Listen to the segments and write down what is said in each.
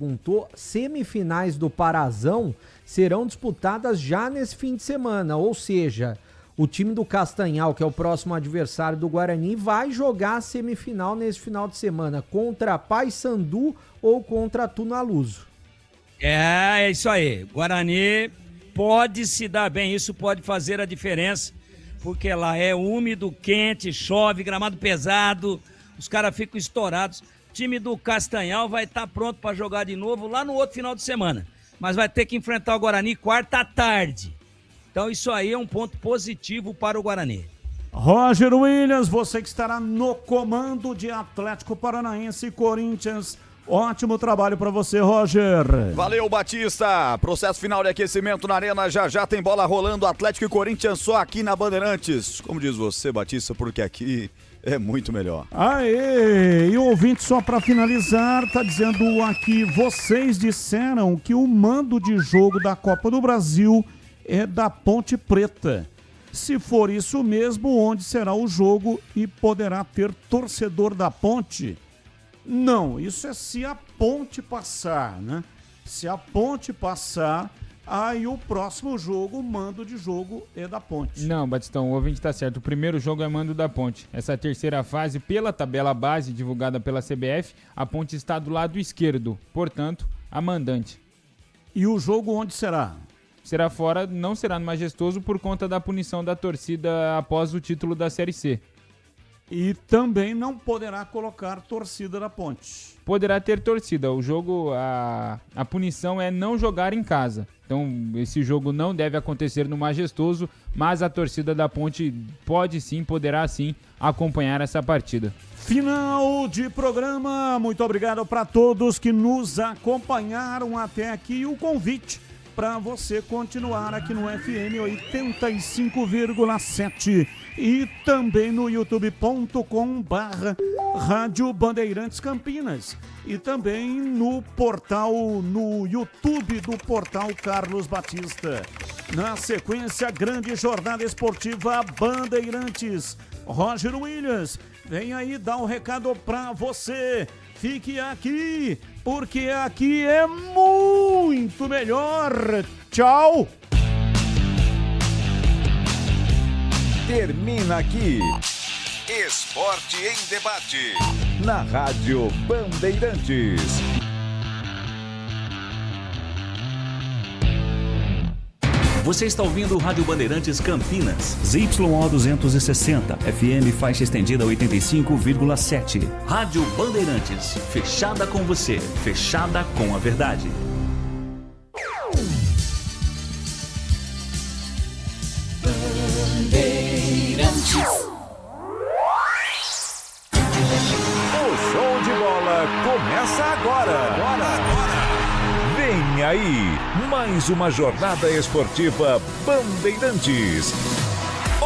perguntou, semifinais do Parazão serão disputadas já nesse fim de semana, ou seja, o time do Castanhal, que é o próximo adversário do Guarani, vai jogar a semifinal nesse final de semana contra Paysandu ou contra Tunaluso. É isso aí. Guarani pode se dar bem, isso pode fazer a diferença, porque lá é úmido, quente, chove, gramado pesado, os caras ficam estourados. O time do Castanhal vai estar pronto para jogar de novo lá no outro final de semana, mas vai ter que enfrentar o Guarani quarta à tarde. Então isso aí é um ponto positivo para o Guarani. Roger Williams, você que estará no comando de Atlético Paranaense e Corinthians. Ótimo trabalho para você, Roger. Valeu, Batista. Processo final de aquecimento na arena. Já tem bola rolando. Atlético e Corinthians só aqui na Bandeirantes. Como diz você, Batista, porque aqui é muito melhor. Aê! E o ouvinte, só para finalizar, tá dizendo aqui, vocês disseram que o mando de jogo da Copa do Brasil é da Ponte Preta. Se for isso mesmo, onde será o jogo e poderá ter torcedor da Ponte? Não, isso é se a Ponte passar, né? Se a Ponte passar, aí o próximo jogo, o mando de jogo é da Ponte. Não, Batistão, o ouvinte tá certo. O primeiro jogo é mando da Ponte. Essa terceira fase, pela tabela base divulgada pela CBF, a Ponte está do lado esquerdo, portanto, a mandante. E o jogo onde será? Será fora, não será no Majestoso por conta da punição da torcida após o título da Série C. E também não poderá colocar torcida da Ponte. Poderá ter torcida. O jogo, a punição é não jogar em casa. Então, esse jogo não deve acontecer no Majestoso, mas a torcida da Ponte pode sim, poderá sim acompanhar essa partida. Final de programa. Muito obrigado para todos que nos acompanharam até aqui. O convite para você continuar aqui no FM 85,7 e também no youtube.com/Rádio Bandeirantes Campinas e também no portal, no YouTube do portal Carlos Batista. Na sequência, grande jornada esportiva Bandeirantes. Roger Williams, vem aí dar um recado para você. Fique aqui, porque aqui é muito melhor. Tchau! Termina aqui Esporte em Debate na Rádio Bandeirantes. Você está ouvindo o Rádio Bandeirantes Campinas. ZYO 260, FM faixa estendida 85,7. Rádio Bandeirantes, fechada com você, fechada com a verdade. Bandeirantes. O show de bola começa agora. Vem aí, mais uma jornada esportiva Bandeirantes.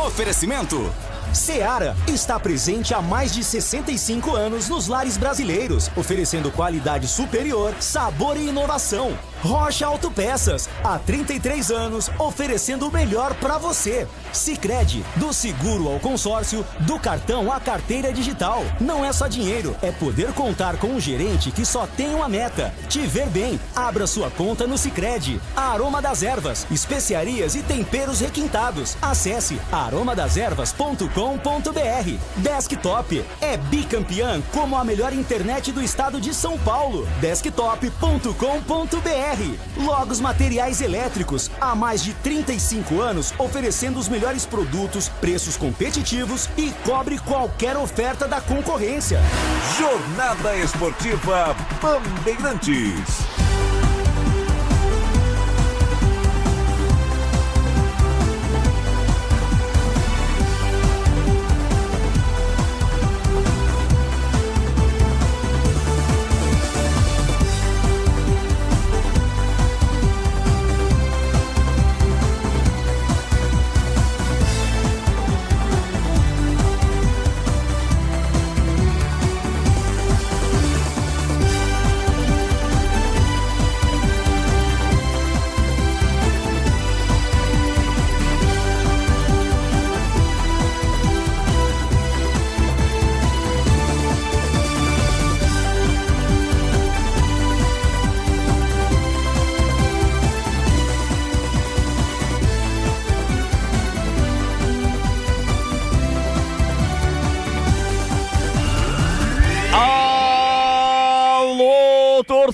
Oferecimento: Seara está presente há mais de 65 anos nos lares brasileiros, oferecendo qualidade superior, sabor e inovação. Rocha Autopeças, há 33 anos, oferecendo o melhor para você. Sicredi, do seguro ao consórcio, do cartão à carteira digital. Não é só dinheiro, é poder contar com um gerente que só tem uma meta: te ver bem. Abra sua conta no Sicredi. Aroma das Ervas, especiarias e temperos requintados. Acesse aromadeservas.com.br. Desktop, é bicampeã como a melhor internet do estado de São Paulo. Desktop.com.br. Logos Materiais Elétricos, há mais de 35 anos oferecendo os melhores produtos, preços competitivos e cobre qualquer oferta da concorrência. Jornada Esportiva Bandeirantes.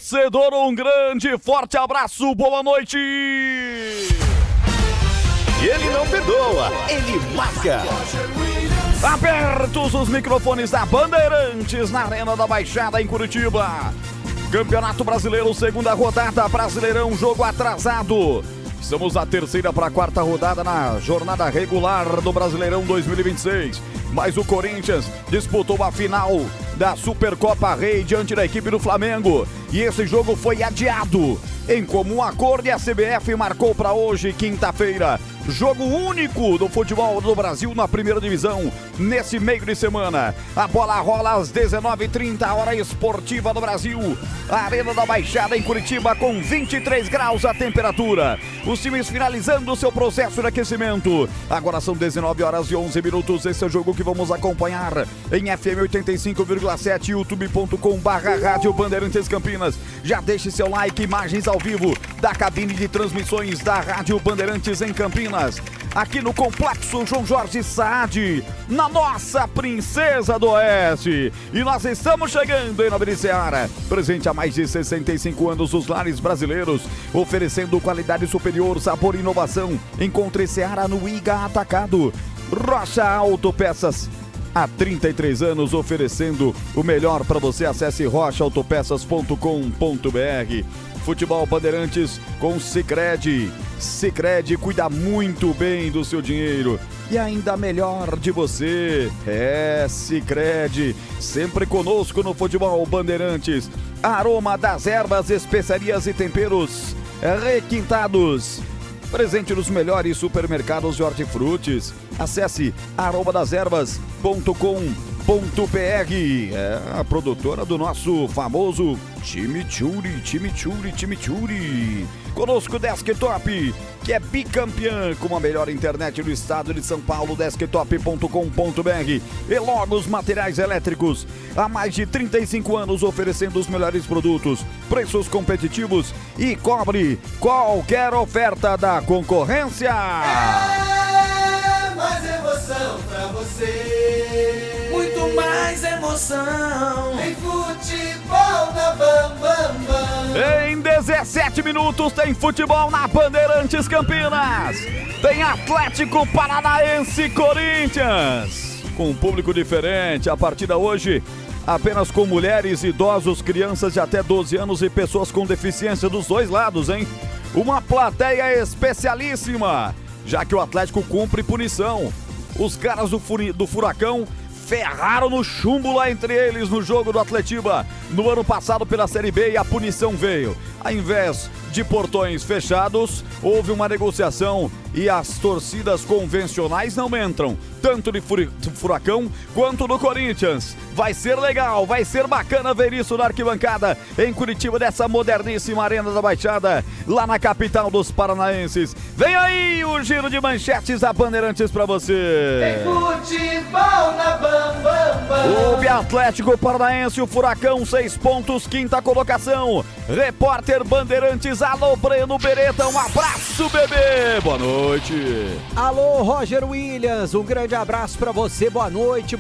torcedor, um grande, forte abraço, boa noite! E ele não perdoa, ele marca. Abertos os microfones da Bandeirantes na Arena da Baixada em Curitiba. Campeonato Brasileiro, segunda rodada, Brasileirão, jogo atrasado. Estamos na terceira para a quarta rodada na jornada regular do Brasileirão 2026. Mas o Corinthians disputou a final da Supercopa Rei diante da equipe do Flamengo. E esse jogo foi adiado. Em comum acordo, e a CBF marcou para hoje, quinta-feira, jogo único do futebol do Brasil na primeira divisão, nesse meio de semana. A bola rola às 19h30, hora esportiva do Brasil. A Arena da Baixada em Curitiba com 23 graus a temperatura. Os times finalizando o seu processo de aquecimento. Agora são 19h11. Esse é o jogo que vamos acompanhar em FM 85,7, youtube.com/Rádio Bandeirantes Campinas. Já deixe seu like, imagens ao vivo da cabine de transmissões da Rádio Bandeirantes em Campinas. Aqui no Complexo João Jorge Saad, na nossa Princesa do Oeste. E nós estamos chegando em Nova de Seara, presente há mais de 65 anos os lares brasileiros, oferecendo qualidade superior, sabor e inovação. Encontre Seara no Iga Atacado. Rocha Autopeças, há 33 anos oferecendo o melhor para você. Acesse rochaautopeças.com.br. Futebol Bandeirantes com Sicredi. Sicredi cuida muito bem do seu dinheiro e ainda melhor de você. É Sicredi, sempre conosco no Futebol Bandeirantes. Aroma das ervas, especiarias e temperos requintados. Presente nos melhores supermercados de hortifrutis. Acesse aromadeservas.com.br. É a produtora do nosso famoso Chimichurri. Conosco Desktop, que é bicampeã com a melhor internet do estado de São Paulo, desktop.com.br. E Logos Materiais Elétricos, há mais de 35 anos oferecendo os melhores produtos, preços competitivos e cobre qualquer oferta da concorrência. É mais emoção pra você. Muito mais emoção em futebol na Bambambam. Em 17 minutos tem futebol na Bandeirantes Campinas. Tem Atlético Paranaense e Corinthians. Com um público diferente, a partida hoje apenas com mulheres, idosos, crianças de até 12 anos e pessoas com deficiência dos dois lados, hein? Uma plateia especialíssima, já que o Atlético cumpre punição. Os caras do Furacão ferraram no chumbo lá entre eles no jogo do Atletiba no ano passado pela Série B, e a punição veio. Ao invés de portões fechados, houve uma negociação e as torcidas convencionais não entram, tanto de Furacão quanto do Corinthians. Vai ser legal, vai ser bacana ver isso na arquibancada em Curitiba, dessa moderníssima Arena da Baixada, lá na capital dos paranaenses. Vem aí o giro de manchetes da Bandeirantes pra você. Tem futebol na Bambambam. O Atlético Paranaense, o Furacão, 6 pontos, quinta colocação. Repórter Bandeirantes, alô Breno Beretta, um abraço, bebê. Boa noite. Alô Roger Williams, um grande abraço pra você, boa noite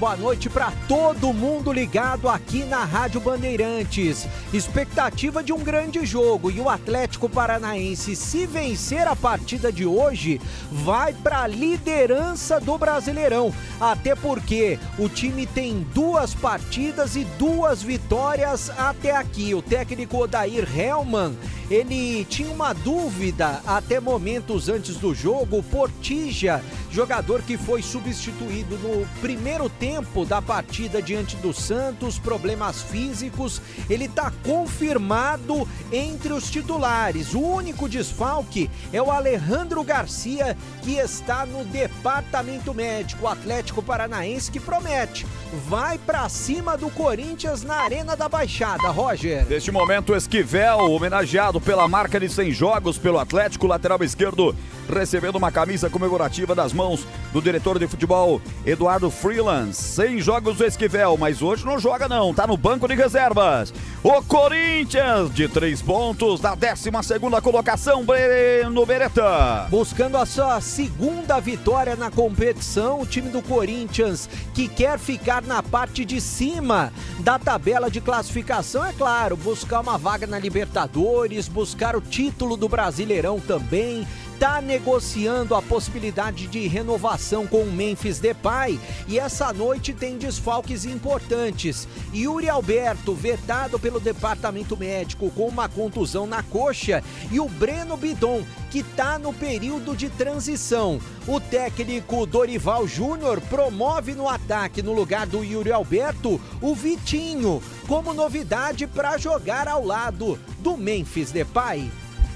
pra todo mundo ligado aqui na Rádio Bandeirantes. Expectativa de um grande jogo, e o Atlético Paranaense, se vencer a partida de hoje, vai pra liderança do Brasileirão, até porque o time tem 2 partidas e 2 vitórias até aqui. O técnico Odair Hellmann, ele tinha uma dúvida até momentos antes do jogo. O Portilla, jogador que foi substituído no primeiro tempo da partida diante do Santos, problemas físicos, ele está confirmado entre os titulares. O único desfalque é o Alejandro Garcia, que está no departamento médico. O Atlético Paranaense, que promete, vai para cima do Corinthians na Arena da Baixada. Roger. Neste momento, Esquivel, homenageado pela marca de 100 jogos pelo Atlético, lateral esquerdo, recebendo uma camisa comemorativa das mãos do diretor de futebol Eduardo Freeland. 100 jogos do Esquivel, mas hoje não joga não, tá no banco de reservas. O Corinthians de 3 pontos da 12ª colocação, Breno Beretta. Buscando a sua segunda vitória na competição, o time do Corinthians que quer ficar na parte de cima da tabela de classificação, é claro, buscar uma vaga na Libertadores, buscar o título do Brasileirão também. Está negociando a possibilidade de renovação com o Memphis Depay e essa noite tem desfalques importantes. Yuri Alberto, vetado pelo departamento médico com uma contusão na coxa, e o Breno Bidon, que está no período de transição. O técnico Dorival Júnior promove no ataque, no lugar do Yuri Alberto, o Vitinho, como novidade para jogar ao lado do Memphis Depay.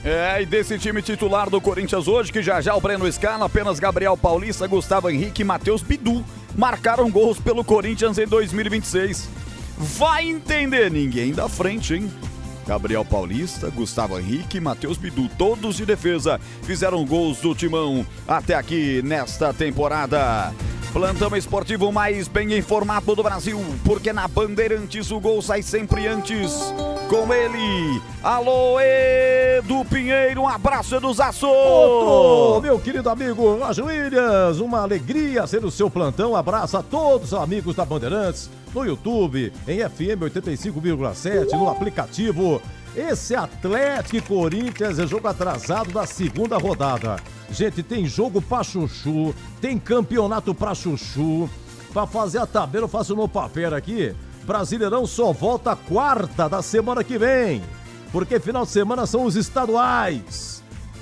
E desse time titular do Corinthians hoje, que já o Breno escala, apenas Gabriel Paulista, Gustavo Henrique e Matheus Bidu marcaram gols pelo Corinthians em 2026. Vai entender, ninguém da frente, hein? Gabriel Paulista, Gustavo Henrique e Matheus Bidu, todos de defesa, fizeram gols do Timão até aqui nesta temporada. Plantão esportivo mais bem informado do Brasil, porque na Bandeirantes o gol sai sempre antes. Com ele, alô Edu Pinheiro, um abraço Edu Zasso. Outro, meu querido amigo Roger Williams, uma alegria ser o seu plantão, abraço a todos os amigos da Bandeirantes, no YouTube, em FM 85,7, no aplicativo. Esse Atlético e Corinthians é jogo atrasado da segunda rodada. Gente, tem jogo pra chuchu, tem campeonato pra chuchu. Pra fazer a tabela, eu faço no papel aqui. Brasileirão só volta quarta da semana que vem, porque final de semana são os estaduais.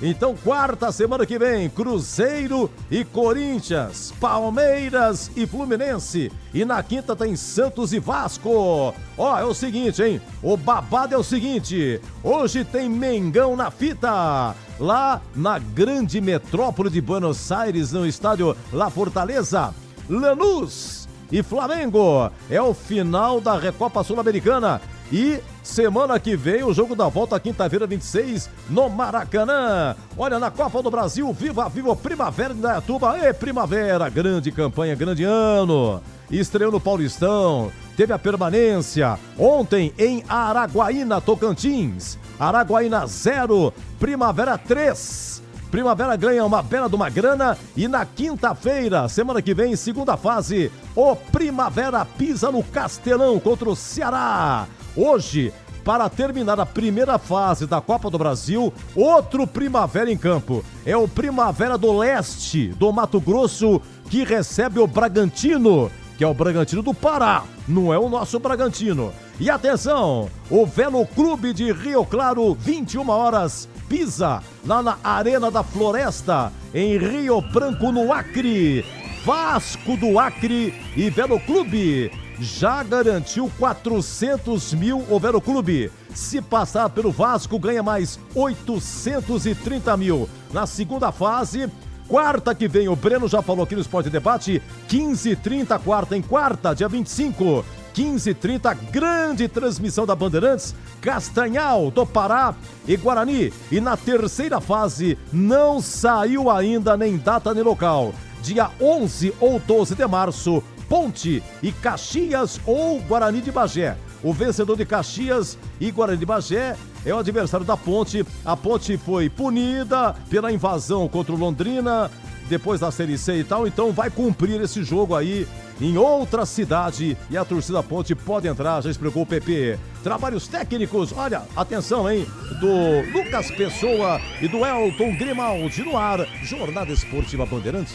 Então, quarta semana que vem, Cruzeiro e Corinthians, Palmeiras e Fluminense. E na quinta tem Santos e Vasco. Ó, é o seguinte, hein? O babado é o seguinte. Hoje tem Mengão na fita. Lá na grande metrópole de Buenos Aires, no estádio La Fortaleza. Lanús e Flamengo. É o final da Recopa Sul-Americana. E semana que vem o jogo da volta, quinta-feira 26, no Maracanã. Olha, na Copa do Brasil, viva Primavera de Indaiatuba. Ê, Primavera, grande campanha, grande ano. Estreou no Paulistão, teve a permanência. Ontem em Araguaína, Tocantins. Araguaína 0, Primavera 3. Primavera ganha uma bela de uma grana e na quinta-feira, semana que vem, segunda fase, o Primavera pisa no Castelão contra o Ceará. Hoje, para terminar a primeira fase da Copa do Brasil, outro Primavera em campo. É o Primavera do Leste, do Mato Grosso, que recebe o Bragantino, que é o Bragantino do Pará, não é o nosso Bragantino. E atenção, o Velo Clube de Rio Claro, 21 horas, pisa lá na Arena da Floresta, em Rio Branco, no Acre. Vasco do Acre e Velo Clube já garantiu 400 mil o Velo Clube. Se passar pelo Vasco, ganha mais 830 mil. Na segunda fase, quarta que vem, o Breno já falou aqui no Esporte Debate, 15h30, quarta, dia 25. 15h30, grande transmissão da Bandeirantes, Castanhal do Pará e Guarani. E na terceira fase, não saiu ainda nem data nem local. Dia 11 ou 12 de março, Ponte e Caxias ou Guarani de Bagé. O vencedor de Caxias e Guarani de Bagé é o adversário da Ponte. A Ponte foi punida pela invasão contra o Londrina, depois da Série C e tal, então vai cumprir esse jogo aí em outra cidade e a torcida Ponte pode entrar, já explicou o PP. Trabalhos técnicos, olha, atenção, hein, do Lucas Pessoa e do Elton Grimaldi no ar, Jornada Esportiva Bandeirantes.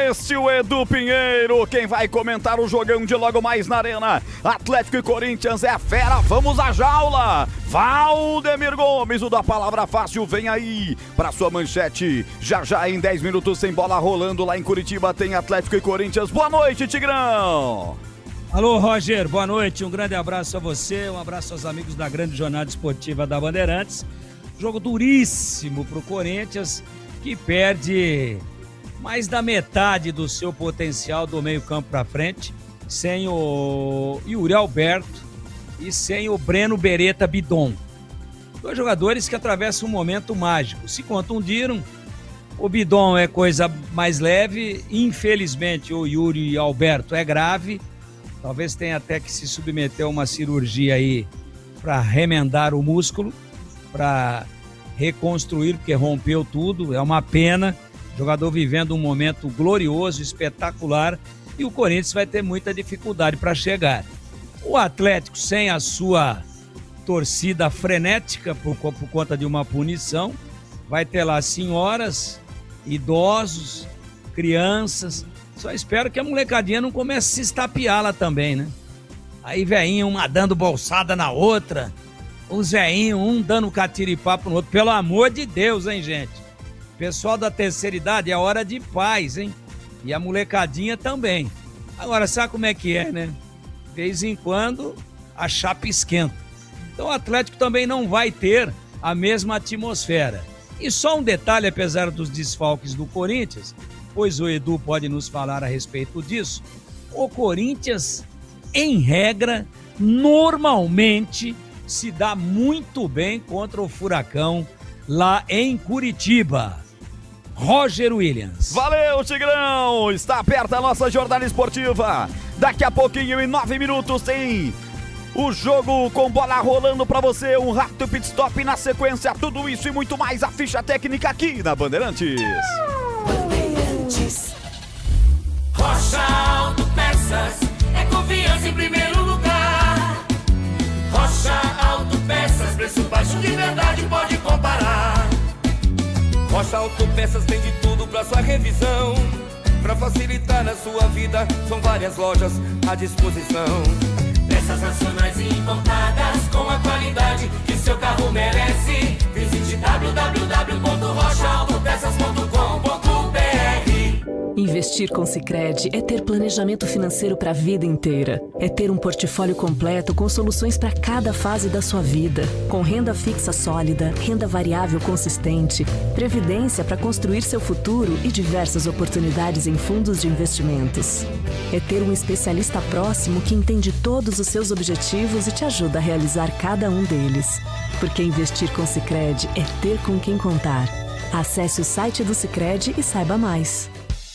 Este é o Edu Pinheiro, quem vai comentar o jogão de logo mais na Arena. Atlético e Corinthians é a fera, vamos à jaula. Valdemir Gomes, o da Palavra Fácil, vem aí para sua manchete. Já em 10 minutos sem bola rolando lá em Curitiba tem Atlético e Corinthians. Boa noite, Tigrão. Alô, Roger, boa noite, um grande abraço a você, um abraço aos amigos da grande jornada esportiva da Bandeirantes. Jogo duríssimo pro Corinthians, que perde mais da metade do seu potencial do meio campo para frente, sem o Yuri Alberto e sem o Breno Beretta Bidon. Dois jogadores que atravessam um momento mágico, se contundiram O Bidon é coisa mais leve, infelizmente o Yuri Alberto é grave, talvez tenha até que se submeter a uma cirurgia aí para remendar o músculo, para reconstruir, porque rompeu tudo, é uma pena, jogador vivendo um momento glorioso, espetacular, e o Corinthians vai ter muita dificuldade para chegar. O Atlético, sem a sua torcida frenética por conta de uma punição, vai ter lá senhoras, idosos, crianças. Só espero que a molecadinha não comece a se estapear lá também, né? Aí velhinho, uma dando bolsada na outra, os velhinhos, um dando catiripapo no outro. Pelo amor de Deus, hein, gente? Pessoal da terceira idade, é hora de paz, hein? E a molecadinha também. Agora, sabe como é que é, né? De vez em quando, a chapa esquenta. Então o Atlético também não vai ter a mesma atmosfera. E só um detalhe, apesar dos desfalques do Corinthians, pois o Edu pode nos falar a respeito disso, o Corinthians, em regra, normalmente se dá muito bem contra o Furacão lá em Curitiba. Roger Williams. Valeu, Tigrão! Está aberta a nossa jornada esportiva. Daqui a pouquinho, em 9 minutos, tem o jogo com bola rolando pra você, um rápido pit stop na sequência, tudo isso e muito mais, a ficha técnica aqui na Bandeirantes. Bandeirantes. Rocha Autopeças, é confiança em primeiro lugar. Rocha Autopeças, preço baixo de verdade, pode comparar. Rocha Autopeças tem de tudo pra sua revisão. Pra facilitar a sua vida, são várias lojas à disposição. Peças nacionais e importadas com a qualidade que seu carro merece. Visite www.rochaautopeças.com.br. Investir com Sicredi é ter planejamento financeiro para a vida inteira. É ter um portfólio completo com soluções para cada fase da sua vida. Com renda fixa sólida, renda variável consistente, previdência para construir seu futuro e diversas oportunidades em fundos de investimentos. É ter um especialista próximo que entende todos os seus objetivos e te ajuda a realizar cada um deles. Porque investir com Sicredi é ter com quem contar. Acesse o site do Sicredi e saiba mais.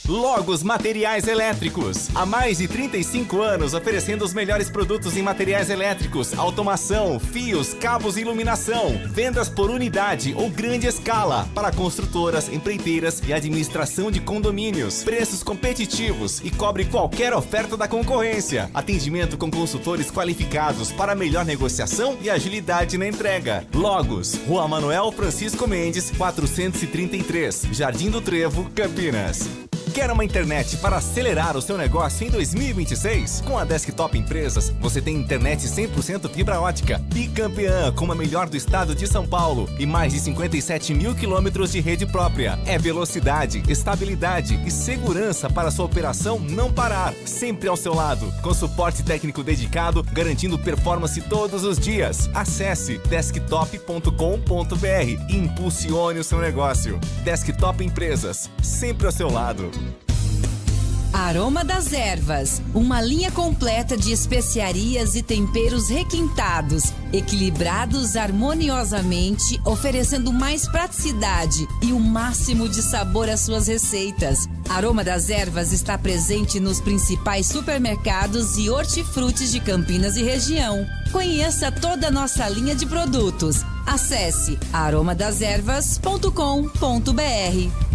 Logos Materiais Elétricos. Há mais de 35 anos oferecendo os melhores produtos em materiais elétricos, automação, fios, cabos e iluminação. Vendas por unidade ou grande escala para construtoras, empreiteiras e administração de condomínios. Preços competitivos e cobre qualquer oferta da concorrência. Atendimento com consultores qualificados para melhor negociação e agilidade na entrega. Logos, Rua Manuel Francisco Mendes, 433, Jardim do Trevo, Campinas. Quer uma internet para acelerar o seu negócio em 2026? Com a Desktop Empresas, você tem internet 100% fibra ótica, bicampeã como a melhor do estado de São Paulo e mais de 57 mil quilômetros de rede própria. É velocidade, estabilidade e segurança para sua operação não parar. Sempre ao seu lado, com suporte técnico dedicado, garantindo performance todos os dias. Acesse desktop.com.br e impulsione o seu negócio. Desktop Empresas, sempre ao seu lado. Aroma das Ervas, uma linha completa de especiarias e temperos requintados, equilibrados harmoniosamente, oferecendo mais praticidade e o máximo de sabor às suas receitas. Aroma das Ervas está presente nos principais supermercados e hortifrutis de Campinas e região. Conheça toda a nossa linha de produtos. Acesse aromadeservas.com.br.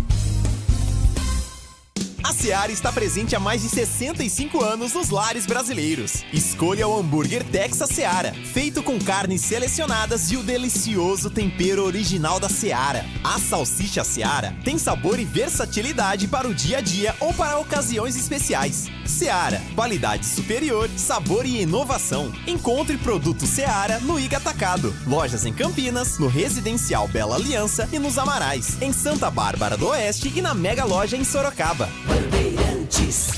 A Seara está presente há mais de 65 anos nos lares brasileiros. Escolha o hambúrguer Texas Seara, feito com carnes selecionadas e o delicioso tempero original da Seara. A salsicha Seara tem sabor e versatilidade para o dia a dia ou para ocasiões especiais. Seara, qualidade superior, sabor e inovação. Encontre produto Seara no Iga Atacado. Lojas em Campinas, no Residencial Bela Aliança e nos Amarais. Em Santa Bárbara do Oeste e na Mega Loja em Sorocaba. Bandeirantes.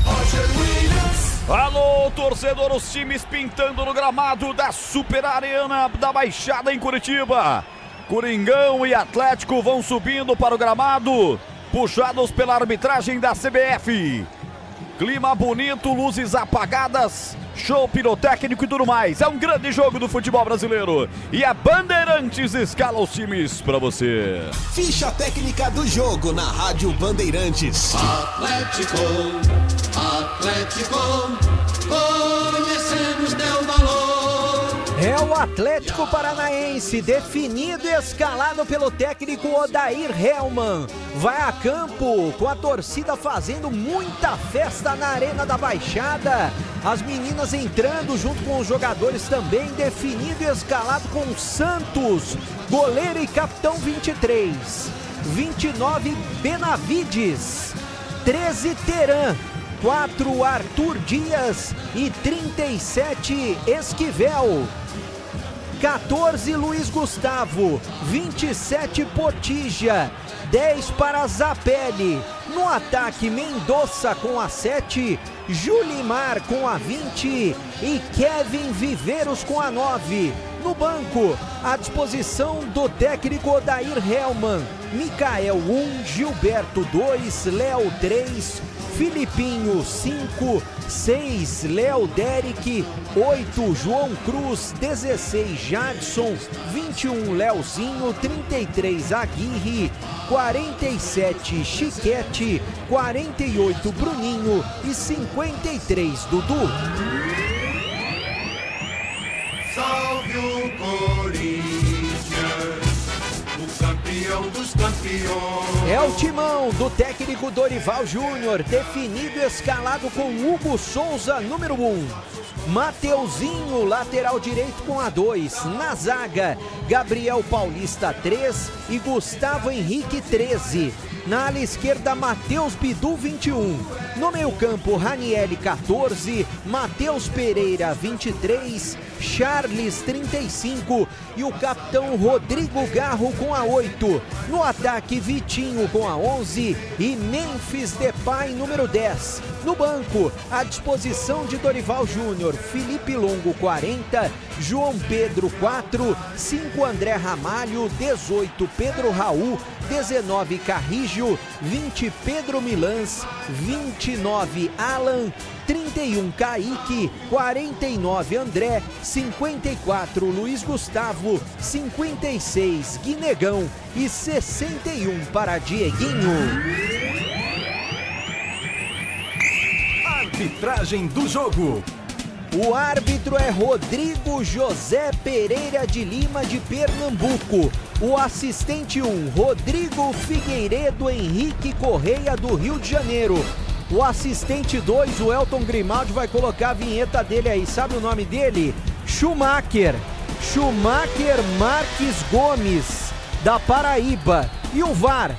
Roger Williams. Alô, torcedor, os times pintando no gramado da Super Arena da Baixada em Curitiba. Coringão e Atlético vão subindo para o gramado, puxados pela arbitragem da CBF. Clima bonito, luzes apagadas, show pirotécnico e tudo mais. É um grande jogo do futebol brasileiro. E a Bandeirantes escala os times pra você. Ficha técnica do jogo na Rádio Bandeirantes. Atlético, conhecemos teu valor. É o Atlético Paranaense, definido e escalado pelo técnico Odair Hellmann. Vai a campo com a torcida fazendo muita festa na Arena da Baixada. As meninas entrando junto com os jogadores também, definido e escalado com Santos, goleiro e capitão 23. 29 Benavides, 13 Teran, 4 Arthur Dias e 37 Esquivel. 14 Luiz Gustavo, 27 Potija, 10 para Zapelli. No ataque, Mendonça com a 7, Julimar com a 20 e Kevin Viveiros com a 9. No banco, à disposição do técnico Odair Hellmann, Micael 1, Gilberto 2, Léo 3, Filipinho 5, 6 Léo Derek, 8 João Cruz, 16 Jadson, 21 Leozinho, 33 Aguirre, 47 Chiquete, 48 Bruninho e 53 Dudu. Salve o Corinthians, o campeão dos campeões. É o timão do técnico Dorival Júnior, definido e escalado com Hugo Souza, número 1. Mateuzinho, lateral direito com a 2. Na zaga, Gabriel Paulista 3 e Gustavo Henrique 13. Na ala esquerda, Matheus Bidu 21. No meio campo, Ranielli 14, Matheus Pereira 23, Charles 35 e o capitão Rodrigo Garro com a 8. No ataque, Vitinho com a 11 e Memphis Depay número 10. No banco, à disposição de Dorival Júnior, Felipe Longo 40, João Pedro 4, 5 André Ramalho, 18 Pedro Raul, 19 Carrijo, 20 Pedro Milans, 29 Alan, 31 Kaique, 49 André, 54 Luiz Gustavo, 56 Guinegão e 61 para Dieguinho. Arbitragem do jogo. O árbitro é Rodrigo José Pereira de Lima, de Pernambuco. O assistente 1, Rodrigo Figueiredo Henrique Correia, do Rio de Janeiro. O assistente 2, o Elton Grimaldi, vai colocar a vinheta dele aí. Sabe o nome dele? Schumacher Marques Gomes, da Paraíba. E o VAR,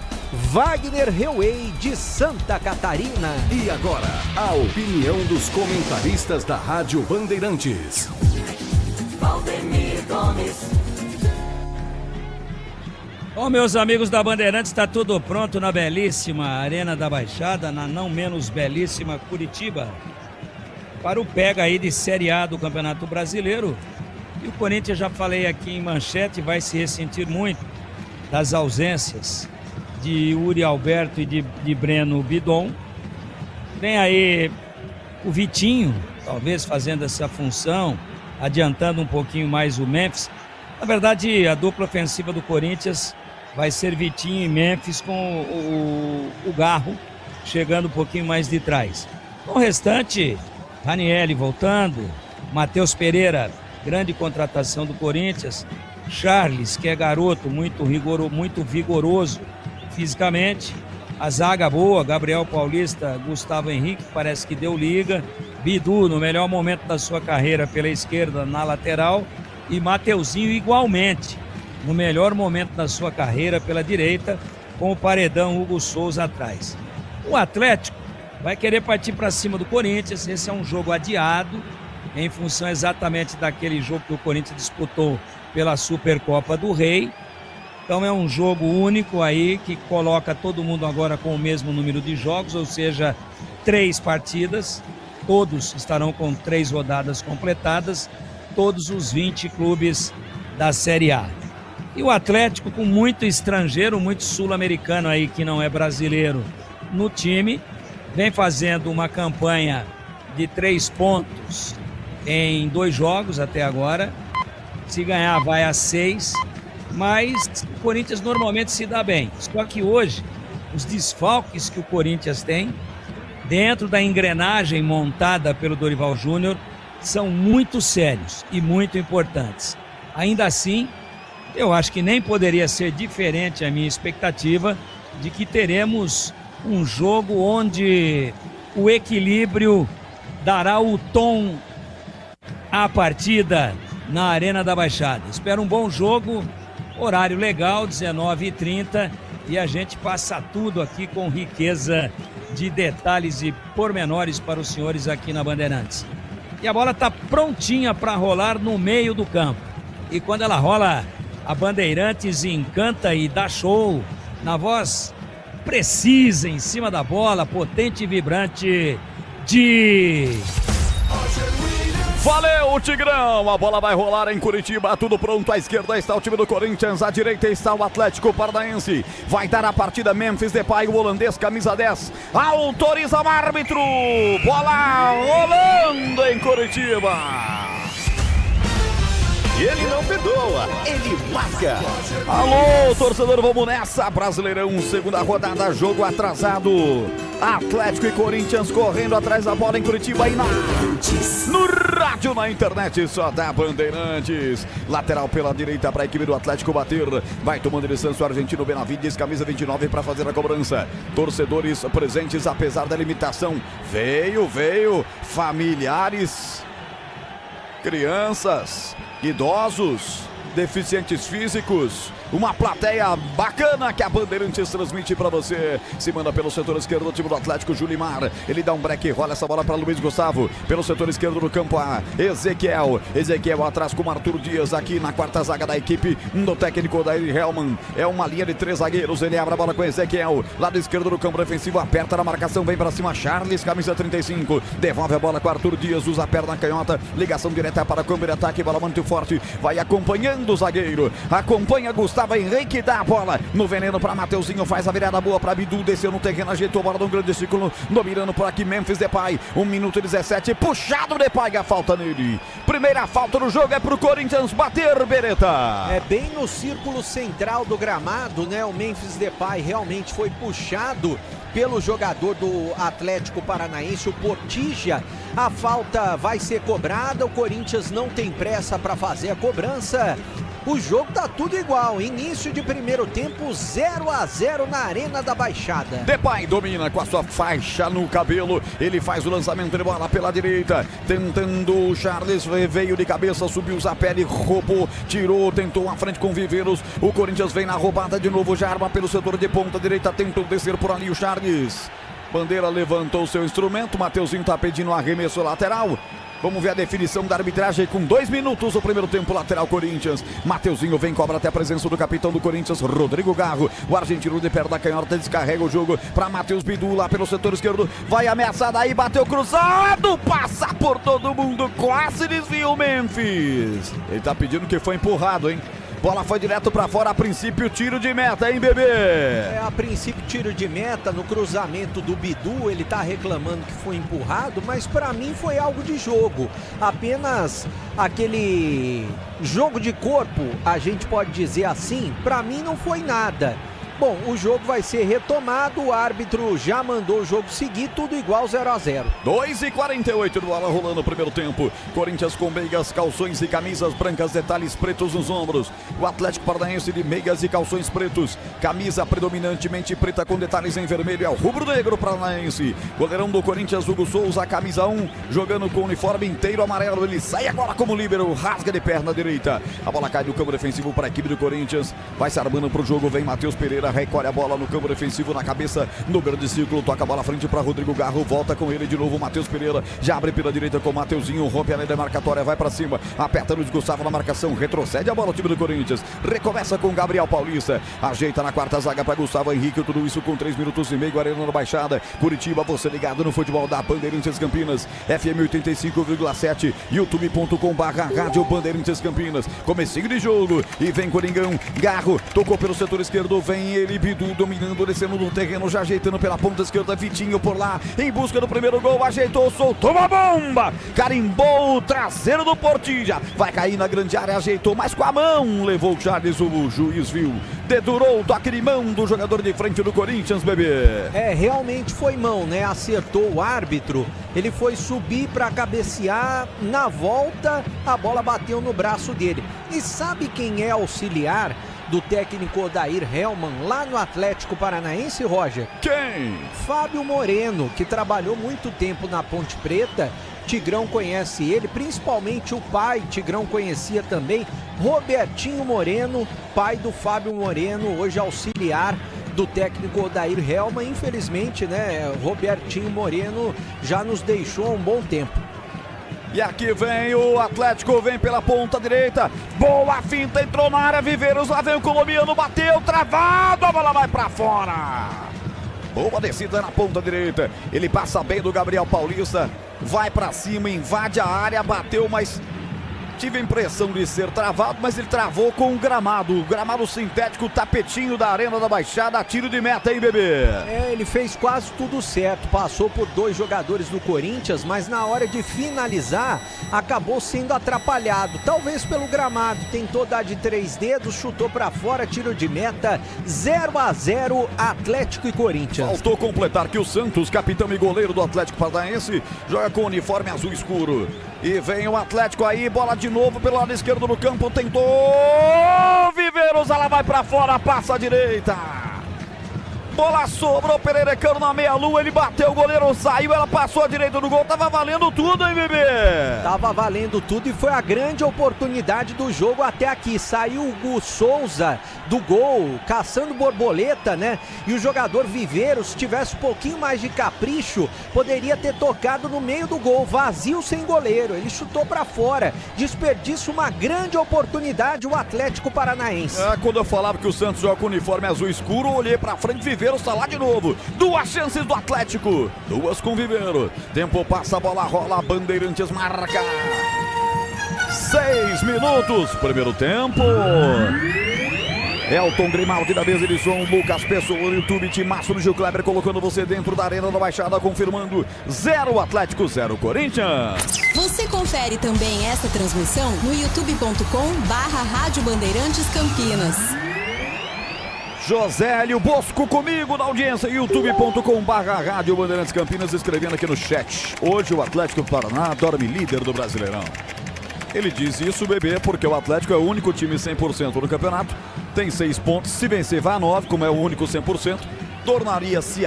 Wagner Heuwey, de Santa Catarina. E agora, a opinião dos comentaristas da Rádio Bandeirantes. Valdemir Gomes. Bom, meus amigos da Bandeirantes, está tudo pronto na belíssima Arena da Baixada, na não menos belíssima Curitiba, para o pega aí de Série A do Campeonato Brasileiro. E o Corinthians, já falei aqui em manchete, vai se ressentir muito das ausências de Uri Alberto e de Breno Bidon. Tem aí o Vitinho, talvez fazendo essa função, adiantando um pouquinho mais o Memphis. Na verdade, a dupla ofensiva do Corinthians vai ser Vitinho e Memphis, com o Garro chegando um pouquinho mais de trás. O restante, Ranielli voltando, Matheus Pereira, grande contratação do Corinthians, Charles, que é garoto, muito vigoroso fisicamente, a zaga boa, Gabriel Paulista, Gustavo Henrique, parece que deu liga, Bidu no melhor momento da sua carreira pela esquerda na lateral e Mateuzinho igualmente no melhor momento da sua carreira pela direita, com o paredão Hugo Souza atrás. O Atlético vai querer partir para cima do Corinthians. Esse é um jogo adiado em função exatamente daquele jogo que o Corinthians disputou pela Supercopa do Rei. Então é um jogo único aí, que coloca todo mundo agora com o mesmo número de jogos, ou seja, 3 partidas, todos estarão com 3 rodadas completadas, todos os 20 clubes da Série A. E o Atlético, com muito estrangeiro, muito sul-americano aí que não é brasileiro no time, vem fazendo uma campanha de 3 pontos em 2 jogos até agora. Se ganhar, vai a 6. Mas o Corinthians normalmente se dá bem. Só que hoje, os desfalques que o Corinthians tem, dentro da engrenagem montada pelo Dorival Júnior, são muito sérios e muito importantes. Ainda assim, eu acho que nem poderia ser diferente a minha expectativa de que teremos um jogo onde o equilíbrio dará o tom à partida na Arena da Baixada. Espero um bom jogo, horário legal, 19h30, e a gente passa tudo aqui com riqueza de detalhes e pormenores para os senhores aqui na Bandeirantes. E a bola está prontinha para rolar no meio do campo. E quando ela rola, a Bandeirantes encanta e dá show na voz precisa em cima da bola, potente e vibrante de... Valeu, Tigrão! A bola vai rolar em Curitiba, tudo pronto. À esquerda está o time do Corinthians, à direita está o Atlético Paranaense. Vai dar a partida Memphis Depay, o holandês, camisa 10. Autoriza o árbitro! Bola rolando em Curitiba. E ele não perdoa, ele marca. Alô, torcedor, vamos nessa. Brasileirão, segunda rodada, jogo atrasado. Atlético e Corinthians correndo atrás da bola em Curitiba e no rádio, na internet, só da Bandeirantes. Lateral pela direita para a equipe do Atlético bater. Vai tomando distância o argentino Benavides, camisa 29 para fazer a cobrança. Torcedores presentes apesar da limitação. Veio, familiares, crianças, idosos, deficientes físicos, uma plateia bacana que a Bandeirantes transmite para você. Se manda pelo setor esquerdo do time do Atlético, Julimar. Ele dá um break, rola essa bola para Luiz Gustavo. Pelo setor esquerdo do campo, a Ezequiel atrás com o Arthur Dias aqui na quarta zaga da equipe do técnico Odair Hellmann. É uma linha de 3 zagueiros. Ele abre a bola com Ezequiel. Lado esquerdo do campo defensivo, aperta na marcação, vem para cima Charles, camisa 35. Devolve a bola com Arthur Dias, usa a perna canhota. Ligação direta para o campo de ataque, bola muito forte. Vai acompanhando o zagueiro. Acompanha Gustavo Henrique, dá a bola no veneno para Mateuzinho, faz a virada boa para Bidu, desceu no terreno, ajeitou a bola no grande círculo, dominando por aqui Memphis Depay, 1 minuto e 17, puxado Depay, a falta nele. Primeira falta do jogo é pro Corinthians bater, Beretta. É bem no círculo central do gramado, né? O Memphis Depay realmente foi puxado pelo jogador do Atlético Paranaense, o Portilla. A falta vai ser cobrada, o Corinthians não tem pressa para fazer a cobrança. O jogo tá tudo igual, início de primeiro tempo, 0-0 na Arena da Baixada. Depay domina com a sua faixa no cabelo, ele faz o lançamento de bola pela direita, tentando o Charles, veio de cabeça, subiu o Zapelli, roubou, tirou, tentou à frente com o Viveiros, o Corinthians vem na roubada de novo, já arma pelo setor de ponta direita, tentou descer por ali o Charles. Bandeira levantou seu instrumento, Mateuzinho tá pedindo um arremesso lateral. Vamos ver a definição da arbitragem com 2 minutos do primeiro tempo, lateral Corinthians. Mateuzinho vem, cobra até a presença do capitão do Corinthians, Rodrigo Garro. O argentino de perna da canhota descarrega o jogo para Matheus Bidu lá pelo setor esquerdo. Vai ameaçar daí, bateu cruzado, passa por todo mundo, quase desvia o Memphis. Ele tá pedindo que foi empurrado, hein? Bola foi direto para fora, a princípio tiro de meta, hein, bebê? A princípio tiro de meta no cruzamento do Bidu, ele tá reclamando que foi empurrado, mas para mim foi algo de jogo. Apenas aquele jogo de corpo, a gente pode dizer assim, para mim não foi nada. Bom, o jogo vai ser retomado, o árbitro já mandou o jogo seguir, tudo igual, 0-0. 2:48 do bola rolando no primeiro tempo. Corinthians com meias, calções e camisas brancas, detalhes pretos nos ombros. O Atlético Paranaense de meias e calções pretos. Camisa predominantemente preta com detalhes em vermelho, é o rubro-negro paranaense. Goleirão do Corinthians, Hugo Souza, camisa 1, jogando com o uniforme inteiro amarelo. Ele sai agora como líbero, rasga de perna direita. A bola cai do campo defensivo para a equipe do Corinthians. Vai se armando para o jogo, vem Matheus Pereira. Recolhe a bola no campo defensivo, na cabeça, no grande círculo, toca a bola à frente para Rodrigo Garro, volta com ele de novo, Matheus Pereira, já abre pela direita com o Mateuzinho, rompe a linha demarcatória, vai para cima, aperta Luiz Gustavo na marcação, retrocede a bola o time do Corinthians, recomeça com Gabriel Paulista, ajeita na quarta zaga para Gustavo Henrique, tudo isso com 3 minutos e meio, Arena da Baixada, Curitiba, você ligado no futebol da Bandeirantes Campinas, FM 85,7, youtube.com/rádio Bandeirantes Campinas, comecinho de jogo, e vem Coringão, Garro, tocou pelo setor esquerdo, vem ele, Bidu dominando, descendo no terreno, já ajeitando pela ponta esquerda, Vitinho por lá, em busca do primeiro gol, ajeitou, soltou uma bomba, carimbou o traseiro do Portilha, vai cair na grande área, ajeitou, mas com a mão, levou o Charles, o juiz viu, dedurou o toque de mão do jogador de frente do Corinthians, bebê. Realmente foi mão, né? Acertou o árbitro, ele foi subir para cabecear, na volta a bola bateu no braço dele. E sabe quem é auxiliar do técnico Odair Hellmann lá no Atlético Paranaense, Roger? Quem? Fábio Moreno, que trabalhou muito tempo na Ponte Preta. Tigrão conhece ele, principalmente o pai, Tigrão conhecia também, Robertinho Moreno, pai do Fábio Moreno, hoje auxiliar do técnico Odair Hellmann. Infelizmente, né, Robertinho Moreno já nos deixou há um bom tempo. E aqui vem o Atlético, vem pela ponta direita, boa finta, entrou na área, Viveiros, lá vem o colombiano, bateu, travado, a bola vai pra fora. Boa descida na ponta direita, ele passa bem do Gabriel Paulista, vai pra cima, invade a área, bateu, mas tive a impressão de ser travado, mas ele travou com o gramado sintético, tapetinho da Arena da Baixada, tiro de meta aí, bebê. Ele fez quase tudo certo, passou por 2 jogadores do Corinthians, mas na hora de finalizar, acabou sendo atrapalhado, talvez pelo gramado, tentou dar de 3 dedos, chutou pra fora, tiro de meta, 0-0, Atlético e Corinthians. Faltou completar que o Santos, capitão e goleiro do Atlético Paranaense, joga com o uniforme azul escuro. E vem o Atlético aí, bola de novo pelo lado esquerdo do campo, tentou, Viveiros, ela vai pra fora, passa à direita. Bola sobrou, Pererecano na meia-lua, ele bateu, o goleiro saiu, ela passou à direita do gol, tava valendo tudo, hein, bebê? Tava valendo tudo e foi a grande oportunidade do jogo até aqui. Saiu o Gu Souza do gol, caçando borboleta, né? E o jogador Viveiros, se tivesse um pouquinho mais de capricho, poderia ter tocado no meio do gol, vazio sem goleiro. Ele chutou pra fora, desperdício, uma grande oportunidade o Atlético Paranaense. Quando eu falava que o Santos joga com o uniforme azul escuro, eu olhei pra frente, Viveiros tá lá de novo. 2 chances do Atlético, 2 com Viveiro. Tempo passa, a bola rola, Bandeirantes marca. 6 minutos, primeiro tempo. Elton Grimaldi da mesa de som, Lucas Pessoa no YouTube, Timaço no Gil Kleber colocando você dentro da Arena da Baixada, confirmando 0 Atlético, 0 Corinthians. Você confere também esta transmissão no youtube.com/Rádio Bandeirantes Campinas. Josélio Bosco comigo na audiência, youtube.com/Rádio Bandeirantes Campinas, escrevendo aqui no chat. Hoje o Atlético Paraná dorme líder do Brasileirão. Ele diz isso, bebê, porque o Atlético é o único time 100% no campeonato, tem 6 pontos, se vencer vai a 9, como é o único 100%, tornaria-se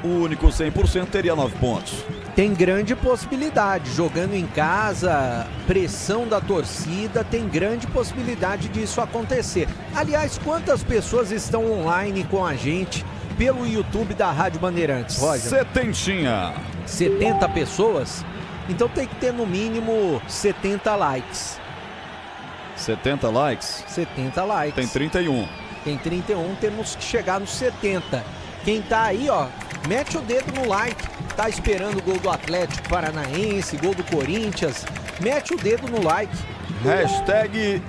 o único 100%, teria 9 pontos. Tem grande possibilidade, jogando em casa, pressão da torcida, tem grande possibilidade disso acontecer. Aliás, quantas pessoas estão online com a gente pelo YouTube da Rádio Bandeirantes, Roger? 70 pessoas? Então tem que ter no mínimo 70 likes. 70 likes? 70 likes. Tem 31. Tem 31, temos que chegar nos 70. Quem tá aí, ó, mete o dedo no like. Tá esperando o gol do Atlético Paranaense, gol do Corinthians. Mete o dedo no like. Hashtag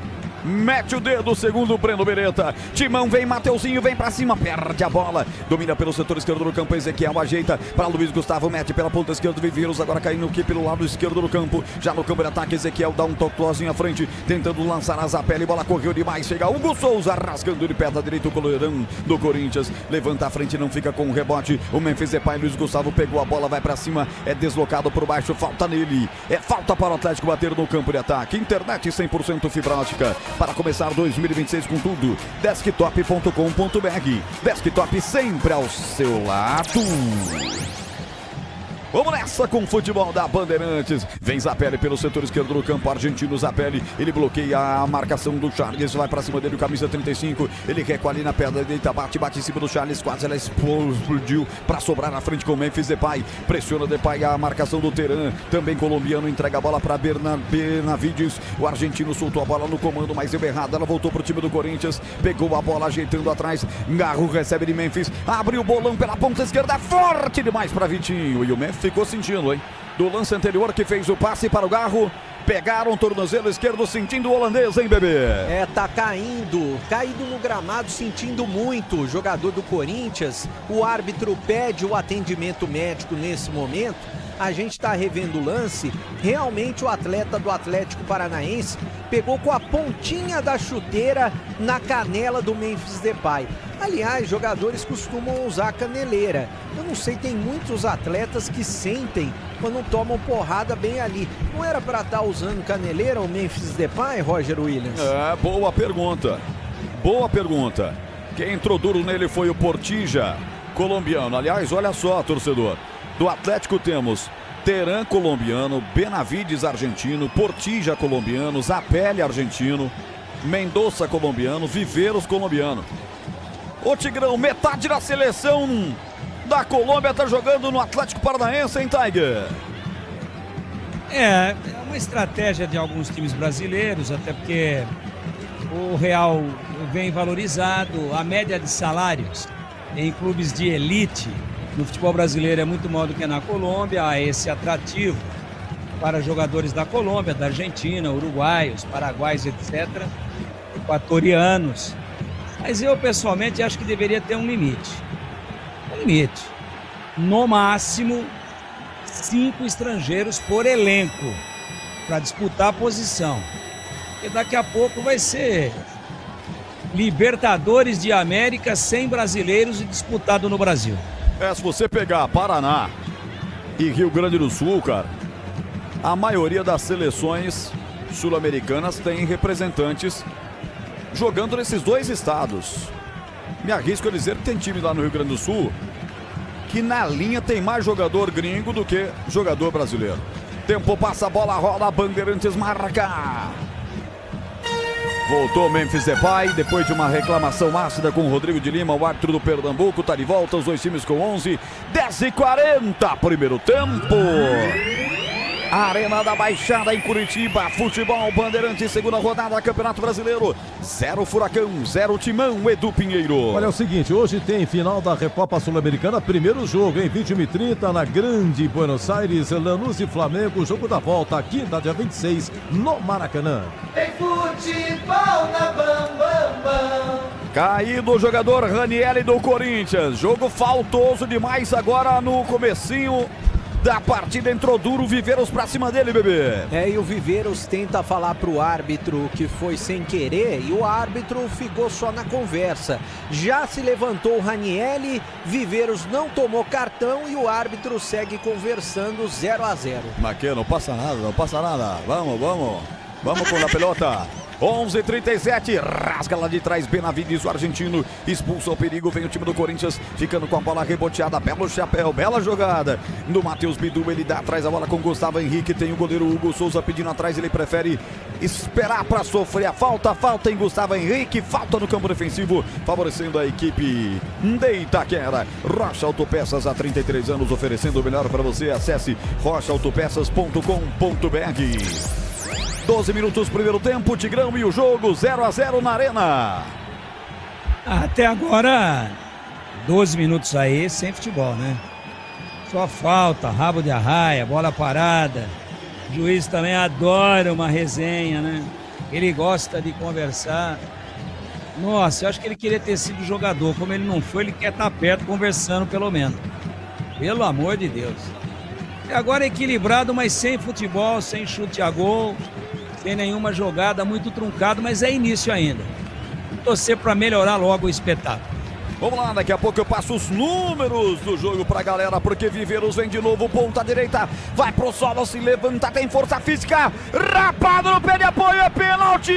mete o dedo, segundo o Breno Beretta. Timão vem, Mateuzinho vem pra cima, perde a bola. Domina pelo setor esquerdo do campo, Ezequiel ajeita para Luiz Gustavo, mete pela ponta esquerda, Viveiros agora caindo aqui pelo lado esquerdo do campo. Já no campo de ataque, Ezequiel dá um toquezinho à frente, tentando lançar a Zapelli, bola correu demais, chega Hugo Souza, rasgando de pé da direita o goleirão do Corinthians. Levanta a frente, não fica com o rebote. O Memphis Depay, Luiz Gustavo pegou a bola, vai pra cima, é deslocado por baixo, falta nele. É falta para o Atlético bater no campo de ataque. Internet 100% fibra ótica. Para começar 2026 com tudo, desktop.com.br. Desktop sempre ao seu lado. Vamos nessa com o futebol da Bandeirantes. Vem Zapelli pelo setor esquerdo do campo, argentino Zapelli. Ele bloqueia a marcação do Charles, vai pra cima dele o camisa 35. Ele recolhe ali na perna direita, bate em cima do Charles, quase ela explodiu pra sobrar na frente com o Memphis Depay. Pressiona Depay a marcação do Teran, também colombiano, entrega a bola pra Benavides. O argentino soltou a bola no comando, mas deu errado. Ela voltou pro time do Corinthians, pegou a bola ajeitando atrás. Garro recebe de Memphis, abre o bolão pela ponta esquerda, forte demais pra Vitinho. E o Memphis ficou sentindo, hein? Do lance anterior que fez o passe para o Garro, pegaram o tornozelo esquerdo, sentindo o holandês, hein, bebê? Tá caído no gramado, sentindo muito. O jogador do Corinthians, o árbitro pede o atendimento médico nesse momento. A gente está revendo o lance. Realmente o atleta do Atlético Paranaense pegou com a pontinha da chuteira na canela do Memphis Depay. Aliás, jogadores costumam usar caneleira. Eu não sei, tem muitos atletas que sentem quando tomam porrada bem ali. Não era para estar usando caneleira o Memphis Depay, Roger Williams? Boa pergunta. Boa pergunta. Quem entrou duro nele foi o Portilla, colombiano. Aliás, olha só, torcedor. Do Atlético temos Terán, colombiano, Benavides, argentino, Portilla, colombiano, Zapelli, argentino, Mendonça, colombiano, Viveiros, colombiano. Ô Tigrão, metade da seleção da Colômbia tá jogando no Atlético Paranaense, hein, Tiger? É uma estratégia de alguns times brasileiros, até porque o real vem valorizado, a média de salários em clubes de elite no futebol brasileiro é muito maior do que na Colômbia. Há esse atrativo para jogadores da Colômbia, da Argentina, uruguaios, paraguaios, etc., equatorianos. Mas eu, pessoalmente, acho que deveria ter um limite. Um limite. No máximo, 5 estrangeiros por elenco para disputar a posição. Porque daqui a pouco vai ser Libertadores de América sem brasileiros e disputado no Brasil. Se você pegar Paraná e Rio Grande do Sul, cara, a maioria das seleções sul-americanas tem representantes jogando nesses dois estados. Me arrisco a dizer que tem time lá no Rio Grande do Sul que na linha tem mais jogador gringo do que jogador brasileiro. Tempo passa, a bola rola, Bandeirantes marca. Voltou Memphis Depay, depois de uma reclamação ácida com o Rodrigo de Lima, o árbitro do Pernambuco, tá de volta, os dois times com 11, 10h40, primeiro tempo. Arena da Baixada em Curitiba, futebol Bandeirantes, segunda rodada, Campeonato Brasileiro, 0 Furacão, 0 Timão, Edu Pinheiro. Olha, é o seguinte, hoje tem final da Recopa Sul-Americana, primeiro jogo em 21h30 na Grande Buenos Aires, Lanús e Flamengo, jogo da volta, quinta, dia 26, no Maracanã. Tem futebol na Bam Bam Bam. Caído o jogador Ranieri do Corinthians, jogo faltoso demais agora no comecinho da partida, entrou duro o Viveiros pra cima dele, bebê. E o Viveiros tenta falar pro árbitro que foi sem querer e o árbitro ficou só na conversa. Já se levantou o Ranieri, Viveiros não tomou cartão e o árbitro segue conversando 0-0. Mas que não passa nada, vamos com a pelota. 11h37, rasga lá de trás, Benavides, o argentino, expulsa o perigo, vem o time do Corinthians, ficando com a bola reboteada, belo chapéu, bela jogada do Matheus Bidu, ele dá atrás a bola com Gustavo Henrique, tem o goleiro Hugo Souza pedindo atrás, ele prefere esperar para sofrer a falta em Gustavo Henrique, falta no campo defensivo, favorecendo a equipe de Itaquera. Rocha Autopeças, há 33 anos, oferecendo o melhor para você, acesse rochaautopeças.com.br. 12 minutos, primeiro tempo, Tigrão e o jogo 0-0 na Arena. Até agora, 12 minutos aí, sem futebol, né? Só falta, rabo de arraia, bola parada. O juiz também adora uma resenha, né? Ele gosta de conversar. Nossa, eu acho que ele queria ter sido jogador. Como ele não foi, ele quer estar perto conversando pelo menos. Pelo amor de Deus. E agora equilibrado, mas sem futebol, sem chute a gol, sem nenhuma jogada, muito truncado, mas é início ainda. Vou torcer para melhorar logo o espetáculo. Vamos lá, daqui a pouco eu passo os números do jogo pra galera, porque Viveiros vem de novo, ponta direita, vai pro solo, se levanta, tem força física, rapado no pé de apoio, é pênalti!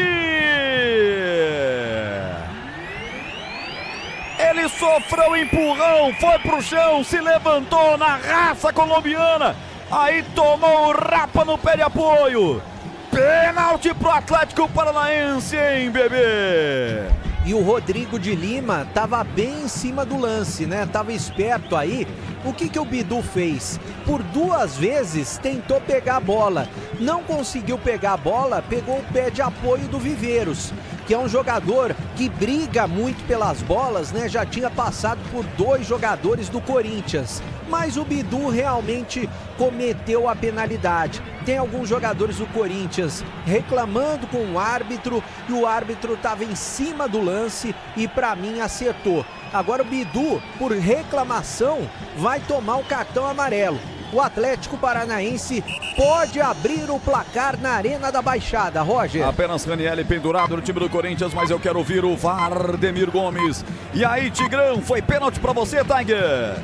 Ele sofreu empurrão, foi pro chão, se levantou na raça colombiana, aí tomou o rapa no pé de apoio. Pênalti pro Atlético Paranaense, hein, bebê? E o Rodrigo de Lima estava bem em cima do lance, né? Tava esperto aí. O que o Bidu fez? Por 2 vezes tentou pegar a bola. Não conseguiu pegar a bola, pegou o pé de apoio do Viveiros, que é um jogador que briga muito pelas bolas, né? Já tinha passado por 2 jogadores do Corinthians. mas o Bidu realmente cometeu a penalidade. Tem alguns jogadores do Corinthians reclamando com o árbitro e o árbitro estava em cima do lance e para mim acertou. Agora o Bidu, por reclamação, vai tomar o cartão amarelo. O Atlético Paranaense pode abrir o placar na Arena da Baixada, Roger. Apenas Ranieri pendurado no time do Corinthians, mas eu quero ouvir o Vardemir Gomes. E aí, Tigrão, foi pênalti pra você, Tiger?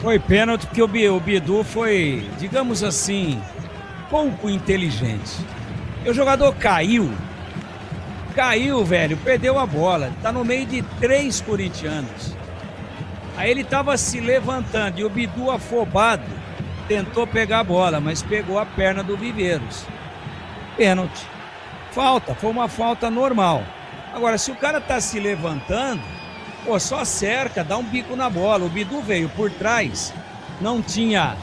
Foi pênalti porque o Bidu foi, digamos assim, pouco inteligente. O jogador caiu, velho, perdeu a bola. Tá no meio de 3 corintianos. Aí ele tava se levantando e o Bidu, afobado, tentou pegar a bola, mas pegou a perna do Viveiros. Pênalti. Falta, foi uma falta normal. Agora, se o cara tá se levantando, pô, só cerca, dá um bico na bola. O Bidu veio por trás, não tinha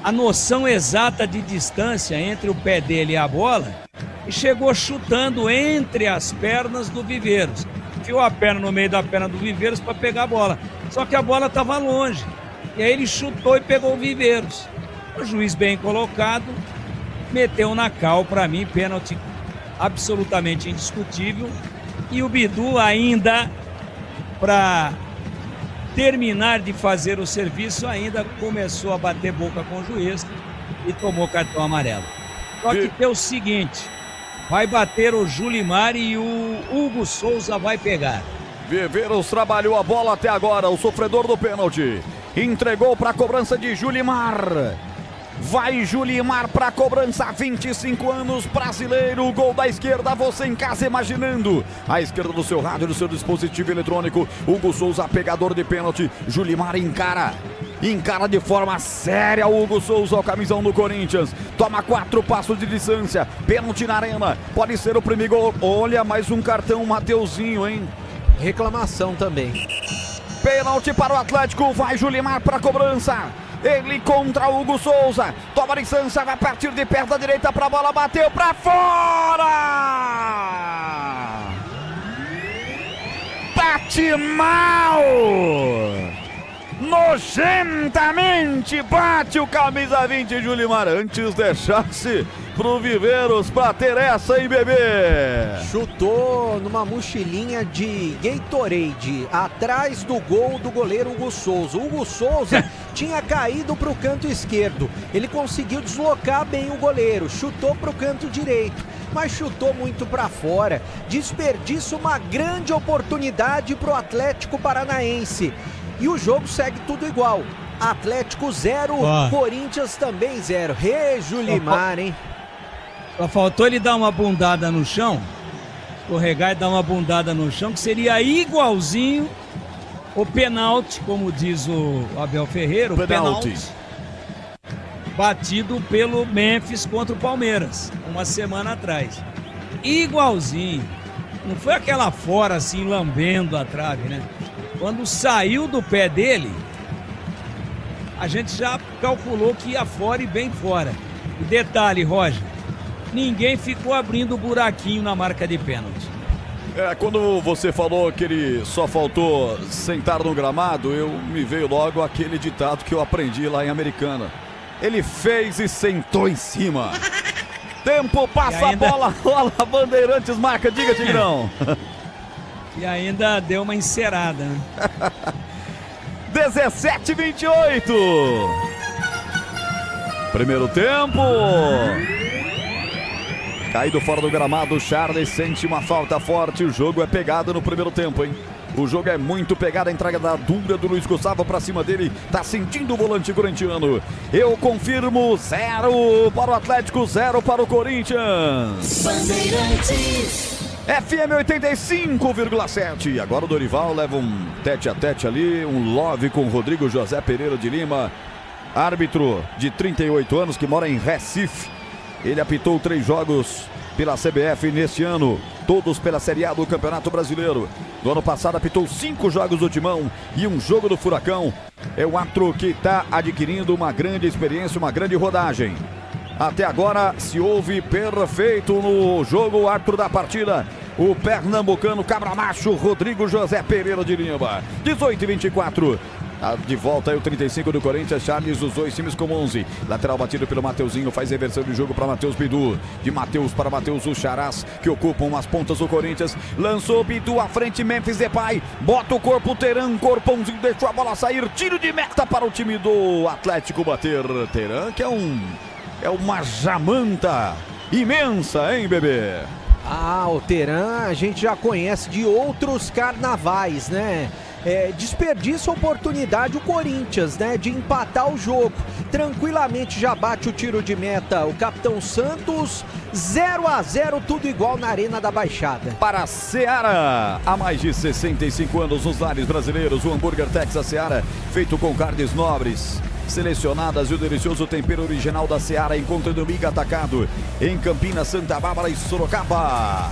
a noção exata de distância entre o pé dele e a bola e chegou chutando entre as pernas do Viveiros. Enfiou a perna no meio da perna do Viveiros para pegar a bola. Só que a bola estava longe. E aí ele chutou e pegou o Viveiros. O juiz bem colocado, meteu na cal, para mim, pênalti absolutamente indiscutível. E o Bidu ainda, para terminar de fazer o serviço, ainda começou a bater boca com o juiz e tomou cartão amarelo. Só que tem o seguinte, vai bater o Julimar e o Hugo Souza vai pegar. Viveiros trabalhou a bola até agora, o sofredor do pênalti. Entregou para a cobrança de Julimar. Vai Julimar para a cobrança, 25 anos, brasileiro, gol da esquerda, você em casa imaginando. À esquerda do seu rádio, do seu dispositivo eletrônico, Hugo Souza, pegador de pênalti. Julimar encara de forma séria o Hugo Souza, o camisão do Corinthians. Toma 4 passos de distância, pênalti na arena, pode ser o primeiro gol. Olha, mais um cartão, Mateuzinho, hein? Reclamação também. Pênalti para o Atlético, vai Julimar para a cobrança. Ele contra o Hugo Souza, toma a distância, vai partir de perto da direita para a bola, bateu para fora! Bate mal! Nojentamente bate o camisa 20 Julimar, antes deixasse pro Viveiros bater essa, hein, bebê? Chutou numa mochilinha de Gatorade, atrás do gol do goleiro Hugo Souza. O Hugo Souza tinha caído pro canto esquerdo, ele conseguiu deslocar bem o goleiro, chutou pro canto direito, mas chutou muito para fora, desperdiça uma grande oportunidade pro Atlético Paranaense. E o jogo segue tudo igual. Atlético 0, Corinthians também 0. Julimar, hein? Só faltou ele dar uma bundada no chão, escorregar e dar uma bundada no chão, que seria igualzinho o pênalti, como diz o Abel Ferreira, o pênalti batido pelo Memphis contra o Palmeiras, uma semana atrás. Igualzinho. Não foi aquela fora assim, lambendo a trave, né? Quando saiu do pé dele, a gente já calculou que ia fora e bem fora. E detalhe, Roger, ninguém ficou abrindo buraquinho na marca de pênalti. Quando você falou que ele só faltou sentar no gramado, me veio logo aquele ditado que eu aprendi lá em Americana. Ele fez e sentou em cima. Tempo, passa ainda... a bola, rola, Bandeirantes marca, diga, Tigrão. E ainda deu uma encerada, né? 17-28. Primeiro tempo. Caído fora do gramado, Charles sente uma falta forte. O jogo é pegado no primeiro tempo, hein? O jogo é muito pegado, a entrega da dura do Luiz Gustavo pra cima dele. Tá sentindo o volante corintiano. Eu confirmo, 0 para o Atlético, 0 para o Corinthians. Bandeirantes. FM 85,7. Agora o Dorival leva um tete a tete ali, um love com Rodrigo José Pereira de Lima, árbitro de 38 anos que mora em Recife. Ele apitou 3 jogos pela CBF neste ano, todos pela Série A do Campeonato Brasileiro. No ano passado apitou 5 jogos do Timão e um jogo do Furacão. É um árbitro que está adquirindo uma grande experiência, uma grande rodagem. Até agora se ouve perfeito no jogo, o árbitro da partida, o pernambucano cabra macho Rodrigo José Pereira de Lima. 18-24. De volta aí o 35 do Corinthians, Charles, os dois times com 11. Lateral batido pelo Mateuzinho, faz reversão de jogo para Matheus Bidu. De Matheus para Matheus, os Charás que ocupam as pontas do Corinthians. Lançou Bidu à frente, Memphis Depay. Bota o corpo, Teran, corpãozinho, deixou a bola sair. Tiro de meta para o time do Atlético bater. Teran que é uma jamanta imensa, hein, bebê? O Teran a gente já conhece de outros carnavais, né? Desperdiça a oportunidade o Corinthians, né, de empatar o jogo. Tranquilamente já bate o tiro de meta o Capitão Santos. 0-0, tudo igual na Arena da Baixada. Para a Seara, há mais de 65 anos nos lares brasileiros, o hambúrguer Texas Seara, feito com carnes nobres, selecionadas e o delicioso tempero original da Seara, encontra no Miga Atacado, em Campinas, Santa Bárbara e Sorocaba.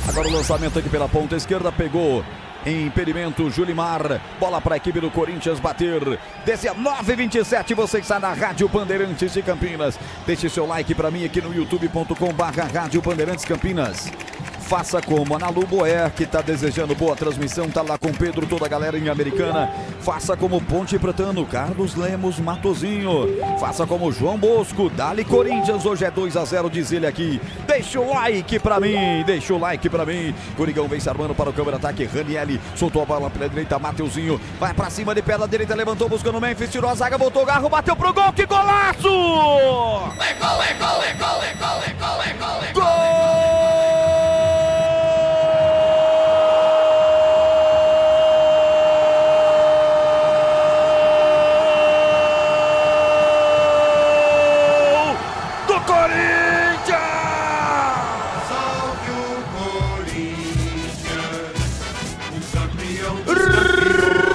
Agora o lançamento aqui pela ponta esquerda, pegou em impedimento Julimar, bola para a equipe do Corinthians bater. 19:27, você está na Rádio Bandeirantes de Campinas. Deixe seu like para mim aqui no youtube.com/Rádio Bandeirantes Campinas. Faça como a Nalu Boer, que está desejando boa transmissão, tá lá com Pedro, toda a galera em Americana. Faça como Ponte Pretano, Carlos Lemos, Matozinho. Faça como João Bosco, Dali Corinthians, hoje é 2-0, diz ele aqui. Deixa o like pra mim, deixa o like pra mim. Corigão vem se armando para o câmera ataque, Ranielli, soltou a bola pela direita, Mateuzinho, vai pra cima de perna direita, levantou, buscando o Memphis, tirou a zaga, voltou o Garro, bateu pro gol, que golaço! É gol, é gol, é gol, é gol, é gol, é gol, é gol!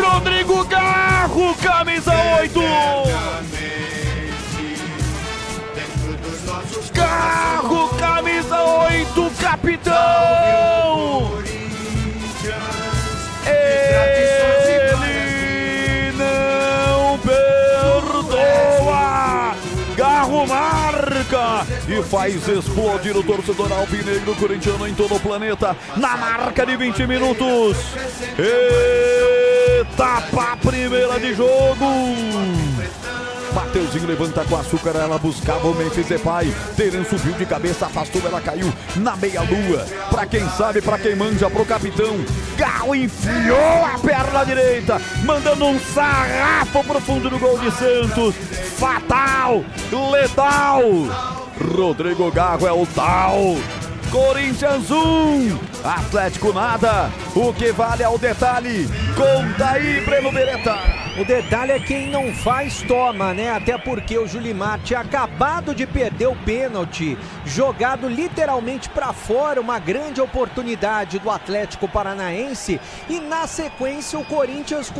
Rodrigo Garro, camisa 8. Garro, camisa 8, capitão. Ele não perdoa. Garro marca e faz explodir o torcedor alvinegro corintiano em todo o planeta na marca de 20 minutos. Etapa primeira de jogo. Mateuzinho levanta com açúcar, ela buscava o Memphis Depay. Teran subiu de cabeça, afastou, ela caiu na meia-lua. Pra quem sabe, pra quem manja, pro capitão. Gal enfiou a perna direita, mandando um sarrafo pro fundo do gol de Santos. Fatal, letal. Rodrigo Garro é o tal. Corinthians 1, Atlético nada. O que vale é o detalhe. Conta aí, Breno Beretta. O detalhe é quem não faz, toma, né? Até porque o Julimar tinha acabado de perder o pênalti, jogado literalmente para fora, uma grande oportunidade do Atlético Paranaense, e na sequência o Corinthians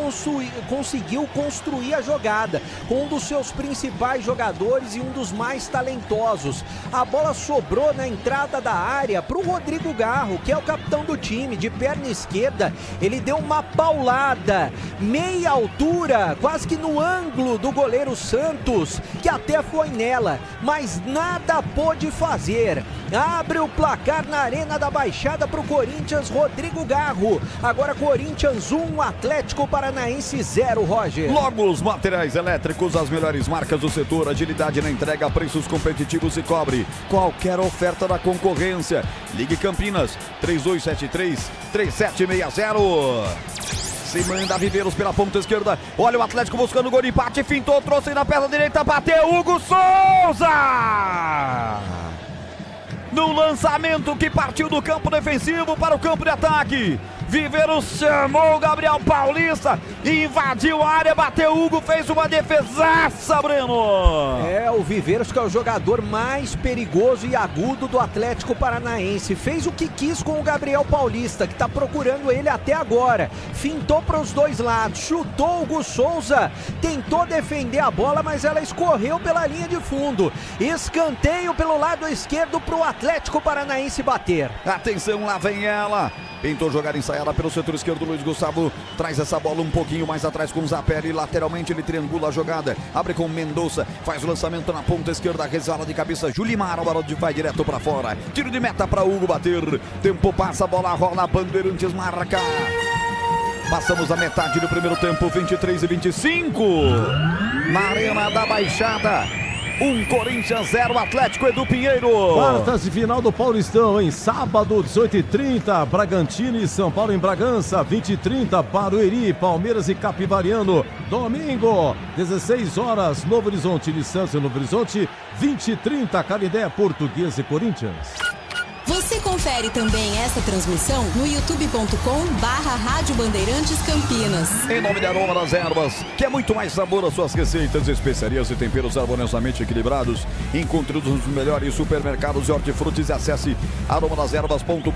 conseguiu construir a jogada com um dos seus principais jogadores e um dos mais talentosos. A bola sobrou na entrada da área para o Rodrigo Garro, que é o capitão do time, de perna esquerda. Ele deu uma paulada, meia altura, quase que no ângulo do goleiro Santos, que até foi nela, mas nada pôde fazer. Abre o placar na Arena da Baixada para o Corinthians, Rodrigo Garro. Agora Corinthians 1, Atlético Paranaense 0, Roger. Logos Materiais Elétricos, as melhores marcas do setor, agilidade na entrega, preços competitivos e cobre qualquer oferta da concorrência. Ligue Campinas, 3273-3760. Se manda Viveiros pela ponta esquerda. Olha o Atlético buscando o gol de empate. Fintou, trouxe na perna direita. Bateu Hugo Souza. No lançamento que partiu do campo defensivo para o campo de ataque. Viveiros chamou o Gabriel Paulista, invadiu a área, bateu Hugo, fez uma defesaça, Breno. O Viveiros, que é o jogador mais perigoso e agudo do Atlético Paranaense, fez o que quis com o Gabriel Paulista, que está procurando ele até agora. Fintou para os dois lados, chutou o Hugo Souza, tentou defender a bola, mas ela escorreu pela linha de fundo. Escanteio pelo lado esquerdo para o Atlético Paranaense bater. Atenção, lá vem ela. Tentou jogar ensaiada pelo setor esquerdo, Luiz Gustavo traz essa bola um pouquinho mais atrás com o Zapelli, lateralmente ele triangula a jogada, abre com Mendonça, faz o lançamento na ponta esquerda, resvala de cabeça, Julimar, a bola vai direto para fora, tiro de meta para Hugo bater, tempo passa, a bola rola, Bandeirantes marca. Passamos a metade do primeiro tempo, 23-25. Na Arena da Baixada. 1 Corinthians 0 Atlético, Edu Pinheiro. Quartas de final do Paulistão, em sábado, 18h30, Bragantino e São Paulo em Bragança, 20h30, Barueri, Palmeiras e Capivariano. Domingo, 16 horas, Novo Horizonte e Santos, Novo Horizonte, 20h30, Canindé, Portuguesa e Corinthians. Você confere também essa transmissão no youtube.com/Rádio Bandeirantes Campinas. Em nome da Aroma das Ervas, que é muito mais sabor às suas receitas, especiarias e temperos harmoniosamente equilibrados. Encontre nos melhores supermercados e hortifrutis e acesse aromadeservas.com.br.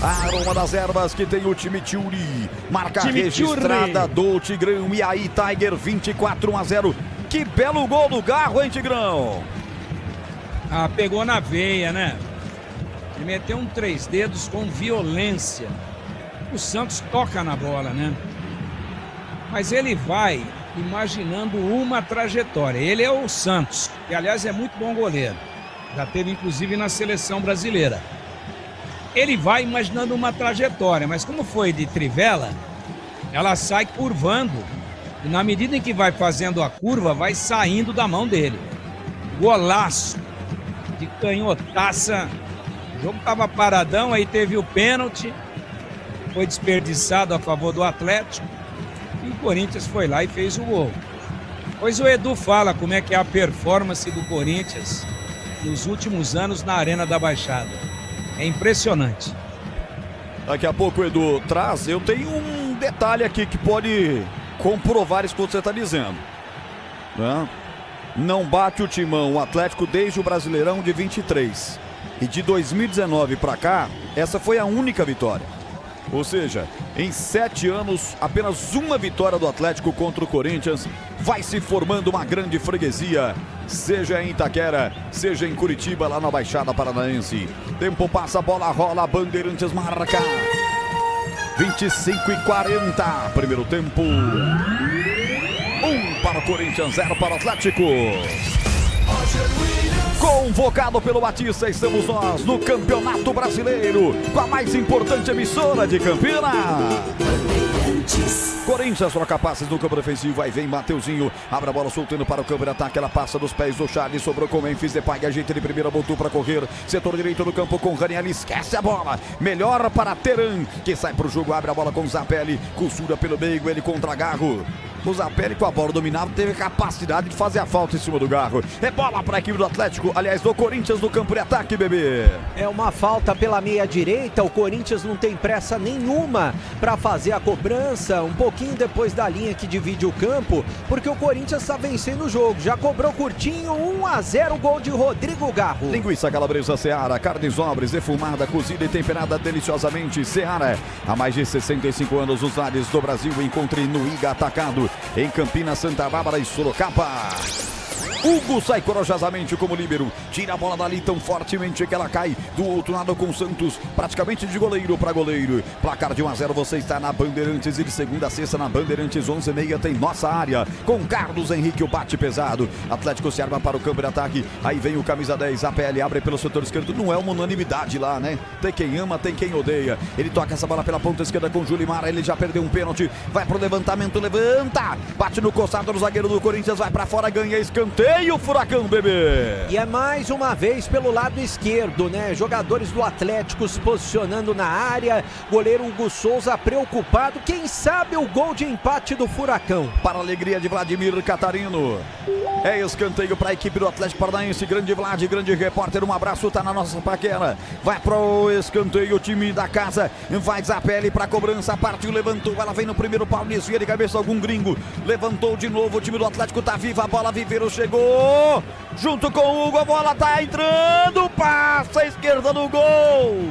A Aroma das Ervas, que tem o Chimichurri, marca registrada do Tigrão. E aí, Tiger, 24-1-0. Que belo gol do Garro, hein, Tigrão? Ah, pegou na veia, né? Ele meteu um 3 dedos com violência. O Santos toca na bola, né? Mas ele vai imaginando uma trajetória. Ele é o Santos, que aliás é muito bom goleiro. Já teve inclusive na seleção brasileira. Ele vai imaginando uma trajetória, mas como foi de trivela, ela sai curvando. E na medida em que vai fazendo a curva, vai saindo da mão dele. Golaço de canhotaça. O jogo estava paradão, aí teve o pênalti, foi desperdiçado a favor do Atlético e o Corinthians foi lá e fez o gol. Pois o Edu fala como é que é a performance do Corinthians nos últimos anos na Arena da Baixada. É impressionante. Daqui a pouco o Edu traz, eu tenho um detalhe aqui que pode comprovar isso que você está dizendo, né? Não bate o timão, o Atlético, desde o Brasileirão de 23. E de 2019 para cá, essa foi a única vitória. Ou seja, em 7 anos, apenas uma vitória do Atlético contra o Corinthians. Vai se formando uma grande freguesia, seja em Itaquera, seja em Curitiba, lá na Baixada Paranaense. Tempo passa, bola rola, Bandeirantes marca. 25:40, primeiro tempo. 1 para o Corinthians, 0 para o Atlético. Convocado pelo Batista, estamos nós no Campeonato Brasileiro, com a mais importante emissora de Campinas. Corinthians troca passes no campo defensivo, aí vem Mateuzinho, abre a bola soltando para o campo de ataque, ela passa dos pés do Charles, sobrou com Memphis Depay, ajeita de primeira, voltou para correr, setor direito do campo com Raniel, esquece a bola, melhor para Teran, que sai para o jogo, abre a bola com Zapelli, costura pelo meio, ele contra Garro. O Zapelli, com a bola dominada, teve capacidade de fazer a falta em cima do Garro. É bola para a equipe do Atlético, aliás, do Corinthians no campo de ataque, bebê. É uma falta pela meia direita, o Corinthians não tem pressa nenhuma para fazer a cobrança, um pouquinho depois da linha que divide o campo, porque o Corinthians está vencendo o jogo, já cobrou curtinho, 1-0, gol de Rodrigo Garro. Linguiça calabresa Seara, carnes nobres, defumada, cozida e temperada deliciosamente. Seara, há mais de 65 anos nos lares do Brasil, encontre no Iga Atacado, em Campinas, Santa Bárbara e Sorocaba. Hugo sai corajosamente como líbero, tira a bola dali tão fortemente que ela cai do outro lado com o Santos, praticamente de goleiro para goleiro. Placar de 1-0, você está na Bandeirantes, e de segunda a sexta na Bandeirantes 11h30 tem nossa área, com Carlos Henrique, o bate pesado. Atlético se arma para o campo de ataque, aí vem o camisa 10, APL abre pelo setor esquerdo, não é uma unanimidade lá, né? Tem quem ama, tem quem odeia. Ele toca essa bola pela ponta esquerda com Julimar, ele já perdeu um pênalti, vai pro levantamento, levanta, bate no costado do zagueiro do Corinthians, vai para fora, ganha escanteio. E o Furacão, bebê. E é mais uma vez pelo lado esquerdo, né? Jogadores do Atlético se posicionando na área. Goleiro Hugo Souza preocupado. Quem sabe o gol de empate do Furacão. Para a alegria de Vladimir Catarino. É escanteio para a equipe do Atlético Paranaense. Grande Vlad, grande repórter. Um abraço, tá na nossa paquera. Vai pro escanteio, o time da casa. Vai Zapelli para cobrança. Partiu, levantou. Ela vem no primeiro pau, desvia de cabeça algum gringo. Levantou de novo. O time do Atlético tá viva. A bola, Viveiro chegou. Junto com o Hugo, a bola tá entrando, passa a esquerda no gol,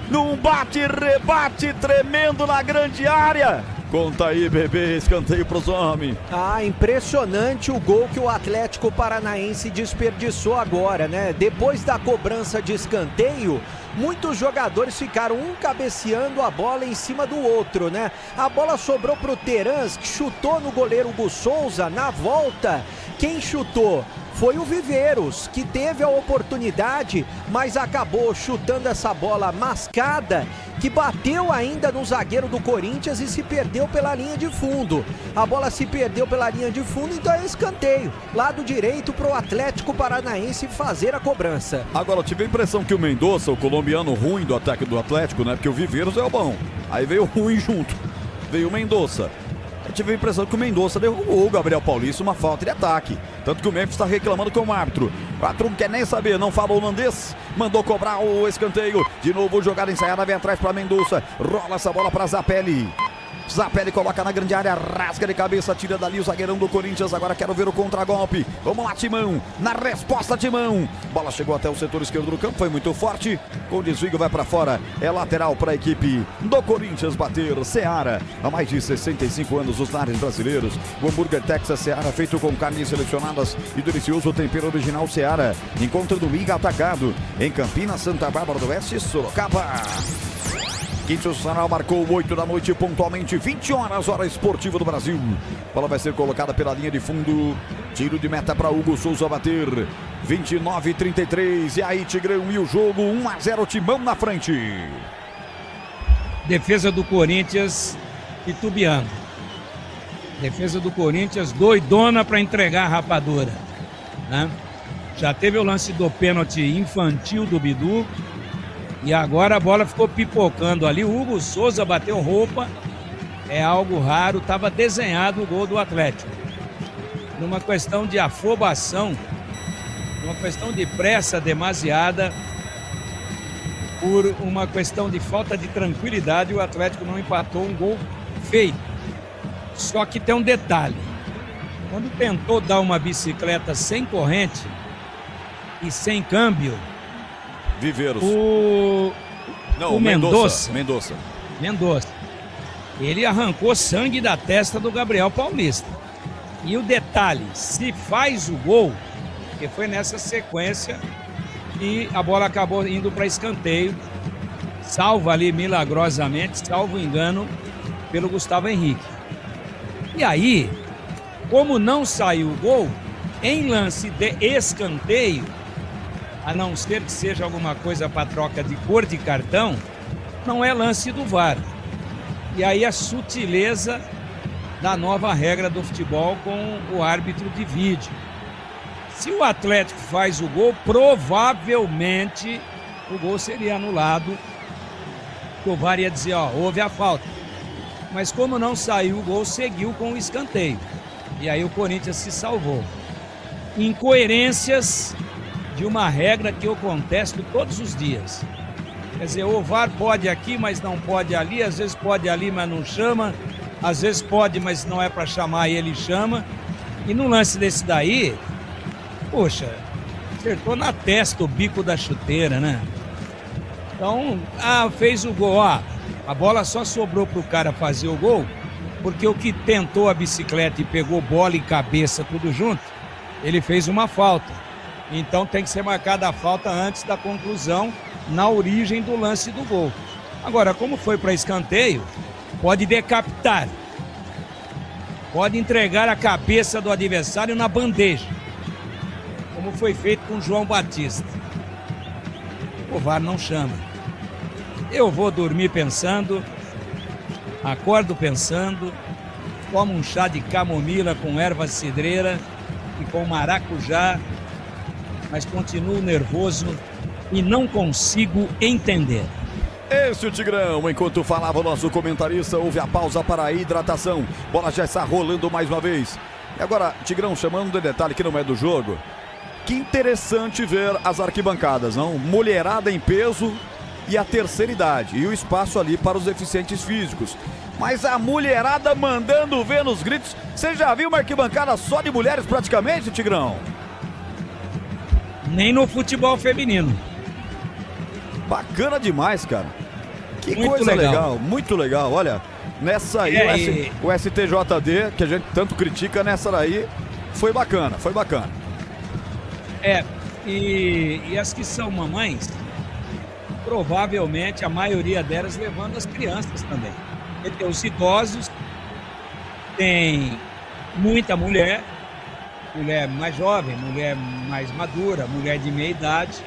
num bate-rebate tremendo na grande área. Conta aí, bebê, escanteio pros homens. Ah, impressionante o gol que o Atlético Paranaense desperdiçou agora, né? Depois da cobrança de escanteio, muitos jogadores ficaram um cabeceando a bola em cima do outro, né? A bola sobrou pro Terans, que chutou no goleiro Hugo Souza. Na volta, quem chutou foi o Viveiros, que teve a oportunidade, mas acabou chutando essa bola mascada, que bateu ainda no zagueiro do Corinthians e se perdeu pela linha de fundo. A bola se perdeu pela linha de fundo, então é escanteio. Lado direito para o Atlético Paranaense fazer a cobrança. Agora, eu tive a impressão que o Mendonça, o colombiano ruim do ataque do Atlético, né? Porque o Viveiros é o bom. Aí veio o ruim junto. Veio o Mendonça. Eu tive a impressão que o Mendonça derrubou o Gabriel Paulista, uma falta de ataque. Tanto que o Memphis está reclamando com o árbitro. O árbitro não quer nem saber, não fala holandês. Mandou cobrar o escanteio. De novo, jogada ensaiada, vem atrás para Mendonça. Rola essa bola para Zapelli. Zapelli coloca na grande área, rasga de cabeça, tira dali o zagueirão do Corinthians. Agora quero ver o contragolpe. Vamos lá, Timão. Na resposta, Timão. Bola chegou até o setor esquerdo do campo, foi muito forte. Com desvio vai para fora. É lateral para a equipe do Corinthians bater. Seara, há mais de 65 anos nos lares brasileiros. O hambúrguer Texas Seara, feito com carnes selecionadas e delicioso tempero original Seara. Encontra do Miga Atacado em Campinas, Santa Bárbara do Oeste, Sorocaba. Quinto Nacional marcou 8 da noite, pontualmente 20 horas, hora esportiva do Brasil. Bola vai ser colocada pela linha de fundo. Tiro de meta para Hugo Souza bater. 29-33. E aí, Tigrão, e o jogo 1-0, Timão na frente. Defesa do Corinthians titubeando. Defesa do Corinthians doidona para entregar a rapadura, né? Já teve o lance do pênalti infantil do Bidu. E agora a bola ficou pipocando ali. O Hugo Souza bateu roupa. É algo raro. Estava desenhado o gol do Atlético. Numa questão de afobação, uma questão de pressa demasiada, por uma questão de falta de tranquilidade, o Atlético não empatou, um gol feito. Só que tem um detalhe. Quando tentou dar uma bicicleta sem corrente e sem câmbio, Viveiros. O Mendonça. Ele arrancou sangue da testa do Gabriel Paulista. E o detalhe, se faz o gol, que foi nessa sequência e a bola acabou indo para escanteio, salva ali milagrosamente, salvo engano, pelo Gustavo Henrique. E aí, como não saiu o gol, em lance de escanteio, a não ser que seja alguma coisa para troca de cor de cartão, não é lance do VAR. E aí a sutileza da nova regra do futebol com o árbitro de vídeo. Se o Atlético faz o gol, provavelmente o gol seria anulado. O VAR ia dizer, ó, houve a falta. Mas como não saiu o gol, seguiu com o escanteio. E aí o Corinthians se salvou. Incoerências de uma regra que eu contesto todos os dias. Quer dizer, o VAR pode aqui, mas não pode ali, às vezes pode ali, mas não chama, às vezes pode, mas não é para chamar e ele chama. E no lance desse daí, poxa, acertou na testa o bico da chuteira, né? Então, fez o gol, a bola só sobrou pro cara fazer o gol, porque o que tentou a bicicleta e pegou bola e cabeça tudo junto, ele fez uma falta. Então tem que ser marcada a falta antes da conclusão, na origem do lance do gol. Agora, como foi para escanteio, pode decapitar. Pode entregar a cabeça do adversário na bandeja. Como foi feito com o João Batista. O VAR não chama. Eu vou dormir pensando, acordo pensando, tomo um chá de camomila com erva cidreira e com maracujá, mas continuo nervoso e não consigo entender. Esse é o Tigrão. Enquanto falava o nosso comentarista, houve a pausa para a hidratação. Bola já está rolando mais uma vez. E agora, Tigrão, chamando de detalhe que não é do jogo, que interessante ver as arquibancadas, não? Mulherada em peso e a terceira idade. E o espaço ali para os deficientes físicos. Mas a mulherada mandando ver nos gritos. Você já viu uma arquibancada só de mulheres praticamente, Tigrão? Nem no futebol feminino. Bacana demais, cara. Que muito coisa legal, muito legal. Olha, nessa aí, o STJD, que a gente tanto critica, nessa daí, foi bacana, foi bacana. E as que são mamães, provavelmente a maioria delas levando as crianças também. E tem os idosos, tem muita mulher, mulher mais jovem, mulher mais madura, mulher de meia idade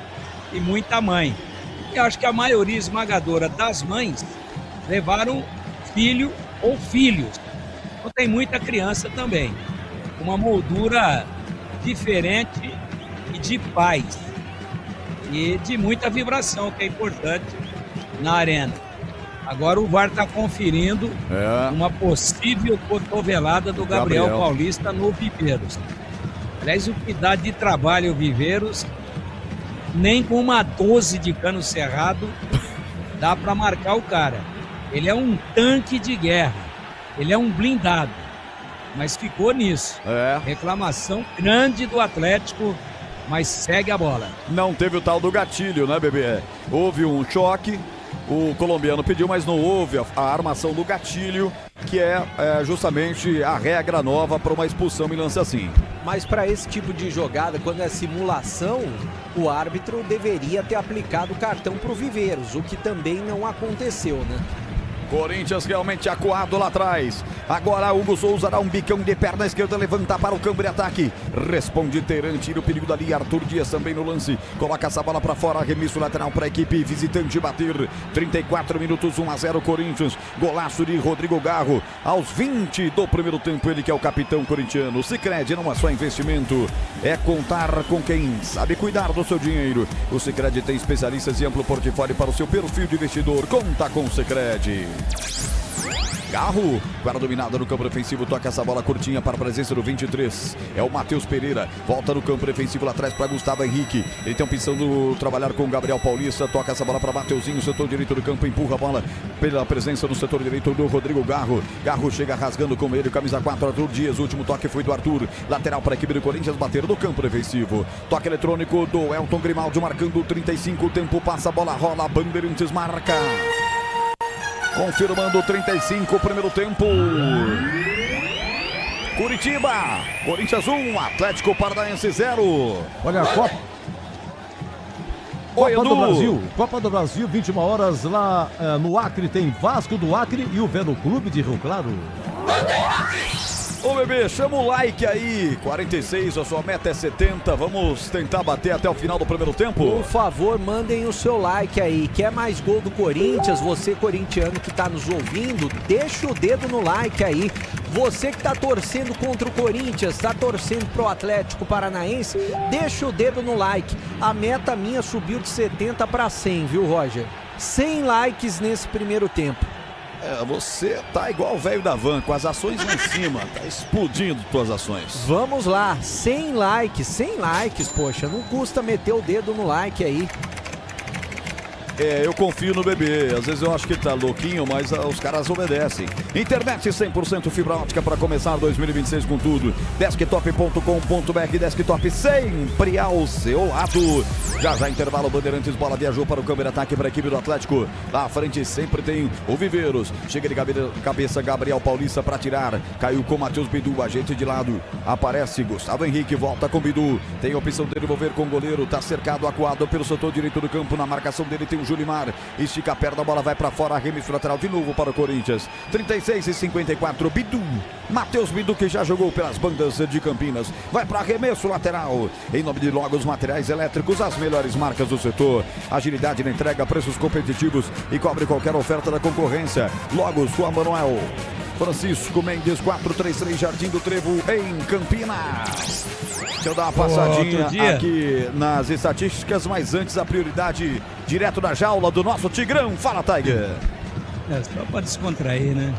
e muita mãe. E acho que a maioria esmagadora das mães levaram filho ou filhos. Então tem muita criança também. Uma moldura diferente e de paz. E de muita vibração, que é importante na arena. Agora o VAR está conferindo uma possível cotovelada do Gabriel Paulista no Viveiros. Aliás, o que dá de trabalho o Viveiros, nem com uma 12 de cano cerrado dá para marcar o cara. Ele é um tanque de guerra, ele é um blindado, mas ficou nisso. Reclamação grande do Atlético, mas segue a bola. Não teve o tal do gatilho, né, bebê? Houve um choque, o colombiano pediu, mas não houve a armação do gatilho, que é justamente a regra nova para uma expulsão em lance assim. Mas para esse tipo de jogada, quando é simulação, o árbitro deveria ter aplicado o cartão para o Viveiros, o que também não aconteceu, né? Corinthians realmente acuado lá atrás. Agora Hugo Souza dá um bicão de perna esquerda, levanta para o campo de ataque. Responde Teran, tira o perigo dali. Arthur Dias também no lance. Coloca essa bola para fora, arremesso lateral para a equipe visitante bater. 34 minutos, 1-0 Corinthians. Golaço de Rodrigo Garro. Aos 20 do primeiro tempo, ele que é o capitão corintiano. Sicredi não é só investimento, é contar com quem sabe cuidar do seu dinheiro. O Sicredi tem especialistas e amplo portfólio para o seu perfil de investidor. Conta com o Sicredi. Garro, agora dominado no campo defensivo, toca essa bola curtinha para a presença do 23, é o Matheus Pereira, volta no campo defensivo lá atrás para Gustavo Henrique, ele tem a opção de trabalhar com o Gabriel Paulista, toca essa bola para Mateuzinho, setor direito do campo, empurra a bola pela presença no setor direito do Rodrigo Garro, Garro chega rasgando com ele, camisa 4, Arthur Dias, o último toque foi do Arthur, lateral para a equipe do Corinthians, bater no campo defensivo, toque eletrônico do Elton Grimaldi, marcando 35, o tempo passa, a bola rola, Bandeirantes marca. Confirmando 35, primeiro tempo. Curitiba, Corinthians 1, Atlético Paranaense 0. Olha a Copa. Copa do Brasil. Copa do Brasil, 21 horas lá no Acre. Tem Vasco do Acre e o Velo Clube de Rio Claro. Ô bebê, chama o like aí, 46, a sua meta é 70, vamos tentar bater até o final do primeiro tempo? Por favor, mandem o seu like aí, quer mais gol do Corinthians? Você corintiano que tá nos ouvindo, deixa o dedo no like aí. Você que tá torcendo contra o Corinthians, tá torcendo pro Atlético Paranaense, deixa o dedo no like. A meta minha subiu de 70 para 100, viu, Roger? 100 likes nesse primeiro tempo. Você tá igual o velho da van, com as ações lá em cima, tá explodindo tuas ações. Vamos lá, 100 likes, poxa, não custa meter o dedo no like aí. Eu confio no bebê, às vezes eu acho que ele tá louquinho, mas os caras obedecem. Internet 100% fibra ótica para começar 2026 com tudo. Desktop.com.br, Desktop sempre ao seu lado. Já intervalo, Bandeirantes, bola viajou para o campo de ataque para a equipe do Atlético. Lá à frente sempre tem o Viveiros. Chega de cabeça Gabriel Paulista para tirar. Caiu com Matheus Bidu, agente de lado. Aparece Gustavo Henrique, volta com Bidu. Tem a opção de devolver com o goleiro. Tá cercado, acuado pelo setor direito do campo. Na marcação dele tem o Julimar, estica a perna, a bola vai para fora, arremesso lateral de novo para o Corinthians. 36-54, Bidu, Matheus Bidu, que já jogou pelas bandas de Campinas, vai para arremesso lateral, em nome de Logos Materiais Elétricos, as melhores marcas do setor, agilidade na entrega, preços competitivos e cobre qualquer oferta da concorrência. Logos, Juan Manuel Francisco Mendes, 433 Jardim do Trevo, em Campinas. Deixa eu dar uma passadinha aqui nas estatísticas, mas antes a prioridade direto da jaula do nosso Tigrão. Fala, Tiger. Só para descontrair, né?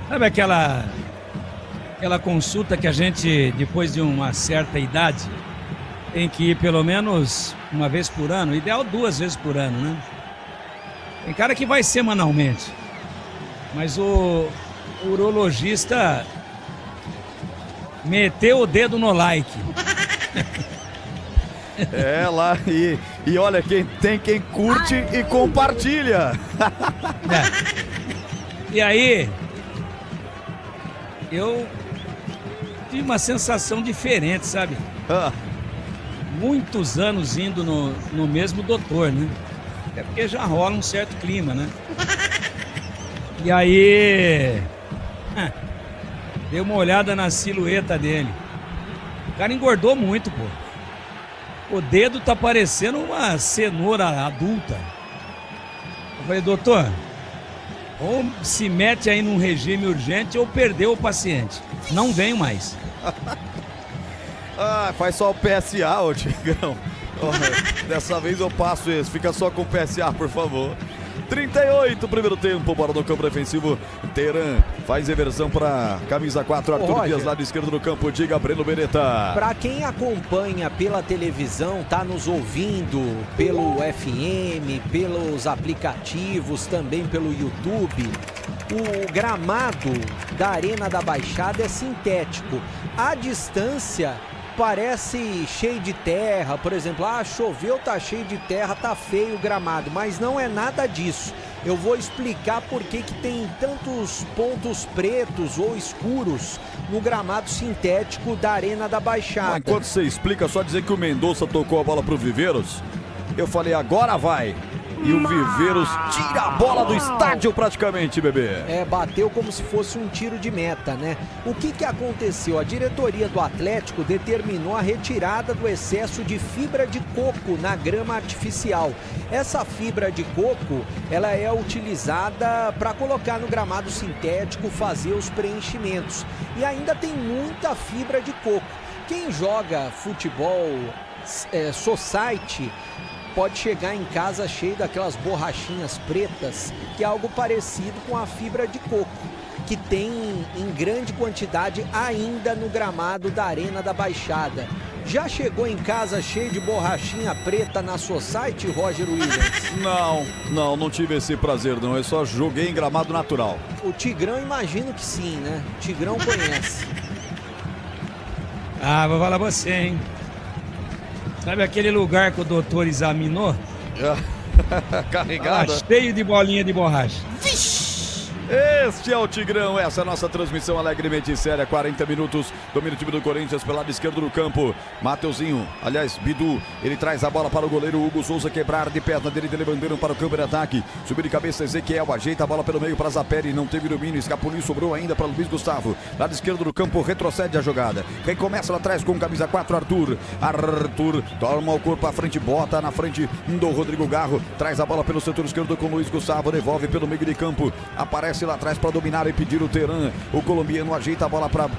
Sabe aquela consulta que a gente, depois de uma certa idade, tem que ir pelo menos uma vez por ano, ideal 2 vezes por ano, né? Tem cara que vai semanalmente, mas o urologista meteu o dedo no like. Lá e olha, quem curte e compartilha. E aí, eu tive uma sensação diferente, sabe? Muitos anos indo no mesmo doutor, né? É porque já rola um certo clima, né? E aí, dei uma olhada na silhueta dele. O cara engordou muito, pô. O dedo tá parecendo uma cenoura adulta. Eu falei, doutor, ou se mete aí num regime urgente ou perdeu o paciente. Não venho mais. Faz só o PSA, ô Tigrão. Dessa vez eu passo esse. Fica só com o PSA, por favor. 38, primeiro tempo, bola no campo defensivo. Teran faz reversão para camisa 4, Arthur Dias, lado esquerdo do campo. Diga, Breno Beretta. Para quem acompanha pela televisão, tá nos ouvindo pelo FM, pelos aplicativos, também pelo YouTube, o gramado da Arena da Baixada é sintético. A distância parece cheio de terra, por exemplo, choveu, tá cheio de terra, tá feio o gramado, mas não é nada disso. Eu vou explicar por que tem tantos pontos pretos ou escuros no gramado sintético da Arena da Baixada. Mas enquanto você explica, só dizer que o Mendonça tocou a bola pro Viveiros, eu falei, agora vai. E o Viveiros tira a bola do estádio praticamente, bebê. Bateu como se fosse um tiro de meta, né? O que aconteceu? A diretoria do Atlético determinou a retirada do excesso de fibra de coco na grama artificial. Essa fibra de coco, ela é utilizada para colocar no gramado sintético, fazer os preenchimentos. E ainda tem muita fibra de coco. Quem joga futebol society pode chegar em casa cheio daquelas borrachinhas pretas, que é algo parecido com a fibra de coco, que tem em grande quantidade ainda no gramado da Arena da Baixada. Já chegou em casa cheio de borrachinha preta na Society, Roger Williams? Não tive esse prazer não, eu só joguei em gramado natural. O Tigrão imagino que sim, né? O Tigrão conhece. Vou falar você, hein? Sabe aquele lugar que o doutor examinou? Carregado. Cheio de bolinha de borracha. Vixe! Este é o Tigrão, essa é a nossa transmissão alegremente séria. 40 minutos, domínio do time do Corinthians pelo lado esquerdo do campo. Mateuzinho, aliás, Bidu, ele traz a bola para o goleiro Hugo Souza quebrar de perna dele, dele bandeira para o campo de ataque. Subiu de cabeça Ezequiel, ajeita a bola pelo meio para Zapelli, não teve domínio, escapuliu, sobrou ainda para Luiz Gustavo. Lado esquerdo do campo, retrocede a jogada. Quem começa lá atrás com camisa 4, Arthur. Arthur toma o corpo à frente, bota na frente do Rodrigo Garro. Traz a bola pelo setor esquerdo com Luiz Gustavo, devolve pelo meio de campo. Aparece lá atrás para dominar e pedir o Teran. O colombiano ajeita a bola para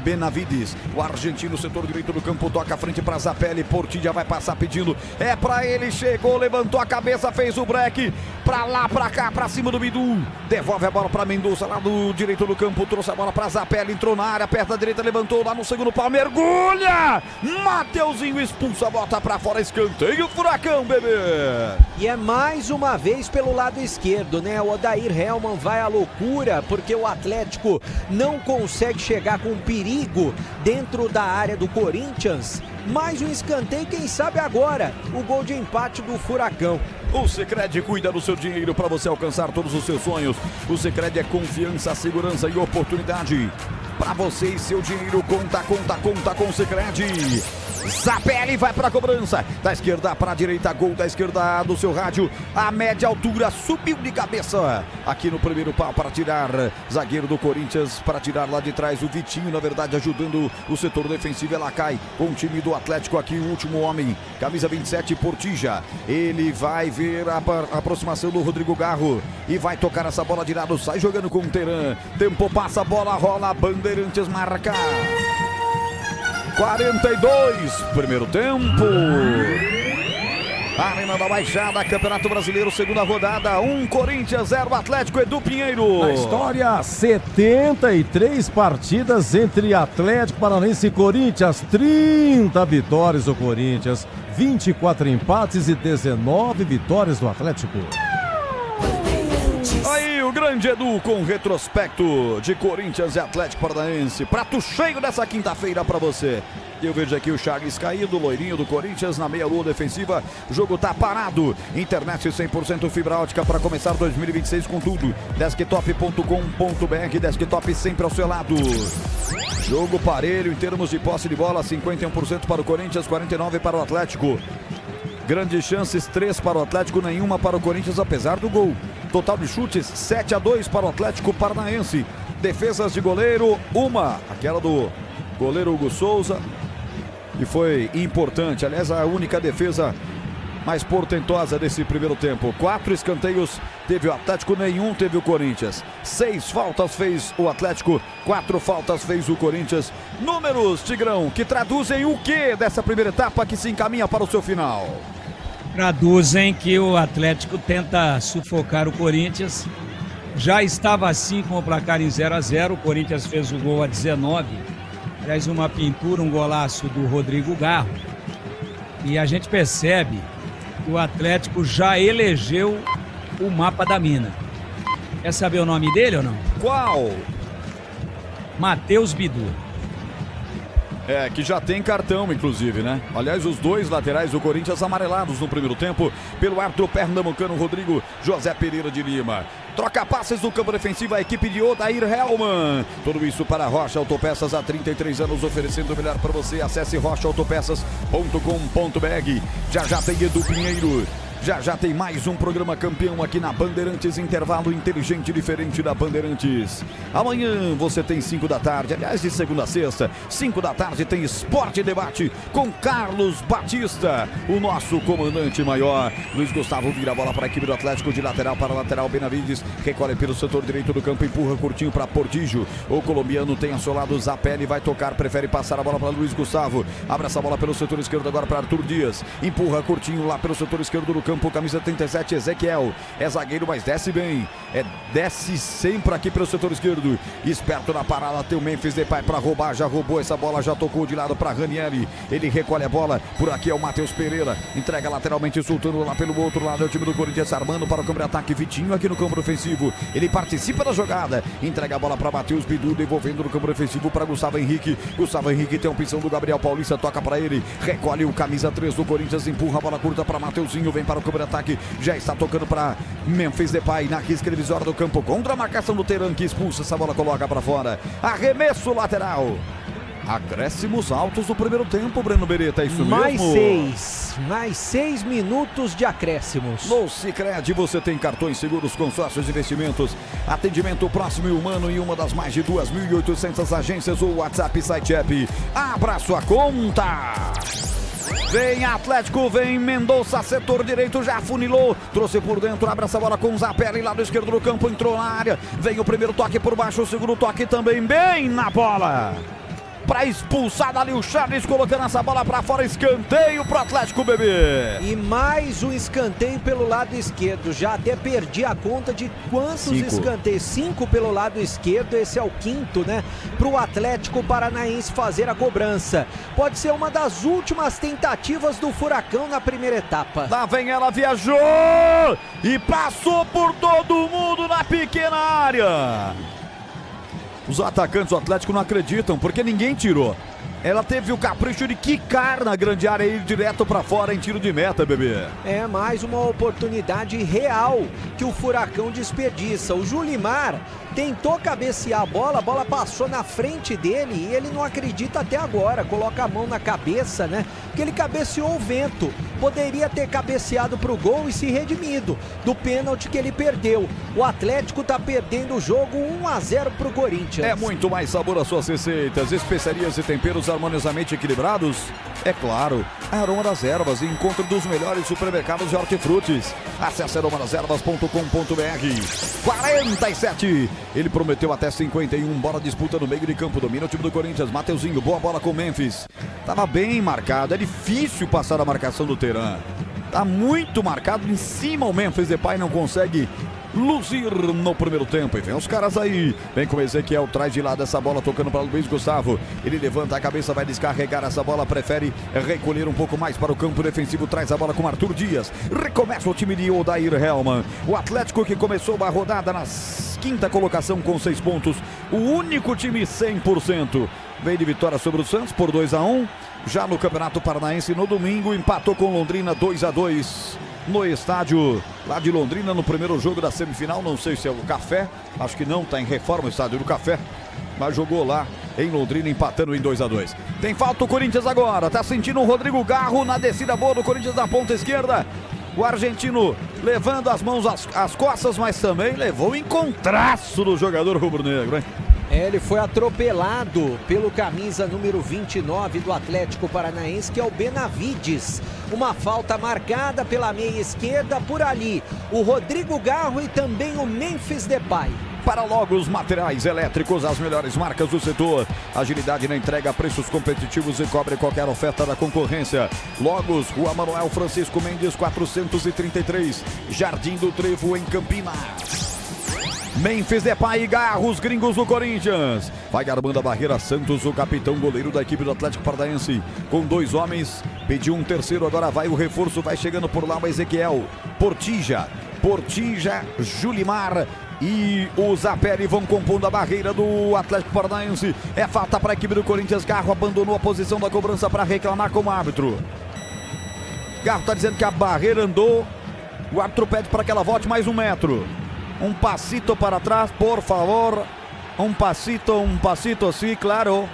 Benavides. O argentino, setor direito do campo, toca a frente para Zapelli. Portilha vai passar pedindo. É para ele, chegou, levantou a cabeça, fez o break. Para lá, para cá, para cima do Bidu. Devolve a bola para Mendonça lá do direito do campo. Trouxe a bola para Zapelli, entrou na área, perna direita, levantou lá no segundo pau, mergulha. Mateuzinho expulsa, bota para fora, escanteio, Furacão, bebê. E é mais uma vez pelo lado esquerdo, né? O Odair Hellmann vai à loucura porque o Atlético não consegue chegar com perigo dentro da área do Corinthians. Mais um escanteio, quem sabe agora o gol de empate do Furacão. O Sicredi cuida do seu dinheiro para você alcançar todos os seus sonhos. O Sicredi é confiança, segurança e oportunidade. Para você e seu dinheiro, conta com o Sicredi. Zapelli vai para a cobrança. Da esquerda para a direita, gol da esquerda do seu rádio. A média altura subiu de cabeça. Aqui no primeiro pau para tirar. Zagueiro do Corinthians para tirar lá de trás. O Vitinho, na verdade, ajudando o setor defensivo. Ela cai com o time do Atlético aqui. O último homem, camisa 27, Portija. Ele vai ver a aproximação do Rodrigo Garro. E vai tocar essa bola de lado. Sai jogando com o Teran. Tempo passa, bola rola. Bandeirantes marca. 42, primeiro tempo. Arena da Baixada, Campeonato Brasileiro, segunda rodada. 1 Corinthians, 0 Atlético, Edu Pinheiro. Na história, 73 partidas entre Atlético Paranaense e Corinthians. 30 vitórias do Corinthians, 24 empates e 19 vitórias do Atlético. Aí o grande Edu com retrospecto de Corinthians e Atlético Paranaense. Prato cheio dessa quinta-feira pra você. Eu vejo aqui o Charles caído, loirinho do Corinthians na meia-lua defensiva. O jogo tá parado. Internet 100% fibra ótica para começar 2026 com tudo. Desktop.com.br, desktop sempre ao seu lado. Jogo parelho em termos de posse de bola, 51% para o Corinthians, 49% para o Atlético. Grandes chances, 3 para o Atlético, nenhuma para o Corinthians, apesar do gol. Total de chutes, 7-2 para o Atlético Paranaense. Defesas de goleiro, uma, aquela do goleiro Hugo Souza. e foi importante. Aliás, a única defesa mais portentosa desse primeiro tempo. 4 escanteios teve o Atlético, nenhum teve o Corinthians. 6 faltas fez o Atlético, 4 faltas fez o Corinthians. Números, Tigrão, que traduzem o que dessa primeira etapa que se encaminha para o seu final? Traduzem que o Atlético tenta sufocar o Corinthians. Já estava assim com o placar em 0-0. O Corinthians fez o gol a 19. Aliás, uma pintura, um golaço do Rodrigo Garro. E a gente percebe que o Atlético já elegeu o mapa da mina. Quer saber o nome dele ou não? Qual? Matheus Bidu. É, que já tem cartão, inclusive, né? Aliás, os 2 laterais do Corinthians amarelados no primeiro tempo pelo árbitro pernambucano Rodrigo José Pereira de Lima. Troca passes do campo defensivo a equipe de Odair Hellman. Tudo isso para Rocha Autopeças, há 33 anos oferecendo o melhor para você. Acesse rochaautopeças.com.br. Já tem Edu Pinheiro. Já tem mais um programa campeão aqui na Bandeirantes, intervalo inteligente diferente da Bandeirantes. Amanhã você tem 5 da tarde, aliás, de segunda a sexta, 5 da tarde tem Esporte e Debate com Carlos Batista, o nosso comandante maior. Luiz Gustavo vira a bola para a equipe do Atlético, de lateral para lateral. Benavides recolhe pelo setor direito do campo, empurra curtinho para Portijo. O colombiano tem a seu lado Zapelli, vai tocar, prefere passar a bola para Luiz Gustavo. Abre essa bola pelo setor esquerdo agora para Arthur Dias. Empurra curtinho lá pelo setor esquerdo do campo, camisa 37, Ezequiel. É zagueiro, mas desce bem. Desce sempre aqui pelo setor esquerdo. Esperto na parada, tem o Memphis Depay para roubar. Já roubou essa bola, já tocou de lado para Ranieri. Ele recolhe a bola. Por aqui é o Matheus Pereira. Entrega lateralmente, soltando lá pelo outro lado. É o time do Corinthians armando para o campo de ataque. Vitinho aqui no campo ofensivo. Ele participa da jogada. Entrega a bola para Matheus Bidu, devolvendo no campo defensivo para Gustavo Henrique. Gustavo Henrique tem a opção do Gabriel Paulista. Toca para ele. Recolhe o camisa 3 do Corinthians. Empurra a bola curta para Mateuzinho. Vem para o campo de ataque, já está tocando para Memphis Depay na risca divisória do campo, contra a marcação do Teran, que expulsa essa bola, coloca para fora. Arremesso lateral. Acréscimos altos do primeiro tempo, Breno Beretta, é isso mesmo? Mais 6 minutos de acréscimos. No Sicredi você tem cartões seguros, consórcios, investimentos, atendimento próximo e humano em uma das mais de 2.800 agências ou WhatsApp, site app. Abra sua conta. Vem Atlético, vem Mendonça, setor direito, já afunilou, trouxe por dentro, abre essa bola com o Zapelli, lado esquerdo do campo, entrou na área, vem o primeiro toque por baixo, o segundo toque também bem na bola. Para expulsar dali o Charles, colocando essa bola para fora, escanteio pro Atlético, bebê. E mais um escanteio pelo lado esquerdo, já até perdi a conta de quantos escanteios, 5 pelo lado esquerdo, esse é o 5º, né? Pro Atlético Paranaense fazer a cobrança. Pode ser uma das últimas tentativas do Furacão na primeira etapa. Lá vem ela, viajou e passou por todo mundo na pequena área. Os atacantes do Atlético não acreditam, porque ninguém tirou. Ela teve o capricho de quicar na grande área e ir direto para fora em tiro de meta, bebê. É mais uma oportunidade real que o Furacão desperdiça. O Julimar tentou cabecear a bola passou na frente dele e ele não acredita até agora. Coloca a mão na cabeça, né? Porque ele cabeceou o vento. Poderia ter cabeceado pro gol e se redimido do pênalti que ele perdeu. O Atlético tá perdendo o jogo 1-0 pro Corinthians. É muito mais sabor às suas receitas, especiarias e temperos harmoniosamente equilibrados? É claro, a Aroma das Ervas, encontro dos melhores supermercados de hortifrutis. Acesse aromadeservas.com.br. 47. Ele prometeu até 51. Bola disputa no meio de campo. Domina o time do Corinthians. Mateuzinho, boa bola com Memphis. Tava bem marcado. É difícil passar a marcação do Teran. Tá muito marcado. Em cima o Memphis Depay não consegue luzir no primeiro tempo. E vem os caras aí. Vem com o Ezequiel, traz de lado essa bola, tocando para o Luiz Gustavo. Ele levanta a cabeça, vai descarregar essa bola, prefere recolher um pouco mais para o campo defensivo, traz a bola com Arthur Dias. Recomeça o time de Odair Hellman. O Atlético, que começou a rodada na 5ª colocação com 6 pontos. O único time 100%. Veio de vitória sobre o Santos por 2-1. Já no Campeonato Paranaense, no domingo, empatou com Londrina 2-2. No estádio lá de Londrina, no primeiro jogo da semifinal, não sei se é o Café, acho que não, está em reforma o estádio do Café, mas jogou lá em Londrina, empatando em 2-2. Tem falta o Corinthians agora, tá sentindo o Rodrigo Garro na descida boa do Corinthians na ponta esquerda. O argentino levando as mãos às costas, mas também levou o encontraço do jogador rubro-negro, hein? Ele foi atropelado pelo camisa número 29 do Atlético Paranaense, que é o Benavides. Uma falta marcada pela meia esquerda, por ali o Rodrigo Garro e também o Memphis Depay. Para Logos Materiais Elétricos, as melhores marcas do setor. Agilidade na entrega, preços competitivos e cobre qualquer oferta da concorrência. Logos, Rua Manuel Francisco Mendes, 433, Jardim do Trevo, em Campinas. Memphis Depay e Garro, os gringos do Corinthians. Vai armando a barreira Santos, o capitão goleiro da equipe do Atlético Paranaense. Com 2 homens, pediu um terceiro, agora vai o reforço, vai chegando por lá o Ezequiel. Portija, Julimar e o Zapelli vão compondo a barreira do Atlético Paranaense. É falta para a equipe do Corinthians. Garro abandonou a posição da cobrança para reclamar com o árbitro. Garro está dizendo que a barreira andou. O árbitro pede para que ela volte mais 1 metro. Um passito para trás, por favor. Um passito assim, claro.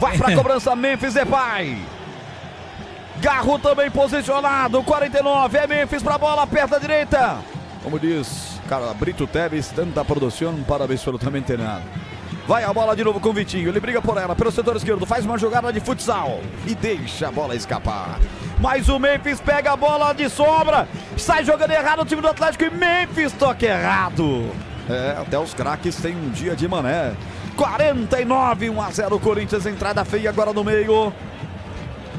Vai para a cobrança Memphis Depay. Garro também posicionado, 49, é Memphis para a bola, perto da direita. Como diz, cara, Brito Teves, tanta produção para absolutamente nada. Vai a bola de novo com o Vitinho, ele briga por ela, pelo setor esquerdo, faz uma jogada de futsal e deixa a bola escapar. Mas o Memphis pega a bola de sobra, sai jogando errado o time do Atlético e Memphis toca errado. Até os craques têm um dia de mané. 49, 1-0 Corinthians, entrada feia agora no meio.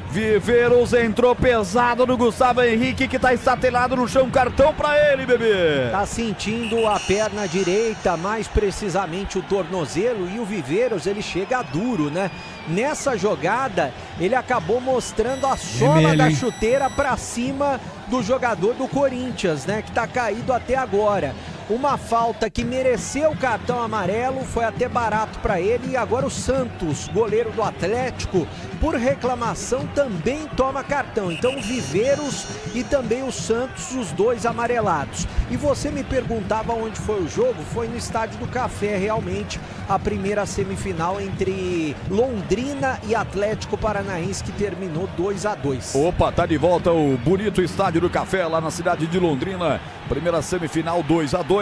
Viveiros entrou pesado no Gustavo Henrique, que tá estatelado no chão, cartão pra ele, bebê. Tá sentindo a perna direita, mais precisamente o tornozelo, e o Viveiros, ele chega duro, né? Nessa jogada, ele acabou mostrando a sola da chuteira pra cima do jogador do Corinthians, né? Que tá caído até agora. Uma falta que mereceu o cartão amarelo, foi até barato para ele. E agora o Santos, goleiro do Atlético, por reclamação também toma cartão. Então o Viveiros e também o Santos, os dois amarelados. E você me perguntava onde foi o jogo? Foi no Estádio do Café, realmente, a primeira semifinal entre Londrina e Atlético Paranaense, que terminou 2-2. Opa, tá de volta o bonito Estádio do Café lá na cidade de Londrina. Primeira semifinal 2-2.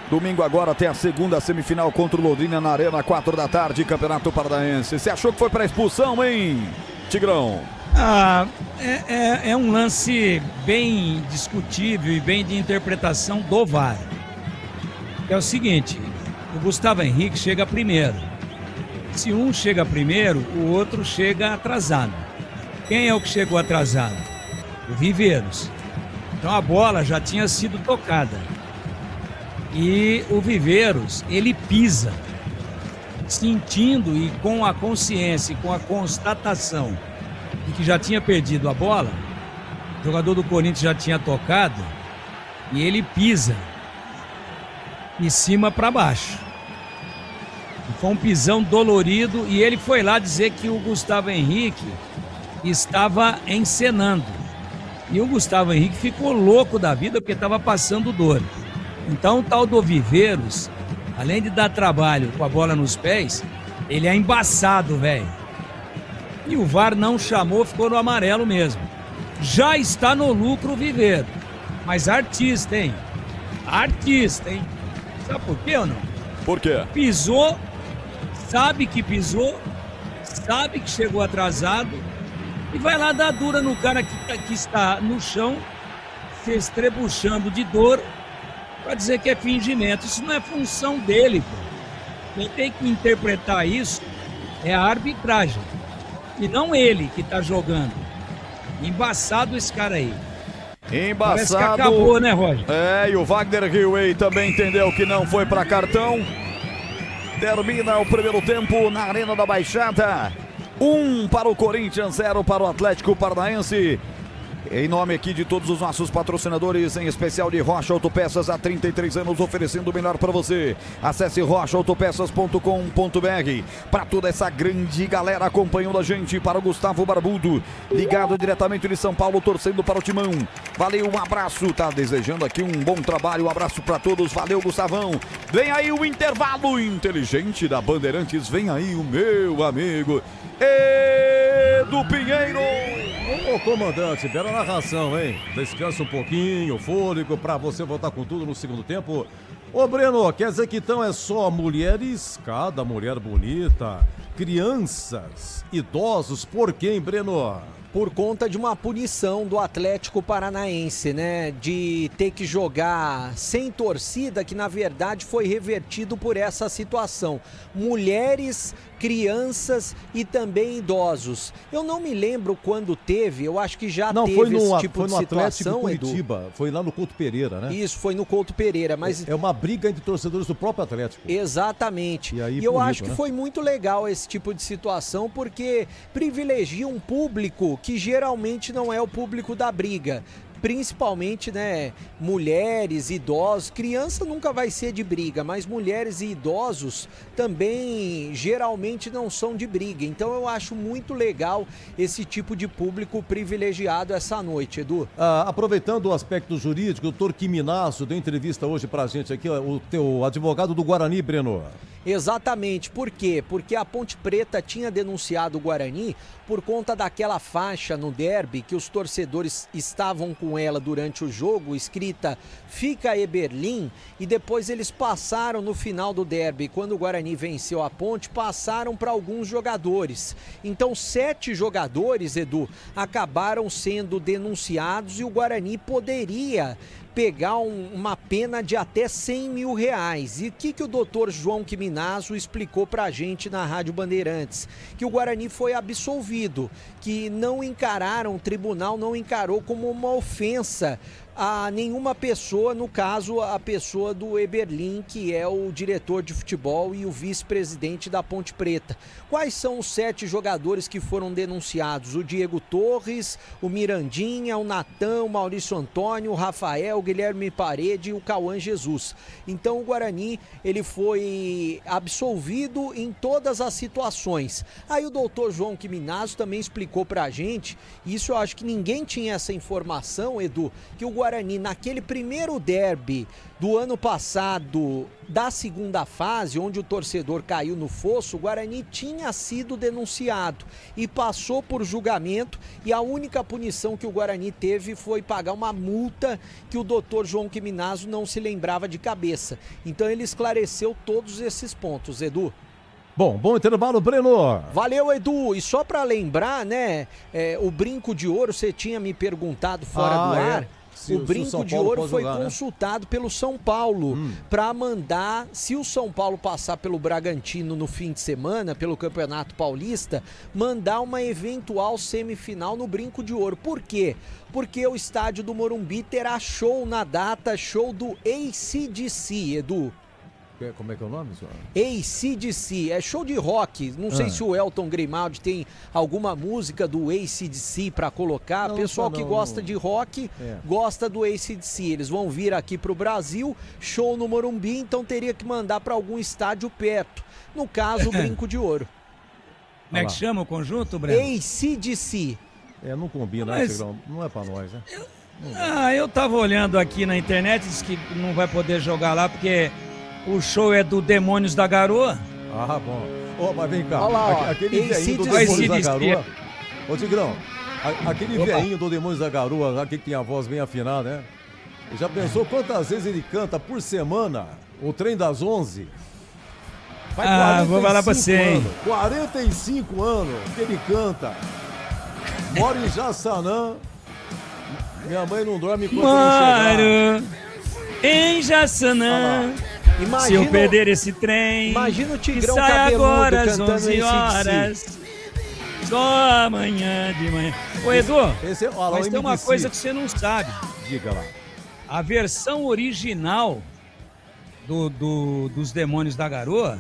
Domingo agora tem a segunda semifinal contra o Londrina na Arena, 4 da tarde, Campeonato Paranaense. Você achou que foi para expulsão, hein, Tigrão? É um lance bem discutível e bem de interpretação do VAR. É o seguinte, o Gustavo Henrique chega primeiro. Se um chega primeiro, o outro chega atrasado. Quem é o que chegou atrasado? O Viveiros. Então a bola já tinha sido tocada. E o Viveiros, ele pisa, sentindo e com a consciência e com a constatação de que já tinha perdido a bola, o jogador do Corinthians já tinha tocado, e ele pisa de cima para baixo. Foi um pisão dolorido e ele foi lá dizer que o Gustavo Henrique estava encenando. E o Gustavo Henrique ficou louco da vida porque estava passando dor. Então o tal do Viveiros, além de dar trabalho com a bola nos pés, ele é embaçado, velho. E o VAR não chamou, ficou no amarelo mesmo. Já está no lucro o Viveiros. Mas artista, hein? Artista, hein? Sabe por quê ou não? Por quê? Pisou, sabe que pisou, sabe que chegou atrasado e vai lá dar dura no cara que está no chão, se estrebuchando de dor, para dizer que é fingimento. Isso não é função dele, pô. Quem tem que interpretar isso é a arbitragem e não ele que está jogando. Embaçado esse cara aí. Embaçado. Parece que acabou, né, Roger? E o Wagner Hillway também entendeu que não foi para cartão. Termina o primeiro tempo na Arena da Baixada. 1 para o Corinthians, 0 para o Atlético Paranaense. Em nome aqui de todos os nossos patrocinadores, em especial de Rocha Autopeças, há 33 anos oferecendo o melhor para você. Acesse rochaautopeças.com.br. Para toda essa grande galera acompanhando a gente, para o Gustavo Barbudo, ligado diretamente de São Paulo, torcendo para o Timão. Valeu, um abraço, tá desejando aqui um bom trabalho, um abraço para todos, valeu, Gustavão. Vem aí o intervalo inteligente da Bandeirantes, vem aí o meu amigo Edu Pinheiro. Ô, comandante, bela narração, hein? Descansa um pouquinho, fôlego, pra você voltar com tudo no segundo tempo. Ô, Breno, quer dizer que então é só mulheres, cada mulher bonita, crianças, idosos, por quem, Breno? Por conta de uma punição do Atlético Paranaense, né? De ter que jogar sem torcida, que na verdade foi revertido por essa situação. Mulheres, crianças e também idosos. Eu não me lembro quando teve, eu acho que já teve esse tipo de situação, Curitiba, Edu. foi lá no Couto Pereira, né? Isso, foi no Couto Pereira, mas... É uma briga entre torcedores do próprio Atlético. Exatamente. E aí, eu acho que foi muito legal esse tipo de situação, porque privilegia um público que geralmente não é o público da briga. Principalmente, né, mulheres, idosos, criança nunca vai ser de briga, mas mulheres e idosos também geralmente não são de briga. Então eu acho muito legal esse tipo de público privilegiado essa noite, Edu. Aproveitando o aspecto jurídico, o doutor Quiminasso deu entrevista hoje pra gente aqui, o teu advogado do Guarani, Breno. Exatamente, por quê? Porque a Ponte Preta tinha denunciado o Guarani por conta daquela faixa no derby que os torcedores estavam com ela durante o jogo, escrita Fica Eberlin, e depois eles passaram no final do derby, quando o Guarani venceu a Ponte, passaram para alguns jogadores. Então 7 jogadores, Edu, acabaram sendo denunciados e o Guarani poderia pegar uma pena de até 100 mil reais. E o que o doutor João Quiminasso explicou pra gente na Rádio Bandeirantes? Que o Guarani foi absolvido, que não encararam, o tribunal não encarou como uma ofensa a nenhuma pessoa, no caso a pessoa do Eberlin, que é o diretor de futebol e o vice-presidente da Ponte Preta. Quais são os 7 jogadores que foram denunciados? O Diego Torres, o Mirandinha, o Natan, o Maurício Antônio, o Rafael, o Guilherme Parede e o Cauã Jesus. Então o Guarani, ele foi absolvido em todas as situações. Aí o doutor João Quiminasso também explicou pra gente, isso eu acho que ninguém tinha essa informação, Edu, que o Guarani, naquele primeiro derby do ano passado, da segunda fase, onde o torcedor caiu no fosso, o Guarani tinha sido denunciado e passou por julgamento, e a única punição que o Guarani teve foi pagar uma multa que o doutor João Quiminasso não se lembrava de cabeça. Então ele esclareceu todos esses pontos, Edu. Bom intervalo, Breno. Valeu, Edu. E só para lembrar, né, o brinco de ouro, você tinha me perguntado fora do ar. O brinco de ouro foi consultado pelo São Paulo para mandar, se o São Paulo passar pelo Bragantino no fim de semana, pelo Campeonato Paulista, mandar uma eventual semifinal no brinco de ouro. Por quê? Porque o estádio do Morumbi terá show na data, show do AC/DC, Edu. Como é que é o nome, senhor? AC/DC, é show de rock. Não sei se o Elton Grimaldi tem alguma música do AC/DC para colocar. Pessoal que gosta de rock, gosta do AC/DC. Eles vão vir aqui pro Brasil, show no Morumbi, então teria que mandar para algum estádio perto. No caso, o Brinco de Ouro. Como é que chama o conjunto, Breno? AC/DC. Não combina, mas... não é para nós, né? Eu tava olhando aqui na internet, disse que não vai poder jogar lá porque o show é do Demônios da Garoa. Ah, bom. Mas vem cá, olha lá, aquele velhinho do Demônios da Garoa. Ô, Tigrão, aquele velhinho do Demônios da Garoa, aqui que tem a voz bem afinada, né? Já pensou quantas vezes ele canta por semana o Trem das 11? Vou falar pra você, hein? 45 anos que ele canta. Mora em Jaçanã. Minha mãe não dorme enquanto não chegar. Em Jaçanã. Se eu perder esse trem, imagina o Tigrão que sai agora às cantando 11 horas, só amanhã de manhã. Ô Edu, mas tem uma coisa que você não sabe. Diga lá. A versão original dos Demônios da Garoa,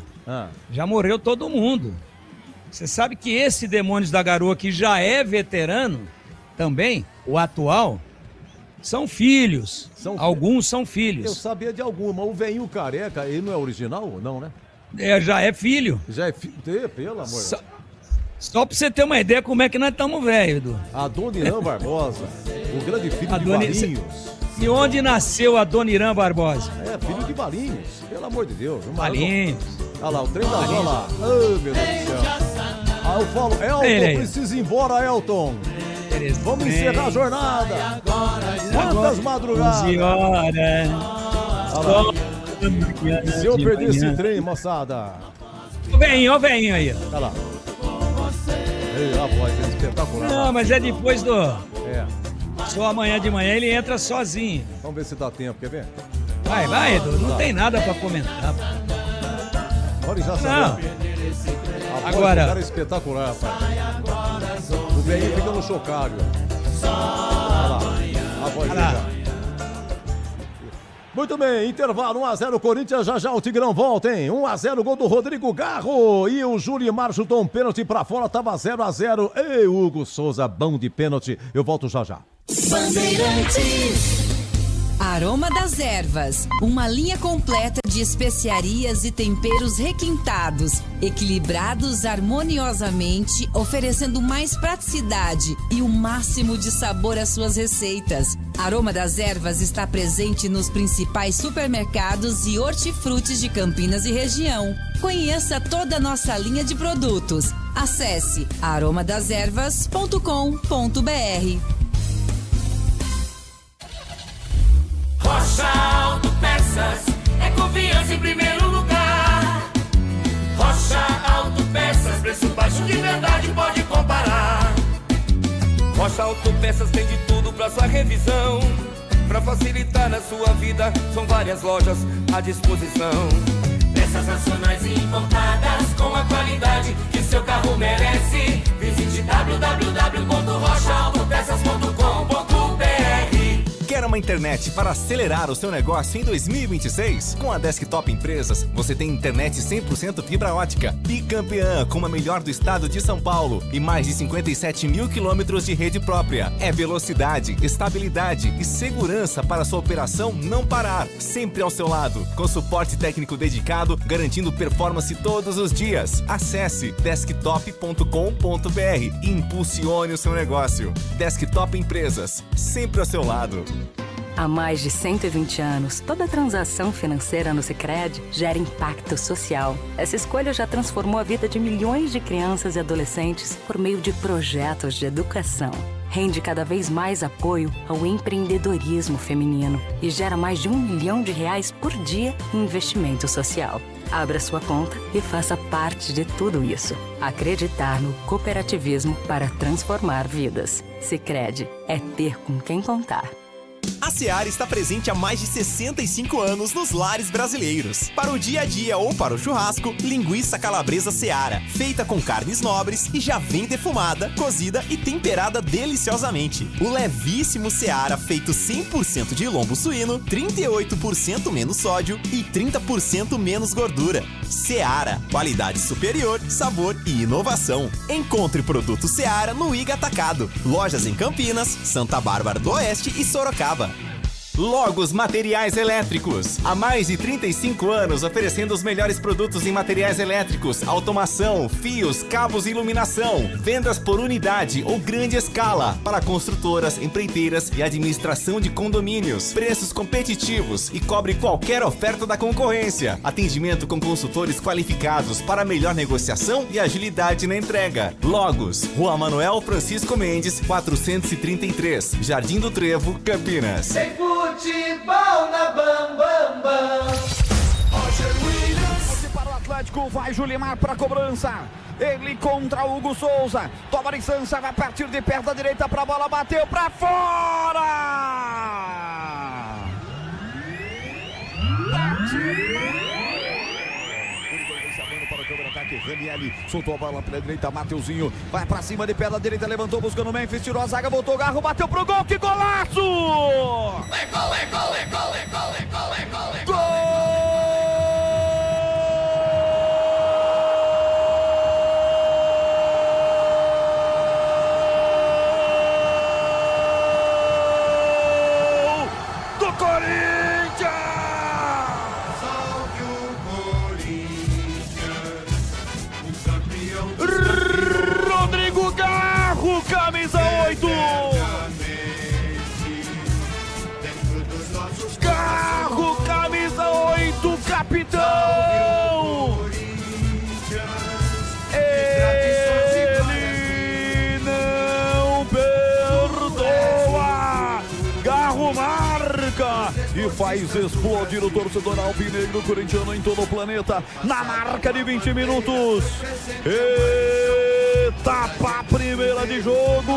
já morreu todo mundo. Você sabe que esse Demônios da Garoa, que já é veterano também, o atual, são filhos. Alguns são filhos. Eu sabia de algum, mas o velhinho careca, ele não é original? Não, né? Já é filho. Já é filho? Pelo amor. Só pra você ter uma ideia como é que nós estamos velhos, Edu. Adoniran Barbosa, o grande filho de Valinhos. E onde nasceu Adoniran Barbosa? Filho de Valinhos, pelo amor de Deus. Valinhos. Olha lá, o trem da Zona lá. Oh, meu Deus do céu. Eu falo, Elton, precisa ir embora, Elton. Vamos encerrar a jornada. Quantas madrugadas? 11 horas. Se eu perder esse trem, moçada. Ó o veinho aí. Tá lá. Ei, a voz é espetacular. Não, mas é depois do... É. Só amanhã de manhã ele entra sozinho. Vamos ver se dá tempo, quer ver? Vai, Edu. Não tem nada pra comentar. Olha, já Não. sabe. A Agora. voz do cara é espetacular, rapaz. O velhinho fica no chocalho. Olha lá. A voz dele já. Muito bem, intervalo 1-0 Corinthians, já o Tigrão volta, hein? 1-0 gol do Rodrigo Garro e o Julimar chutou um pênalti pra fora, tava 0-0. Ei, Hugo Souza, bom de pênalti. Eu volto já. Bandeirantes. Aroma das Ervas, uma linha completa de especiarias e temperos requintados, equilibrados harmoniosamente, oferecendo mais praticidade e o máximo de sabor às suas receitas. Aroma das Ervas está presente nos principais supermercados e hortifrutis de Campinas e região. Conheça toda a nossa linha de produtos. Acesse aromadeservas.com.br. Rocha Autopeças é confiança em primeiro lugar. Rocha Autopeças, preço baixo de verdade, pode comparar. Rocha Autopeças tem de tudo pra sua revisão. Pra facilitar na sua vida, são várias lojas à disposição. Peças nacionais e importadas com a qualidade que seu carro merece. Visite www.rochaautopeças.com.br. Quer uma internet para acelerar o seu negócio em 2026? Com a Desktop Empresas, você tem internet 100% fibra ótica, bicampeã, como a melhor do estado de São Paulo e mais de 57 mil quilômetros de rede própria. É velocidade, estabilidade e segurança para sua operação não parar, sempre ao seu lado, com suporte técnico dedicado, garantindo performance todos os dias. Acesse desktop.com.br e impulsione o seu negócio. Desktop Empresas, sempre ao seu lado. Há mais de 120 anos, toda transação financeira no Sicredi gera impacto social. Essa escolha já transformou a vida de milhões de crianças e adolescentes por meio de projetos de educação. Rende cada vez mais apoio ao empreendedorismo feminino e gera mais de R$1 milhão por dia em investimento social. Abra sua conta e faça parte de tudo isso. Acreditar no cooperativismo para transformar vidas. Sicredi é ter com quem contar. A Seara está presente há mais de 65 anos nos lares brasileiros. Para o dia a dia ou para o churrasco, linguiça calabresa Seara, feita com carnes nobres e já vem defumada, cozida e temperada deliciosamente. O levíssimo Seara, feito 100% de lombo suíno, 38% menos sódio e 30% menos gordura. Seara, qualidade superior, sabor e inovação. Encontre produto Seara no Iga Atacado. Lojas em Campinas, Santa Bárbara do Oeste e Sorocaba. Logos Materiais Elétricos. Há mais de 35 anos oferecendo os melhores produtos em materiais elétricos, automação, fios, cabos e iluminação. Vendas por unidade ou grande escala para construtoras, empreiteiras e administração de condomínios. Preços competitivos e cobre qualquer oferta da concorrência. Atendimento com consultores qualificados para melhor negociação e agilidade na entrega. Logos, Rua Manuel Francisco Mendes, 433, Jardim do Trevo, Campinas. Futebol na Bam Bam Bam. Roger Williams. Para o Atlético, vai Julimar para a cobrança. Ele contra o Hugo Souza. Toma licença, vai partir de perto da direita para a bola, bateu para fora. Para o contra-ataque, Ranieri soltou a bola pela direita, Mateuzinho vai pra cima de pé da direita, levantou buscando o Memphis, tirou a zaga, botou o Garro, bateu pro gol, que golaço! Gol! Do Corinthians! Rodrigo Garro, camisa 8. Garro, camisa 8, capitão. Ele não perdoa. Garro marca e faz faz explodir o torcedor alvinegro corintiano em todo o planeta. Na marca de 20 minutos. Etapa primeira de jogo.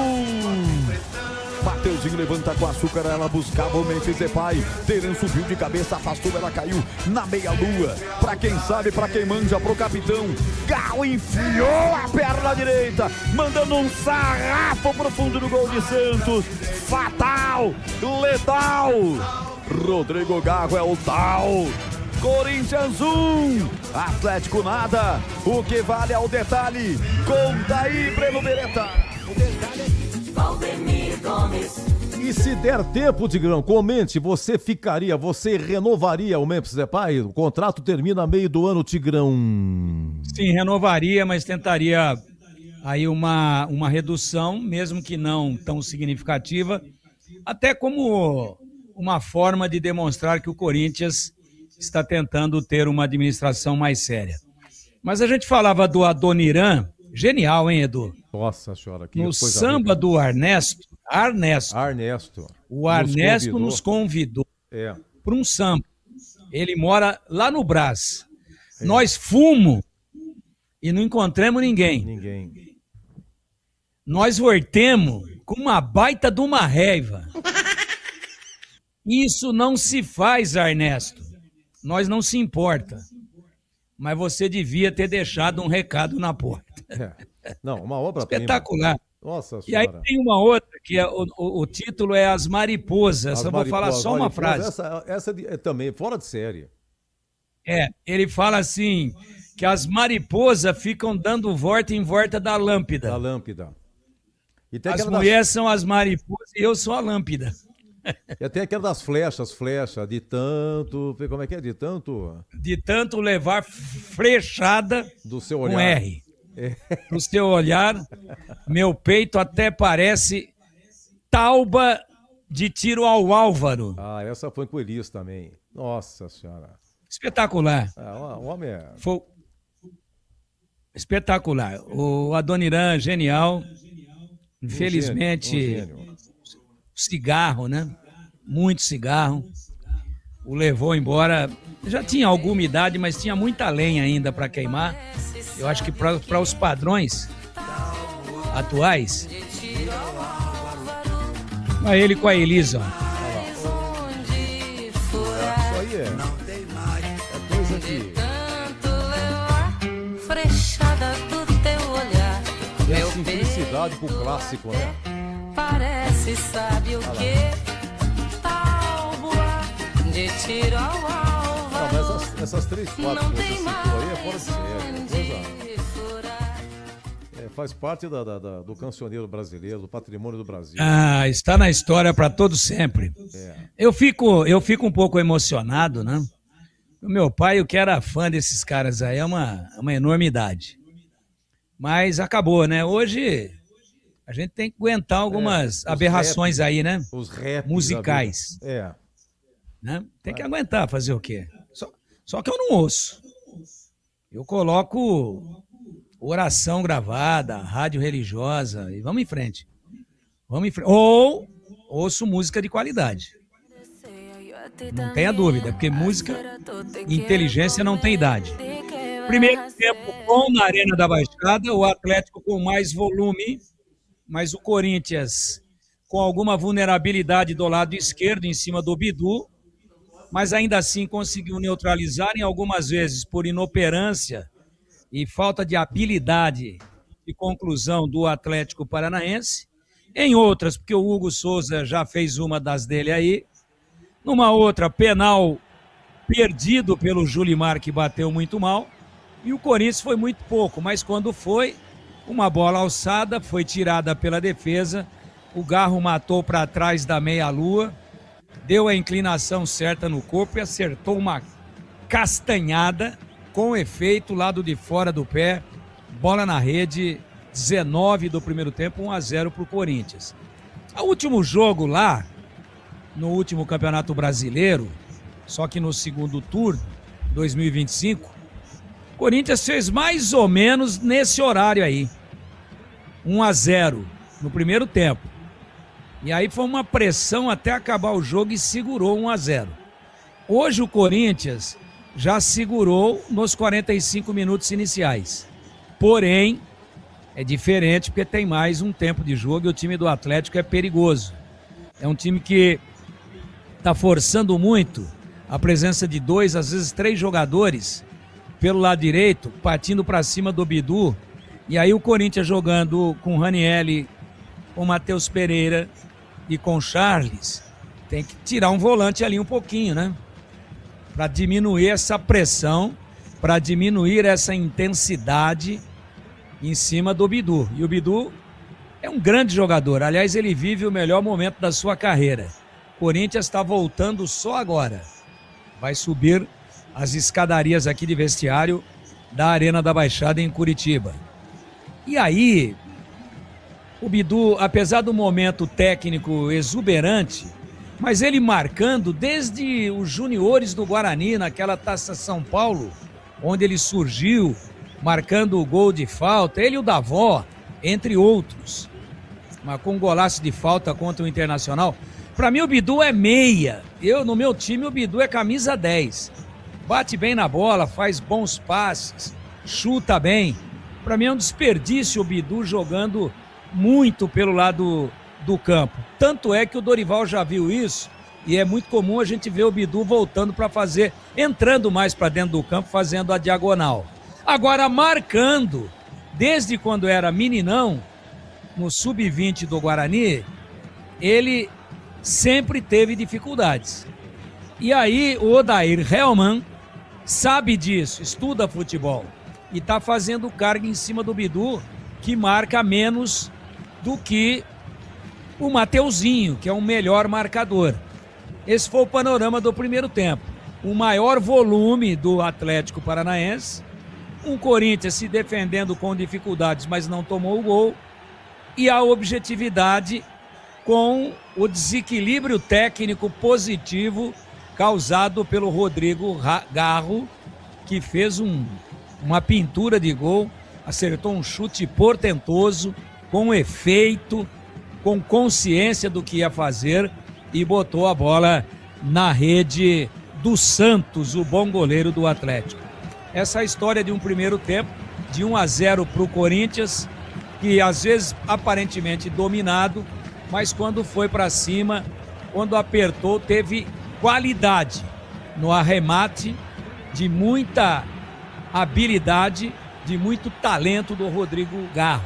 Mateuzinho levanta com açúcar, ela buscava o Memphis Depay. Teren subiu de cabeça, afastou, ela caiu na meia-lua. Pra quem sabe, pra quem manja, pro capitão. Gal enfiou a perna direita, mandando um sarrafo pro fundo do gol de Santos. Fatal, letal. Rodrigo Garro é o tal. Corinthians 1, Atlético nada. O que vale é o detalhe. Conta aí, Breno Beretta. Valdemir Gomes. E se der tempo, Tigrão, comente, você renovaria o Memphis Depay? O contrato termina meio do ano, Tigrão. Sim, renovaria, mas tentaria aí uma redução, mesmo que não tão significativa, até como uma forma de demonstrar que o Corinthians está tentando ter uma administração mais séria. Mas a gente falava do Adoniran, genial, hein, Edu? Nossa senhora, que no samba do Arnesto. O Arnesto nos convidou para um samba. Ele mora lá no Brás. Nós fomos e não encontramos ninguém. Nós voltemos com uma baita de uma raiva. Isso não se faz, Ernesto. Nós não se importa. Mas você devia ter deixado um recado na porta. Não, uma obra espetacular. Nossa senhora. E aí tem uma outra, que é, o título é As Mariposas. Eu vou falar só uma frase. Essa é também fora de série. Ele fala assim, que as mariposas ficam dando volta em volta da lâmpada. E tem as mulheres são as mariposas e eu sou a lâmpada. E até aquela das flechas, de tanto... Como é que é? De tanto levar flechada do seu olhar. Com R. No seu olhar, meu peito até parece tauba de tiro ao Álvaro. Ah, essa foi com o Elis também. Nossa senhora. Espetacular. O homem foi espetacular. O Adoniran, genial. Infelizmente, cigarro, né? Muito cigarro. O levou embora. Já tinha alguma idade, mas tinha muita lenha ainda para queimar. Eu acho que para os padrões atuais. Mas ele com a Elisa. Isso aí é coisa que... É a simplicidade pro clássico, né? Parece, sabe o que? Tal voar de tiro ao alvo. Não, mas essas 3, 4 que você citou aí é fora de série. Faz parte do cancioneiro brasileiro, do patrimônio do Brasil. Está na história para todo sempre. Eu fico um pouco emocionado, né? O meu pai, o que era fã desses caras aí, é uma enormidade. Mas acabou, né? Hoje a gente tem que aguentar algumas aberrações aí, né? Os rap musicais. Né? Tem que aguentar, fazer o quê? Só que eu não ouço. Eu coloco oração gravada, rádio religiosa e vamos em frente. Ou ouço música de qualidade. Não tenha dúvida, porque música e inteligência não tem idade. Primeiro tempo bom na Arena da Baixada, o Atlético com mais volume, mas o Corinthians com alguma vulnerabilidade do lado esquerdo em cima do Bidu, mas ainda assim conseguiu neutralizar em algumas vezes por inoperância e falta de habilidade de conclusão do Atlético Paranaense, em outras porque o Hugo Souza já fez uma das dele aí, numa outra penal perdido pelo Julimar que bateu muito mal, e o Corinthians foi muito pouco, mas quando foi, uma bola alçada, foi tirada pela defesa, o Garro matou para trás da meia-lua, deu a inclinação certa no corpo e acertou uma castanhada com efeito, lado de fora do pé, bola na rede, 19 do primeiro tempo, 1-0 para o Corinthians. O último jogo lá, no último Campeonato Brasileiro, só que no segundo turno, 2025, o Corinthians fez mais ou menos nesse horário aí, 1-0 no primeiro tempo. E aí foi uma pressão até acabar o jogo e segurou 1-0. Hoje o Corinthians já segurou nos 45 minutos iniciais. Porém, é diferente porque tem mais um tempo de jogo e o time do Atlético é perigoso. É um time que está forçando muito a presença de 2, às vezes 3 jogadores pelo lado direito, partindo para cima do Bidu. E aí o Corinthians jogando com o Ranieri, com o Matheus Pereira e com o Charles, tem que tirar um volante ali um pouquinho, né? Para diminuir essa pressão, para diminuir essa intensidade em cima do Bidu. E o Bidu é um grande jogador. Aliás, ele vive o melhor momento da sua carreira. O Corinthians está voltando só agora. Vai subir as escadarias aqui de vestiário da Arena da Baixada em Curitiba. E aí, o Bidu, apesar do momento técnico exuberante, mas ele marcando desde os juniores do Guarani, naquela Taça São Paulo, onde ele surgiu, marcando o gol de falta, ele e o Davó, entre outros. Marcou um golaço de falta contra o Internacional. Para mim o Bidu é meia. No meu time o Bidu é camisa 10. Bate bem na bola, faz bons passes, chuta bem. Para mim é um desperdício o Bidu jogando muito pelo lado do campo. Tanto é que o Dorival já viu isso e é muito comum a gente ver o Bidu voltando para fazer, entrando mais para dentro do campo, fazendo a diagonal. Agora marcando, desde quando era meninão, no sub-20 do Guarani, ele sempre teve dificuldades. E aí o Odair Hellmann sabe disso, estuda futebol e está fazendo carga em cima do Bidu, que marca menos do que o Mateuzinho, que é um melhor marcador. Esse foi o panorama do primeiro tempo. O maior volume do Atlético Paranaense, um Corinthians se defendendo com dificuldades, mas não tomou o gol, e a objetividade com o desequilíbrio técnico positivo causado pelo Rodrigo Garro, que fez uma pintura de gol, acertou um chute portentoso, com efeito, com consciência do que ia fazer e botou a bola na rede do Santos, o bom goleiro do Atlético. Essa é a história de um primeiro tempo, de 1-0 para o Corinthians, que às vezes aparentemente dominado, mas quando foi para cima, quando apertou, teve qualidade no arremate, de muita habilidade, de muito talento do Rodrigo Garro.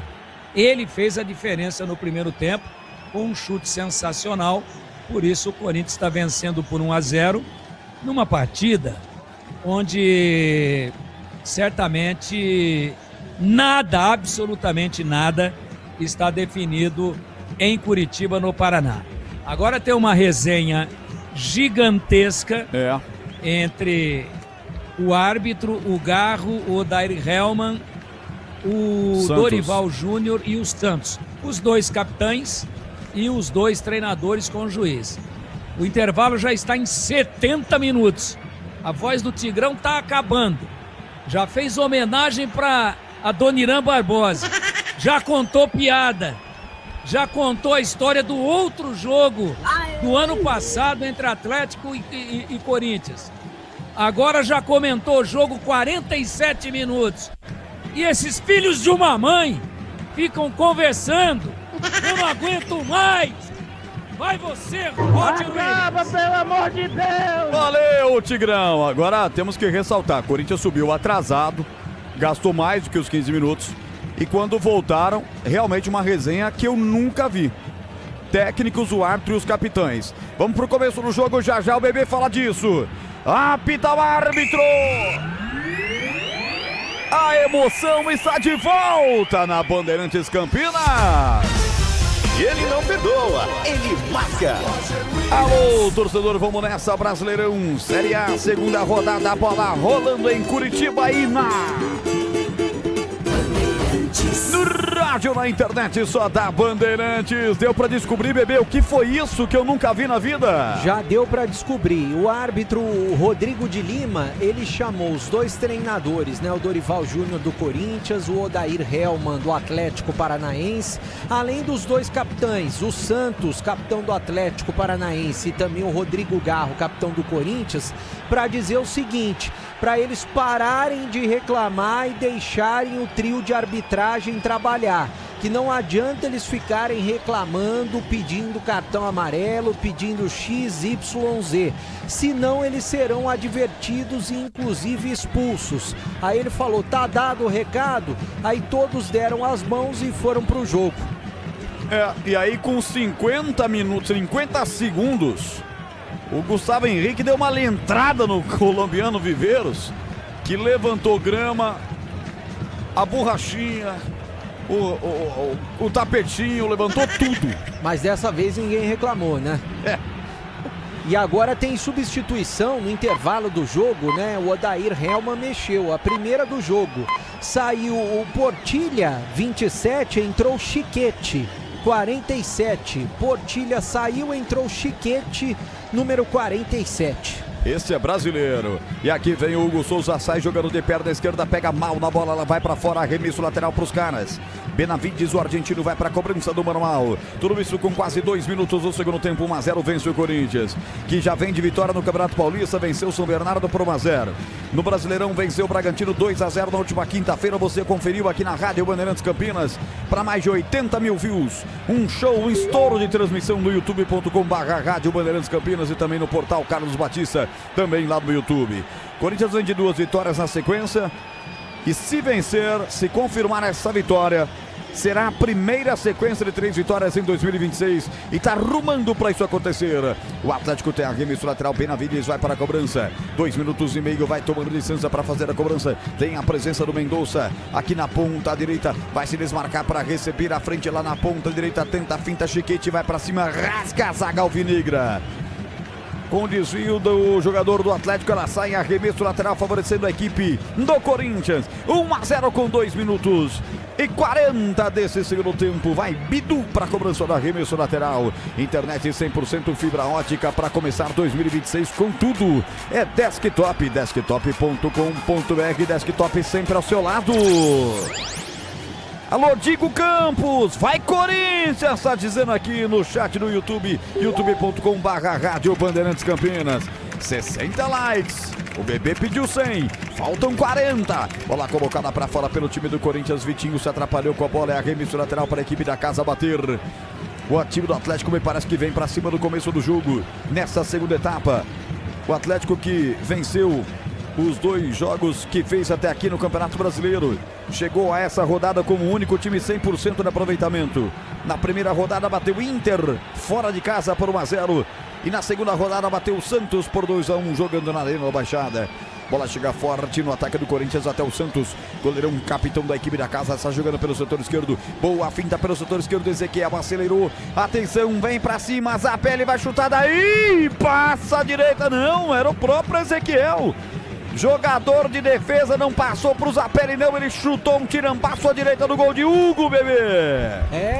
Ele fez a diferença no primeiro tempo, com um chute sensacional, por isso o Corinthians está vencendo por 1-0, numa partida onde certamente nada, absolutamente nada, está definido em Curitiba, no Paraná. Agora tem uma resenha gigantesca entre o árbitro, o Garro, o Odair Hellmann, o Santos. Dorival Júnior e os Santos. Os dois capitães e os dois treinadores com o juiz. O intervalo já está em 70 minutos. A voz do Tigrão está acabando. Já fez homenagem para a Dona Irã Barbosa. Já contou piada. Já contou a história do outro jogo do ano passado entre Atlético e Corinthians. Agora já comentou o jogo 47 minutos. E esses filhos de uma mãe ficam conversando. Eu não aguento mais. Vai você, Roger Williams. Acaba, pelo amor de Deus. Valeu, Tigrão. Agora temos que ressaltar. Corinthians subiu atrasado, gastou mais do que os 15 minutos. E quando voltaram, realmente uma resenha que eu nunca vi. Técnicos, o árbitro e os capitães. Vamos pro começo do jogo, já já o bebê fala disso. Apita o árbitro. A emoção está de volta na Bandeirantes Campinas. E ele não perdoa, ele marca. Alô, torcedor, vamos nessa, Brasileirão Série A, segunda rodada, a bola rolando em Curitiba e na Bandeirantes. No rádio, na internet, só da Bandeirantes. Deu pra descobrir, bebê, o que foi isso que eu nunca vi na vida? Já deu pra descobrir. O árbitro Rodrigo de Lima, ele chamou os dois treinadores, né? O Dorival Júnior do Corinthians, o Odair Hellmann do Atlético Paranaense, além dos dois capitães, o Santos, capitão do Atlético Paranaense, e também o Rodrigo Garro, capitão do Corinthians, para dizer o seguinte, para eles pararem de reclamar e deixarem o trio de arbitragem trabalhar. Que não adianta eles ficarem reclamando, pedindo cartão amarelo, pedindo XYZ. Senão eles serão advertidos e inclusive expulsos. Aí ele falou, tá dado o recado. Aí todos deram as mãos e foram pro jogo. E aí com 50 segundos, o Gustavo Henrique deu uma entrada no colombiano Viveiros, que levantou grama, a borrachinha, o tapetinho, levantou tudo. Mas dessa vez ninguém reclamou, né? E agora tem substituição no intervalo do jogo, né? O Odair Hellmann mexeu. A primeira do jogo. Saiu o Portilha, 27, entrou o Chiquete, 47. Portilha saiu, entrou o Chiquete, número 47. Esse é brasileiro. E aqui vem o Hugo Souza, sai jogando de perna esquerda, pega mal na bola, ela vai pra fora, arremesso lateral pros caras. Benavides, o argentino, vai pra cobrança do manual. Tudo isso com quase 2 minutos do segundo tempo, 1-0 vence o Corinthians, que já vem de vitória no Campeonato Paulista, venceu o São Bernardo por 1-0. No Brasileirão venceu o Bragantino 2-0 na última quinta-feira, você conferiu aqui na Rádio Bandeirantes Campinas, para mais de 80 mil views. Um show, um estouro de transmissão no youtube.com/Rádio Bandeirantes Campinas e também no portal Carlos Batista, também lá no YouTube. Corinthians vem de 2 vitórias na sequência e se vencer, se confirmar essa vitória, será a primeira sequência de 3 vitórias em 2026 e está rumando para isso acontecer. O Atlético tem arremesso lateral, Benavides vai para a cobrança, 2 minutos e meio, vai tomando licença para fazer a cobrança. Tem a presença do Mendonça aqui na ponta direita, vai se desmarcar para receber a frente lá na ponta direita, tenta a finta, Chiquete vai para cima, rasga a zaga alvinegra. Com o desvio do jogador do Atlético, ela sai em arremesso lateral, favorecendo a equipe do Corinthians. 1-0 com 2 minutos e 40 desse segundo tempo. Vai Bidu para a cobrança do arremesso lateral. Internet 100% fibra ótica para começar 2026 com tudo. É Desktop, desktop.com.br, Desktop sempre ao seu lado. Alô, Digo Campos, vai Corinthians, está dizendo aqui no chat do YouTube, youtube.com/Rádio Bandeirantes Campinas. 60 likes, o bebê pediu 100, faltam 40. Bola colocada para fora pelo time do Corinthians, Vitinho se atrapalhou com a bola, é arremesso lateral para a equipe da casa bater. O time do Atlético me parece que vem para cima do começo do jogo, nessa segunda etapa. O Atlético que venceu os 2 jogos que fez até aqui no Campeonato Brasileiro. Chegou a essa rodada como o único time 100% de aproveitamento. Na primeira rodada bateu Inter fora de casa por 1-0. E na segunda rodada bateu o Santos por 2-1 jogando na Arena da Baixada. Bola chega forte no ataque do Corinthians até o Santos. Goleirão, capitão da equipe da casa, está jogando pelo setor esquerdo. Boa finta pelo setor esquerdo, Ezequiel acelerou. Atenção, vem pra cima, Zapelli vai chutar daí. Passa a direita, não, era o próprio Ezequiel. Jogador de defesa, não passou pro Zapelli não, ele chutou um tirambaço à direita do gol de Hugo, bebê.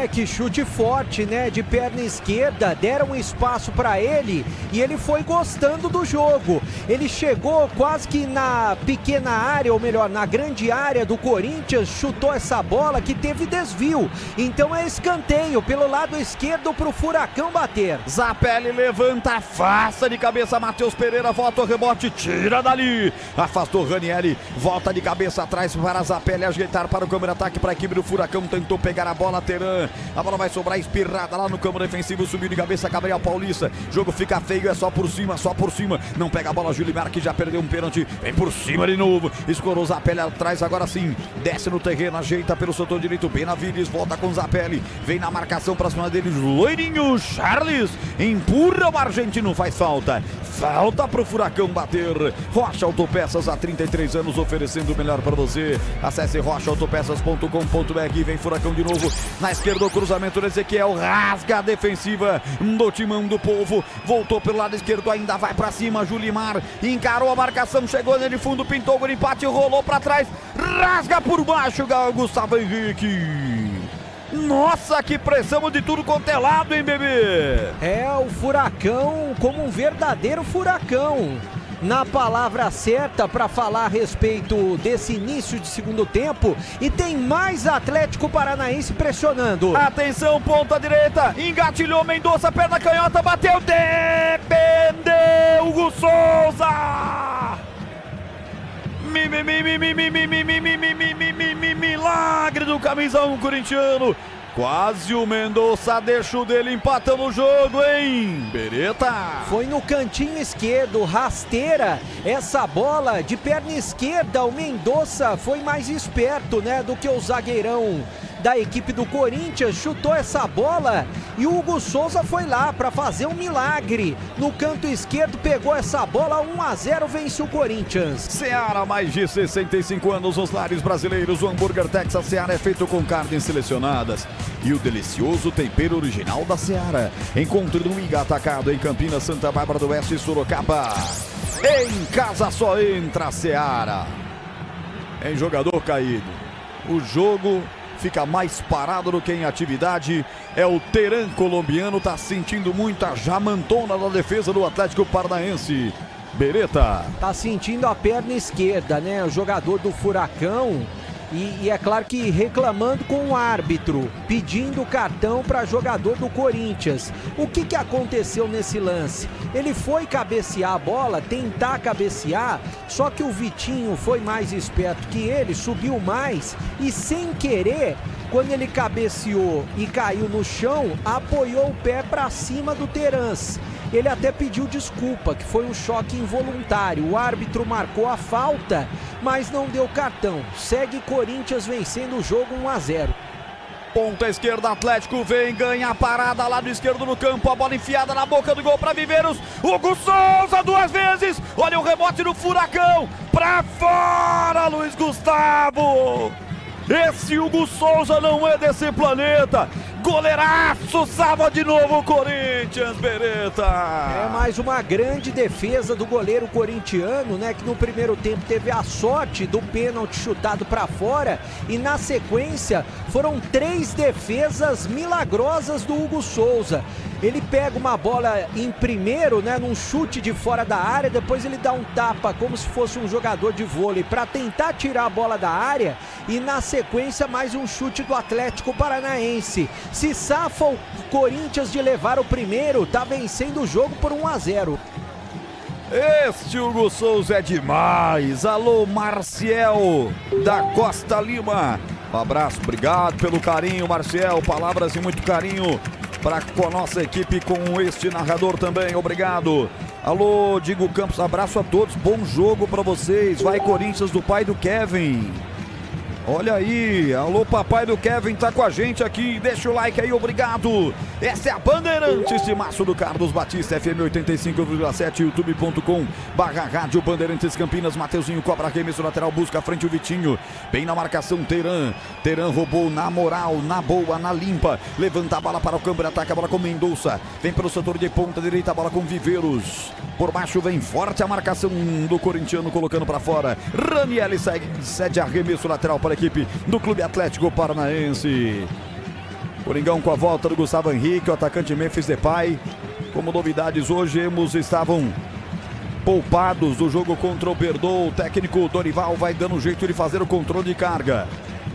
Que chute forte, né, de perna esquerda, deram espaço para ele e ele foi gostando do jogo. Ele chegou quase que na pequena área, ou melhor, na grande área do Corinthians, chutou essa bola que teve desvio. Então é escanteio pelo lado esquerdo pro Furacão bater. Zapelli levanta, afasta de cabeça, Matheus Pereira, volta o rebote, tira dali. Afastou Ranieri, volta de cabeça atrás para Zapelli ajeitar para o câmera ataque para a equipe do Furacão, tentou pegar a bola, Teran, a bola vai sobrar espirrada lá no campo defensivo, subiu de cabeça Gabriel Paulista, jogo fica feio, é só por cima, não pega a bola, Julimar que já perdeu um pênalti, vem por cima de novo, escorou Zapelli atrás, agora sim, desce no terreno, ajeita pelo setor direito, Benavides, volta com Zapelli, vem na marcação para cima deles, loirinho, Charles, empurra o argentino, faz falta pro Furacão bater, Rocha autopista Autopeças há 33 anos oferecendo o melhor para você. Acesse rochaautopeças.com.br. Vem Furacão de novo. Na esquerda o cruzamento do Ezequiel. Rasga a defensiva do Timão do Povo. Voltou pelo lado esquerdo, ainda vai para cima. Julimar encarou a marcação, chegou de fundo, pintou o empate, rolou para trás. Rasga por baixo, Gustavo Henrique. Nossa, que pressão de tudo quanto é lado, hein, bebê? É o Furacão como um verdadeiro furacão. Na palavra certa para falar a respeito desse início de segundo tempo. E tem mais Atlético Paranaense pressionando. Atenção, ponta direita, engatilhou Mendonça, perna canhota, bateu, defendeu Hugo Souza. Milagre do camisão corintiano. Quase o Mendonça deixa o dele empatando o jogo, hein? Bereta. Foi no cantinho esquerdo, rasteira. Essa bola de perna esquerda, o Mendonça foi mais esperto, né, do que o zagueirão da equipe do Corinthians. Chutou essa bola e o Hugo Souza foi lá para fazer um milagre. No canto esquerdo pegou essa bola, 1-0, vence o Corinthians. Seara, mais de 65 anos nos lares brasileiros. O hambúrguer Texas Seara é feito com carnes selecionadas e o delicioso tempero original da Seara. Encontre no Iga Atacado em Campinas, Santa Bárbara do Oeste e Sorocaba. Em casa só entra a Seara. Em jogador caído. O jogo fica mais parado do que em atividade. É o Teran colombiano, tá sentindo muita jamantona da defesa do Atlético Paranaense. Bereta. Tá sentindo a perna esquerda, né? O jogador do Furacão. E é claro que reclamando com o árbitro, pedindo cartão para jogador do Corinthians. O que aconteceu nesse lance? Ele foi cabecear a bola, tentar cabecear, só que o Vitinho foi mais esperto que ele, subiu mais e sem querer, quando ele cabeceou e caiu no chão, apoiou o pé para cima do Terans. Ele até pediu desculpa, que foi um choque involuntário. O árbitro marcou a falta, mas não deu cartão. Segue Corinthians vencendo o jogo 1-0. Ponta esquerda, Atlético vem, ganha a parada, lado esquerdo no campo, a bola enfiada na boca do gol para Viveiros. Hugo Souza 2 vezes, olha o rebote do Furacão, para fora, Luiz Gustavo. Esse Hugo Souza não é desse planeta. Goleiraço, salva de novo o Corinthians, Bereta. É mais uma grande defesa do goleiro corintiano, né? Que no primeiro tempo teve a sorte do pênalti chutado para fora. E na sequência foram 3 defesas milagrosas do Hugo Souza. Ele pega uma bola em primeiro, né? Num chute de fora da área. Depois ele dá um tapa como se fosse um jogador de vôlei para tentar tirar a bola da área. E na sequência mais um chute do Atlético Paranaense. Se safa o Corinthians de levar o primeiro, tá vencendo o jogo por 1-0. Este Hugo Souza é demais. Alô, Marciel da Costa Lima. Um abraço, obrigado pelo carinho, Marciel. Palavras de muito carinho para com a nossa equipe, com este narrador também. Obrigado. Alô, Diego Campos, abraço a todos. Bom jogo para vocês. Vai Corinthians do pai do Kevin. Olha aí, alô papai do Kevin tá com a gente aqui, deixa o like aí, obrigado. Essa é a Bandeirantes de Março do Carlos Batista, FM 85,7, youtube.com/rádio Bandeirantes Campinas. Mateuzinho cobra arremesso lateral, busca a frente o Vitinho, bem na marcação Teran roubou na moral, na boa, na limpa, levanta a bola para o câmbio, ataca a bola com Mendonça, vem pelo setor de ponta direita, a bola com Viveiros, por baixo vem forte a marcação do corintiano, colocando para fora, Raniel cede arremesso lateral para a equipe do Clube Atlético Paranaense. Coringão com a volta do Gustavo Henrique, o atacante Memphis Depay. Como novidades hoje, estavam poupados do jogo contra o Bordeaux. O técnico Dorival vai dando um jeito de fazer o controle de carga.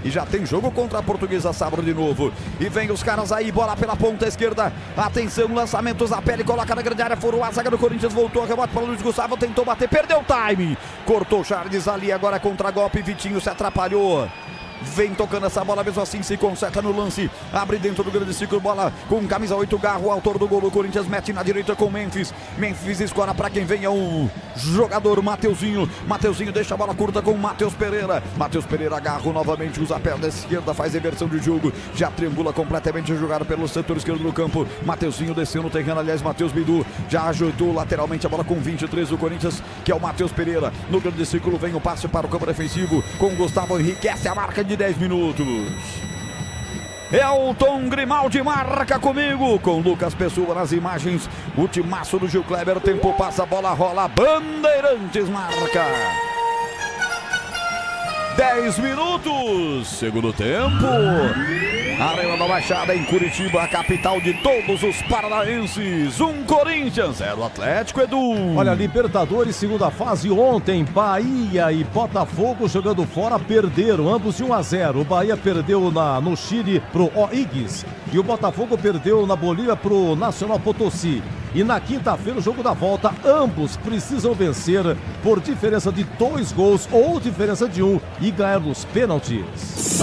E já tem jogo contra a Portuguesa sábado de novo. E vem os caras aí, bola pela ponta esquerda. Atenção, lançamentos da pele, coloca na grande área, furou a zaga do Corinthians, voltou, rebote para o Luiz Gustavo, tentou bater, perdeu o time. Cortou Charles ali, agora contra-golpe, Vitinho se atrapalhou. Vem tocando essa bola, mesmo assim se conserta no lance. Abre dentro do grande círculo, bola com camisa 8, Garro, autor do gol do Corinthians, mete na direita com Memphis. Memphis escora para quem vem, é o jogador Mateuzinho. Mateuzinho deixa a bola curta com o Matheus Pereira. Matheus Pereira agarra novamente, usa a perna esquerda, faz inversão de jogo. Já triangula completamente a jogada pelo setor esquerdo do campo. Mateuzinho desceu no terreno, aliás, Matheus Bidu já ajeitou lateralmente a bola com 23 do Corinthians, que é o Matheus Pereira. No grande círculo vem o passe para o campo defensivo com o Gustavo Henrique. Essa é a marca de 10 minutos. Elton Grimaldi marca comigo, com Lucas Pessoa nas imagens. O timaço do Gil Kleber, o tempo passa, a bola rola, Bandeirantes marca. 10 minutos, segundo tempo. Arena da Baixada em Curitiba, a capital de todos os paranaenses. Corinthians, 0 Atlético, Edu. Olha, Libertadores, segunda fase ontem, Bahia e Botafogo jogando fora, perderam, ambos de 1-0. O Bahia perdeu no Chile pro O'Higgins e o Botafogo perdeu na Bolívia pro Nacional Potosí. E na quinta-feira, o jogo da volta, ambos precisam vencer por diferença de 2 gols ou diferença de 1 e ganhar nos pênaltis.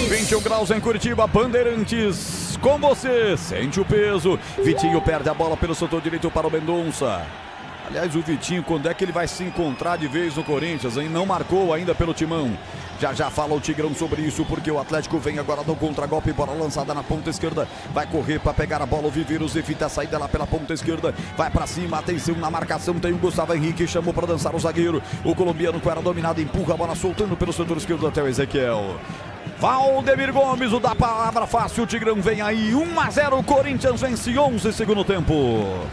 21 graus em Curitiba, Bandeirantes com você, sente o peso. Vitinho perde a bola pelo setor direito para o Mendonça. Aliás, o Vitinho, quando é que ele vai se encontrar de vez no Corinthians, hein? Não marcou ainda pelo Timão. Já fala o Tigrão sobre isso, porque o Atlético vem agora do contragolpe, bola lançada na ponta esquerda, vai correr para pegar a bola, o Viveiros evita a saída lá pela ponta esquerda, vai para cima, atenção na marcação, tem o Gustavo Henrique, chamou para dançar o zagueiro, o colombiano que era dominado, empurra a bola soltando pelo setor esquerdo até o Ezequiel. Valdemir Gomes, o da palavra fácil, o Tigrão vem aí, 1-0, Corinthians vence 11 segundo tempo. O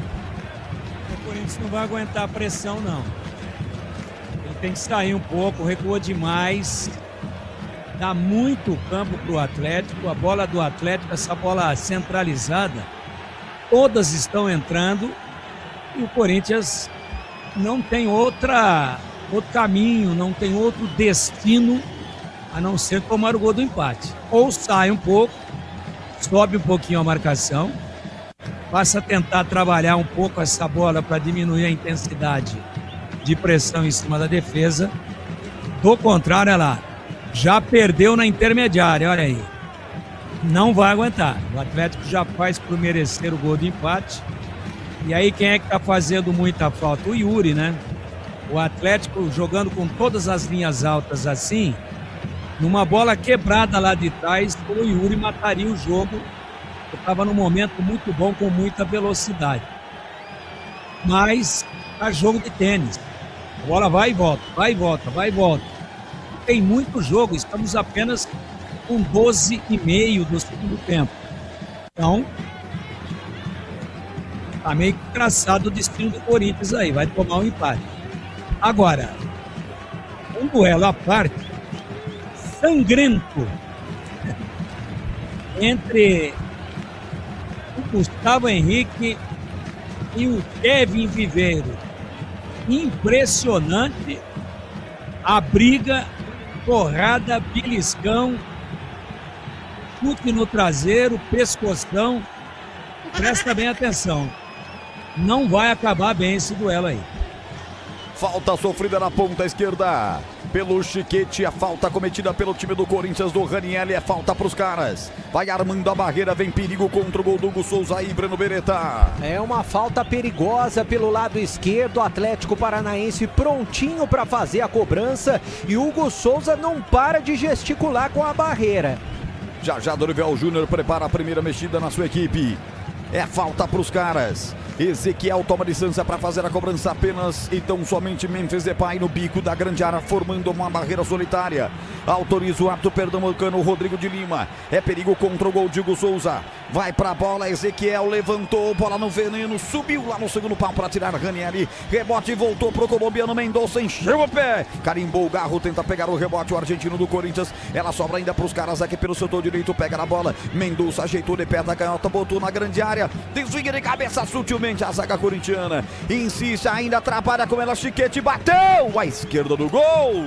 Corinthians não vai aguentar a pressão, não. Ele tem que sair um pouco, recuou demais. Dá muito campo para o Atlético. A bola do Atlético, essa bola centralizada, todas estão entrando. E o Corinthians não tem outro caminho, não tem outro destino a não ser tomar o gol do empate. Ou sai um pouco, sobe um pouquinho a marcação, passa a tentar trabalhar um pouco essa bola para diminuir a intensidade de pressão em cima da defesa. Do contrário, ela já perdeu na intermediária, olha aí. Não vai aguentar. O Atlético já faz por merecer o gol de empate. E aí quem é que tá fazendo muita falta? O Yuri, né? O Atlético jogando com todas as linhas altas assim, numa bola quebrada lá de trás, o Yuri mataria o jogo. Estava num momento muito bom, com muita velocidade. Mas é jogo de tênis. A bola vai e volta, vai e volta, vai e volta. Tem muito jogo, estamos apenas com 12,5 do segundo tempo. Então, tá meio que traçado o destino do Corinthians aí, vai tomar um empate. Agora, um duelo à parte, sangrento, entre o Gustavo Henrique e o Kevin Viveiro. Impressionante a briga, porrada, beliscão, chute no traseiro, pescoção. Presta bem atenção, não vai acabar bem esse duelo aí. Falta sofrida na ponta esquerda pelo Chiquete, a falta cometida pelo time do Corinthians do Raniel, é falta para os caras. Vai armando a barreira, vem perigo contra o gol do Hugo Souza aí, Breno Beretta. É uma falta perigosa pelo lado esquerdo, Atlético Paranaense prontinho para fazer a cobrança e Hugo Souza não para de gesticular com a barreira. Já Dorival Júnior prepara a primeira mexida na sua equipe. É falta para os caras. Ezequiel toma distância para fazer a cobrança apenas. Então somente Memphis Depay no bico da grande área, formando uma barreira solitária. Autoriza o árbitro pernambucano Rodrigo de Lima. É perigo contra o gol de Hugo Souza. Vai para a bola, Ezequiel levantou, bola no veneno, subiu lá no segundo pau para tirar Ranieri. Rebote voltou pro colombiano Mendonça, encheu o pé. Carimbou o Garro, tenta pegar o rebote, o argentino do Corinthians. Ela sobra ainda para os caras aqui pelo setor direito, pega na bola. Mendonça ajeitou de pé da canhota, botou na grande área. Desvia de cabeça sutilmente a zaga corintiana. Insiste ainda, atrapalha com ela, Chiquete bateu à esquerda do gol.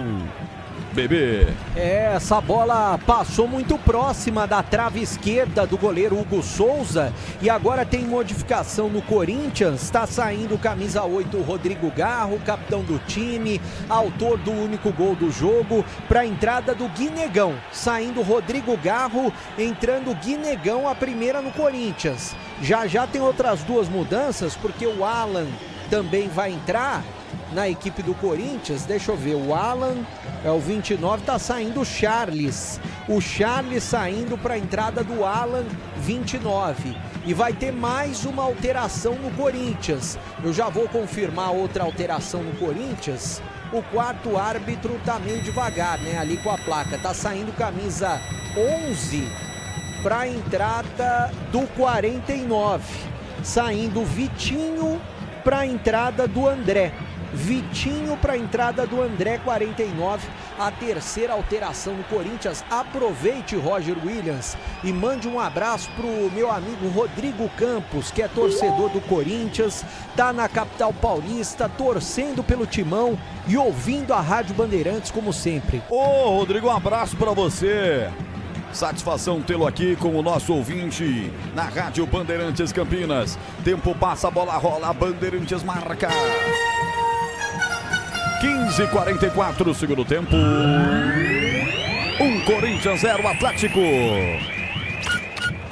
Bebê. Essa bola passou muito próxima da trave esquerda do goleiro Hugo Souza e agora tem modificação no Corinthians. Está saindo camisa 8 Rodrigo Garro, capitão do time, autor do único gol do jogo, para a entrada do Guinegão. Saindo Rodrigo Garro, entrando Guinegão, a primeira no Corinthians. Já tem outras duas mudanças, porque o Alan também vai entrar na equipe do Corinthians, deixa eu ver, o Alan é o 29, tá saindo o Charles saindo para a entrada do Alan, 29, e vai ter mais uma alteração no Corinthians. Eu já vou confirmar outra alteração no Corinthians. O quarto árbitro tá meio devagar, né, ali com a placa, tá saindo camisa 11 para a entrada do 49, saindo Vitinho para a entrada do André. Vitinho para a entrada do André, 49, a terceira alteração no Corinthians. Aproveite, Roger Williams, e mande um abraço pro meu amigo Rodrigo Campos, que é torcedor do Corinthians, tá na capital paulista, torcendo pelo Timão e ouvindo a Rádio Bandeirantes como sempre. Ô, Rodrigo, um abraço para você. Satisfação tê-lo aqui com o nosso ouvinte na Rádio Bandeirantes Campinas. Tempo passa, a bola rola, Bandeirantes marca. 15:44, segundo tempo. 1 Corinthians 0 Atlético.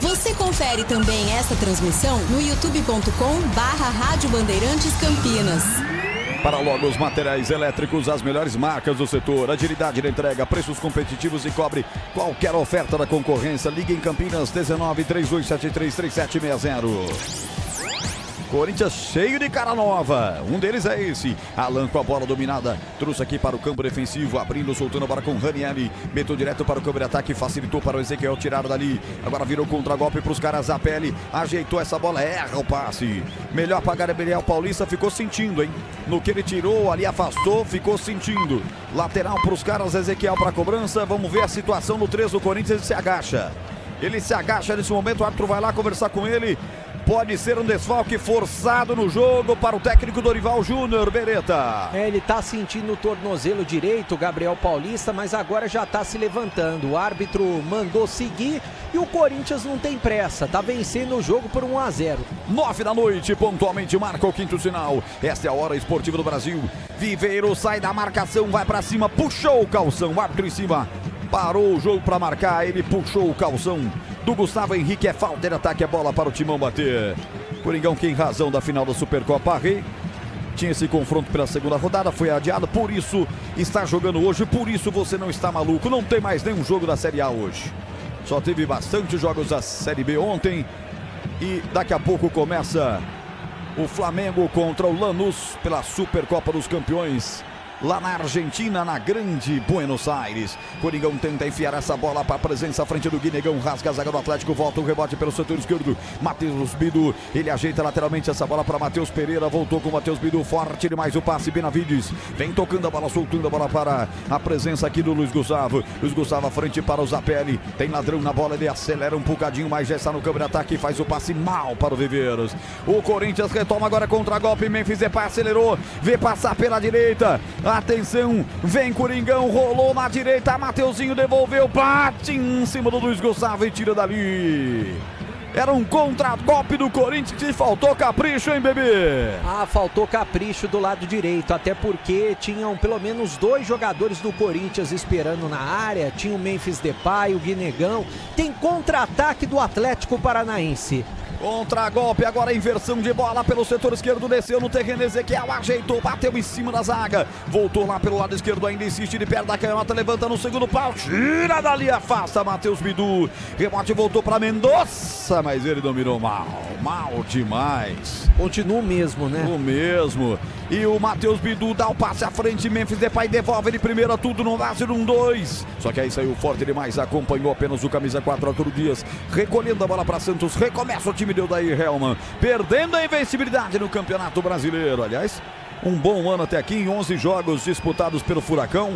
Você confere também esta transmissão no youtube.com/Rádio Bandeirantes Campinas. Para logo os materiais elétricos, as melhores marcas do setor, agilidade na entrega, preços competitivos e cobre qualquer oferta da concorrência. Ligue em Campinas 19-3273-3760. Corinthians cheio de cara nova, um deles é esse, Alan com a bola dominada, trouxe aqui para o campo defensivo, abrindo, soltando a bola com o Ranieri, meteu direto para o campo de ataque, facilitou para o Ezequiel tirar dali, agora virou contra-golpe para os caras da pele, ajeitou essa bola, erra o passe, melhor para Gabriel Paulista, ficou sentindo, hein, no que ele tirou, ali afastou, ficou sentindo, lateral para os caras, Ezequiel para a cobrança, vamos ver a situação no 3 do Corinthians, ele se agacha nesse momento, o árbitro vai lá conversar com ele. Pode ser um desfalque forçado no jogo para o técnico Dorival Júnior, Beretta. Ele tá sentindo o tornozelo direito, o Gabriel Paulista, mas agora já tá se levantando. O árbitro mandou seguir e o Corinthians não tem pressa, tá vencendo o jogo por 1-0. 9 da noite, pontualmente marca o quinto sinal. Esta é a hora esportiva do Brasil. Viveiro sai da marcação, vai para cima, puxou o calção, o árbitro em cima. Parou o jogo para marcar, ele puxou o calção do Gustavo Henrique, é falta de ataque, a bola para o Timão bater. Coringão que em razão da final da Supercopa Rei, tinha esse confronto pela segunda rodada, foi adiado, por isso está jogando hoje, por isso você não está maluco, não tem mais nenhum jogo da Série A hoje. Só teve bastante jogos da Série B ontem e daqui a pouco começa o Flamengo contra o Lanús pela Supercopa dos Campeões. Lá na Argentina, na grande Buenos Aires. Coringão tenta enfiar essa bola para a presença à frente do Guinegão, rasga a zaga do Atlético, volta o rebote pelo setor esquerdo. Matheus Bidu, ele ajeita lateralmente essa bola para Matheus Pereira, voltou com o Matheus Bidu, forte demais o passe, Benavides vem tocando a bola, soltando a bola para a presença aqui do Luiz Gustavo. Luiz Gustavo à frente para o Zapelli, tem ladrão na bola, ele acelera um bocadinho, mas já está no campo de ataque e faz o passe mal para o Viveiros. O Corinthians retoma agora contra-golpe, Memphis Depay acelerou, vê passar pela direita. Atenção, vem Coringão, rolou na direita, Mateuzinho devolveu, bate em cima do Luiz Gustavo e tira dali. Era um contra-golpe do Corinthians que faltou capricho, hein, bebê? Faltou capricho do lado direito, até porque tinham pelo menos 2 jogadores do Corinthians esperando na área, tinha o Memphis Depay, o Guinegão, tem contra-ataque do Atlético Paranaense. Contra-golpe, agora a inversão de bola pelo setor esquerdo, desceu no terreno, Ezequiel ajeitou, bateu em cima da zaga, voltou lá pelo lado esquerdo, ainda insiste de perto da canhota, levanta no segundo pau, tira dali, afasta Matheus Bidu, rebote voltou para Mendonça, mas ele dominou mal demais. Continua o mesmo, né? O mesmo, e o Matheus Bidu dá o passe à frente, Memphis Depay devolve de primeira, tudo no base de 1-2, só que aí saiu forte demais, acompanhou apenas o camisa 4, Arthur Dias, recolhendo a bola para Santos, recomeça o time deu daí Helman, perdendo a invencibilidade no Campeonato Brasileiro. Aliás, um bom ano até aqui, em 11 jogos disputados pelo Furacão.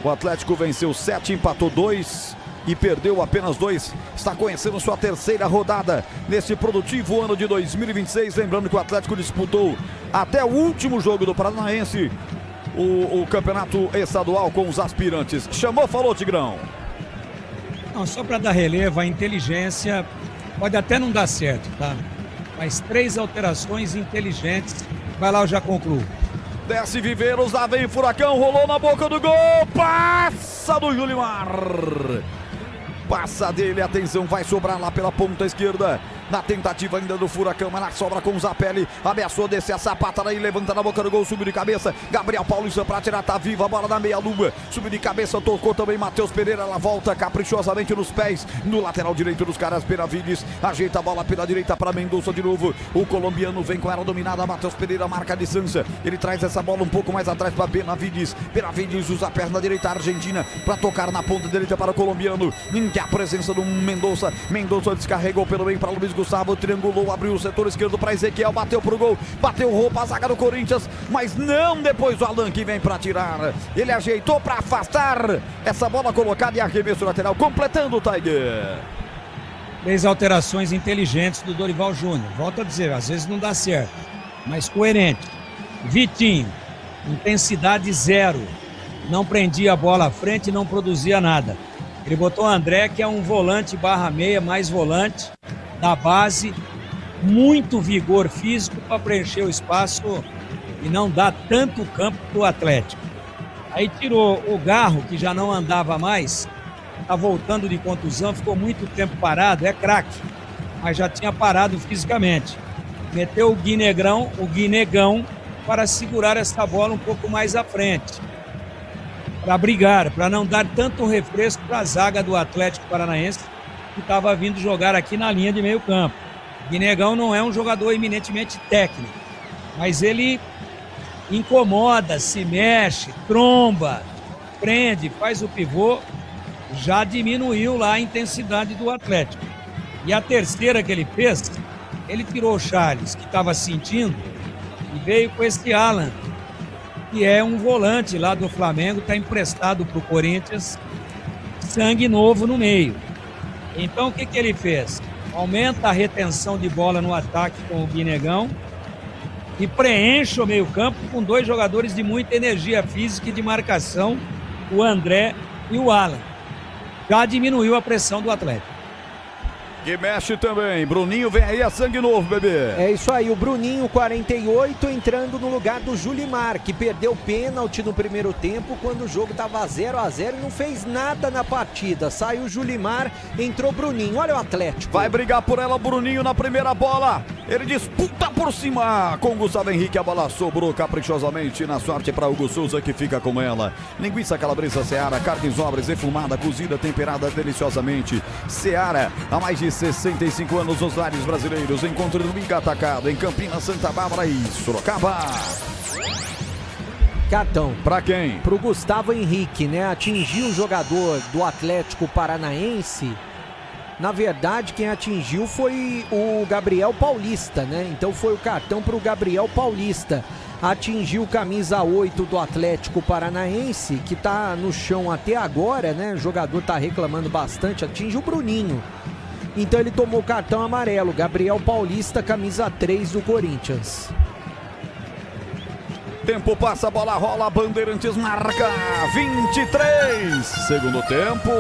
O Atlético venceu 7, empatou 2 e perdeu apenas 2. Está conhecendo sua terceira rodada nesse produtivo ano de 2026. Lembrando que o Atlético disputou até o último jogo do Paranaense o campeonato estadual com os aspirantes. Chamou, falou, Tigrão. Não, só para dar relevo, a inteligência pode até não dar certo, tá? Mas 3 alterações inteligentes. Vai lá, eu já concluo. Desce Viveiros, lá vem Furacão, rolou na boca do gol, passa do Julimar. Passa dele, atenção, vai sobrar lá pela ponta esquerda. na tentativa ainda do Furacão, mas na sobra com o Zapelli, ameaçou descer a sapata aí, levanta na boca do gol, subiu de cabeça, Gabriel Paulista pra tirar, tá viva, a bola na meia-lua, subiu de cabeça, tocou também Matheus Pereira, ela volta caprichosamente nos pés, no lateral direito dos caras, Benavides, ajeita a bola pela direita para Mendonça de novo, o colombiano vem com ela dominada, Matheus Pereira marca a distância, ele traz essa bola um pouco mais atrás para Benavides usa a perna direita argentina para tocar na ponta direita para o colombiano, que a presença do Mendonça descarregou pelo meio para Luiz Gustavo, triangulou, abriu o setor esquerdo para Ezequiel, bateu pro gol, bateu roupa a zaga do Corinthians, mas não depois o Alan que vem para tirar, ele ajeitou para afastar essa bola colocada e arremesso lateral, completando o Tiger. 3 alterações inteligentes do Dorival Júnior, volto a dizer, às vezes não dá certo, mas coerente. Vitinho, intensidade 0, não prendia a bola à frente e não produzia nada. Ele botou o André, que é um volante /meia, mais volante, da base, muito vigor físico para preencher o espaço e não dar tanto campo para o Atlético. Aí tirou o Garro, que já não andava mais, está voltando de contusão, ficou muito tempo parado, é craque, mas já tinha parado fisicamente. Meteu o Guinegão para segurar essa bola um pouco mais à frente, para brigar, para não dar tanto refresco para a zaga do Atlético Paranaense, que estava vindo jogar aqui na linha de meio campo. Guinegão não é um jogador eminentemente técnico, mas ele incomoda, se mexe, tromba, prende, faz o pivô, já diminuiu lá a intensidade do Atlético. E a terceira que ele fez, ele tirou o Charles, que estava sentindo, e veio com esse Alan, que é um volante lá do Flamengo, está emprestado para o Corinthians, sangue novo no meio. Então o que ele fez? Aumenta a retenção de bola no ataque com o Guinegão e preenche o meio campo com 2 jogadores de muita energia física e de marcação, o André e o Alan. Já diminuiu a pressão do Atlético. Que mexe também, Bruninho vem aí a sangue novo, bebê. É isso aí, o Bruninho, 48, entrando no lugar do Julimar, que perdeu pênalti no primeiro tempo, quando o jogo estava 0-0 e não fez nada na partida. Saiu o Julimar, entrou Bruninho, olha o Atlético. Vai brigar por ela, Bruninho na primeira bola, ele disputa por cima com o Gustavo Henrique, a bola sobrou caprichosamente, na sorte para Hugo Souza que fica com ela. Linguiça calabresa Seara, carnes nobres, defumada, cozida, temperada deliciosamente. Seara, há mais de 65 anos nos lares brasileiros. Encontro no Liga Atacado, em Campinas, Santa Bárbara e Sorocaba. Cartão. Pra quem? Pro Gustavo Henrique, né? Atingiu o jogador do Atlético Paranaense. Na verdade, quem atingiu foi o Gabriel Paulista, né? Então foi o cartão pro Gabriel Paulista. Atingiu o camisa 8 do Atlético Paranaense, que tá no chão até agora, né? O jogador tá reclamando bastante. Atingiu o Bruninho. Então ele tomou cartão amarelo. Gabriel Paulista, camisa 3 do Corinthians. Tempo passa, a bola rola, Bandeirantes marca 23. Segundo tempo,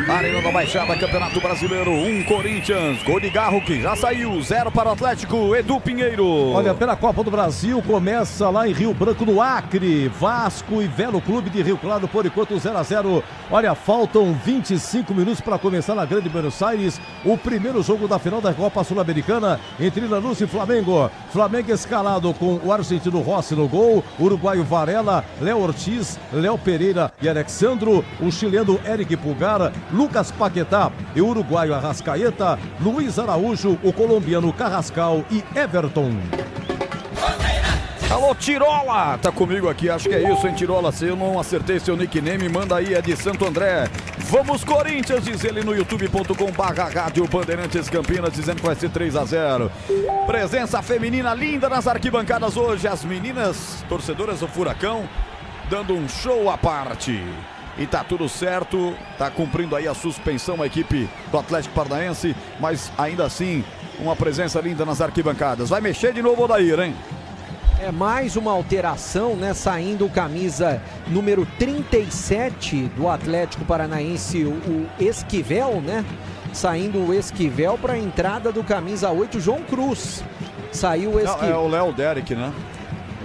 Arena da Baixada, Campeonato Brasileiro, 1 Corinthians, gol de Garro que já saiu, 0 para o Atlético, Edu Pinheiro. Olha, pela Copa do Brasil, começa lá em Rio Branco, no Acre, Vasco e Velo Clube de Rio Claro, por enquanto 0-0. Olha, faltam 25 minutos para começar na Grande Buenos Aires, o primeiro jogo da final da Copa Sul-Americana, entre Lanús e Flamengo. Flamengo escalado com o argentino Rossi no gol, uruguaio Varela, Léo Ortiz, Léo Pereira e Alexandro, o chileno Eric Pulgar, Lucas Paquetá e o uruguaio Arrascaeta, Luiz Araújo, o colombiano Carrascal e Everton. Alô, Tirola, tá comigo aqui, acho que é isso, hein, Tirola? Se eu não acertei seu nickname, manda aí, é de Santo André. Vamos, Corinthians, diz ele no youtube.com/rádio Bandeirantes Campinas, dizendo que vai ser 3-0. Presença feminina linda nas arquibancadas hoje, as meninas torcedoras do Furacão, dando um show à parte. E tá tudo certo, tá cumprindo aí a suspensão a equipe do Atlético Paranaense, mas ainda assim, uma presença linda nas arquibancadas. Vai mexer de novo o Odair, hein? É mais uma alteração, né? Saindo o camisa número 37 do Atlético Paranaense, o Esquivel, né? Saindo o Esquivel para a entrada do camisa 8, João Cruz. Saiu o Esquivel. É o Léo Derek, né?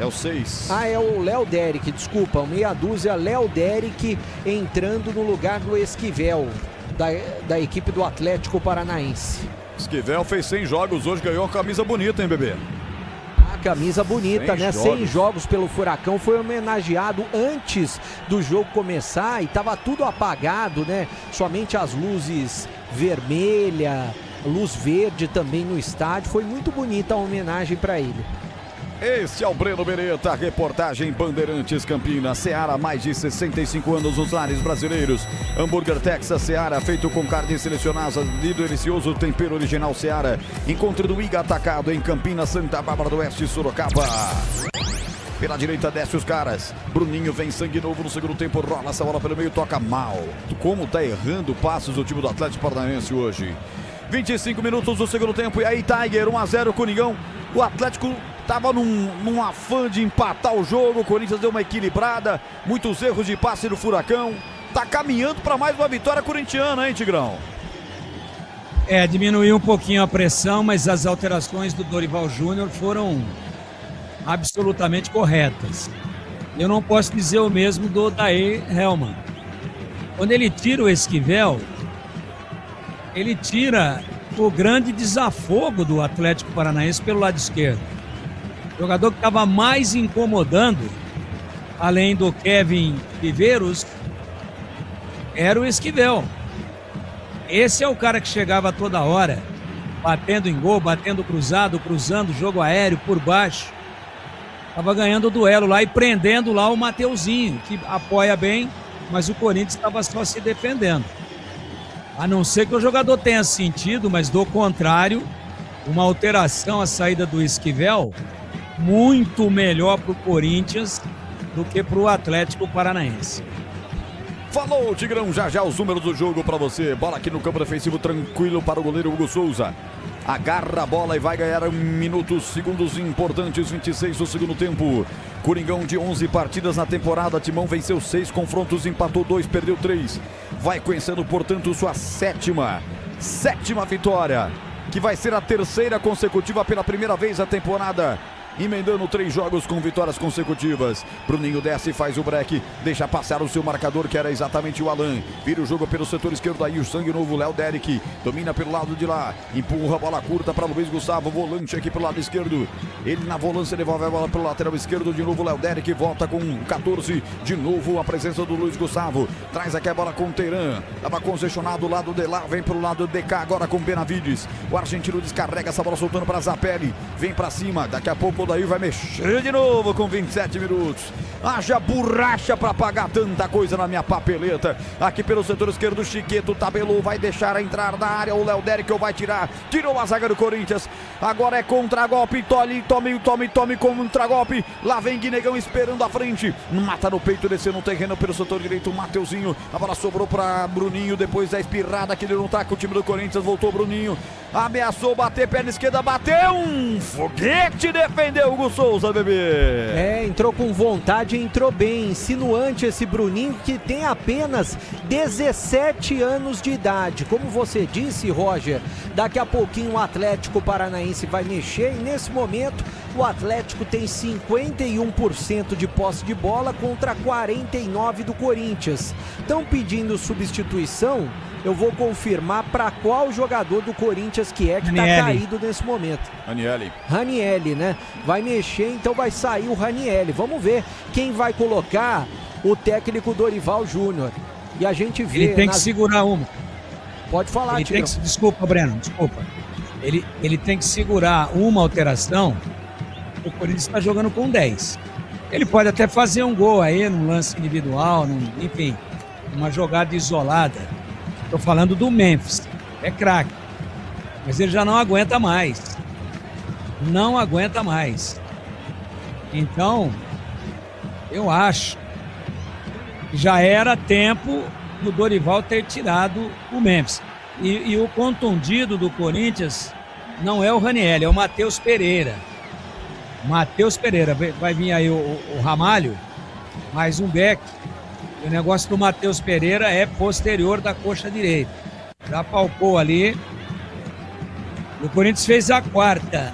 É o 6. Ah, é o Léo Derek, desculpa. Meia dúzia, Léo Derek entrando no lugar do Esquivel, da equipe do Atlético Paranaense. Esquivel fez 100 jogos hoje, ganhou uma camisa bonita, hein, bebê? Camisa bonita, 100 jogos pelo Furacão, foi homenageado antes do jogo começar e tava tudo apagado, né? Somente as luzes vermelha, luz verde também no estádio. Foi muito bonita a homenagem para ele. Este é o Breno Beretta, reportagem Bandeirantes Campinas. Seara, mais de 65 anos nos lares brasileiros. Hambúrguer Texas Seara, feito com carnes selecionadas de delicioso tempero original Seara. Encontre no Iga Atacado, em Campinas, Santa Bárbara do Oeste, Sorocaba. Pela direita desce os caras. Bruninho vem sangue novo no segundo tempo, rola essa bola pelo meio, toca mal. Como tá errando passos o time do Atlético Paranaense hoje. 25 minutos do segundo tempo, e aí Tiger, 1-0 Coringão. O Atlético estava num afã de empatar o jogo, o Corinthians deu uma equilibrada, muitos erros de passe do Furacão. Tá caminhando para mais uma vitória corintiana, hein, Tigrão? Diminuiu um pouquinho a pressão, mas as alterações do Dorival Júnior foram absolutamente corretas. Eu não posso dizer o mesmo do Odair Hellmann. Quando ele tira o Esquivel, ele tira o grande desafogo do Atlético Paranaense pelo lado esquerdo. O jogador que estava mais incomodando, além do Kevin Viveiros, era o Esquivel. Esse é o cara que chegava toda hora, batendo em gol, batendo cruzado, cruzando, jogo aéreo por baixo. Estava ganhando o duelo lá e prendendo lá o Mateuzinho, que apoia bem, mas o Corinthians estava só se defendendo. A não ser que o jogador tenha sentido, mas do contrário, uma alteração à saída do Esquivel, muito melhor para o Corinthians do que para o Atlético Paranaense. Falou, Tigrão, já os números do jogo para você. Bola aqui no campo defensivo, tranquilo para o goleiro Hugo Souza. Agarra a bola e vai ganhar minutos, segundos importantes, 26 do segundo tempo. Coringão de 11 partidas na temporada, Timão venceu 6 confrontos, empatou 2, perdeu 3. Vai conhecendo, portanto, sua sétima vitória, que vai ser a terceira consecutiva pela primeira vez na temporada. Emendando 3 jogos com vitórias consecutivas. Bruninho desce, faz o break, deixa passar o seu marcador, que era exatamente o Alan. Vira o jogo pelo setor esquerdo, aí o sangue novo, Léo Derek domina pelo lado de lá, empurra a bola curta para o Luiz Gustavo, volante aqui pelo lado esquerdo. Ele na volância devolve a bola pelo lateral esquerdo, de novo Léo Derek, volta com 14, de novo a presença do Luiz Gustavo. Traz aqui a bola com o Teiran, estava congestionado o lado de lá, vem pelo lado de cá agora com Benavides. O argentino descarrega essa bola soltando para Zapelli, vem para cima, daqui a pouco daí vai mexer de novo com 27 minutos. Haja borracha para pagar tanta coisa na minha papeleta. Aqui pelo setor esquerdo, Chiqueto tabelou, vai deixar entrar na área o Léo Derek, ou vai tirar. Tirou a zaga do Corinthians. Agora é contra-golpe, tome contra-golpe. Lá vem Guinegão esperando a frente. Mata no peito, descendo no terreno pelo setor direito, Mateuzinho. A bola sobrou para Bruninho, depois da espirrada que ele não tá com o time do Corinthians. Voltou Bruninho, ameaçou bater, perna esquerda, bateu um foguete, defendeu Hugo Souza, bebê. Entrou com vontade, entrou bem, insinuante esse Bruninho, que tem apenas 17 anos de idade. Como você disse, Roger, daqui a pouquinho o Atlético Paranaense vai mexer, e nesse momento o Atlético tem 51% de posse de bola contra 49% do Corinthians. Estão pedindo substituição. Eu vou confirmar para qual jogador do Corinthians que tá caído nesse momento. Ranielli, né? Vai mexer, então vai sair o Ranielli. Vamos ver quem vai colocar o técnico Dorival Júnior. E a gente vê... Ele tem que segurar uma. Pode falar, Tigrão. Desculpa, Breno, desculpa. Ele tem que segurar uma alteração. O Corinthians está jogando com 10. Ele pode até fazer um gol aí, num lance individual, enfim, uma jogada isolada. Estou falando do Memphis, é craque, mas ele já não aguenta mais. Não aguenta mais. Então, eu acho que já era tempo do Dorival ter tirado o Memphis. E o contundido do Corinthians não é o Ranielli, é o Matheus Pereira. Vai vir aí o Ramalho, mais um back. O negócio do Matheus Pereira é posterior da coxa direita. Já palpou ali. O Corinthians fez a 4ª,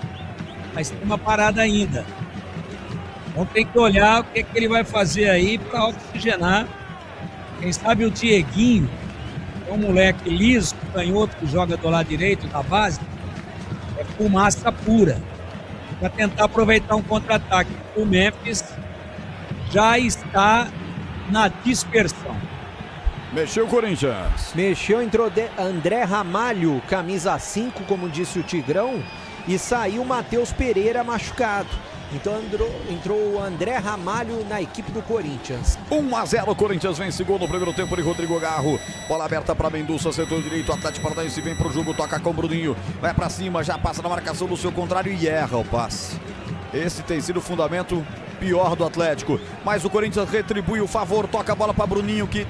mas tem uma parada ainda. Então tem que olhar o que ele vai fazer aí para oxigenar. Quem sabe o Dieguinho, é um moleque liso, canhoto, que joga do lado direito da base, fumaça pura para tentar aproveitar um contra-ataque. O Memphis já está na dispersão. Mexeu o Corinthians. Mexeu, entrou André Ramalho, camisa 5, como disse o Tigrão, e saiu o Matheus Pereira machucado. Então entrou o André Ramalho na equipe do Corinthians. 1-0, o Corinthians vence gol no primeiro tempo de Rodrigo Garro. Bola aberta para Mendonça, setor direito, Atlético Paranaense vem pro jogo, toca com o Bruninho. Vai para cima, já passa na marcação do seu contrário e erra o passe. Esse tem sido o fundamento pior do Atlético. Mas o Corinthians retribui o favor, toca a bola para Bruninho que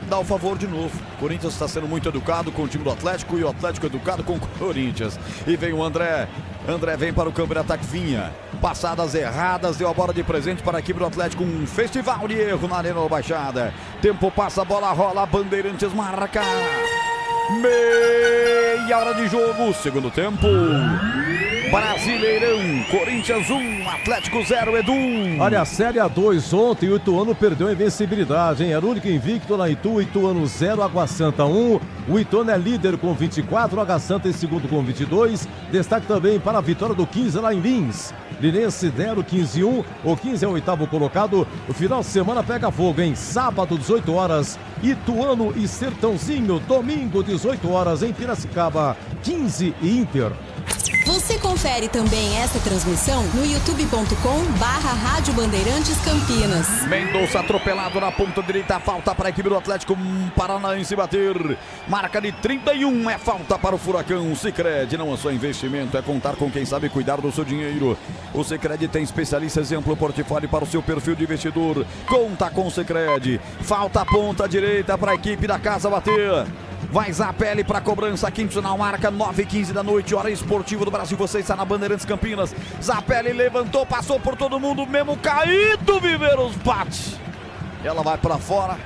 dá o favor de novo. O Corinthians está sendo muito educado com o time do Atlético e o Atlético educado com o Corinthians. E vem o André. André vem para o campo de ataque, Vinha. Passadas erradas, deu a bola de presente para a equipe do Atlético. Um festival de erro na Arena da Baixada. Tempo passa, a bola rola, Bandeirantes marca. Meia hora de jogo, segundo tempo. Brasileirão, Corinthians 1, Atlético 0, Edu. Olha, a Série A2 ontem, o Ituano perdeu a invencibilidade, hein? Era o único invicto na Itu, Ituano 0, Água Santa 1. O Ituano é líder com 24, Água Santa em segundo com 22. Destaque também para a vitória do 15 lá em Lins. Linense 0, 15-1. O 15 é o oitavo colocado. O final de semana pega fogo, hein? Sábado, 18 horas, Ituano e Sertãozinho. Domingo, 18 horas, em Piracicaba, 15 e Inter. Você confere também esta transmissão no youtube.com/Rádio Bandeirantes Campinas. Mendonça atropelado na ponta direita, falta para a equipe do Atlético Paranaense bater. Marca de 31, é falta para o Furacão. Sicredi não é só investimento, é contar com quem sabe cuidar do seu dinheiro. O Sicredi tem especialistas em amplo portfólio para o seu perfil de investidor. Conta com o Sicredi. Falta a ponta direita para a equipe da casa bater. Vai Zapelli para cobrança, quinto na marca, 9h15 da noite, hora esportiva do Brasil. Você está na Bandeirantes Campinas. Zapelli levantou, passou por todo mundo, mesmo caído, Viveiros bate. Ela vai para fora.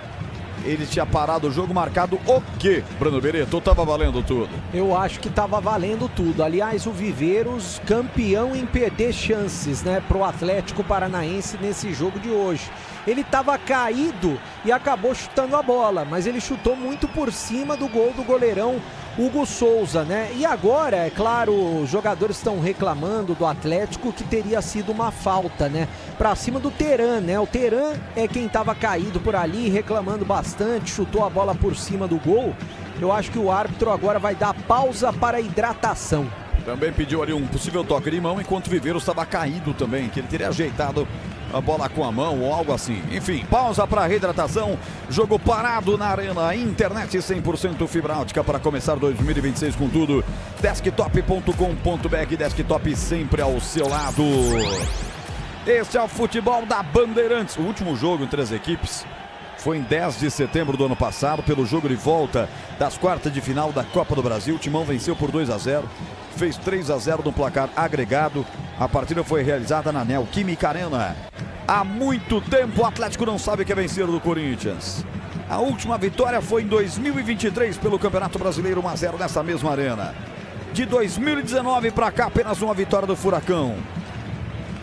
Ele tinha parado o jogo, marcado o quê, Bruno Bereto? Tava valendo tudo? Eu acho que tava valendo tudo. Aliás, o Viveiros campeão em perder chances, né, pro Atlético Paranaense nesse jogo de hoje. Ele estava caído e acabou chutando a bola, mas ele chutou muito por cima do gol do goleirão Hugo Souza, né? E agora, é claro, os jogadores estão reclamando do Atlético que teria sido uma falta, né? Pra cima do Teran, né? O Teran é quem estava caído por ali, reclamando bastante, chutou a bola por cima do gol. Eu acho que o árbitro agora vai dar pausa para a hidratação. Também pediu ali um possível toque de mão, enquanto o Viveiros estava caído também, que ele teria ajeitado a bola com a mão ou algo assim. Enfim, pausa para reidratação. Jogo parado na Arena. Internet 100% fibra ótica para começar 2026 com tudo. Desktop.com.br. Desktop sempre ao seu lado. Este é o futebol da Bandeirantes. O último jogo entre as equipes foi em 10 de setembro do ano passado, pelo jogo de volta das quartas de final da Copa do Brasil. O Timão venceu por 2-0. Fez 3-0 no placar agregado. A partida foi realizada na Neoquímica Arena. Há muito tempo o Atlético não sabe que é vencer do Corinthians. A última vitória foi em 2023 pelo Campeonato Brasileiro, 1-0 nessa mesma arena. De 2019 para cá, apenas uma vitória do Furacão.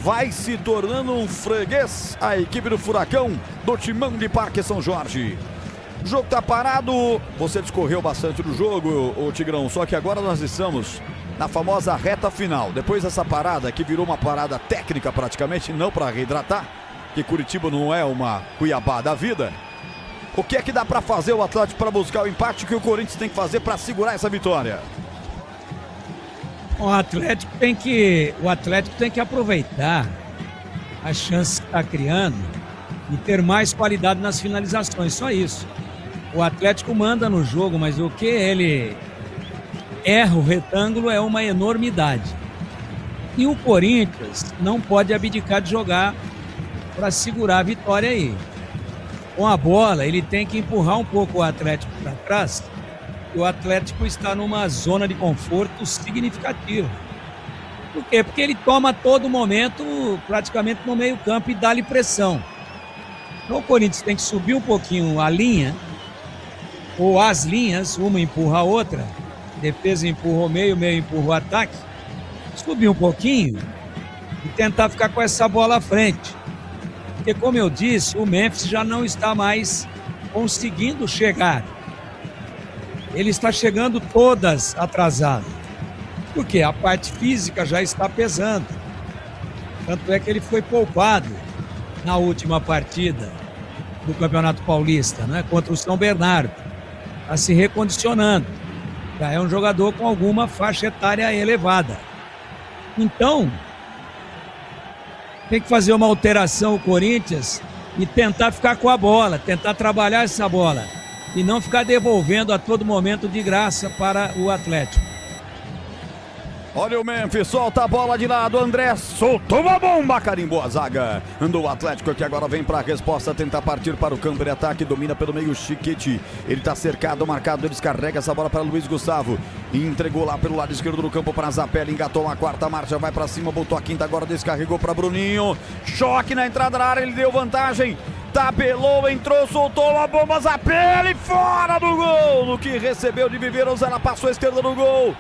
Vai se tornando um freguês a equipe do Furacão, do Timão de Parque São Jorge. O jogo tá parado. Você discorreu bastante do jogo, o Tigrão, só que agora nós estamos na famosa reta final. Depois dessa parada, que virou uma parada técnica praticamente, não para reidratar, que Curitiba não é uma Cuiabá da vida. O que é que dá para fazer o Atlético para buscar o empate? O que o Corinthians tem que fazer para segurar essa vitória? O Atlético tem que aproveitar as chances que está criando e ter mais qualidade nas finalizações, só isso. O Atlético manda no jogo, mas o que ele erra o retângulo é uma enormidade. E o Corinthians não pode abdicar de jogar para segurar a vitória aí. Com a bola, ele tem que empurrar um pouco o Atlético para trás. E o Atlético está numa zona de conforto significativa. Por quê? Porque ele toma a todo momento, praticamente no meio campo, e dá-lhe pressão. Então o Corinthians tem que subir um pouquinho a linha, ou as linhas, uma empurra a outra. Defesa empurra o meio empurra o ataque. Subir um pouquinho e tentar ficar com essa bola à frente. Porque, como eu disse, o Memphis já não está mais conseguindo chegar. Ele está chegando todas atrasado. Porque a parte física já está pesando. Tanto é que ele foi poupado na última partida do Campeonato Paulista, né, contra o São Bernardo. Está se recondicionando. Já é um jogador com alguma faixa etária elevada. Então, tem que fazer uma alteração o Corinthians e tentar ficar com a bola, tentar trabalhar essa bola e não ficar devolvendo a todo momento de graça para o Atlético. Olha o Memphis, solta a bola de lado, André soltou uma bomba, carimbou a zaga. Andou o Atlético que agora vem para a resposta, tenta partir para o campo de ataque, domina pelo meio Chiquete. Ele está cercado, marcado, descarrega essa bola para Luiz Gustavo. E entregou lá pelo lado esquerdo do campo para Zapelli, engatou uma quarta marcha, vai para cima, botou a quinta, agora descarregou para Bruninho. Choque na entrada da área, ele deu vantagem. Tabelou, entrou, soltou a bomba, Zapelli fora do gol. No que recebeu de Viveiros, ela passou a esquerda do gol.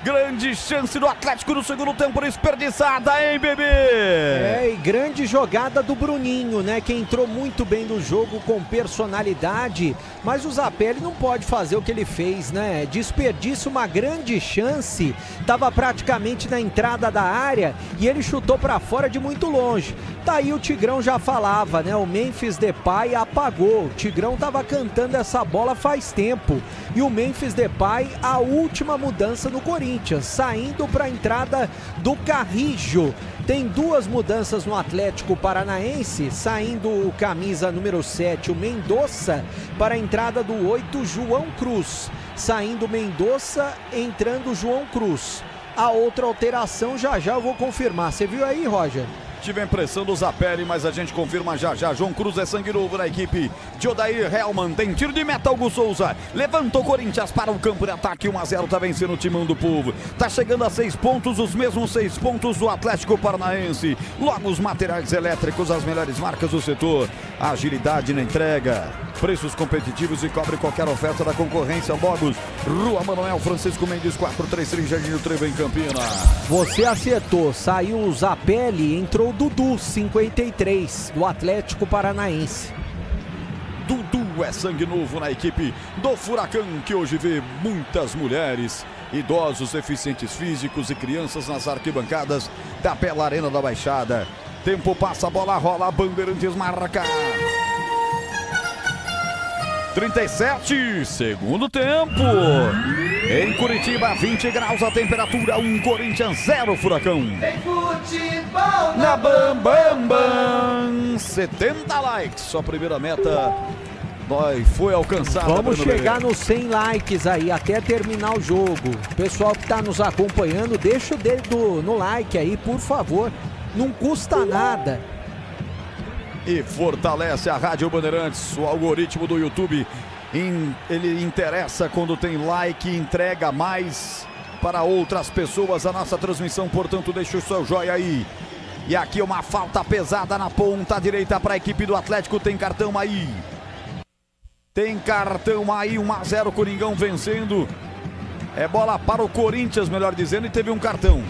Grande chance do Atlético no segundo tempo, desperdiçada, hein, bebê? E grande jogada do Bruninho, né? Que entrou muito bem no jogo com personalidade, mas o Zapelli não pode fazer o que ele fez, né? Desperdiça uma grande chance, tava praticamente na entrada da área e ele chutou pra fora de muito longe. Daí o Tigrão já falava, né? O Memphis Depay apagou. O Tigrão tava cantando essa bola faz tempo. E o Memphis Depay, a última mudança no Corinthians, saindo para a entrada do Carrijo. Tem duas mudanças no Atlético Paranaense, saindo o camisa número 7, o Mendonça, para a entrada do 8, João Cruz. Saindo Mendonça, entrando João Cruz. A outra alteração já eu vou confirmar. Você viu aí, Roger? Tive a impressão do Zapelli, mas a gente confirma já. João Cruz é sangue novo na equipe de Odair Helman. Tem tiro de meta, Hugo Souza. Levantou Corinthians para o campo de ataque. 1-0, tá vencendo o Timão do Povo. Tá chegando a 6 pontos, os mesmos 6 pontos do Atlético Paranaense. Logo os materiais elétricos, as melhores marcas do setor. Agilidade na entrega, preços competitivos e cobre qualquer oferta da concorrência. Logos, Rua Manuel Francisco Mendes, 433, Jardim do Trevo, em Campinas. Você acertou, saiu o Zapelli, entrou o Dudu, 53, do Atlético Paranaense. Dudu é sangue novo na equipe do Furacão, que hoje vê muitas mulheres, idosos, deficientes físicos e crianças nas arquibancadas da bela Arena da Baixada. Tempo passa, a bola rola, a Bandeirantes marca. 37, segundo tempo. Em Curitiba, 20 graus a temperatura, 1 Corinthians, 0 Furacão. Tem futebol na Bam Bam Bam. 70 likes, sua primeira meta foi alcançada. Vamos chegar nos 100 likes aí, até terminar o jogo. Pessoal que está nos acompanhando, deixa o dedo no like aí, por favor. Não custa nada. E fortalece a Rádio Bandeirantes, o algoritmo do YouTube. Ele interessa quando tem like, entrega mais para outras pessoas a nossa transmissão. Portanto, deixa o seu joinha aí. E aqui uma falta pesada na ponta direita para a equipe do Atlético. Tem cartão aí. Tem cartão aí, 1-0, Coringão vencendo. É bola para o Corinthians, melhor dizendo, e teve um cartão.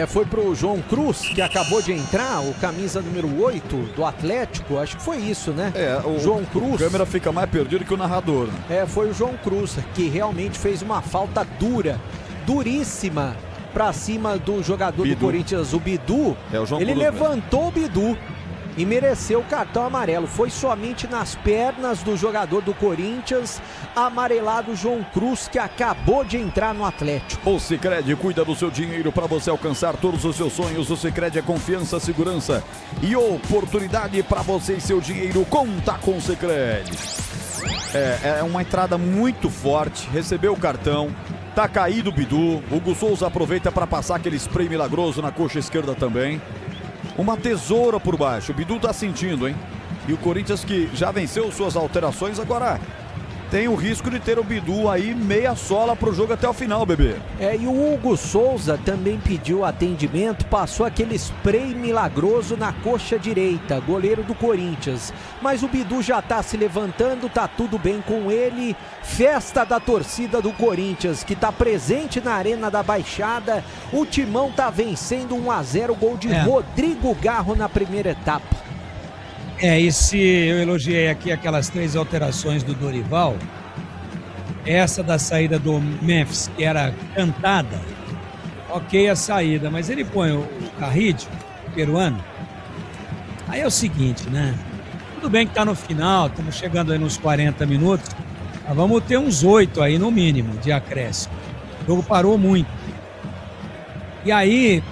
Foi pro João Cruz, que acabou de entrar, o camisa número 8 do Atlético, acho que foi isso, né? O João Cruz. A câmera fica mais perdida que o narrador. Foi o João Cruz, que realmente fez uma falta duríssima, pra cima do jogador do Corinthians, o Bidu. Ele levantou o Bidu e mereceu o cartão amarelo. Foi somente nas pernas do jogador do Corinthians, amarelado João Cruz, que acabou de entrar no Atlético. O Sicredi cuida do seu dinheiro para você alcançar todos os seus sonhos. O Sicredi é confiança, segurança e oportunidade para você e seu dinheiro. Conta com o Sicredi. É uma entrada muito forte, recebeu o cartão. Tá caído o Bidu. O Hugo Souza aproveita para passar aquele spray milagroso na coxa esquerda também. Uma tesoura por baixo, o Bidu tá sentindo, hein? E o Corinthians, que já venceu suas alterações, agora tem o risco de ter o Bidu aí meia sola pro jogo até o final, bebê. E o Hugo Souza também pediu atendimento, passou aquele spray milagroso na coxa direita, goleiro do Corinthians. Mas o Bidu já tá se levantando, tá tudo bem com ele. Festa da torcida do Corinthians, que tá presente na Arena da Baixada. O Timão tá vencendo 1-0, gol de Rodrigo Garro na primeira etapa. E se eu elogiei aqui aquelas 3 alterações do Dorival, essa da saída do Memphis, que era cantada, ok a saída, mas ele põe o Carrillo, o peruano. Aí é o seguinte, né? Tudo bem que tá no final, estamos chegando aí nos 40 minutos, mas vamos ter uns 8 aí no mínimo de acréscimo. O jogo parou muito. E aí,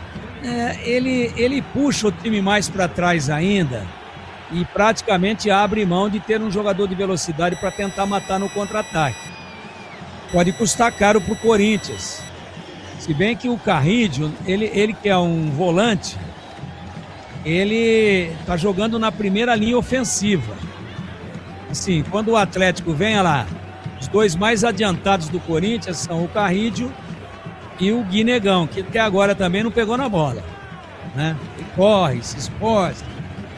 ele puxa o time mais para trás ainda e praticamente abre mão de ter um jogador de velocidade para tentar matar no contra-ataque. Pode custar caro pro Corinthians. Se bem que o Carrillo, ele que é um volante, ele tá jogando na primeira linha ofensiva. Assim, quando o Atlético vem, olha lá, os dois mais adiantados do Corinthians são o Carrillo e o Guinegão, que até agora também não pegou na bola, né? Ele corre, se esforça,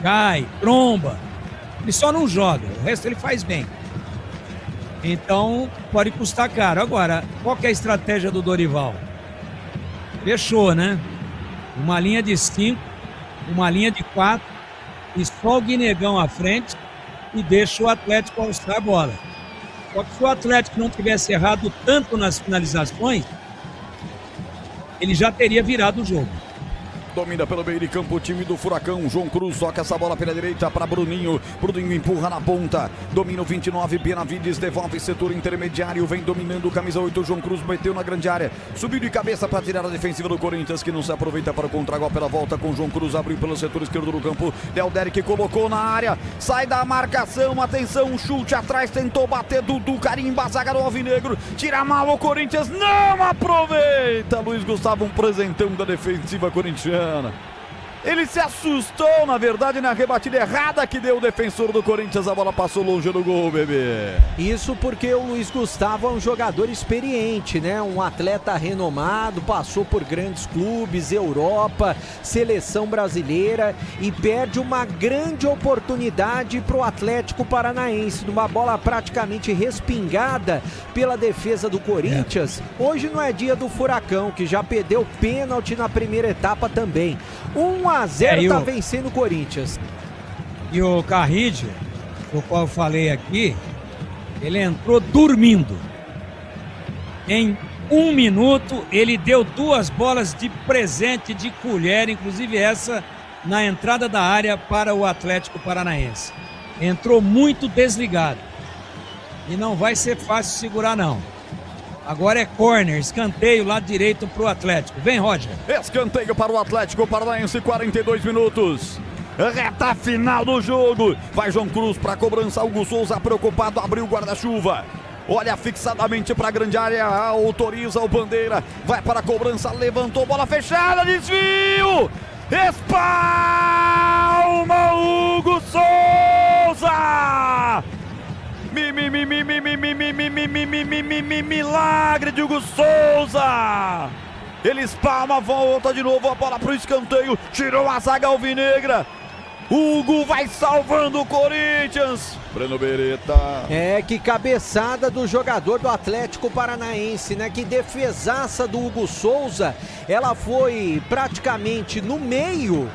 cai, tromba. Ele só não joga, o resto ele faz bem. Então, pode custar caro. Agora, qual que é a estratégia do Dorival? Fechou, né? Uma linha de 5, uma linha de 4 e só o Guinegão à frente e deixa o Atlético alçar a bola. Só que se o Atlético não tivesse errado tanto nas finalizações, ele já teria virado o jogo. Domina pelo meio de campo o time do Furacão. João Cruz toca essa bola pela direita para Bruninho. Bruninho empurra na ponta. Domina o 29, Benavides devolve setor intermediário. Vem dominando o camisa 8. João Cruz meteu na grande área. Subiu de cabeça para tirar a defensiva do Corinthians, que não se aproveita para o contra-gol pela volta com João Cruz. Abriu pelo setor esquerdo do campo. Del Derek colocou na área. Sai da marcação. Atenção, chute atrás. Tentou bater Dudu. Carimba a zaga do Alvinegro. Tira mal o Corinthians. Não aproveita. Luiz Gustavo, um presentão da defensiva corintiana. Ele se assustou, na verdade, na rebatida errada que deu o defensor do Corinthians. A bola passou longe do gol, bebê. Isso porque o Luiz Gustavo é um jogador experiente, né? Um atleta renomado, passou por grandes clubes, Europa, seleção brasileira e perde uma grande oportunidade para o Atlético Paranaense, numa bola praticamente respingada pela defesa do Corinthians. Hoje não é dia do Furacão, que já perdeu pênalti na primeira etapa também. 1-0 tá vencendo o Corinthians. E o Carrillo, o qual eu falei aqui, ele entrou dormindo. Em 1 minuto, ele deu 2 bolas de presente de colher, inclusive essa na entrada da área para o Atlético Paranaense. Entrou muito desligado. E não vai ser fácil segurar, não. Agora é corner, escanteio, lado direito para o Atlético. Vem, Roger. Escanteio para o Atlético Paranaense, 42 minutos. Reta final do jogo. Vai João Cruz para a cobrança. Hugo Souza preocupado, abriu o guarda-chuva. Olha fixadamente para a grande área, autoriza o Bandeira. Vai para a cobrança, levantou, bola fechada, desvio. Espalma Hugo Souza. Milagre de Hugo Souza. Ele espalma, volta de novo a bola para o escanteio. Tirou a zaga alvinegra. Hugo vai salvando o Corinthians. Breno Beretta. Que cabeçada do jogador do Atlético Paranaense, né? Que defesaça do Hugo Souza. Ela foi praticamente no meio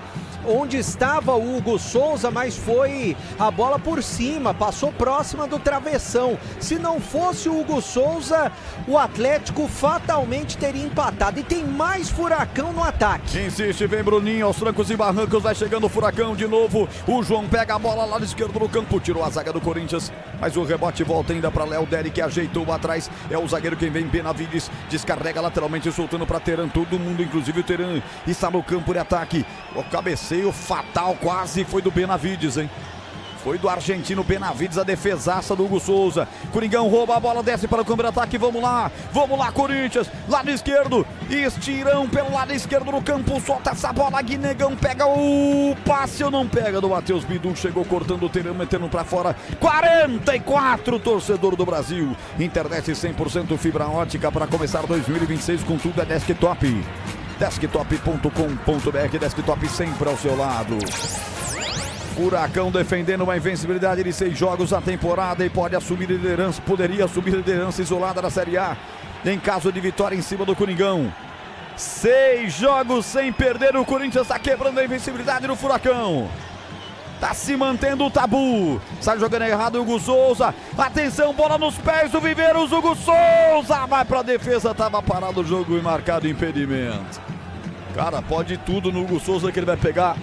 onde estava o Hugo Souza, mas foi a bola por cima, passou próxima do travessão. Se não fosse o Hugo Souza, o Atlético fatalmente teria empatado. E tem mais Furacão no ataque. Insiste, vem Bruninho aos trancos e barrancos, vai chegando o Furacão de novo. O João pega a bola lá do esquerdo do campo, tirou a zaga do Corinthians, mas o rebote volta ainda para Léo Derek, que ajeitou atrás. É o zagueiro quem vem, Benavides, descarrega lateralmente, soltando para Teran. Todo mundo, inclusive o Teran, está no campo de ataque. O cabeceio fatal quase foi do Benavides, hein? Foi do argentino Benavides, a defesaça do Hugo Souza. Coringão rouba a bola, desce para o campo de ataque. Vamos lá, Corinthians, lado esquerdo. Estirão pelo lado esquerdo do campo, solta essa bola. Guinegão pega o passe, ou não pega do Matheus Bidu. Chegou cortando o Terão, metendo para fora. 44, torcedor do Brasil. Internet 100% fibra ótica para começar 2026 com tudo é desktop. Desktop.com.br, desktop sempre ao seu lado. Furacão defendendo uma invencibilidade de 6 jogos na temporada e pode assumir liderança, poderia assumir liderança isolada da Série A em caso de vitória em cima do Coringão. 6 jogos sem perder, o Corinthians está quebrando a invencibilidade do Furacão. Tá se mantendo o tabu. Sai jogando errado o Hugo Souza. Atenção, bola nos pés do Viveiros. Hugo Souza vai pra defesa. Tava parado o jogo e marcado impedimento. Cara, pode tudo no Hugo Souza que ele vai pegar.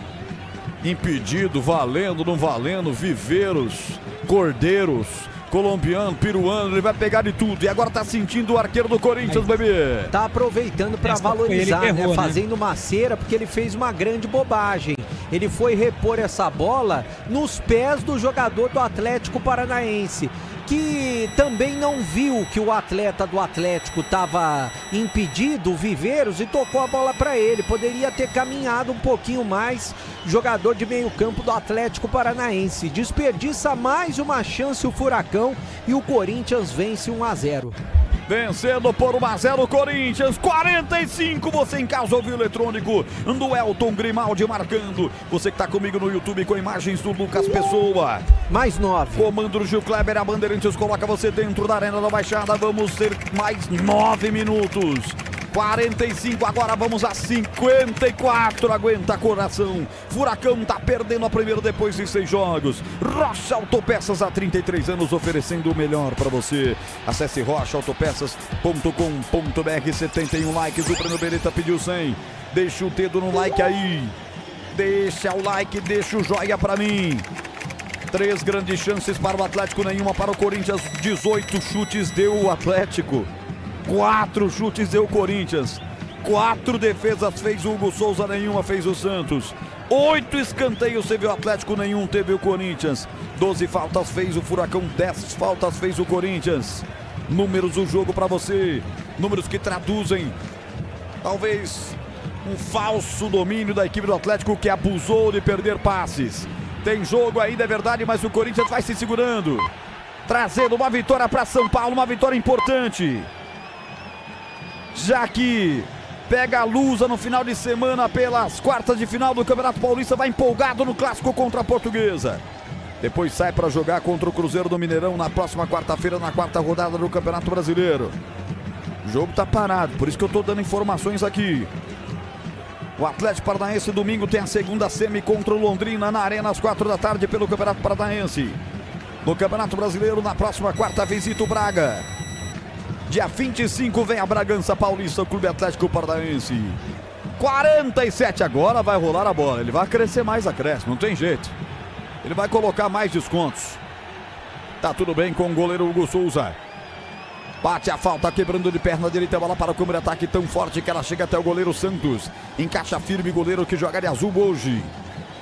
Impedido, valendo, não valendo. Viveiros, Cordeiros, colombiano, peruano, ele vai pegar de tudo. E agora tá sentindo o arqueiro do Corinthians, bebê. Tá aproveitando pra valorizar, ele errou, né? Fazendo uma cera, porque ele fez uma grande bobagem. Ele foi repor essa bola nos pés do jogador do Atlético Paranaense, que também não viu que o atleta do Atlético estava impedido, o Viveiros, e tocou a bola para ele. Poderia ter caminhado um pouquinho mais, jogador de meio campo do Atlético Paranaense. Desperdiça mais uma chance o Furacão e o Corinthians vence 1-0. Vencendo por 1-0 Corinthians, 45, você em casa ouviu o eletrônico do Elton Grimaldi marcando. Você que tá comigo no YouTube com imagens do Lucas Pessoa. Mais 9. Comando do Gil Kleber, a Bandeirantes coloca você dentro da Arena da Baixada. Vamos ter mais 9 minutos. 45, agora vamos a 54, aguenta coração. Furacão tá perdendo a primeira depois de 6 jogos. Rocha Autopeças há 33 anos oferecendo o melhor para você. Acesse rochaautopeças.com.br. 71 likes, o Breno Beretta pediu 100. Deixa o dedo no like aí. Deixa o like, deixa o joia para mim. 3 grandes chances para o Atlético, nenhuma para o Corinthians. 18 chutes deu o Atlético. 4 chutes deu o Corinthians. 4 defesas fez o Hugo Souza, nenhuma fez o Santos. 8 escanteios teve o Atlético, nenhum teve o Corinthians. 12 faltas fez o Furacão, 10 faltas fez o Corinthians. Números do jogo para você. Números que traduzem talvez um falso domínio da equipe do Atlético, que abusou de perder passes. Tem jogo ainda, é verdade, mas o Corinthians vai se segurando, trazendo uma vitória para São Paulo, uma vitória importante, já que pega a Lusa no final de semana pelas quartas de final do Campeonato Paulista, vai empolgado no clássico contra a Portuguesa. Depois sai para jogar contra o Cruzeiro do Mineirão na próxima quarta-feira, na quarta rodada do Campeonato Brasileiro. O jogo tá parado, por isso que eu tô dando informações aqui. O Atlético Paranaense domingo tem a segunda semi contra o Londrina na Arena às 4 da tarde pelo Campeonato Paranaense. No Campeonato Brasileiro, na próxima quarta, visita o Braga. Dia 25 vem a Bragança Paulista, o Clube Atlético Paranaense. 47, agora vai rolar a bola. Ele vai crescer mais acréscimo, não tem jeito. Ele vai colocar mais descontos. Tá tudo bem com o goleiro Hugo Souza. Bate a falta, quebrando de perna direita, a bola para o câmera, ataque tão forte que ela chega até o goleiro Santos. Encaixa firme, goleiro que joga de azul hoje.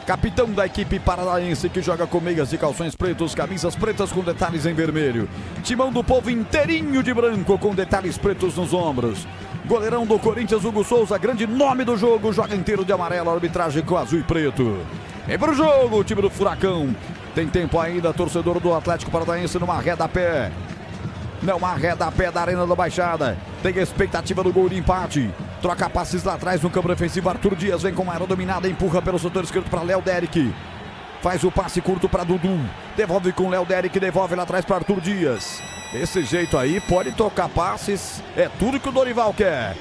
Capitão da equipe paranaense, que joga com meias e calções pretos, camisas pretas com detalhes em vermelho. Timão do povo inteirinho de branco com detalhes pretos nos ombros. Goleirão do Corinthians, Hugo Souza, grande nome do jogo, joga inteiro de amarelo, arbitragem com azul e preto. Vem pro jogo o time do Furacão. Tem tempo ainda, torcedor do Atlético Paranaense numa ré da pé. Não há ré da pé da Arena da Baixada. Tem expectativa do gol de empate. Troca passes lá atrás no campo defensivo. Arthur Dias vem com uma área dominada. Empurra pelo setor esquerdo para Léo Derek. Faz o passe curto para Dudu. Devolve com Léo Derek. Devolve lá atrás para Arthur Dias. Desse jeito aí, pode tocar passes. É tudo que o Dorival quer.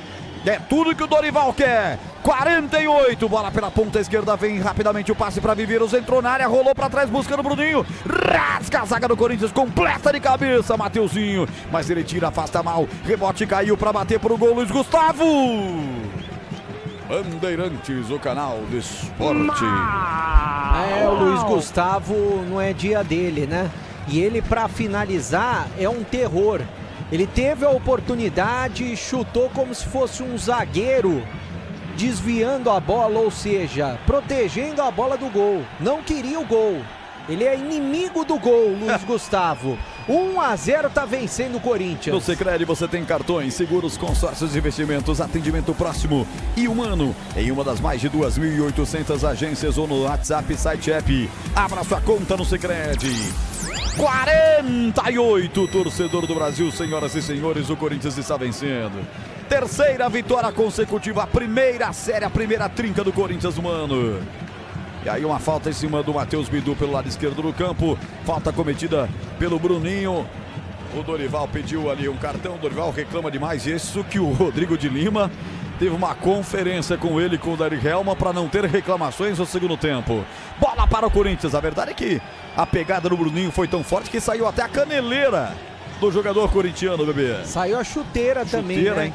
É tudo que o Dorival quer. 48, bola pela ponta esquerda, vem rapidamente o passe para Viveiros, entrou na área, rolou para trás buscando o Bruninho, rasga a zaga do Corinthians, completa de cabeça, Mateuzinho, mas ele tira, afasta mal, rebote caiu para bater pro gol, Luiz Gustavo. Bandeirantes, o canal do esporte. O Luiz Gustavo não é dia dele, né? E ele, para finalizar, é um terror. Ele teve a oportunidade, chutou como se fosse um zagueiro, desviando a bola, ou seja, protegendo a bola do gol. Não queria o gol. Ele é inimigo do gol, Luiz Gustavo. 1-0, tá vencendo o Corinthians. No Sicredi você tem cartões, seguros, consórcios de investimentos, atendimento próximo e humano em uma das mais de 2.800 agências ou no WhatsApp, site, app. Abra sua conta no Sicredi. 48, torcedor do Brasil, senhoras e senhores, o Corinthians está vencendo. Terceira vitória consecutiva, a primeira série, a primeira trinca do Corinthians, mano. E aí uma falta em cima do Matheus Bidu pelo lado esquerdo do campo. Falta cometida pelo Bruninho. O Dorival pediu ali um cartão, o Dorival reclama demais. Isso que o Rodrigo de Lima teve uma conferência com ele e com o Dair Helman para não ter reclamações no segundo tempo. Bola para o Corinthians. A verdade é que a pegada do Bruninho foi tão forte que saiu até a caneleira do jogador corintiano, bebê. Saiu a chuteira também, né? Hein?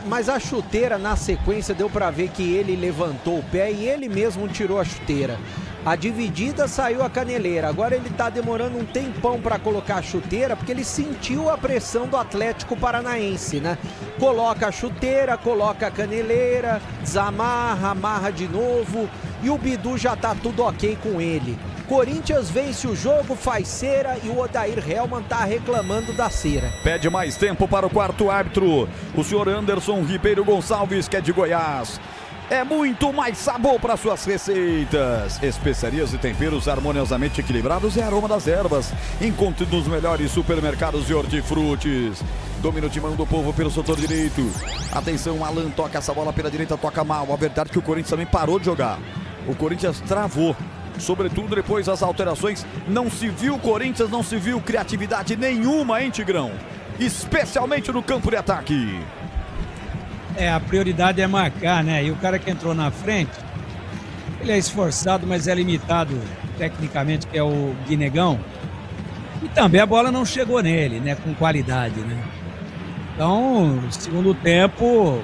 Mas a chuteira, na sequência, deu para ver que ele levantou o pé e ele mesmo tirou a chuteira. A dividida saiu a caneleira. Agora ele tá demorando um tempão para colocar a chuteira, porque ele sentiu a pressão do Atlético Paranaense, né? Coloca a chuteira, coloca a caneleira, desamarra, amarra de novo e o Bidu já tá tudo ok com ele. Corinthians vence o jogo, faz cera e o Odair Helman tá reclamando da cera. Pede mais tempo para o quarto árbitro, o senhor Anderson Ribeiro Gonçalves, que é de Goiás. É muito mais sabor para suas receitas. Especiarias e temperos harmoniosamente equilibrados é Aroma das Ervas. Encontre nos melhores supermercados de hortifrutis. Domina o timão do povo pelo setor direito. Atenção, Alan toca essa bola pela direita, toca mal. A verdade é que o Corinthians também parou de jogar. O Corinthians travou. Sobretudo depois das alterações. Não se viu Corinthians, não se viu criatividade nenhuma, hein, Tigrão? Especialmente no campo de ataque. A prioridade é marcar, né? E o cara que entrou na frente, ele é esforçado, mas é limitado tecnicamente, que é o Guinegão. E também a bola não chegou nele, né? Com qualidade, né? Então, no segundo tempo,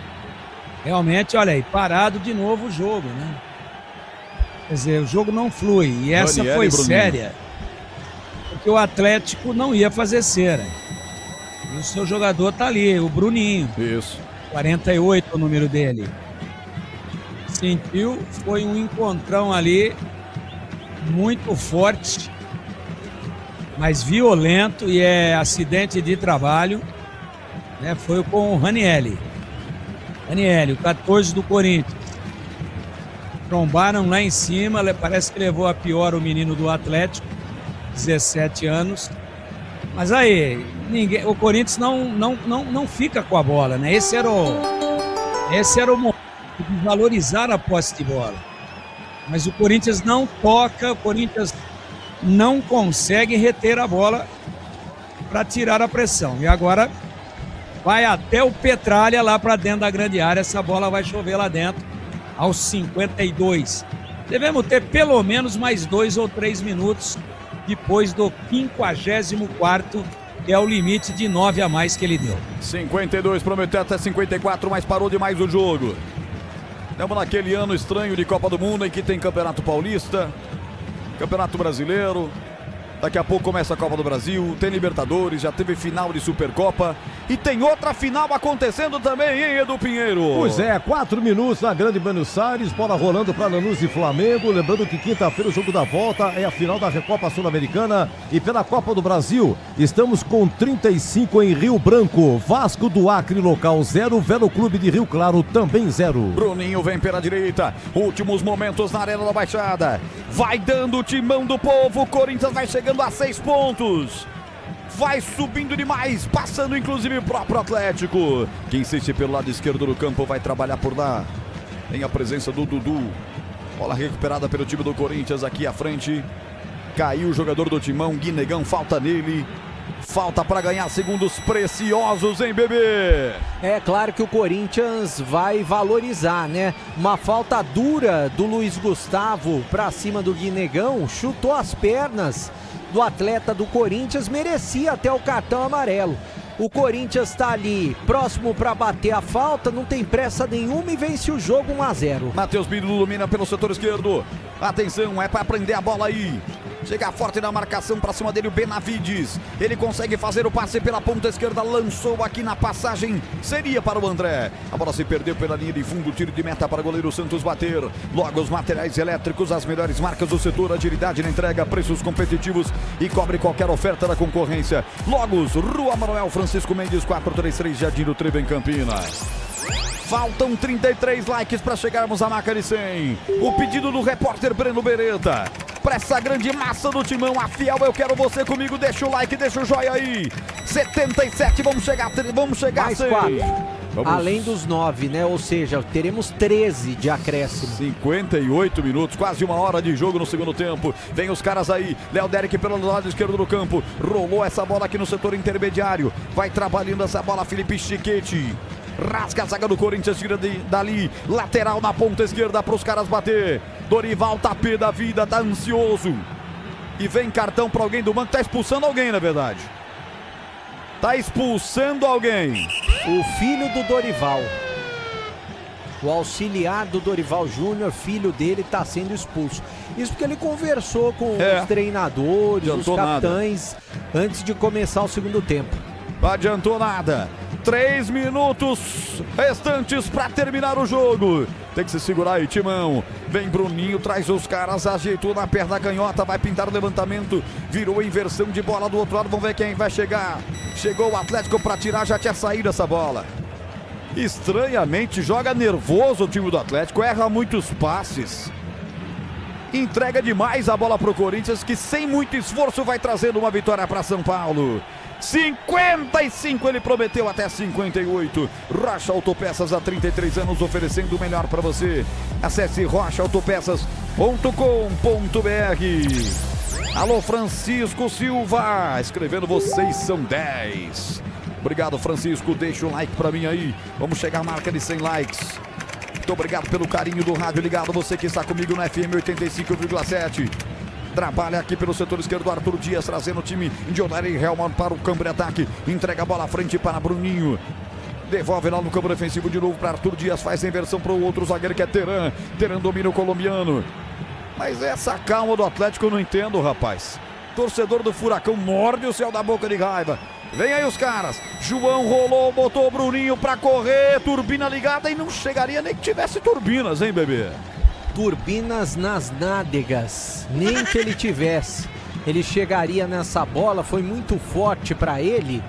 realmente, olha aí, parado de novo o jogo, né? Quer dizer, o jogo não flui. E essa Daniel foi e Bruninho. séria, porque o Atlético não ia fazer cera. E o seu jogador tá ali, o Bruninho. Isso. 48 o número dele. Sentiu, foi um encontrão ali muito forte, mas violento, e é acidente de trabalho, né? Foi com o Ranieri, o 14 do Corinthians. Trombaram lá em cima, parece que levou a pior o menino do Atlético, 17 anos. Mas aí, o Corinthians não fica com a bola, né? Esse era o momento de valorizar a posse de bola. Mas o Corinthians não toca, o Corinthians não consegue reter a bola para tirar a pressão. E agora vai até o Petralha lá para dentro da grande área, essa bola vai chover lá dentro aos 52. Devemos ter pelo menos mais 2 ou 3 minutos depois do 54º, que é o limite de 9 a mais que ele deu. 52, prometeu até 54, mas parou demais o jogo. Estamos naquele ano estranho de Copa do Mundo, em que tem Campeonato Paulista, Campeonato Brasileiro, daqui a pouco começa a Copa do Brasil, tem Libertadores, já teve final de Supercopa e tem outra final acontecendo também, hein, Edu Pinheiro? Pois é, 4 minutos na Grande Buenos Aires, bola rolando para Lanús e Flamengo. Lembrando que quinta-feira o jogo da volta é a final da Recopa Sul-Americana e pela Copa do Brasil. Estamos com 35 em Rio Branco. Vasco do Acre, local 0, Velo Clube de Rio Claro também 0. Bruninho vem pela direita, últimos momentos na Arena da Baixada. Vai dando o timão do povo, Corinthians vai chegando a 6 pontos. Vai subindo demais, passando inclusive o próprio Atlético. Quem insiste pelo lado esquerdo do campo vai trabalhar por lá. Tem a presença do Dudu. Bola recuperada pelo time do Corinthians aqui à frente. Caiu o jogador do Timão, Guinegão, falta nele. Falta para ganhar segundos preciosos, hein, bebê? É claro que o Corinthians vai valorizar, né? Uma falta dura do Luiz Gustavo para cima do Guinegão, chutou as pernas do atleta do Corinthians, merecia até o cartão amarelo. O Corinthians está ali próximo para bater a falta, não tem pressa nenhuma e vence o jogo 1-0. Matheus Bidu domina pelo setor esquerdo. Atenção, é para prender a bola aí. Chega forte na marcação para cima dele o Benavides. Ele consegue fazer o passe pela ponta esquerda, lançou aqui na passagem, seria para o André. A bola se perdeu pela linha de fundo, tiro de meta para o goleiro Santos bater. Logo os materiais elétricos, as melhores marcas do setor, agilidade na entrega, preços competitivos e cobre qualquer oferta da concorrência. Logos, Rua Manuel Francisco Mendes, 433, Jardim do Trevo, em Campinas. Faltam 33 likes para chegarmos à marca de 100. O pedido do repórter Breno Beretta. Para essa grande massa do Timão, a fiel Eu Quero Você comigo. Deixa o like, deixa o joinha aí. 77, vamos chegar mais a 100. 4. Vamos. Além dos 9, né? Ou seja, teremos 13 de acréscimo. 58 minutos, quase uma hora de jogo no segundo tempo. Vem os caras aí. Léo Derek pelo lado esquerdo do campo. Rolou essa bola aqui no setor intermediário. Vai trabalhando essa bola Felipe Chiquete. Rasga a zaga do Corinthians, tira dali. Lateral na ponta esquerda para os caras bater. Dorival tá pé da vida, tá ansioso. E vem cartão para alguém do banco. Tá expulsando alguém, na verdade. Tá expulsando alguém. O filho do Dorival. O auxiliar do Dorival Júnior, filho dele, tá sendo expulso. Isso porque ele conversou com os treinadores, os capitães, antes de começar o segundo tempo. Não adiantou nada. 3 minutos restantes para terminar o jogo. Tem que se segurar aí, Timão. Vem Bruninho, traz os caras, ajeitou na perna canhota, vai pintar o levantamento. Virou a inversão de bola do outro lado, vamos ver quem vai chegar. Chegou o Atlético para tirar, já tinha saído essa bola. Estranhamente, joga nervoso o time do Atlético, erra muitos passes. Entrega demais a bola pro Corinthians, que sem muito esforço vai trazendo uma vitória para São Paulo. 55, ele prometeu até 58. Rocha Autopeças há 33 anos, oferecendo o melhor para você. Acesse rochaautopeças.com.br. Alô, Francisco Silva, escrevendo vocês são 10. Obrigado, Francisco, deixa o like para mim aí. Vamos chegar à marca de 100 likes. Muito obrigado pelo carinho do rádio ligado, você que está comigo no FM 85,7. Trabalha aqui pelo setor esquerdo, Arthur Dias trazendo o time de Odair Helman para o campo de ataque. Entrega a bola à frente para Bruninho. Devolve lá no campo defensivo de novo para Arthur Dias. Faz a inversão para o outro zagueiro que é Teran. Teran domina o colombiano. Mas essa calma do Atlético eu não entendo, rapaz. Torcedor do Furacão morde o céu da boca de raiva. Vem aí os caras. João rolou, botou o Bruninho para correr. Turbina ligada e não chegaria nem que tivesse turbinas, hein, bebê? Turbinas nas nádegas, nem que ele tivesse. Ele chegaria nessa bola, foi muito forte para ele.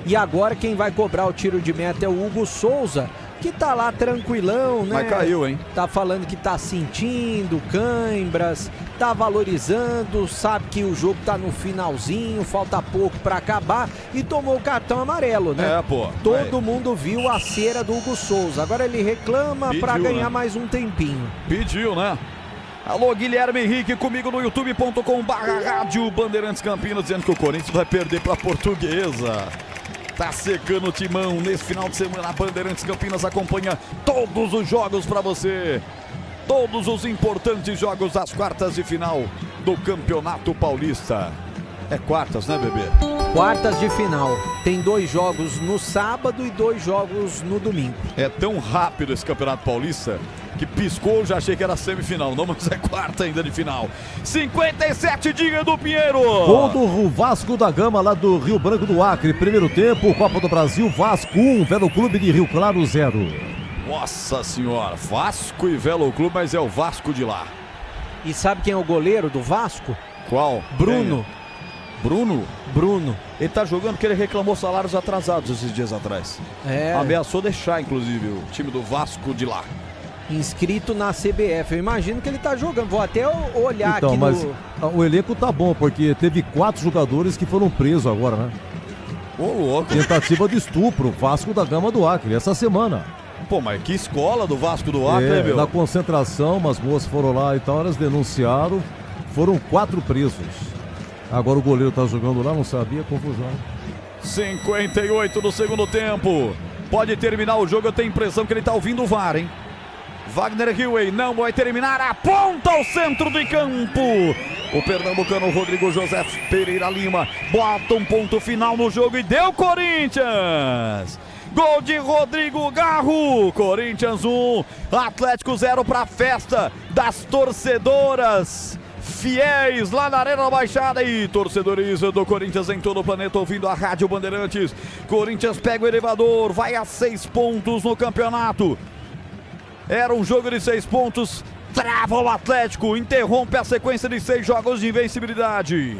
E agora quem vai cobrar o tiro de meta é o Hugo Souza, que tá lá tranquilão, né? Mas caiu, hein? Tá falando que tá sentindo cãibras, tá valorizando, sabe que o jogo tá no finalzinho, falta pouco pra acabar e tomou o cartão amarelo, né? É, pô. Todo mundo viu a cera do Hugo Souza. Agora ele reclama pra ganhar mais um tempinho. Pediu, né? Alô, Guilherme Henrique, comigo no youtube.com/rádio Bandeirantes Campinas, dizendo que o Corinthians vai perder pra Portuguesa. Tá secando o timão nesse final de semana. A Bandeirantes Campinas acompanha todos os jogos para você. Todos os importantes jogos das quartas de final do Campeonato Paulista. É quartas, né, bebê? Quartas de final. Tem 2 jogos no sábado e 2 jogos no domingo. É tão rápido esse Campeonato Paulista que piscou, eu já achei que era semifinal. Não, mas é quarta ainda de final. 57, diga do Pinheiro. Gol do Vasco da Gama, lá do Rio Branco do Acre. Primeiro tempo, Copa do Brasil, Vasco 1, Velo Clube de Rio Claro 0. Nossa senhora, Vasco e Velo Clube, mas é o Vasco de lá. E sabe quem é o goleiro do Vasco? Qual? Bruno. Bruno? Bruno. Ele tá jogando porque ele reclamou salários atrasados esses dias atrás. É. Ameaçou deixar, inclusive, o time do Vasco de lá. Inscrito na CBF. Eu imagino que ele tá jogando. Vou até olhar então, aqui mas no... o elenco tá bom, porque teve 4 jogadores que foram presos agora, né? Ô, louco. Tentativa de estupro, Vasco da Gama do Acre, essa semana. Pô, mas que escola do Vasco do Acre, meu? Na concentração, umas moças foram lá e tal, elas denunciaram, foram 4 presos. Agora o goleiro tá jogando lá, não sabia, confusão. 58 do segundo tempo. Pode terminar o jogo, eu tenho a impressão que ele tá ouvindo o VAR, hein? Wagner Hilley não vai terminar, aponta ao centro de campo. O pernambucano Rodrigo José Pereira Lima bota um ponto final no jogo e deu Corinthians. Gol de Rodrigo Garro, Corinthians 1, Atlético 0 para a festa das torcedoras fiéis lá na Arena da Baixada e torcedores do Corinthians em todo o planeta ouvindo a Rádio Bandeirantes. Corinthians pega o elevador, vai a 6 pontos no campeonato. Era um jogo de 6 pontos, trava o Atlético, interrompe a sequência de 6 jogos de invencibilidade.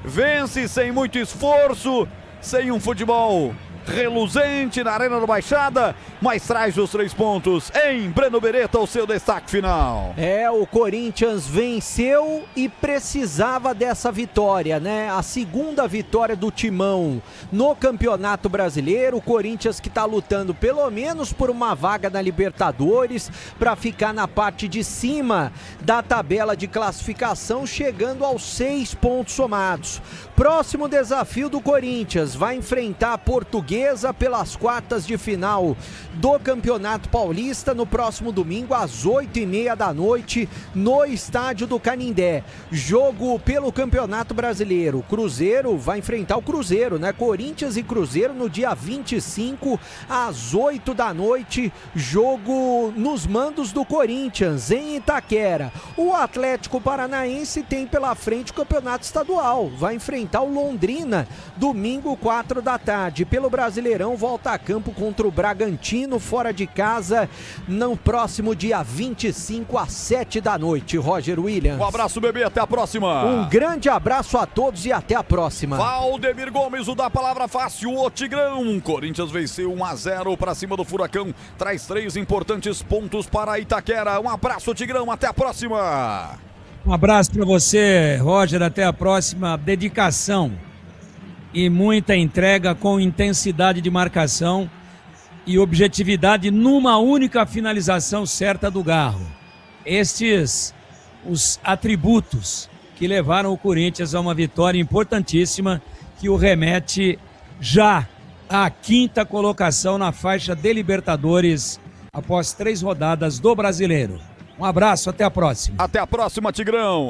Vence sem muito esforço, sem um futebol reluzente na Arena da Baixada, mas traz os 3 pontos em Breno Beretta, o seu destaque final. É, o Corinthians venceu e precisava dessa vitória, né? A segunda vitória do Timão no Campeonato Brasileiro. O Corinthians que tá lutando pelo menos por uma vaga na Libertadores para ficar na parte de cima da tabela de classificação, chegando aos 6 pontos somados. Próximo desafio do Corinthians, vai enfrentar a Portuguesa Portuguesa pelas quartas de final do Campeonato Paulista no próximo domingo às 8h30 da noite no estádio do Canindé. Jogo pelo Campeonato Brasileiro. Cruzeiro vai enfrentar o Cruzeiro, né? Corinthians e Cruzeiro no dia 25 às 8 da noite. Jogo nos mandos do Corinthians em Itaquera. O Atlético Paranaense tem pela frente o Campeonato Estadual. Vai enfrentar o Londrina domingo 4 da tarde. Pelo Brasileirão, volta a campo contra o Bragantino fora de casa no próximo dia 25 às 7 da noite. Roger Williams. Um abraço, bebê, até a próxima. Um grande abraço a todos e até a próxima. Valdemir Gomes, o da palavra fácil, o Tigrão. Corinthians venceu 1-0 para cima do Furacão, traz 3 importantes pontos para Itaquera. Um abraço, Tigrão, até a próxima. Um abraço para você, Roger, até a próxima. Dedicação e muita entrega com intensidade de marcação e objetividade numa única finalização certa do Garro. Estes os atributos que levaram o Corinthians a uma vitória importantíssima que o remete já à 5ª colocação na faixa de Libertadores após 3 rodadas do Brasileiro. Um abraço, até a próxima. Até a próxima, Tigrão.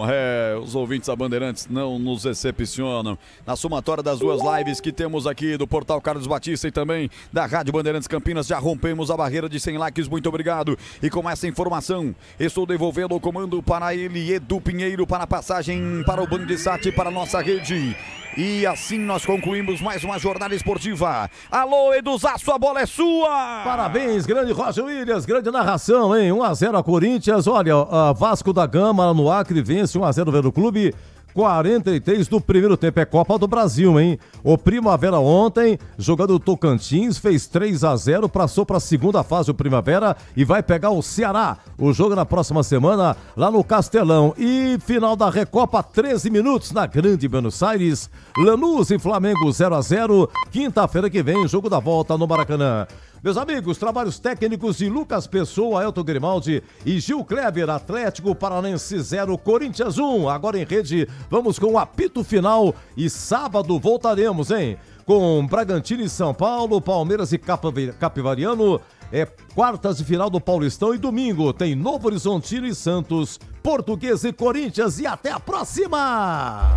Os ouvintes da Bandeirantes não nos decepcionam. Na somatória das 2 lives que temos aqui do Portal Carlos Batista e também da Rádio Bandeirantes Campinas, já rompemos a barreira de 100 likes. Muito obrigado. E com essa informação, estou devolvendo o comando para ele, Edu Pinheiro, para a passagem para o Bandesat, para a nossa rede. E assim nós concluímos mais uma jornada esportiva. Alô, Eduzaço, a bola é sua! Parabéns, grande Roger Williams, grande narração, hein? 1-0 a Corinthians. Olha, a Vasco da Gama no Acre vence 1-0 Vero Clube. 43 do primeiro tempo, é Copa do Brasil, hein? O Primavera ontem, jogando o Tocantins, fez 3-0, passou para a segunda fase o Primavera e vai pegar o Ceará. O jogo na próxima semana, lá no Castelão. E final da Recopa, 13 minutos na Grande Buenos Aires. Lanús e Flamengo 0-0. Quinta-feira que vem, jogo da volta no Maracanã. Meus amigos, trabalhos técnicos de Lucas Pessoa, Elton Grimaldi e Gil Kleber. Atlético Paranense 0, Corinthians 1. Agora em rede, vamos com o apito final e sábado voltaremos, hein? Com Bragantino e São Paulo, Palmeiras e Capivariano. Quartas de final do Paulistão e domingo tem Novo Horizontino e Santos, Portuguesa e Corinthians. E até a próxima!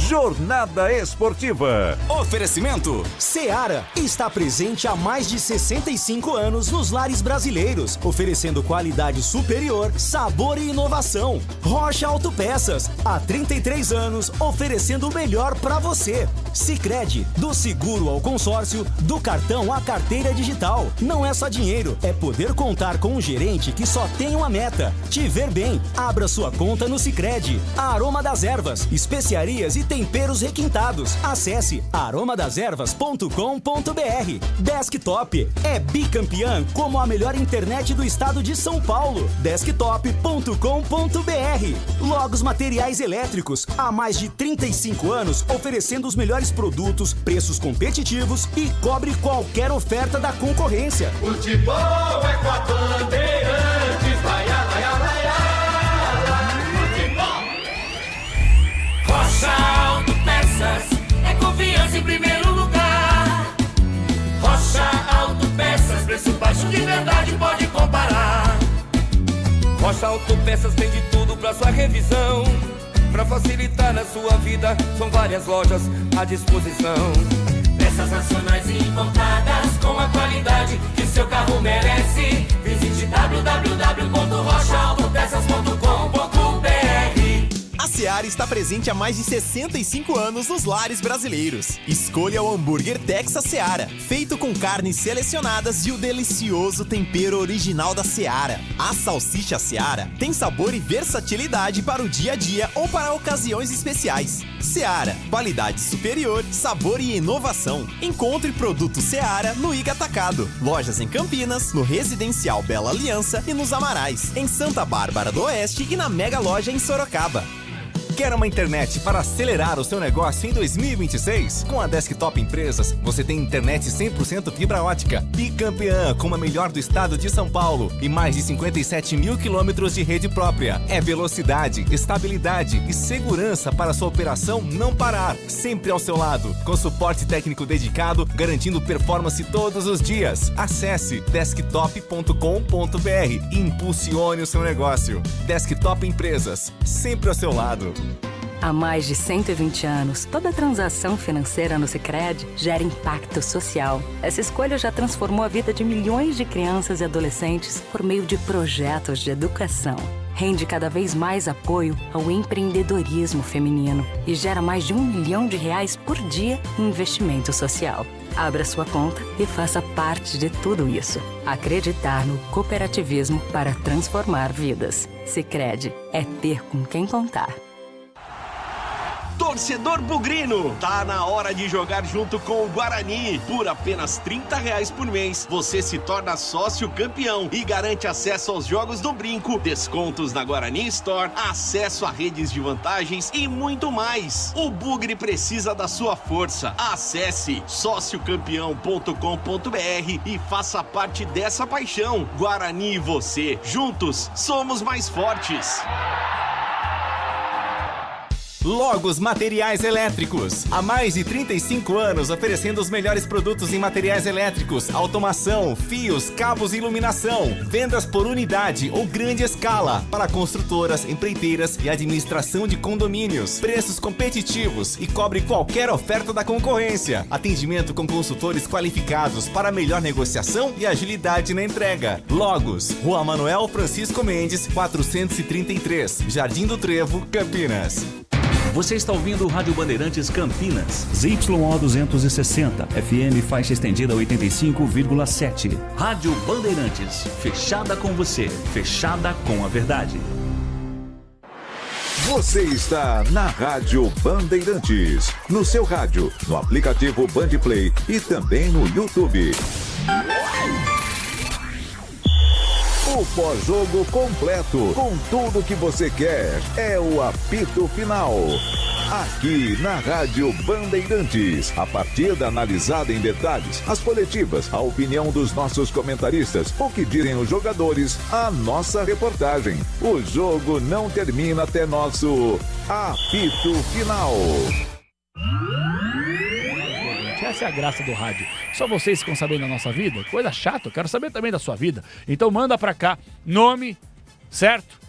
Jornada Esportiva. Oferecimento Seara está presente há mais de 65 anos nos lares brasileiros, oferecendo qualidade superior, sabor e inovação. Rocha Autopeças, há 33 anos, oferecendo o melhor para você. Sicredi, do seguro ao consórcio, do cartão à carteira digital. Não é só dinheiro, é poder contar com um gerente que só tem uma meta: te ver bem. Abra sua conta no Sicredi. A Aroma das Ervas, especiarias e temperos requintados. Acesse aromadeservas.com.br. Desktop é bicampeã como a melhor internet do estado de São Paulo. Desktop.com.br. Logos Materiais Elétricos, há mais de 35 anos oferecendo os melhores produtos, preços competitivos e cobre qualquer oferta da concorrência. Futebol é com a Bandeirantes, vai, vai, vai, futebol. Rocha Autopeças, é confiança em primeiro lugar. Rocha Autopeças, preço baixo de verdade, pode comparar. Rocha Autopeças tem de tudo pra sua revisão. Pra facilitar na sua vida, são várias lojas à disposição. Peças nacionais e importadas com a qualidade que seu carro merece. Visite www.rochaautopeças.com.br. A Seara está presente há mais de 65 anos nos lares brasileiros. Escolha o hambúrguer Texas Seara, feito com carnes selecionadas e o delicioso tempero original da Seara. A salsicha Seara tem sabor e versatilidade para o dia a dia ou para ocasiões especiais. Seara, qualidade superior, sabor e inovação. Encontre produto Seara no Iga Atacado. Lojas em Campinas, no Residencial Bela Aliança e nos Amarais. Em Santa Bárbara do Oeste e na Mega Loja em Sorocaba. Quer uma internet para acelerar o seu negócio em 2026? Com a Desktop Empresas, você tem internet 100% fibra ótica, bicampeã como a melhor do estado de São Paulo e mais de 57 mil quilômetros de rede própria. É velocidade, estabilidade e segurança para sua operação não parar, sempre ao seu lado, com suporte técnico dedicado, garantindo performance todos os dias. Acesse desktop.com.br e impulsione o seu negócio. Desktop Empresas, sempre ao seu lado. Há mais de 120 anos, toda transação financeira no Sicredi gera impacto social. Essa escolha já transformou a vida de milhões de crianças e adolescentes por meio de projetos de educação. Rende cada vez mais apoio ao empreendedorismo feminino e gera mais de R$1 milhão por dia em investimento social. Abra sua conta e faça parte de tudo isso. Acreditar no cooperativismo para transformar vidas. Sicredi é ter com quem contar. Torcedor bugrino, tá na hora de jogar junto com o Guarani. Por apenas R$30 por mês, você se torna sócio campeão e garante acesso aos jogos do Brinco, descontos na Guarani Store, acesso a redes de vantagens e muito mais. O Bugre precisa da sua força. Acesse sociocampeão.com.br e faça parte dessa paixão. Guarani e você, juntos, somos mais fortes. Logos Materiais Elétricos. Há mais de 35 anos oferecendo os melhores produtos em materiais elétricos, automação, fios, cabos e iluminação. Vendas por unidade ou grande escala para construtoras, empreiteiras e administração de condomínios. Preços competitivos e cobre qualquer oferta da concorrência. Atendimento com consultores qualificados para melhor negociação e agilidade na entrega. Logos, Rua Manuel Francisco Mendes, 433, Jardim do Trevo, Campinas. Você está ouvindo o Rádio Bandeirantes Campinas. ZYO 260, FM faixa estendida 85,7. Rádio Bandeirantes, fechada com você, fechada com a verdade. Você está na Rádio Bandeirantes, no seu rádio, no aplicativo Bandplay e também no YouTube. O pós-jogo completo, com tudo que você quer, é o apito final. Aqui na Rádio Bandeirantes, a partida analisada em detalhes, as coletivas, a opinião dos nossos comentaristas, o que dizem os jogadores, a nossa reportagem. O jogo não termina até nosso apito final. Essa é a graça do rádio. Só vocês ficam sabendo da nossa vida? Coisa chata, eu quero saber também da sua vida. Então manda pra cá nome, certo?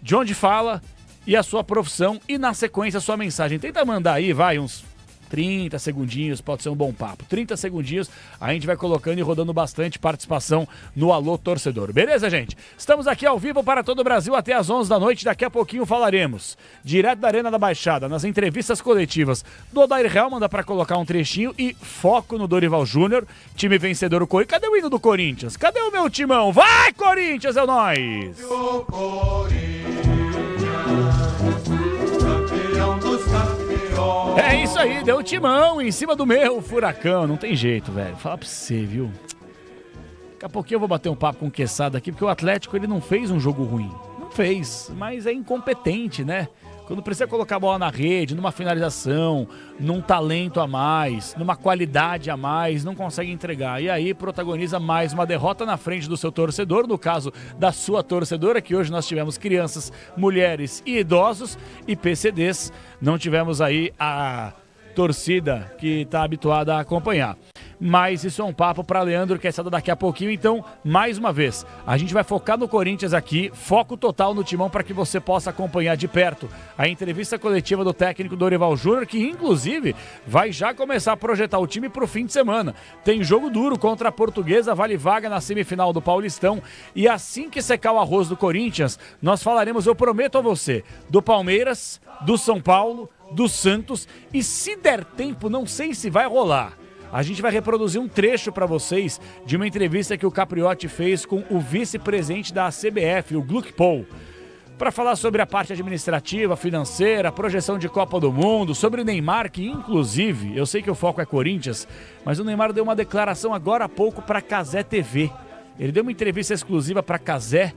De onde fala e a sua profissão e na sequência a sua mensagem. Tenta mandar aí, vai, uns 30 segundinhos, pode ser um bom papo. 30 segundinhos, a gente vai colocando e rodando bastante participação no Alô Torcedor. Beleza, gente? Estamos aqui ao vivo para todo o Brasil até às 11 da noite. Daqui a pouquinho falaremos, direto da Arena da Baixada, nas entrevistas coletivas do Odair Hell, manda para colocar um trechinho e foco no Dorival Júnior, time vencedor o Corinthians. Cadê o hino do Corinthians? Cadê o meu timão? Vai, Corinthians, é nóis! O Corinthians, campeão dos campeões. É isso aí, deu timão em cima do meu furacão. Não tem jeito, velho. Fala pra você, viu? Daqui a pouquinho eu vou bater um papo com o Quesada aqui, porque o Atlético ele não fez um jogo ruim. Não fez, mas é incompetente, né? Quando precisa colocar a bola na rede, numa finalização, num talento a mais, numa qualidade a mais, não consegue entregar. E aí protagoniza mais uma derrota na frente do seu torcedor, no caso da sua torcedora, que hoje nós tivemos crianças, mulheres e idosos e PCDs. Não tivemos aí a torcida que está habituada a acompanhar. Mas isso é um papo para Leandro Quesada daqui a pouquinho. Então, mais uma vez, a gente vai focar no Corinthians aqui, foco total no timão para que você possa acompanhar de perto a entrevista coletiva do técnico Dorival Júnior, que inclusive vai já começar a projetar o time para o fim de semana. Tem jogo duro contra a Portuguesa, vale vaga na semifinal do Paulistão. E assim que secar o arroz do Corinthians, nós falaremos, eu prometo a você, do Palmeiras, do São Paulo, do Santos e, se der tempo, não sei se vai rolar, a gente vai reproduzir um trecho para vocês de uma entrevista que o Capriotti fez com o vice-presidente da CBF, o Gluck Paul, para falar sobre a parte administrativa, financeira, projeção de Copa do Mundo, sobre o Neymar, que inclusive, eu sei que o foco é Corinthians, mas o Neymar deu uma declaração agora há pouco para a Cazé TV. Ele deu uma entrevista exclusiva para a Cazé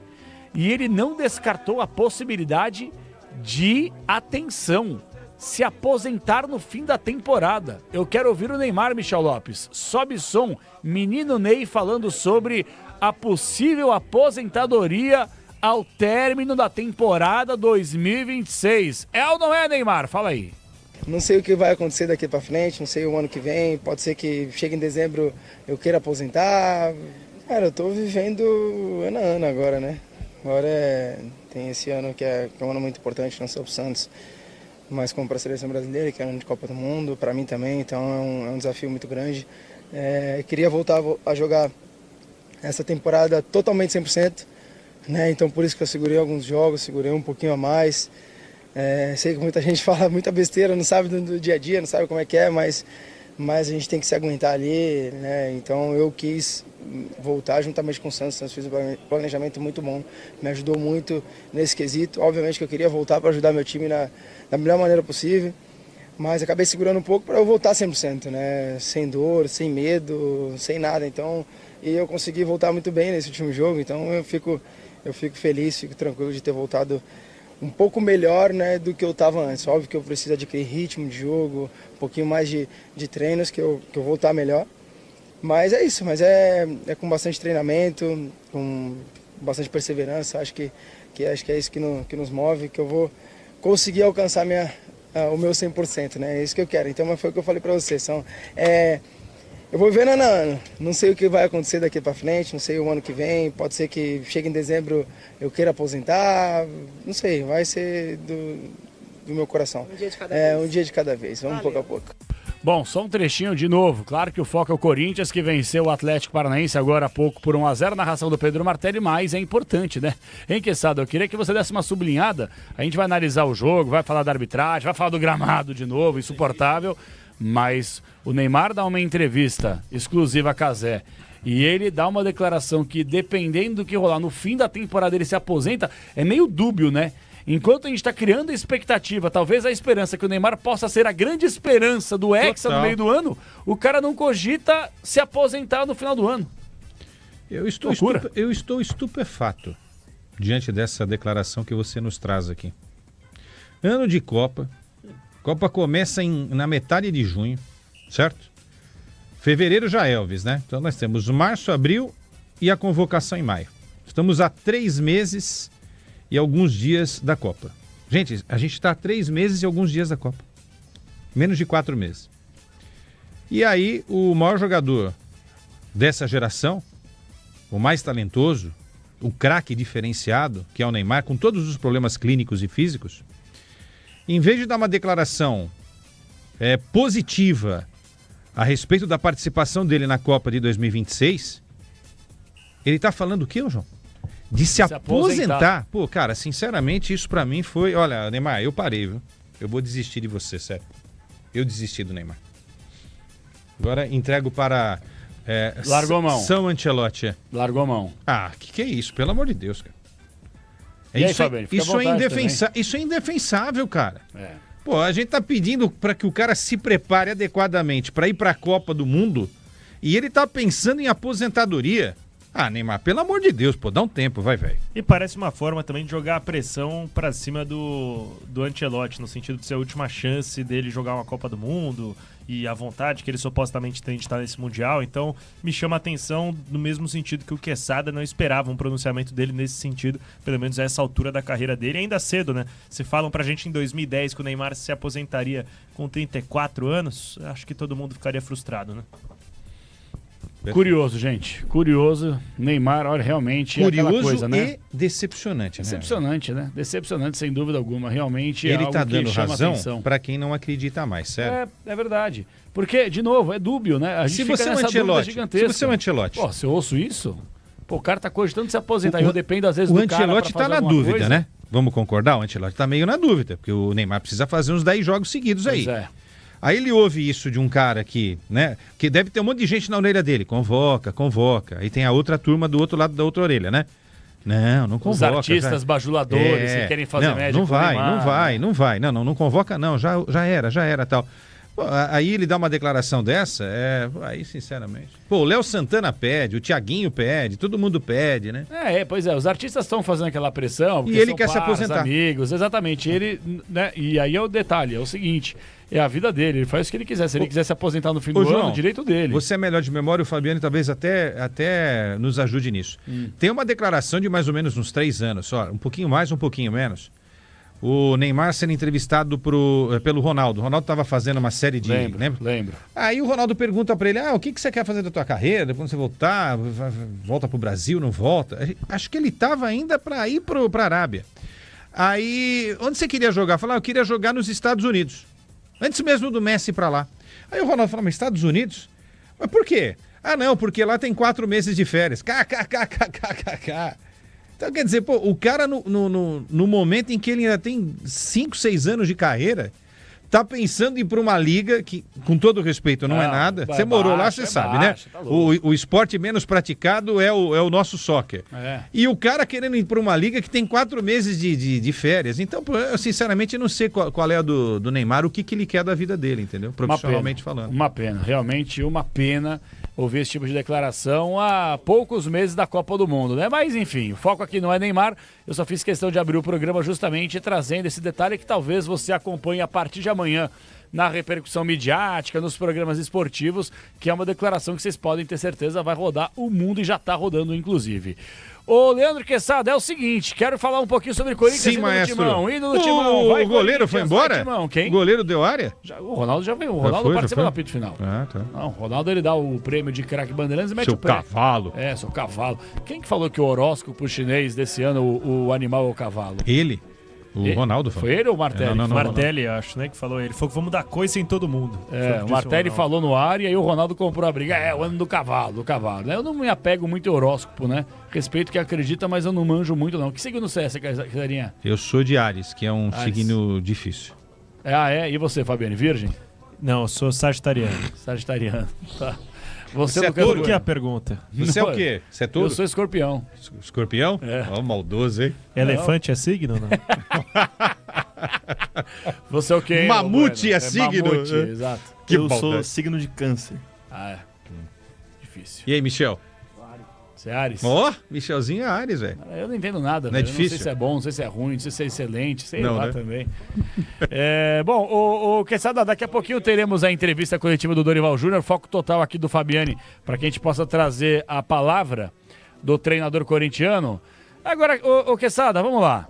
e ele não descartou a possibilidade de, atenção, se aposentar no fim da temporada. Eu quero ouvir o Neymar, Michel Lopes. Sobe som, menino Ney falando sobre a possível aposentadoria ao término da temporada 2026. É ou não é, Neymar? Fala aí. Não sei o que vai acontecer daqui para frente, não sei o ano que vem, pode ser que chegue em dezembro eu queira aposentar. Cara, eu tô vivendo ano a ano agora, né? Agora tem esse ano que é um ano muito importante, não só pro Santos, mas como para a seleção brasileira, que é um ano de Copa do Mundo, para mim também, então é um desafio muito grande. Queria voltar a jogar essa temporada totalmente 100%, né? Então por isso que eu segurei alguns jogos, segurei um pouquinho a mais. Sei que muita gente fala muita besteira, não sabe do dia a dia, não sabe como é que é, mas a gente tem que se aguentar ali, né? Então eu quis voltar juntamente com o Santos. Fiz um planejamento muito bom, me ajudou muito nesse quesito. Obviamente que eu queria voltar para ajudar meu time da melhor maneira possível, mas acabei segurando um pouco para eu voltar 100%, né? Sem dor, sem medo, sem nada. Então, e eu consegui voltar muito bem nesse último jogo, então eu fico feliz, fico tranquilo de ter voltado um pouco melhor, né, do que eu estava antes. Óbvio que eu preciso adquirir ritmo de jogo, um pouquinho mais de treinos, que eu vou voltar melhor. Mas é isso, mas é com bastante treinamento, com bastante perseverança. Acho que é isso que nos move, que eu vou conseguir alcançar o meu 100%, né? É isso que eu quero. Então foi o que eu falei para vocês. Eu vou vivendo ano a ano, não sei o que vai acontecer daqui para frente, não sei o ano que vem, pode ser que chegue em dezembro eu queira aposentar, não sei, vai ser do meu coração. Um dia de cada vez. Um dia de cada vez, vamos pouco a pouco. Bom, só um trechinho de novo. Claro que o foco é o Corinthians, que venceu o Atlético Paranaense agora há pouco por 1-0, narração do Pedro Martelli, mas é importante, né? Hein, Quesada, eu queria que você desse uma sublinhada. A gente vai analisar o jogo, vai falar da arbitragem, vai falar do gramado de novo, insuportável, mas o Neymar dá uma entrevista exclusiva a Cazé e ele dá uma declaração que, dependendo do que rolar no fim da temporada, ele se aposenta, é meio dúbio, né? Enquanto a gente está criando a expectativa, talvez a esperança que o Neymar possa ser a grande esperança do Hexa no meio do ano, o cara não cogita se aposentar no final do ano. Eu estou estupefato diante dessa declaração que você nos traz aqui. Ano de Copa. Copa começa na metade de junho, certo? Fevereiro já é Elvis, né? Então nós temos março, abril e a convocação em maio. Estamos há 3 meses e alguns dias da Copa. Gente, a gente está há 3 meses e alguns dias da Copa. Menos de 4 meses. E aí o maior jogador dessa geração, o mais talentoso, o craque diferenciado, que é o Neymar, com todos os problemas clínicos e físicos, em vez de dar uma declaração positiva a respeito da participação dele na Copa de 2026, ele tá falando o quê, João? De se aposentar. Pô, cara, sinceramente, isso pra mim foi... Olha, Neymar, eu parei, viu? Eu vou desistir de você, sério. Eu desisti do Neymar. Agora entrego para... Largou a mão. São Ancelotti. Largou a mão. Ah, que é isso? Pelo amor de Deus, cara. Isso é indefensável, cara. Pô, a gente tá pedindo para que o cara se prepare adequadamente para ir para a Copa do Mundo e ele tá pensando em aposentadoria. Ah, Neymar, pelo amor de Deus, pô, dá um tempo, vai, velho. E parece uma forma também de jogar a pressão pra cima do Ancelotti, no sentido de ser a última chance dele jogar uma Copa do Mundo e a vontade que ele supostamente tem de estar nesse Mundial. Então, me chama a atenção no mesmo sentido que o Quesada. Não esperava um pronunciamento dele nesse sentido, pelo menos a essa altura da carreira dele. Ainda cedo, né? Se falam pra gente em 2010 que o Neymar se aposentaria com 34 anos, acho que todo mundo ficaria frustrado, né? Curioso, gente. Curioso. Neymar, olha, realmente curioso é aquela coisa, né? E decepcionante, né? Decepcionante, né? Decepcionante, sem dúvida alguma. Realmente ele é algo tá dando que chama razão atenção. Pra quem não acredita mais, sério. É verdade. Porque, de novo, é dúbio, né? A gente Se fica você é um nessa dúvida Ancelotti, gigantesca. se você é um Ancelotti. Pô, se eu ouço isso, pô, o cara tá cogitando se aposentar. Eu dependo, às vezes, do cara. O Ancelotti tá na dúvida, coisa. né? Vamos concordar? O Ancelotti tá meio na dúvida, porque o Neymar precisa fazer uns 10 jogos seguidos aí. Pois é. Aí ele ouve isso de um cara que, né, que deve ter um monte de gente na orelha dele. Convoca. Aí tem a outra turma do outro lado da outra orelha, né? Não convoca. Os artistas bajuladores que querem fazer média Não vai. Não convoca não, já era tal. Pô, aí ele dá uma declaração dessa, aí sinceramente. Pô, o Léo Santana pede, o Thiaguinho pede, todo mundo pede, né? Pois é, os artistas estão fazendo aquela pressão, porque e ele são quer se aposentar. Amigos, exatamente. Ele, né? E aí é o detalhe, é o seguinte, é a vida dele, ele faz o que ele quiser. Se ele quiser se aposentar no fim do João, ano, direito dele. Você é melhor de memória, o Fabiano talvez até nos ajude nisso. Tem uma declaração de mais ou menos uns 3 anos, só, um pouquinho mais, um pouquinho menos. O Neymar sendo entrevistado pelo Ronaldo. O Ronaldo estava fazendo uma série de... Lembro. Aí o Ronaldo pergunta para ele, o que você quer fazer da tua carreira? Quando você voltar, volta pro Brasil, não volta? Acho que ele estava ainda para ir pra Arábia. Aí, onde você queria jogar? Falou, eu queria jogar nos Estados Unidos. Antes mesmo do Messi ir pra lá. Aí o Ronaldo falou, mas Estados Unidos? Mas por quê? Não, porque lá tem 4 meses de férias. KKKKKKK. Então, quer dizer, pô, o cara no momento em que ele ainda tem 5, 6 anos de carreira, tá pensando em ir para uma liga que, com todo respeito, não é nada. Você morou lá, você sabe, né? Tá o esporte menos praticado é o nosso soccer. E o cara querendo ir para uma liga que tem 4 meses de férias. Então, pô, eu sinceramente não sei qual é a do Neymar, o que ele quer da vida dele, entendeu? Profissionalmente falando. Uma pena, realmente uma pena ouvir esse tipo de declaração há poucos meses da Copa do Mundo, né? Mas enfim, o foco aqui não é Neymar, eu só fiz questão de abrir o programa justamente trazendo esse detalhe que talvez você acompanhe a partir de amanhã na repercussão midiática, nos programas esportivos, que é uma declaração que vocês podem ter certeza vai rodar o mundo e já está rodando inclusive. Ô, Leandro Quesada, é o seguinte, quero falar um pouquinho sobre Corinthians. Sim, maestro. Timão. Indo no Timão. O goleiro foi embora? Timão. Quem? O goleiro deu área? O Ronaldo já veio. O Ronaldo participa do apito final. Tá. Não, o Ronaldo ele dá o prêmio de craque Bandeirantes e mete o pé. Seu cavalo. Seu cavalo. Quem que falou que o horóscopo chinês desse ano, o animal é o cavalo? Ele. O Ronaldo falou. Foi ele ou o Martelli? Não, Martelli, acho, né, que falou. Ele falou que vamos dar coisa em todo mundo. O Martelli falou no ar e aí o Ronaldo comprou a briga. O ano do cavalo, né? Eu não me apego muito ao horóscopo, né? Respeito quem acredita, mas eu não manjo muito, não. Que signo você é, Casarinha? Eu sou de Áries, que é um signo difícil. E você, Fabiano? Virgem? Não, eu sou sagitariano. Sagitariano, tá. Você é touro? O que é a pergunta? Você é o quê? Você é touro? Eu sou escorpião. Escorpião? Maldoso, hein? Elefante é signo, não? Você é o quê? Mamute é signo? Mamute, exato. Eu sou signo de câncer. Difícil. E aí, Michel? Você é Áries? Michelzinho é Áries, velho. Eu não entendo nada, não é difícil? Não sei se é bom, não sei se é ruim, não sei se é excelente, sei lá, né? Também. Bom, o Quesada, daqui a pouquinho teremos a entrevista coletiva do Dorival Júnior, foco total aqui do Fabiani, para que a gente possa trazer a palavra do treinador corintiano. Agora, o Quesada, vamos lá.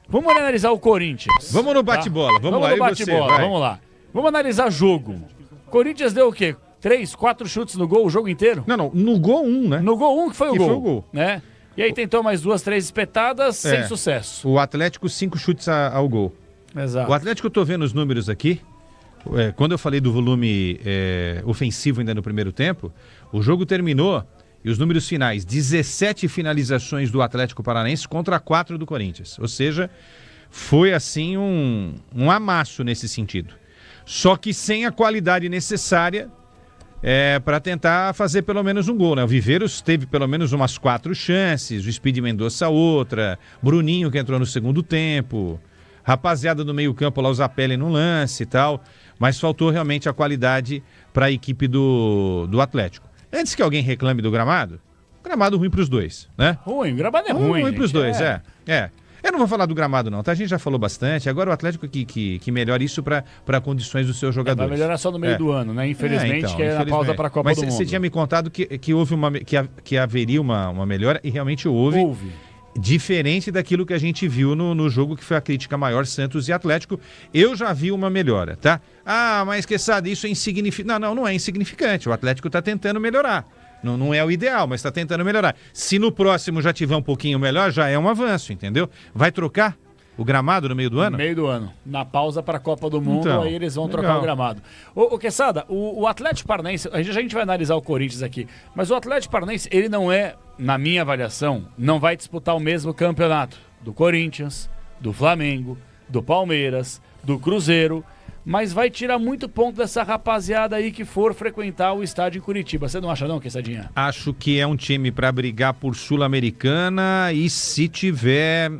Vamos analisar o Corinthians. Vamos no bate-bola, vamos lá. No bate-bola, vamos lá. Vamos analisar jogo. Corinthians deu o quê? 3, 4 chutes no gol o jogo inteiro? Não, no gol 1, né? No gol 1 que foi o gol. Foi o gol. Né? E aí tentou mais 2, 3 espetadas, sem sucesso. O Atlético 5 chutes ao gol. Exato. O Atlético, eu tô vendo os números aqui, quando eu falei do volume ofensivo ainda no primeiro tempo, o jogo terminou e os números finais, 17 finalizações do Atlético Paranaense contra 4 do Corinthians. Ou seja, foi assim um amasso nesse sentido. Só que sem a qualidade necessária para tentar fazer pelo menos um gol, né? O Viveiros teve pelo menos umas 4 chances, o Speed Mendonça outra, Bruninho que entrou no segundo tempo, rapaziada do meio campo lá, o Zapelli no lance e tal, mas faltou realmente a qualidade para a equipe do Atlético. Antes que alguém reclame do gramado ruim para os dois, né? Ruim, o gramado é ruim. Ruim para os dois, Eu não vou falar do gramado não, tá? A gente já falou bastante. Agora o Atlético que melhora isso para condições dos seus jogadores. Vai melhorar só no meio do ano, né? Infelizmente, que é na pausa para a Copa do Mundo. Mas você tinha me contado que houve que haveria uma melhora e realmente houve. Diferente daquilo que a gente viu no jogo que foi a crítica maior, Santos e Atlético. Eu já vi uma melhora, tá? Mas Quesada, isso é insignificante. Não é insignificante. O Atlético está tentando melhorar. Não é o ideal, mas está tentando melhorar. Se no próximo já tiver um pouquinho melhor, já é um avanço, entendeu? Vai trocar o gramado no meio do ano? No meio do ano. Na pausa para a Copa do Mundo, então, aí eles vão trocar o gramado. Ô Quesada, o Atlético Paranaense, a gente vai analisar o Corinthians aqui, mas o Atlético Paranaense, ele não é, na minha avaliação, não vai disputar o mesmo campeonato do Corinthians, do Flamengo, do Palmeiras, do Cruzeiro, mas vai tirar muito ponto dessa rapaziada aí que for frequentar o estádio em Curitiba. Você não acha não, Quessadinha? Acho que é um time para brigar por Sul-Americana e se tiver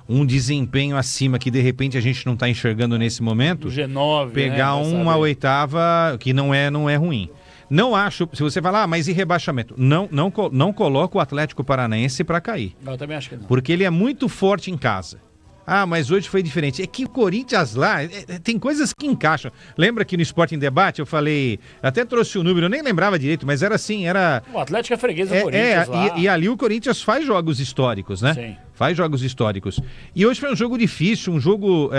um desempenho acima que de repente a gente não está enxergando nesse momento, o G9, pegar uma oitava que não é ruim. Não acho, se você falar, mas e rebaixamento? Não coloca o Atlético Paranaense para cair. Eu também acho que não. Porque ele é muito forte em casa. Ah, mas hoje foi diferente. É que o Corinthians lá, tem coisas que encaixam. Lembra que no Sport em Debate eu falei, até trouxe o número, eu nem lembrava direito, mas era assim, era... O Atlético é freguês do Corinthians lá. E ali o Corinthians faz jogos históricos, né? Sim. Faz jogos históricos. E hoje foi um jogo difícil, um jogo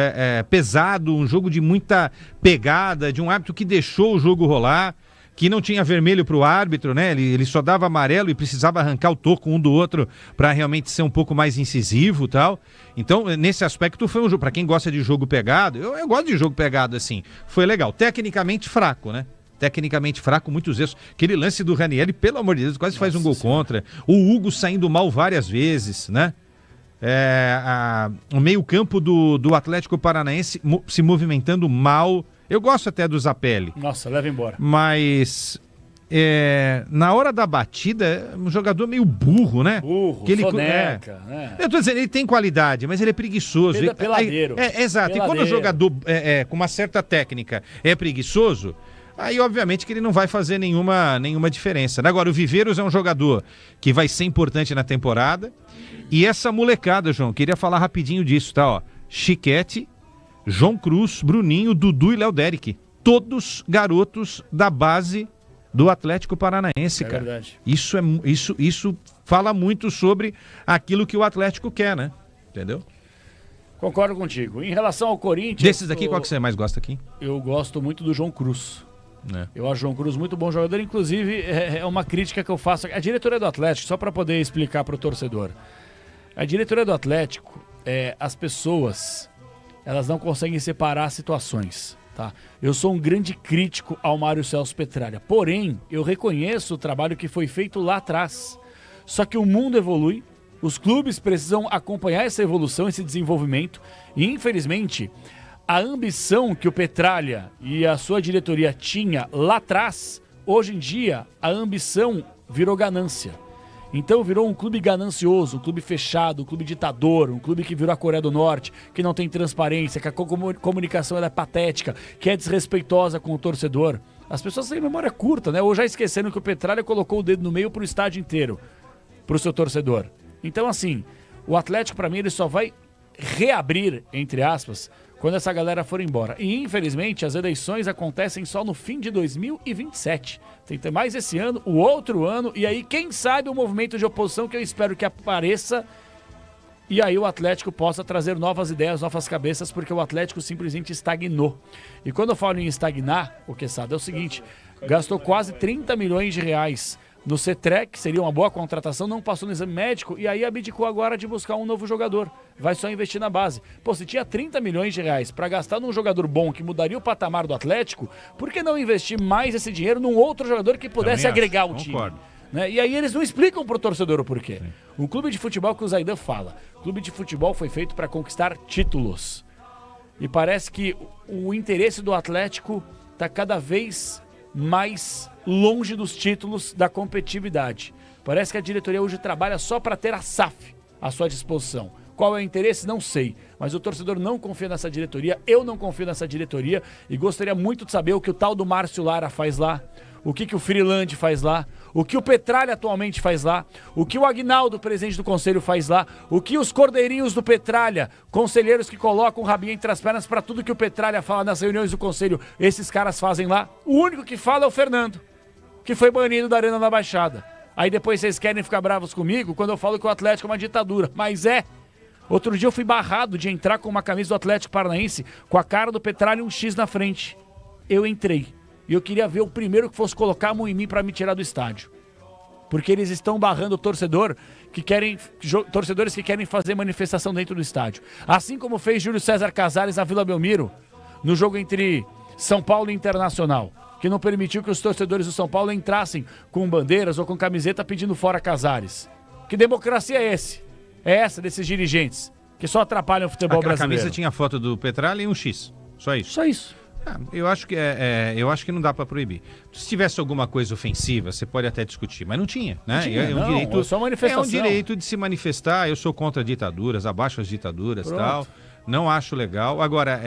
pesado, um jogo de muita pegada, de um árbitro que deixou o jogo rolar, que não tinha vermelho para o árbitro, né? Ele só dava amarelo e precisava arrancar o toco um do outro para realmente ser um pouco mais incisivo e tal. Então, nesse aspecto, foi um jogo. Para quem gosta de jogo pegado, eu gosto de jogo pegado assim. Foi legal. Tecnicamente fraco, né? Tecnicamente fraco, muitos erros. Aquele lance do Ranieri, pelo amor de Deus, quase faz um gol contra. O Hugo saindo mal várias vezes, né? O meio-campo do Atlético Paranaense se movimentando mal. Eu gosto até do Zapelli. Nossa, leva embora. Mas na hora da batida, é um jogador meio burro, né? Soneca, né? Eu tô dizendo, ele tem qualidade, mas ele é preguiçoso. Peladeiro. Exato. Peladeiro. E quando o jogador com uma certa técnica é preguiçoso, aí obviamente que ele não vai fazer nenhuma diferença. Agora, o Viveiros é um jogador que vai ser importante na temporada. E essa molecada, João, queria falar rapidinho disso, tá? Ó, Chiquete, João Cruz, Bruninho, Dudu e Léo Derek. Todos garotos da base do Atlético Paranaense, cara. Verdade. Isso fala muito sobre aquilo que o Atlético quer, né? Entendeu? Concordo contigo. Em relação ao Corinthians... Desses aqui, qual que você mais gosta aqui? Eu gosto muito do João Cruz. Eu acho o João Cruz muito bom jogador. Inclusive, é uma crítica que eu faço. A diretoria do Atlético, só para poder explicar para o torcedor. A diretoria do Atlético, as pessoas... elas não conseguem separar situações, tá? Eu sou um grande crítico ao Mário Celso Petralha, porém, eu reconheço o trabalho que foi feito lá atrás. Só que o mundo evolui, os clubes precisam acompanhar essa evolução, esse desenvolvimento, e infelizmente, a ambição que o Petralha e a sua diretoria tinha lá atrás, hoje em dia, a ambição virou ganância. Então virou um clube ganancioso, um clube fechado, um clube ditador, um clube que virou a Coreia do Norte, que não tem transparência, que a comunicação é patética, que é desrespeitosa com o torcedor. As pessoas têm memória curta, né? Ou já esquecendo que o Petralha colocou o dedo no meio pro estádio inteiro, pro seu torcedor. Então, assim, o Atlético, pra mim, ele só vai reabrir, entre aspas, quando essa galera for embora. E, infelizmente, as eleições acontecem só no fim de 2027. Tem que ter mais esse ano, o outro ano, e aí, quem sabe, o movimento de oposição que eu espero que apareça, e aí o Atlético possa trazer novas ideias, novas cabeças, porque o Atlético simplesmente estagnou. E quando eu falo em estagnar, o Quesada, é o seguinte, gastou quase 30 milhões de reais no CETREC, seria uma boa contratação, não passou no exame médico, e aí abdicou agora de buscar um novo jogador. Vai só investir na base. Pô, se tinha 30 milhões de reais para gastar num jogador bom que mudaria o patamar do Atlético, por que não investir mais esse dinheiro num outro jogador que pudesse agregar o time? Né? E aí eles não explicam pro torcedor o porquê. Sim. O clube de futebol que o Zaidan fala, o clube de futebol foi feito para conquistar títulos. E parece que o interesse do Atlético está cada vez mais longe dos títulos da competitividade. Parece que a diretoria hoje trabalha só para ter a SAF à sua disposição. Qual é o interesse? Não sei. Mas o torcedor não confia nessa diretoria, eu não confio nessa diretoria e gostaria muito de saber o que o tal do Márcio Lara faz lá, o que o Freeland faz lá, o que o Petralha atualmente faz lá, o que o Aguinaldo, presidente do conselho, faz lá, o que os cordeirinhos do Petralha, conselheiros que colocam o rabinho entre as pernas para tudo que o Petralha fala nas reuniões do conselho, esses caras fazem lá. O único que fala é o Fernando, que foi banido da Arena da Baixada. Aí depois vocês querem ficar bravos comigo quando eu falo que o Atlético é uma ditadura, mas é. Outro dia eu fui barrado de entrar com uma camisa do Atlético Paranaense com a cara do Petralha e um X na frente. Eu entrei. E eu queria ver o primeiro que fosse colocar a mão em mim para me tirar do estádio. Porque eles estão barrando o torcedores que querem fazer manifestação dentro do estádio. Assim como fez Júlio César Casares na Vila Belmiro, no jogo entre São Paulo e Internacional, que não permitiu que os torcedores do São Paulo entrassem com bandeiras ou com camiseta pedindo fora Casares. Que democracia é esse? É essa desses dirigentes que só atrapalham o futebol brasileiro. A camisa tinha foto do Petralha e um X. Só isso. Só isso. Eu acho que não dá para proibir. Se tivesse alguma coisa ofensiva, você pode até discutir, mas não tinha, né? É só manifestação. É um direito de se manifestar. Eu sou contra ditaduras, abaixo as ditaduras, tal. Não acho legal. Agora,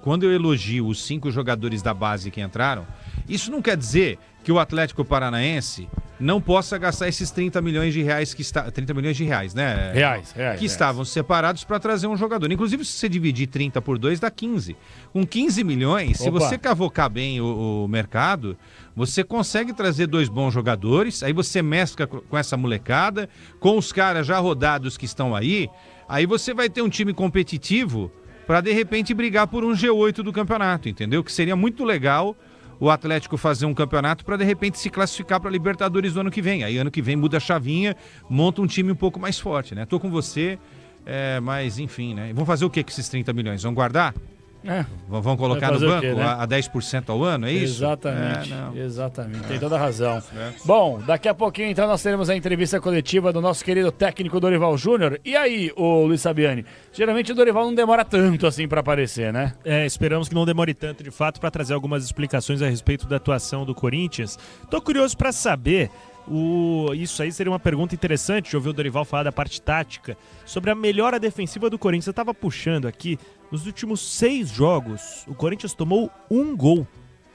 quando eu elogio os 5 jogadores da base que entraram, isso não quer dizer que o Atlético Paranaense não possa gastar esses 30 milhões de reais 30 milhões de reais, né? Reais. Estavam separados para trazer um jogador. Inclusive, se você dividir 30 por 2, dá 15. Com 15 milhões, se você cavocar bem o mercado, você consegue trazer 2 bons jogadores, aí você mescla com essa molecada, com os caras já rodados que estão aí você vai ter um time competitivo para, de repente, brigar por um G8 do campeonato, entendeu? Que seria muito legal o Atlético fazer um campeonato para, de repente, se classificar para a Libertadores do ano que vem. Aí, ano que vem, muda a chavinha, monta um time um pouco mais forte, né? Tô com você, mas, enfim, né? Vão fazer o que com esses 30 milhões? Vão guardar? Vão colocar no banco quê, né? a 10% ao ano, é isso? Exatamente, tem toda a razão. Bom, daqui a pouquinho então nós teremos a entrevista coletiva do nosso querido técnico Dorival Júnior. E aí, ô Luiz Sabiani, geralmente o Dorival não demora tanto assim para aparecer, né? Esperamos que não demore tanto de fato para trazer algumas explicações a respeito da atuação do Corinthians. Tô curioso para saber... Isso aí seria uma pergunta interessante de ouvir o Dorival falar da parte tática sobre a melhora defensiva do Corinthians. Eu estava puxando aqui, nos últimos 6 jogos, o Corinthians tomou 1 gol,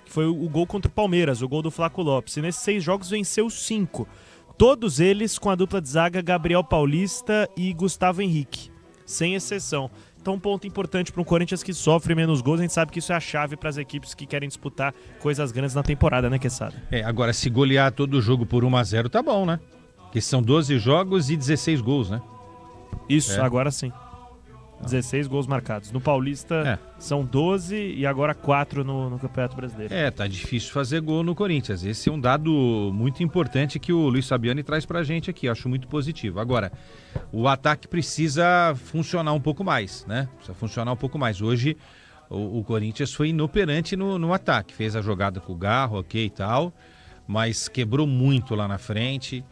que foi o gol contra o Palmeiras, o gol do Flaco Lopes, e nesses 6 jogos venceu 5, todos eles com a dupla de zaga Gabriel Paulista e Gustavo Henrique, sem exceção. Então, um ponto importante para um Corinthians que sofre menos gols, a gente sabe que isso é a chave para as equipes que querem disputar coisas grandes na temporada, né, Quesada? Agora, se golear todo o jogo por 1-0, tá bom, né? Porque são 12 jogos e 16 gols, né? Isso, agora sim. 16 gols marcados. No Paulista são 12 e agora 4 no Campeonato Brasileiro. Tá difícil fazer gol no Corinthians. Esse é um dado muito importante que o Luiz Sabiani traz pra gente aqui. Acho muito positivo. Agora, o ataque precisa funcionar um pouco mais, né? Precisa funcionar um pouco mais. Hoje, o Corinthians foi inoperante no ataque. Fez a jogada com o Garro, ok e tal, mas quebrou muito lá na frente.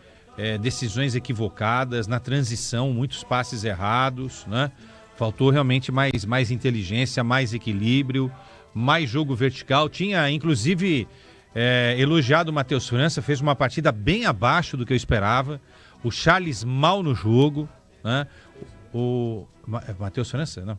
Decisões equivocadas, na transição, muitos passes errados, né? Faltou realmente mais inteligência, mais equilíbrio, mais jogo vertical. Tinha, inclusive, elogiado o Matheus França, fez uma partida bem abaixo do que eu esperava. O Charles mal no jogo, né? O Matheus França? Não.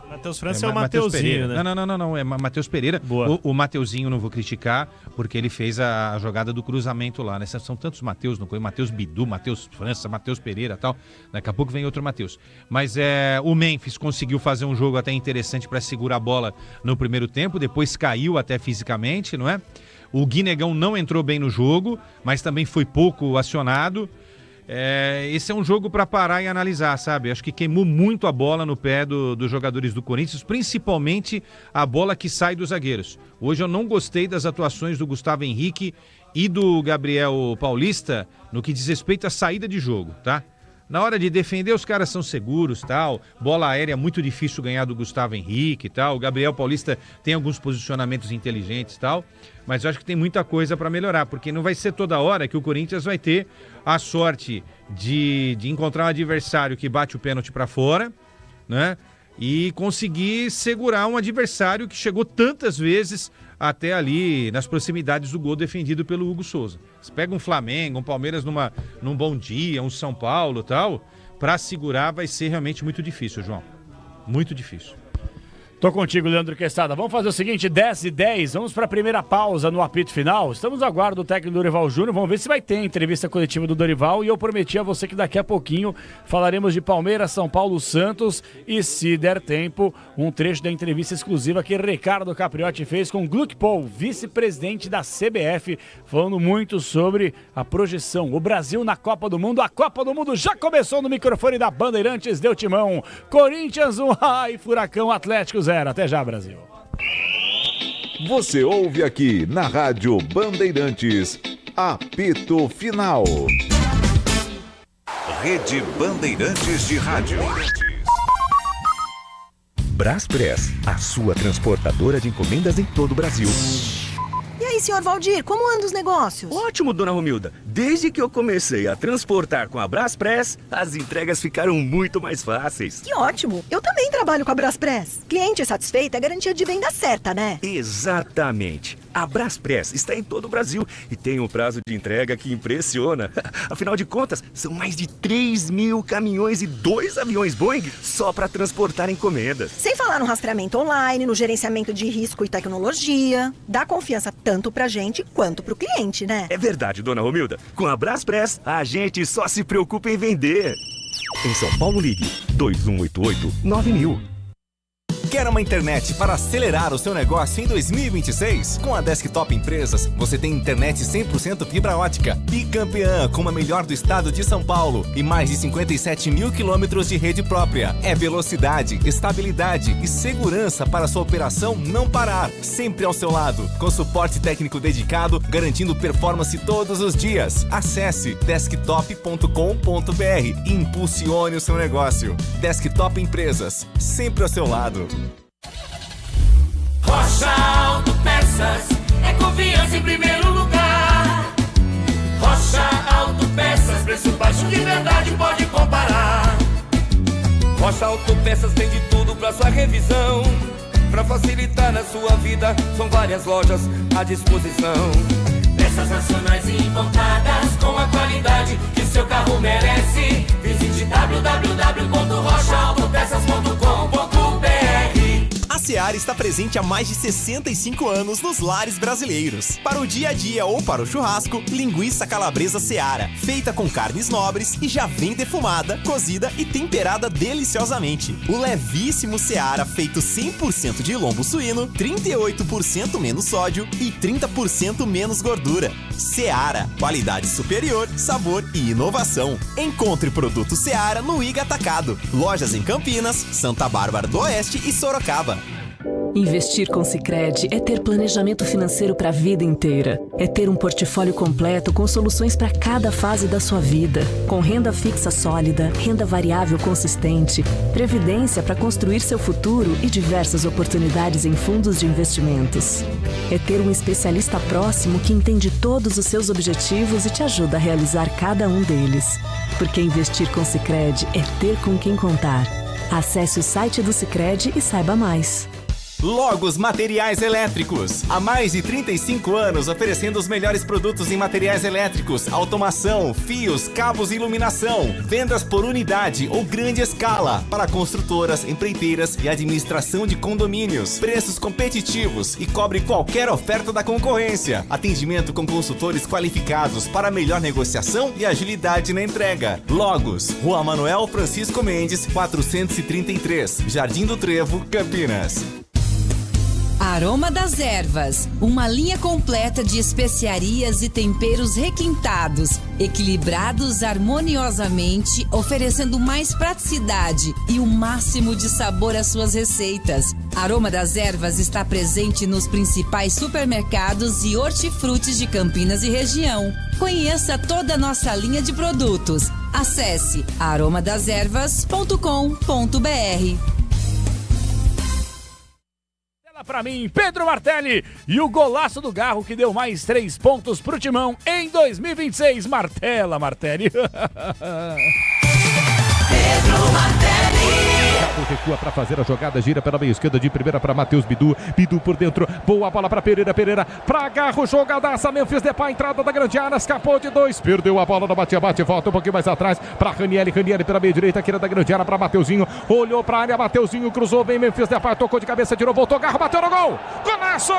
Matheus França é o Mateuzinho, né? Não, é Matheus Pereira. O Mateuzinho não vou criticar, porque ele fez a jogada do cruzamento lá, né? São tantos Mateus, não foi? Matheus Bidu, Matheus França, Matheus Pereira e tal. Daqui a pouco vem outro Matheus. Mas o Memphis conseguiu fazer um jogo até interessante para segurar a bola no primeiro tempo, depois caiu até fisicamente, não é? O Guinegão não entrou bem no jogo, mas também foi pouco acionado. Esse é um jogo para parar e analisar, sabe? Acho que queimou muito a bola no pé dos jogadores do Corinthians, principalmente a bola que sai dos zagueiros. Hoje eu não gostei das atuações do Gustavo Henrique e do Gabriel Paulista no que diz respeito à saída de jogo, tá? Na hora de defender, os caras são seguros, tal. Bola aérea é muito difícil ganhar do Gustavo Henrique, tal. O Gabriel Paulista tem alguns posicionamentos inteligentes, tal. Mas eu acho que tem muita coisa para melhorar, porque não vai ser toda hora que o Corinthians vai ter a sorte de encontrar um adversário que bate o pênalti para fora, né? E conseguir segurar um adversário que chegou tantas vezes até ali nas proximidades do gol defendido pelo Hugo Souza. Você pega um Flamengo, um Palmeiras num bom dia, um São Paulo e tal, para segurar vai ser realmente muito difícil, João. Muito difícil. Tô contigo, Leandro Quesada. Vamos fazer o seguinte, 10h10, vamos para a primeira pausa no apito final. Estamos no aguardo do técnico Dorival Júnior, vamos ver se vai ter entrevista coletiva do Dorival e eu prometi a você que daqui a pouquinho falaremos de Palmeiras, São Paulo, Santos e, se der tempo, um trecho da entrevista exclusiva que Ricardo Capriotti fez com Gluck Paul, vice-presidente da CBF, falando muito sobre a projeção, o Brasil na Copa do Mundo. A Copa do Mundo já começou no microfone da Bandeirantes, deu timão. Corinthians 1 e Furacão Atlético 0. Até já, Brasil. Você ouve aqui na Rádio Bandeirantes, apito final. Rede Bandeirantes de Rádio. Braspress, a sua transportadora de encomendas em todo o Brasil. E aí, senhor Valdir, como andam os negócios? Ótimo, dona Romilda. Desde que eu comecei a transportar com a Braspress, as entregas ficaram muito mais fáceis. Que ótimo! Eu também trabalho com a Braspress. Cliente satisfeito é garantia de venda certa, né? Exatamente. A Braspress está em todo o Brasil e tem um prazo de entrega que impressiona. Afinal de contas, são mais de 3.000 caminhões e 2 aviões Boeing só para transportar encomendas. Sem falar no rastreamento online, no gerenciamento de risco e tecnologia. Dá confiança tanto pra gente quanto pro cliente, né? É verdade, dona Romilda. Com a Braspress, a gente só se preocupa em vender. Em São Paulo, ligue 2188-9000. Quer uma internet para acelerar o seu negócio em 2026? Com a Desktop Empresas, você tem internet 100% fibra ótica, bicampeã com a melhor do estado de São Paulo e mais de 57 mil quilômetros de rede própria. É velocidade, estabilidade e segurança para sua operação não parar. Sempre ao seu lado, com suporte técnico dedicado, garantindo performance todos os dias. Acesse desktop.com.br e impulsione o seu negócio. Desktop Empresas, sempre ao seu lado. Rocha Autopeças é confiança em primeiro lugar. Rocha Autopeças, preço baixo de verdade, pode comparar. Rocha Autopeças tem de tudo pra sua revisão. Pra facilitar na sua vida, são várias lojas à disposição. Peças nacionais e importadas com a qualidade que o seu carro merece. Visite www.rochaautopeças.com.br. A Seara está presente há mais de 65 anos nos lares brasileiros. Para o dia a dia ou para o churrasco, linguiça calabresa Seara, feita com carnes nobres e já vem defumada, cozida e temperada deliciosamente. O levíssimo Seara, feito 100% de lombo suíno, 38% menos sódio e 30% menos gordura. Seara, qualidade superior, sabor e inovação. Encontre produto Seara no Iga Atacado. Lojas em Campinas, Santa Bárbara do Oeste e Sorocaba. Investir com Sicredi é ter planejamento financeiro para a vida inteira. É ter um portfólio completo com soluções para cada fase da sua vida. Com renda fixa sólida, renda variável consistente, previdência para construir seu futuro e diversas oportunidades em fundos de investimentos. É ter um especialista próximo que entende todos os seus objetivos e te ajuda a realizar cada um deles. Porque investir com Sicredi é ter com quem contar. Acesse o site do Sicredi e saiba mais. Logos Materiais Elétricos. Há mais de 35 anos oferecendo os melhores produtos em materiais elétricos, automação, fios, cabos e iluminação. Vendas por unidade ou grande escala para construtoras, empreiteiras e administração de condomínios. Preços competitivos e cobre qualquer oferta da concorrência. Atendimento com consultores qualificados para melhor negociação e agilidade na entrega. Logos, Rua Manuel Francisco Mendes, 433, Jardim do Trevo, Campinas. Aroma das Ervas, uma linha completa de especiarias e temperos requintados, equilibrados harmoniosamente, oferecendo mais praticidade e o máximo de sabor às suas receitas. Aroma das Ervas está presente nos principais supermercados e hortifrutis de Campinas e região. Conheça toda a nossa linha de produtos. Acesse aromadeservas.com.br. Pra mim, Pedro Martelli e o golaço do Garro que deu mais 3 pontos pro Timão em 2026. Martela, Martelli. Pedro Martelli. Garro recua para fazer a jogada, gira pela meia esquerda de primeira para Matheus Bidu. Bidu por dentro, boa bola para Pereira. Pereira para Garro, jogadaça. Memphis Depay, entrada da grande área, escapou de 2, perdeu a bola no bate-bate, volta um pouquinho mais atrás para Ranieri. Ranieri pela meia direita, aqui da grande área para Mateuzinho. Olhou para a área, Mateuzinho cruzou bem. Memphis Depay tocou de cabeça, tirou, voltou. Garro bateu no gol. Golaço!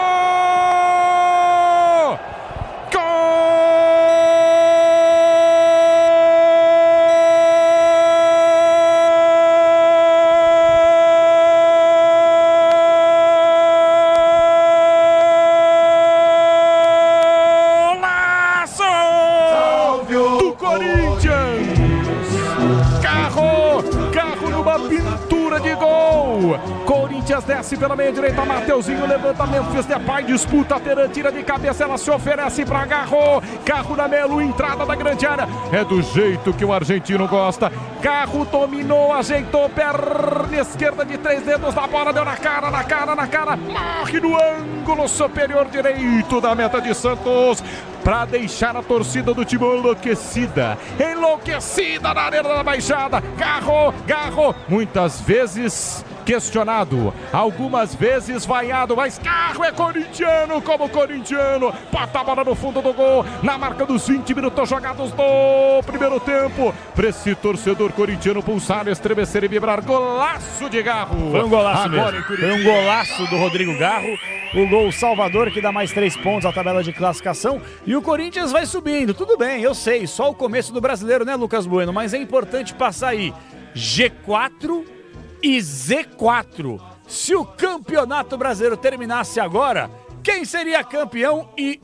Gol! Corinthians desce pela meia direita, Mateuzinho levanta, Memphis Depay disputa, Teran tira de cabeça, ela se oferece para Garro. Garro na Melo, entrada da grande área. É do jeito que o argentino gosta. Garro dominou, ajeitou, perna esquerda de 3 dedos da bola, deu na cara. Morre no ângulo superior direito da meta de Santos, para deixar a torcida do time enlouquecida na Arena da Baixada. Garro, muitas vezes questionado, algumas vezes vaiado, mas Garro é corintiano como corintiano, bota a bola no fundo do gol, na marca dos 20 minutos jogados do primeiro tempo, para esse torcedor corintiano pulsar, estremecer e vibrar. Golaço de Garro. Foi um golaço mesmo, foi um golaço do Rodrigo Garro, o gol salvador que dá mais 3 pontos à tabela de classificação, e o Corinthians vai subindo, tudo bem, eu sei, só o começo do Brasileiro, né, Lucas Bueno, mas é importante passar aí G4 e Z4. Se o Campeonato Brasileiro terminasse agora, quem seria campeão e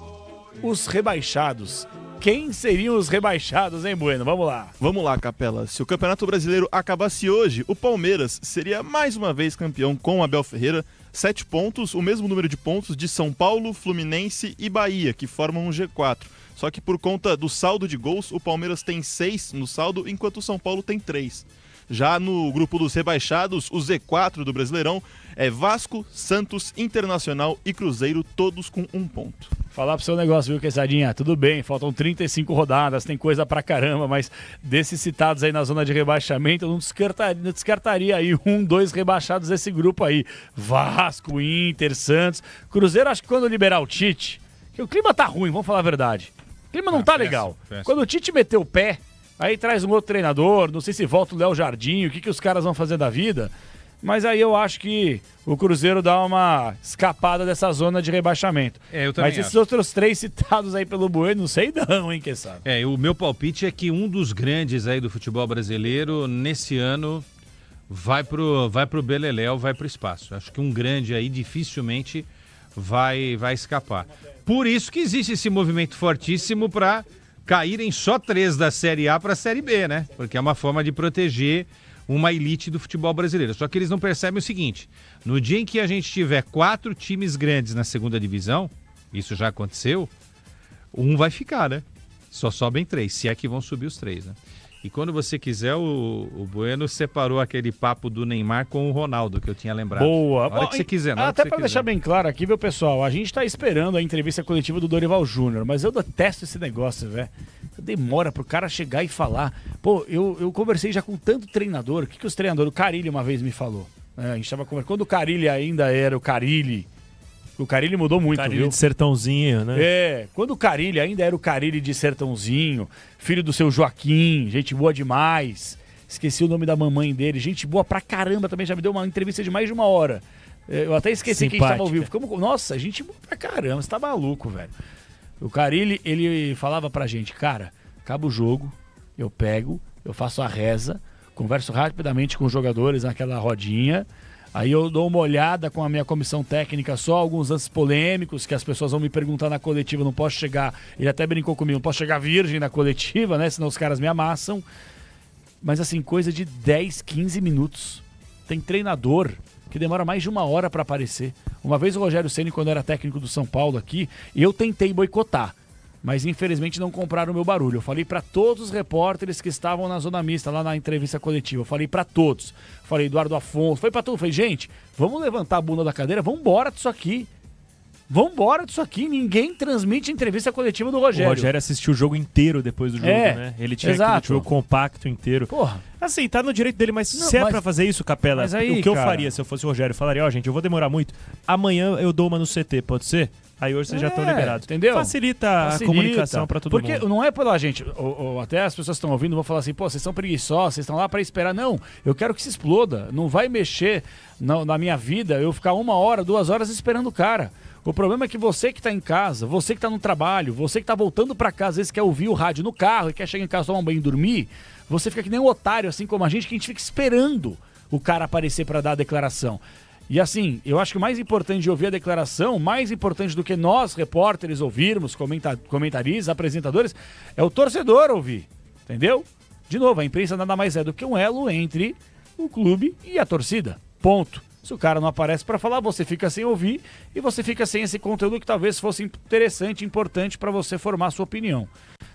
os rebaixados? Quem seriam os rebaixados, hein, Bueno? Vamos lá. Vamos lá, Capela. Se o Campeonato Brasileiro acabasse hoje, o Palmeiras seria mais uma vez campeão com Abel Ferreira. 7 pontos, o mesmo número de pontos de São Paulo, Fluminense e Bahia, que formam um G4. Só que por conta do saldo de gols, o Palmeiras tem 6 no saldo, enquanto o São Paulo tem 3. Já no grupo dos rebaixados, o Z4 do Brasileirão é Vasco, Santos, Internacional e Cruzeiro, todos com 1 ponto. Falar pro seu negócio, viu, Quesadinha? Tudo bem, faltam 35 rodadas, tem coisa pra caramba, mas desses citados aí na zona de rebaixamento, eu não descartaria aí 1, 2 rebaixados desse grupo aí. Vasco, Inter, Santos, Cruzeiro, acho que quando liberar o Tite, que o clima tá ruim, vamos falar a verdade. O clima não tá legal. Quando o Tite meteu o pé, aí traz um outro treinador, não sei se volta o Léo Jardim, o que os caras vão fazer da vida, mas aí eu acho que o Cruzeiro dá uma escapada dessa zona de rebaixamento. Eu também mas esses outros 3 citados aí pelo Bueno, não sei não, hein, quem sabe. O meu palpite é que um dos grandes aí do futebol brasileiro, nesse ano, vai pro Beleléu, vai pro espaço. Acho que um grande aí dificilmente vai escapar. Por isso que existe esse movimento fortíssimo para caírem só 3 da Série A para a Série B, né? Porque é uma forma de proteger uma elite do futebol brasileiro. Só que eles não percebem o seguinte, no dia em que a gente tiver 4 times grandes na segunda divisão, isso já aconteceu, um vai ficar, né? Só sobem 3, se é que vão subir os 3, né? E quando você quiser, o Bueno separou aquele papo do Neymar com o Ronaldo, que eu tinha lembrado. Boa. Na hora que você quiser. Até para deixar bem claro aqui, viu, pessoal, a gente está esperando a entrevista coletiva do Dorival Júnior, mas eu detesto esse negócio, velho. Demora pro cara chegar e falar. Pô, eu conversei já com tanto treinador, o que os treinadores... O Carille uma vez me falou. A gente tava conversando, quando o Carille ainda era o Carille mudou muito, Carille viu? de Sertãozinho, né? Quando o Carille ainda era o Carille de Sertãozinho, filho do seu Joaquim, gente boa demais. Esqueci o nome da mamãe dele, gente boa pra caramba também, já me deu uma entrevista de mais de 1 hora. Eu até esqueci que a gente tava ao vivo. Nossa, gente boa pra caramba, você tá maluco, velho. O Carille, ele falava pra gente, cara, acaba o jogo, eu pego, eu faço a reza, converso rapidamente com os jogadores naquela rodinha, aí eu dou uma olhada com a minha comissão técnica, só alguns lances polêmicos que as pessoas vão me perguntar na coletiva, não posso chegar, ele até brincou comigo, não posso chegar virgem na coletiva, né, senão os caras me amassam, mas assim, coisa de 10, 15 minutos. Tem treinador que demora mais de 1 hora para aparecer. Uma vez o Rogério Ceni, quando era técnico do São Paulo aqui, eu tentei boicotar, mas infelizmente não compraram o meu barulho. Eu falei para todos os repórteres que estavam na zona mista, lá na entrevista coletiva. Eu falei para todos. Falei Eduardo Afonso, falei para todos. Falei, gente, vamos levantar a bunda da cadeira, vamos embora disso aqui. Vambora disso aqui, ninguém transmite entrevista coletiva do Rogério. O Rogério assistiu o jogo inteiro depois do jogo, né? Ele tinha aquele jogo compacto inteiro. Porra. Assim, tá no direito dele, mas se é pra fazer isso, Capela, aí, o que eu faria se eu fosse o Rogério? Eu falaria, gente, eu vou demorar muito, amanhã eu dou uma no CT, pode ser? Aí hoje vocês já estão liberados. Entendeu? Facilita a comunicação pra todo mundo. Porque não é pela gente, até as pessoas que estão ouvindo vão falar assim, pô, vocês são preguiçosos, vocês estão lá pra esperar. Não, eu quero que se exploda. Não vai mexer na minha vida eu ficar 1 hora, 2 horas esperando o cara. O problema é que você que está em casa, você que está no trabalho, você que está voltando para casa, às vezes quer ouvir o rádio no carro e quer chegar em casa, tomar um banho e dormir, você fica que nem um otário, assim como a gente fica esperando o cara aparecer para dar a declaração. E assim, eu acho que o mais importante de ouvir a declaração, mais importante do que nós, repórteres, ouvirmos, comentaristas, apresentadores, é o torcedor ouvir, entendeu? De novo, a imprensa nada mais é do que um elo entre o clube e a torcida, ponto. Se o cara não aparece para falar, você fica sem ouvir e você fica sem esse conteúdo que talvez fosse interessante, importante para você formar a sua opinião.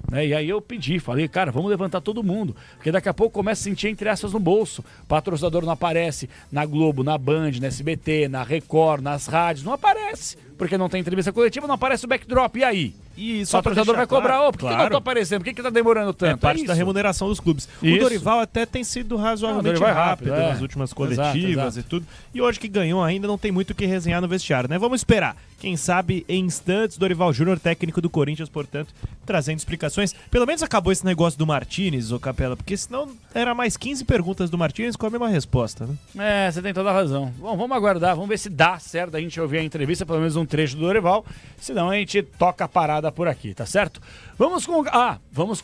Né? E aí eu falei, cara, vamos levantar todo mundo, porque daqui a pouco começa a sentir entre aspas no bolso. O patrocinador não aparece na Globo, na Band, na SBT, na Record, nas rádios, não aparece. Porque não tem entrevista coletiva, não aparece o backdrop. E aí? E só o patrocinador vai cobrar, por que eu não tô aparecendo? Por que tá demorando tanto? É parte da remuneração dos clubes. O Dorival até tem sido razoavelmente rápido nas últimas coletivas e tudo. E hoje que ganhou ainda não tem muito o que resenhar no vestiário, né? Vamos esperar. Quem sabe em instantes, Dorival Júnior, técnico do Corinthians, portanto, trazendo explicações. Pelo menos acabou esse negócio do Martínez, ô Capela, porque senão era mais 15 perguntas do Martínez com a mesma resposta, né? Você tem toda a razão. Bom, vamos aguardar, vamos ver se dá certo a gente ouvir a entrevista, pelo menos um trecho do Dorival, senão a gente toca a parada por aqui, tá certo? Vamos com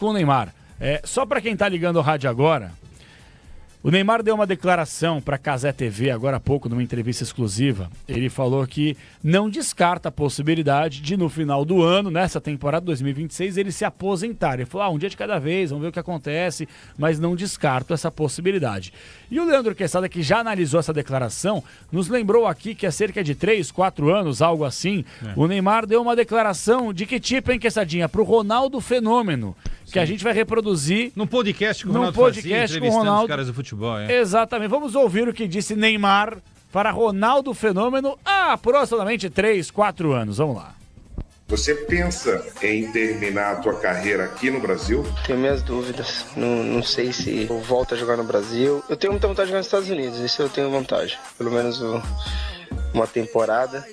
o Neymar. Só pra quem tá ligando o rádio agora, o Neymar deu uma declaração para a Cazé TV agora há pouco, numa entrevista exclusiva. Ele falou que não descarta a possibilidade de, no final do ano, nessa temporada 2026, ele se aposentar. Ele falou, um dia de cada vez, vamos ver o que acontece, mas não descarto essa possibilidade. E o Leandro Quesada, que já analisou essa declaração, nos lembrou aqui que há cerca de 3, 4 anos, algo assim, o Neymar deu uma declaração de que tipo, hein, Quessadinha? Para o Ronaldo Fenômeno. Que a gente vai reproduzir num podcast que o Ronaldo fazia, entrevistando os caras do futebol. Exatamente. Vamos ouvir o que disse Neymar para Ronaldo Fenômeno há aproximadamente 3, 4 anos. Vamos lá. Você pensa em terminar a tua carreira aqui no Brasil? Tenho minhas dúvidas. Não sei se eu volto a jogar no Brasil. Eu tenho muita vontade de jogar nos Estados Unidos. Isso eu tenho vontade. Pelo menos uma temporada.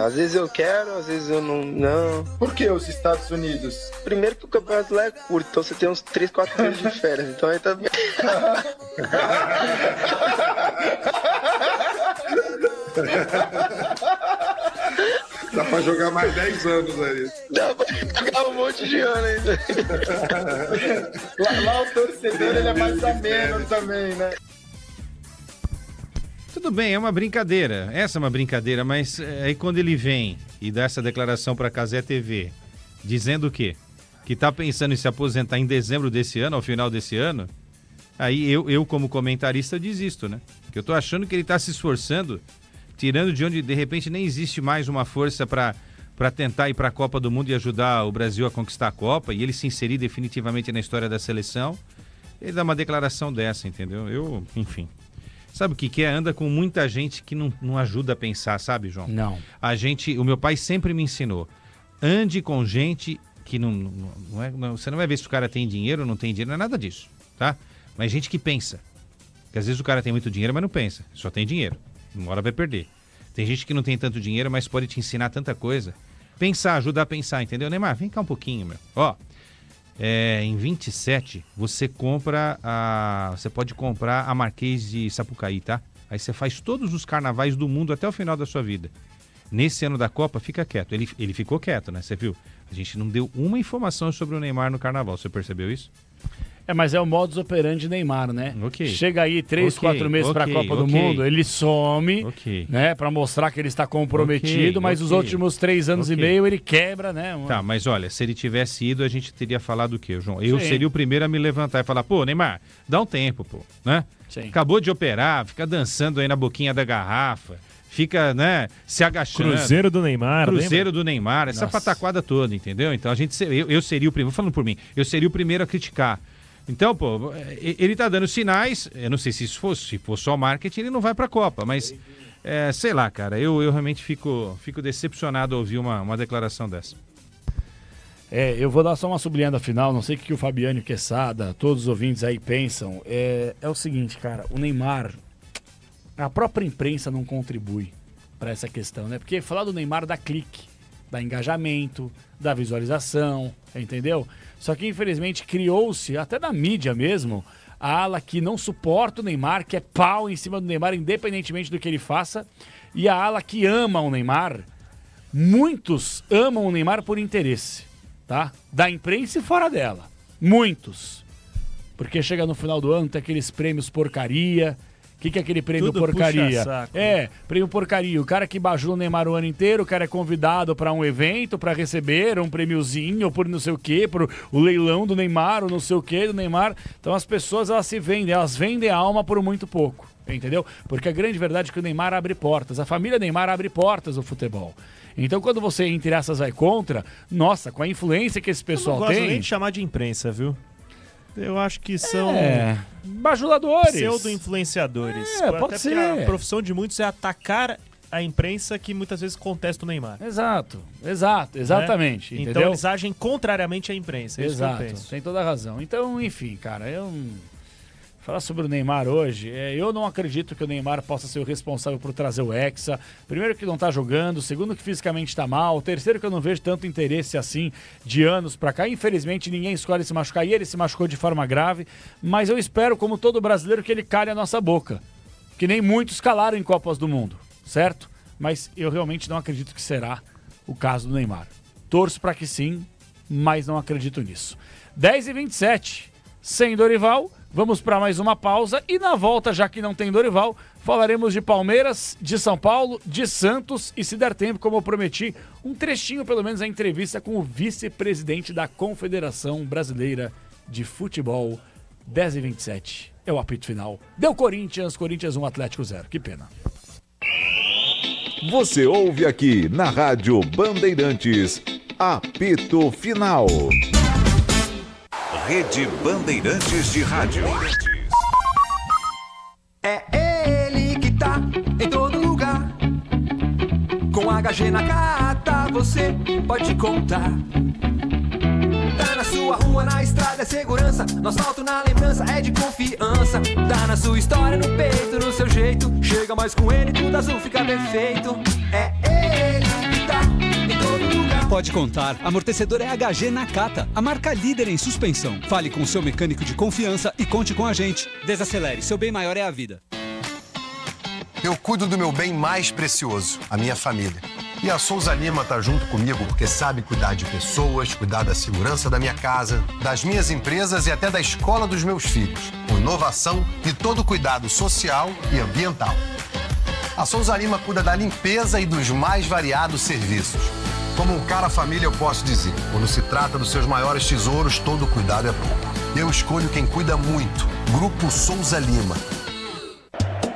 Às vezes eu quero, às vezes eu não. Por que os Estados Unidos? Primeiro que o campeonato lá é curto, então você tem uns 3, 4 meses de férias, então aí tá bem. Dá pra jogar mais 10 anos ali. Dá pra jogar um monte de ano ainda. Lá o torcedor ele é mais ameno também, né? Tudo bem, é uma brincadeira. Essa é uma brincadeira, mas aí quando ele vem e dá essa declaração para a Cazé TV, dizendo o quê? Que tá pensando em se aposentar em dezembro desse ano, ao final desse ano, aí eu como comentarista desisto, né? Porque eu tô achando que ele tá se esforçando, tirando de onde de repente nem existe mais uma força para tentar ir para a Copa do Mundo e ajudar o Brasil a conquistar a Copa e ele se inserir definitivamente na história da seleção. Ele dá uma declaração dessa, entendeu? Enfim. Sabe o que é? Anda com muita gente que não ajuda a pensar, sabe, João? Não. O meu pai sempre me ensinou. Ande com gente que você não vai ver se o cara tem dinheiro ou não tem dinheiro, não é nada disso, tá? Mas gente que pensa. Porque às vezes o cara tem muito dinheiro, mas não pensa. Só tem dinheiro. Uma hora vai perder. Tem gente que não tem tanto dinheiro, mas pode te ensinar tanta coisa. Pensar, ajudar a pensar, entendeu? Neymar, vem cá um pouquinho, meu. Em 27, você pode comprar a Marquês de Sapucaí, tá? Aí você faz todos os carnavais do mundo até o final da sua vida. Nesse ano da Copa, fica quieto. Ele ficou quieto, né? Você viu? A gente não deu uma informação sobre o Neymar no carnaval. Você percebeu isso? Mas é o modus operandi Neymar, né? Okay. Chega aí 3, 4 meses para a Copa do Mundo, ele some, né? Para mostrar que ele está comprometido, mas os últimos 3 anos e meio ele quebra, né? Tá, mas olha, se ele tivesse ido, a gente teria falado o quê, João? Eu seria o primeiro a me levantar e falar, pô, Neymar, dá um tempo, pô, né? Sim. Acabou de operar, fica dançando aí na boquinha da garrafa, fica, né, se agachando. Cruzeiro do Neymar. Essa pataquada toda, entendeu? Então eu seria o primeiro, falando por mim, eu seria o primeiro a criticar. Então, pô, ele tá dando sinais, eu não sei se for só marketing, ele não vai pra Copa, mas, sei lá, cara, eu realmente fico decepcionado ao ouvir uma declaração dessa. Eu vou dar só uma sublinhada final, não sei o que o Fabiano Quesada, todos os ouvintes aí pensam, é o seguinte, cara, o Neymar, a própria imprensa não contribui pra essa questão, né? Porque falar do Neymar dá clique, dá engajamento, dá visualização, entendeu? Só que, infelizmente, criou-se, até da mídia mesmo, a ala que não suporta o Neymar, que é pau em cima do Neymar, independentemente do que ele faça, e a ala que ama o Neymar. Muitos amam o Neymar por interesse, tá? Da imprensa e fora dela. Muitos. Porque chega no final do ano, tem aqueles prêmios porcaria, O que é aquele prêmio Tudo porcaria? puxa-saco. Prêmio porcaria. O cara que bajula o Neymar o ano inteiro, o cara é convidado para um evento, para receber um prêmiozinho por não sei o quê, por o leilão do Neymar, ou não sei o quê do Neymar. Então as pessoas, elas se vendem, elas vendem a alma por muito pouco, entendeu? Porque a grande verdade é que o Neymar abre portas, a família Neymar abre portas no futebol. Então quando você, entre essas, vai contra, nossa, com a influência que esse pessoal Eu não gosto tem... nem de chamar de imprensa, viu? Eu acho que são bajuladores, pseudo-influenciadores. Pode ser. A profissão de muitos é atacar a imprensa que muitas vezes contesta o Neymar. Exatamente. Né? Entendeu? Então eles agem contrariamente à imprensa. Exato, Isso que eu penso. tem toda a razão. Então, enfim, cara, falar sobre o Neymar hoje, eu não acredito que o Neymar possa ser o responsável por trazer o Hexa. Primeiro que não tá jogando, segundo que fisicamente tá mal, terceiro que eu não vejo tanto interesse assim de anos pra cá. Infelizmente ninguém escolhe se machucar e ele se machucou de forma grave, mas eu espero, como todo brasileiro, que ele cale a nossa boca. Que nem muitos calaram em Copas do Mundo, certo? Mas eu realmente não acredito que será o caso do Neymar. Torço pra que sim, mas não acredito nisso. 10h27, sem Dorival. Vamos para mais uma pausa e na volta, já que não tem Dorival, falaremos de Palmeiras, de São Paulo, de Santos e, se der tempo, como eu prometi, um trechinho, pelo menos, a entrevista com o vice-presidente da Confederação Brasileira de Futebol. 10h27 é o apito final. Deu Corinthians 1, Atlético 0. Que pena. Você ouve aqui na Rádio Bandeirantes, apito final. Rede Bandeirantes de Rádio. É ele que tá em todo lugar. Com HG na carta você pode contar. Tá na sua rua, na estrada é segurança. No asfalto, na lembrança é de confiança. Tá na sua história, no peito, no seu jeito. Chega mais com ele, tudo azul fica perfeito. É ele que tá em todo lugar. Pode contar, amortecedor é HG Nakata, a marca líder em suspensão. Fale com o seu mecânico de confiança e conte com a gente. Desacelere, seu bem maior é a vida. Eu cuido do meu bem mais precioso, a minha família. E a Souza Lima tá junto comigo porque sabe cuidar de pessoas, cuidar da segurança da minha casa, das minhas empresas e até da escola dos meus filhos, com inovação e todo cuidado social e ambiental. A Souza Lima cuida da limpeza e dos mais variados serviços. Como um cara família, eu posso dizer, quando se trata dos seus maiores tesouros, todo cuidado é pouco. Eu escolho quem cuida muito. Grupo Souza Lima.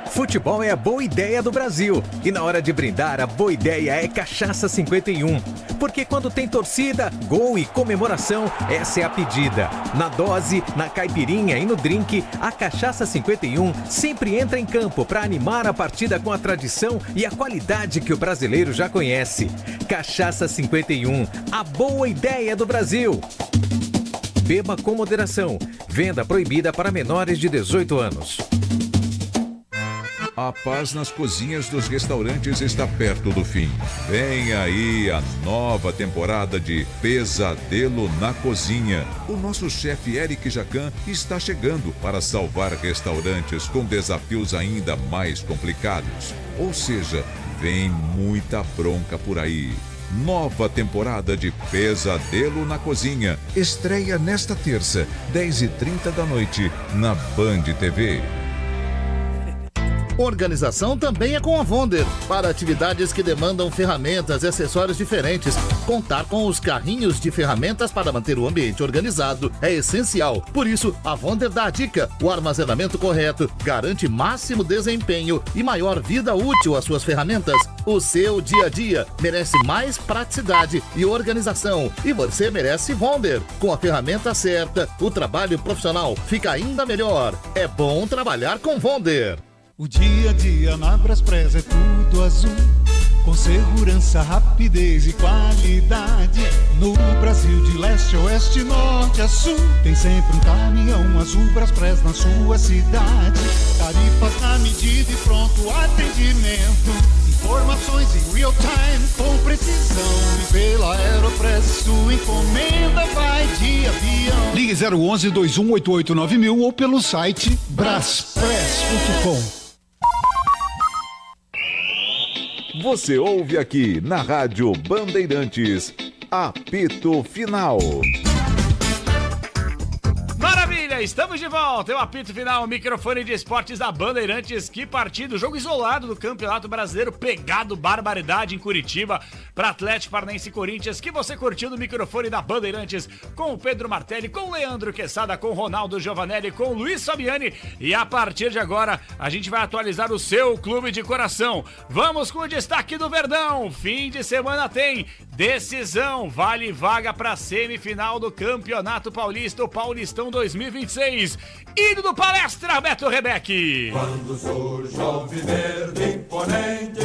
Futebol é a boa ideia do Brasil. E na hora de brindar, a boa ideia é Cachaça 51. Porque quando tem torcida, gol e comemoração, essa é a pedida. Na dose, na caipirinha e no drink, a Cachaça 51 sempre entra em campo para animar a partida com a tradição e a qualidade que o brasileiro já conhece. Cachaça 51, a boa ideia do Brasil. Beba com moderação. Venda proibida para menores de 18 anos. A paz nas cozinhas dos restaurantes está perto do fim. Vem aí a nova temporada de Pesadelo na Cozinha. O nosso chefe Eric Jacan está chegando para salvar restaurantes com desafios ainda mais complicados. Ou seja, vem muita bronca por aí. Nova temporada de Pesadelo na Cozinha. Estreia nesta terça, 10h30 da noite, na Band TV. Organização também é com a Vonder. Para atividades que demandam ferramentas e acessórios diferentes, contar com os carrinhos de ferramentas para manter o ambiente organizado é essencial. Por isso, a Vonder dá a dica: o armazenamento correto garante máximo desempenho e maior vida útil às suas ferramentas. O seu dia a dia merece mais praticidade e organização. E você merece Vonder. Com a ferramenta certa, o trabalho profissional fica ainda melhor. É bom trabalhar com Vonder. O dia a dia na Braspress é tudo azul, com segurança, rapidez e qualidade. No Brasil de leste a oeste, norte a sul, tem sempre um caminhão azul Braspress na sua cidade. Tarifas na medida e pronto atendimento, informações em real time com precisão. E pela Aeropress sua encomenda vai de avião. Ligue 011 2188 9000 ou pelo site braspress.com. Você ouve aqui na Rádio Bandeirantes, apito final. Maravilha! estamos de volta. Eu apito final, microfone de esportes da Bandeirantes. Que partido, jogo isolado do Campeonato Brasileiro, pegado barbaridade em Curitiba para Atlético Paranaense e Corinthians, que você curtiu no microfone da Bandeirantes com o Pedro Martelli, com o Leandro Quesada, com o Ronaldo Giovanelli, com o Luiz Fabiani. E a partir de agora, a gente vai atualizar o seu clube de coração. Vamos com o destaque do Verdão. Fim de semana tem decisão, vale vaga para semifinal do Campeonato Paulista, o Paulistão 2026. Hino do Palestra, Beto Rebeck. Quando surge o alviverde imponente,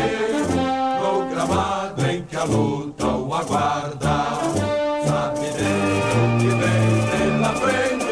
no gramado em que a luta o aguarda, sabe bem que vem pela frente,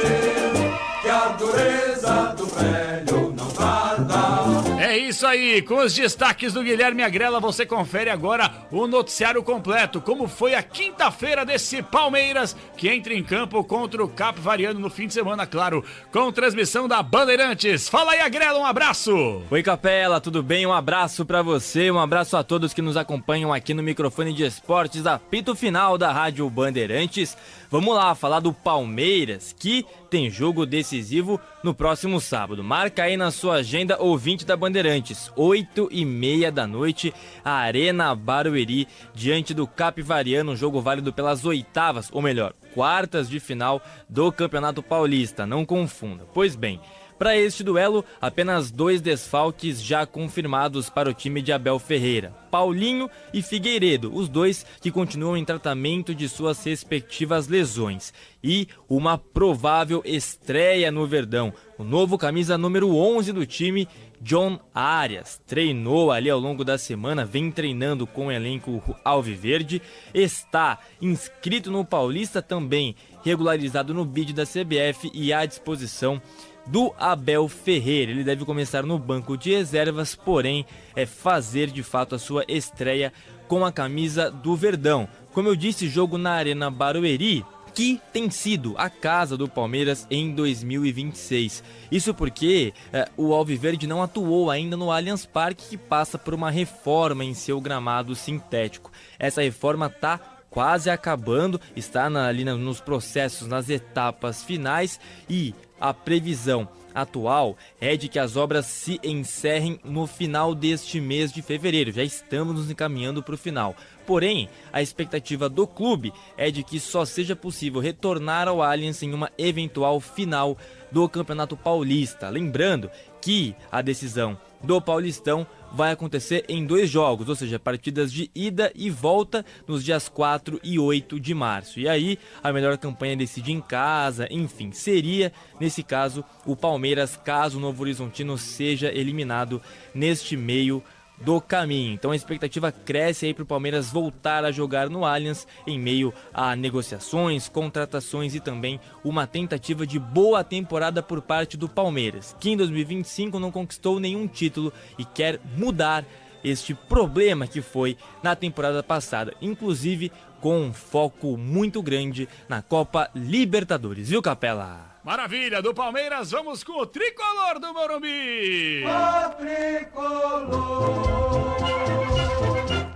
que a dureza do velho não tarda. É isso aí, com os destaques do Guilherme Agrela, você confere agora o noticiário completo, como foi a quinta-feira desse Palmeiras, que entra em campo contra o Capivariano no fim de semana, claro, com transmissão da Bandeirantes. Fala aí, Agrela, um abraço! Oi, Capela, tudo bem? Um abraço pra você, um abraço a todos que nos acompanham aqui no microfone de esportes, apito final da Rádio Bandeirantes. Vamos lá, falar do Palmeiras, que tem jogo decisivo no próximo sábado. Marca aí na sua agenda, ouvinte da Bandeirantes, 8h30 da noite, a Arena Barueri, diante do Capivariano, um jogo válido pelas oitavas, ou melhor, quartas de final do Campeonato Paulista, não confunda. Pois bem, para este duelo, apenas 2 desfalques já confirmados para o time de Abel Ferreira. Paulinho e Figueiredo, os dois que continuam em tratamento de suas respectivas lesões. E uma provável estreia no Verdão. O novo camisa número 11 do time, John Arias, treinou ali ao longo da semana, vem treinando com o elenco alviverde, está inscrito no Paulista também, regularizado no bid da CBF e à disposição do Abel Ferreira. Ele deve começar no banco de reservas, porém fazer de fato a sua estreia com a camisa do Verdão. Como eu disse, jogo na Arena Barueri, que tem sido a casa do Palmeiras em 2026. Isso porque o Alviverde não atuou ainda no Allianz Parque, que passa por uma reforma em seu gramado sintético. Essa reforma está quase acabando, está ali nos processos, nas etapas finais, e a previsão atual é de que as obras se encerrem no final deste mês de fevereiro. Já estamos nos encaminhando para o final. Porém, a expectativa do clube é de que só seja possível retornar ao Allianz em uma eventual final do Campeonato Paulista. Lembrando que a decisão do Paulistão vai acontecer em 2 jogos, ou seja, partidas de ida e volta nos dias 4 e 8 de março. E aí, a melhor campanha decide em casa, enfim, seria, nesse caso, o Palmeiras, caso o Novo Horizontino seja eliminado neste meio do caminho. Então a expectativa cresce aí para o Palmeiras voltar a jogar no Allianz em meio a negociações, contratações e também uma tentativa de boa temporada por parte do Palmeiras, que em 2025 não conquistou nenhum título e quer mudar este problema que foi na temporada passada, inclusive com um foco muito grande na Copa Libertadores, viu, Capela? Maravilha, do Palmeiras, vamos com o tricolor do Morumbi! O tricolor,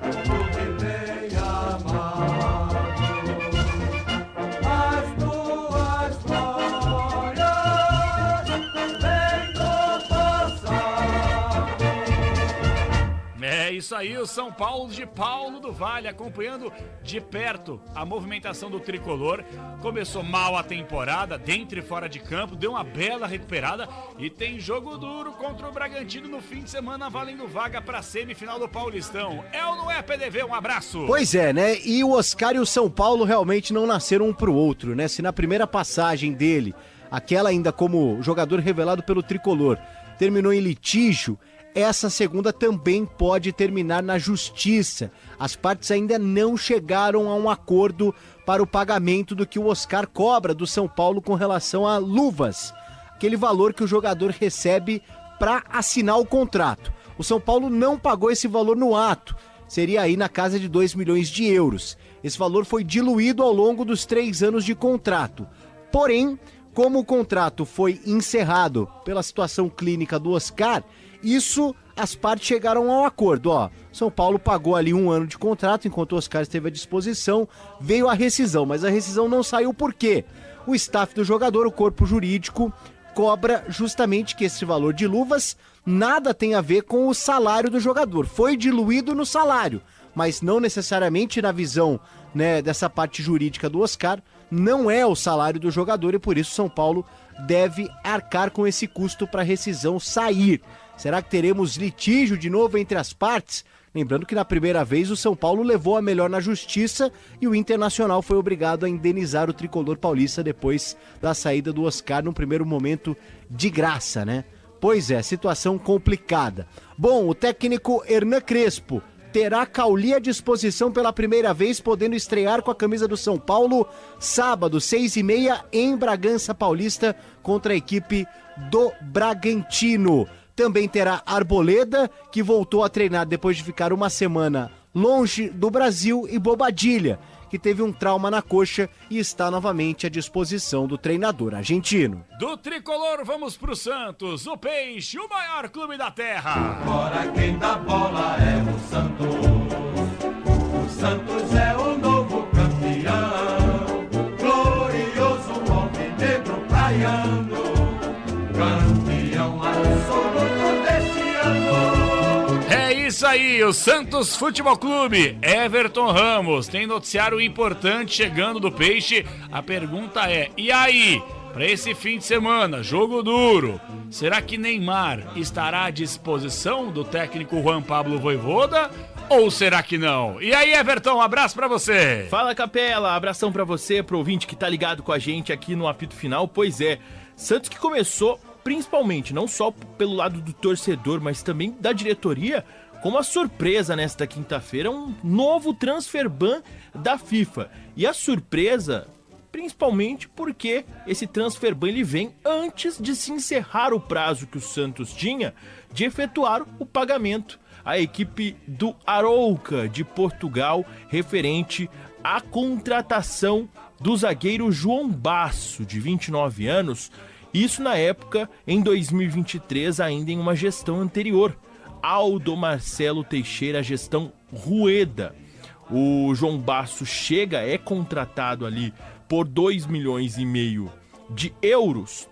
clube bem amado, as tuas glórias vêm do passado. É isso aí, o São Paulo de Paulo do Vale, acompanhando de perto a movimentação do tricolor. Começou mal a temporada, dentro e fora de campo, deu uma bela recuperada e tem jogo duro contra o Bragantino no fim de semana, valendo vaga para a semifinal do Paulistão. É ou não é, PDV? Um abraço! Pois é, né? E o Oscar e o São Paulo realmente não nasceram um pro outro, né? Se na primeira passagem dele, aquela ainda como jogador revelado pelo tricolor, terminou em litígio, essa segunda também pode terminar na justiça. As partes ainda não chegaram a um acordo para o pagamento do que o Oscar cobra do São Paulo com relação a luvas, aquele valor que o jogador recebe para assinar o contrato. O São Paulo não pagou esse valor no ato, seria aí na casa de 2 milhões de euros. Esse valor foi diluído ao longo dos 3 anos de contrato. Porém, como o contrato foi encerrado pela situação clínica do Oscar, isso, as partes chegaram ao acordo, ó. São Paulo pagou ali 1 ano de contrato, enquanto o Oscar esteve à disposição, veio a rescisão, mas a rescisão não saiu por quê? o staff do jogador, o corpo jurídico, cobra justamente que esse valor de luvas nada tem a ver com o salário do jogador. Foi diluído no salário, mas não necessariamente na visão, né, dessa parte jurídica do Oscar, não é o salário do jogador e por isso São Paulo deve arcar com esse custo para a rescisão sair. Será que teremos litígio de novo entre as partes? Lembrando que na primeira vez o São Paulo levou a melhor na justiça e o Internacional foi obrigado a indenizar o tricolor paulista depois da saída do Oscar num primeiro momento de graça, né? Pois é, situação complicada. Bom, o técnico Hernan Crespo terá Cauli à disposição pela primeira vez, podendo estrear com a camisa do São Paulo, sábado, 6h30, em Bragança Paulista, contra a equipe do Bragantino. Também terá Arboleda, que voltou a treinar depois de ficar uma semana longe do Brasil, e Bobadilha, que teve um trauma na coxa e está novamente à disposição do treinador argentino. Do tricolor, vamos pro Santos, o Peixe, o maior clube da terra. Agora quem dá bola é o Santos. O Santos é o novo campeão, glorioso alvinegro praiano, campeão absoluto deste ano. É isso aí, o Santos Futebol Clube. Everton Ramos tem noticiário importante chegando do Peixe. A pergunta é, e aí? Para esse fim de semana, jogo duro, será que Neymar estará à disposição do técnico Juan Pablo Vojvoda ou será que não? E aí, Everton, um abraço pra você. Fala, Capela, abração pra você, pro ouvinte que tá ligado com a gente aqui no apito final. Pois é, Santos que começou principalmente, não só pelo lado do torcedor, mas também da diretoria, com uma surpresa nesta quinta-feira, um novo transfer ban da FIFA. E a surpresa, principalmente porque esse transfer ban ele vem antes de se encerrar o prazo que o Santos tinha de efetuar o pagamento à equipe do Arouca de Portugal, referente à contratação do zagueiro João Basso, de 29 anos, isso na época, em 2023, ainda em uma gestão anterior, Aldo Marcelo Teixeira, gestão Rueda. O João Basso chega, é contratado ali por 2,5 milhões de euros,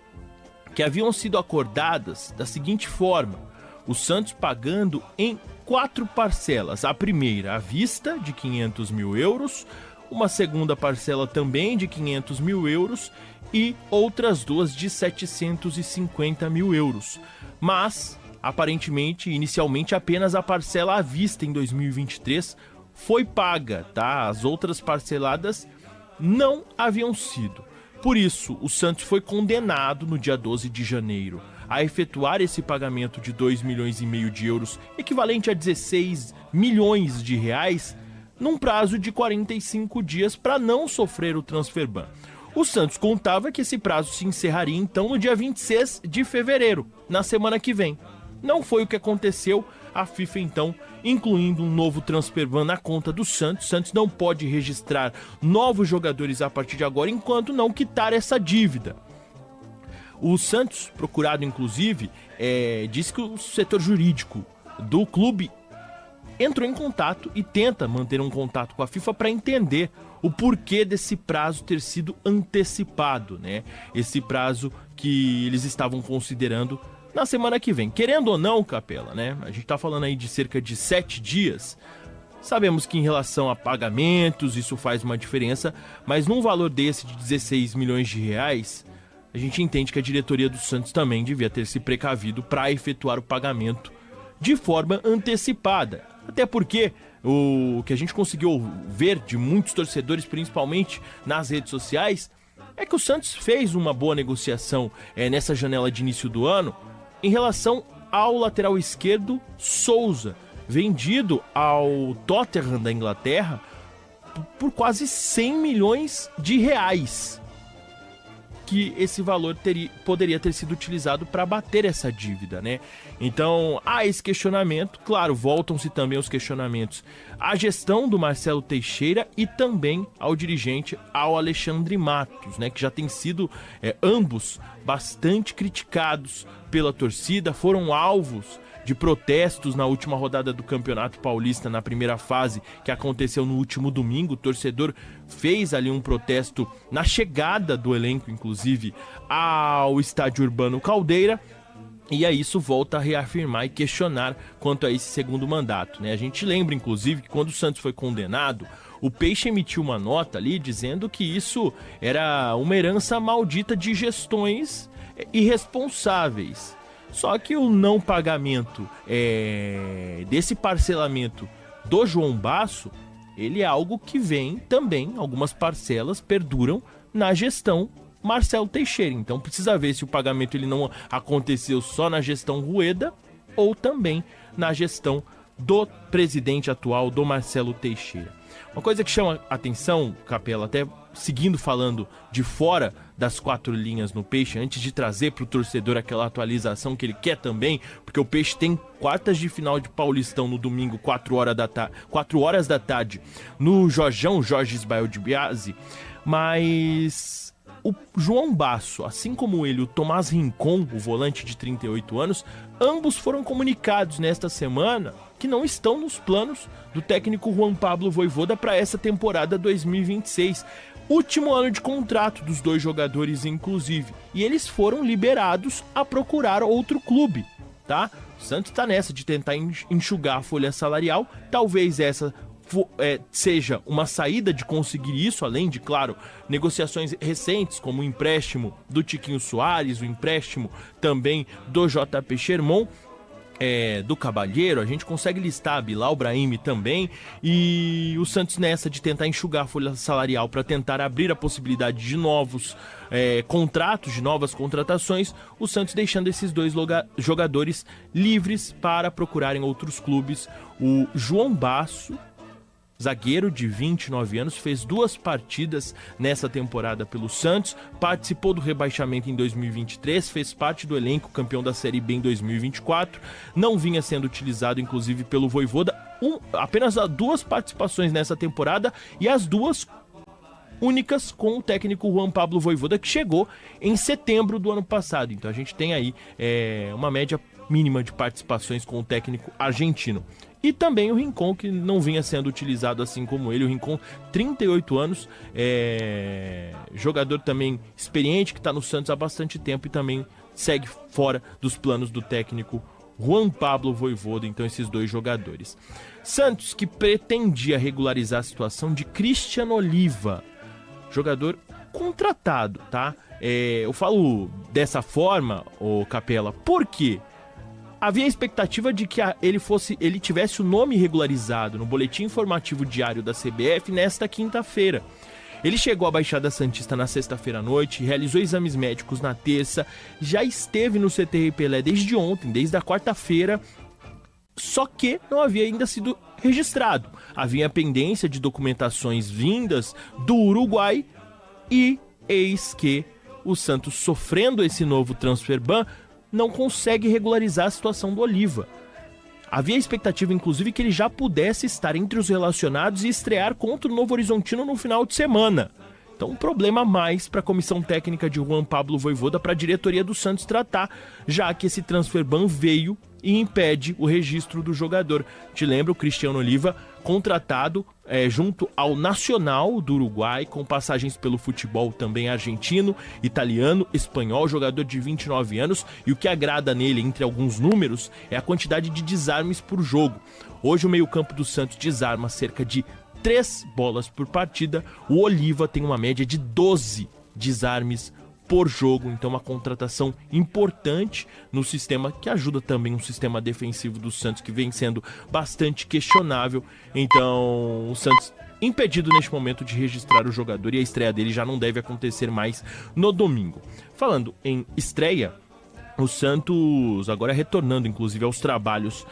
que haviam sido acordadas da seguinte forma: o Santos pagando em 4 parcelas. A primeira à vista, de 500 mil euros, uma segunda parcela também de 500 mil euros e outras duas de 750 mil euros. Mas, aparentemente, inicialmente apenas a parcela à vista em 2023 foi paga, tá? As outras parceladas não haviam sido. Por isso, o Santos foi condenado no dia 12 de janeiro a efetuar esse pagamento de 2,5 milhões de euros, equivalente a 16 milhões de reais, num prazo de 45 dias para não sofrer o transfer ban. O Santos contava que esse prazo se encerraria então no dia 26 de fevereiro, na semana que vem. Não foi o que aconteceu. A FIFA então incluindo um novo transfer ban na conta do Santos. Santos não pode registrar novos jogadores a partir de agora enquanto não quitar essa dívida. O Santos, procurado inclusive, disse que o setor jurídico do clube entrou em contato e tenta manter um contato com a FIFA para entender o porquê desse prazo ter sido antecipado, né? Esse prazo que eles estavam considerando na semana que vem. Querendo ou não, Capela, né? A gente tá falando aí de cerca de 7 dias. Sabemos que em relação a pagamentos isso faz uma diferença, mas num valor desse de 16 milhões de reais, a gente entende que a diretoria do Santos também devia ter se precavido para efetuar o pagamento de forma antecipada. Até porque o que a gente conseguiu ver de muitos torcedores, principalmente nas redes sociais, é que o Santos fez uma boa negociação nessa janela de início do ano em relação ao lateral esquerdo Souza, vendido ao Tottenham da Inglaterra por quase 100 milhões de reais. Que esse valor poderia ter sido utilizado para bater essa dívida, né? Então, há esse questionamento, claro, voltam-se também os questionamentos à gestão do Marcelo Teixeira e também ao dirigente, ao Alexandre Matos, né? Que já têm sido ambos bastante criticados pela torcida, foram alvos de protestos na última rodada do Campeonato Paulista, na primeira fase, que aconteceu no último domingo. O torcedor fez ali um protesto na chegada do elenco, inclusive, ao Estádio Urbano Caldeira. E aí isso volta a reafirmar e questionar quanto a esse segundo mandato, né? A gente lembra, inclusive, que quando o Santos foi condenado, o Peixe emitiu uma nota ali dizendo que isso era uma herança maldita de gestões irresponsáveis. Só que o não pagamento desse parcelamento do João Basso, ele é algo que vem também, algumas parcelas perduram na gestão Marcelo Teixeira. Então precisa ver se o pagamento ele não aconteceu só na gestão Rueda ou também na gestão do presidente atual, do Marcelo Teixeira. Uma coisa que chama atenção, Capela, até seguindo falando de fora das quatro linhas no Peixe, antes de trazer para o torcedor aquela atualização que ele quer também, porque o Peixe tem quartas de final de Paulistão no domingo, 4 horas da tarde, no Jorge Isbael de Biasi, mas o João Basso, assim como ele, o Tomás Rincon, o volante de 38 anos, ambos foram comunicados nesta semana que não estão nos planos do técnico Juan Pablo Vojvoda para essa temporada 2026. Último ano de contrato dos dois jogadores, inclusive. E eles foram liberados a procurar outro clube, tá? O Santos está nessa de tentar enxugar a folha salarial. Talvez essa seja uma saída de conseguir isso, além de, claro, negociações recentes, como o empréstimo do Tiquinho Soares, o empréstimo também do JP Sherman, do Cabalheiro. A gente consegue listar Bilal Brahimi também, e o Santos nessa de tentar enxugar a folha salarial para tentar abrir a possibilidade de novos contratos, de novas contratações, o Santos deixando esses dois jogadores livres para procurarem outros clubes. O João Basso, zagueiro de 29 anos, fez 2 partidas nessa temporada pelo Santos, participou do rebaixamento em 2023, fez parte do elenco campeão da Série B em 2024, não vinha sendo utilizado inclusive pelo Vojvoda, apenas 2 participações nessa temporada e as 2 únicas com o técnico Juan Pablo Vojvoda, que chegou em setembro do ano passado. Então a gente tem aí uma média mínima de participações com o técnico argentino. E também o Rincon, que não vinha sendo utilizado assim como ele. O Rincon, 38 anos, jogador também experiente, que está no Santos há bastante tempo e também segue fora dos planos do técnico Juan Pablo Vojvoda. Então esses 2 jogadores. Santos, que pretendia regularizar a situação de Cristian Oliva, jogador contratado, tá? Eu falo dessa forma, Capela, por quê? Havia a expectativa de que ele tivesse o nome regularizado no boletim informativo diário da CBF nesta quinta-feira. Ele chegou à Baixada Santista na sexta-feira à noite, realizou exames médicos na terça, já esteve no CTR Pelé desde ontem, desde a quarta-feira, só que não havia ainda sido registrado. Havia pendência de documentações vindas do Uruguai e eis que o Santos, sofrendo esse novo transfer ban, não consegue regularizar a situação do Oliva. Havia a expectativa, inclusive, que ele já pudesse estar entre os relacionados e estrear contra o Novo Horizontino no final de semana. Então, um problema a mais para a comissão técnica de Juan Pablo Vojvoda, para a diretoria do Santos tratar, já que esse transfer ban veio e impede o registro do jogador. Te lembra, o Cristiano Oliva, contratado junto ao Nacional do Uruguai, com passagens pelo futebol também argentino, italiano, espanhol, jogador de 29 anos, e o que agrada nele, entre alguns números, é a quantidade de desarmes por jogo. Hoje o meio-campo do Santos desarma cerca de 3 bolas por partida, o Oliva tem uma média de 12 desarmes por jogo, então uma contratação importante no sistema, que ajuda também um sistema defensivo do Santos, que vem sendo bastante questionável. Então o Santos impedido neste momento de registrar o jogador, e a estreia dele já não deve acontecer mais no domingo. Falando em estreia, o Santos, agora retornando inclusive aos trabalhos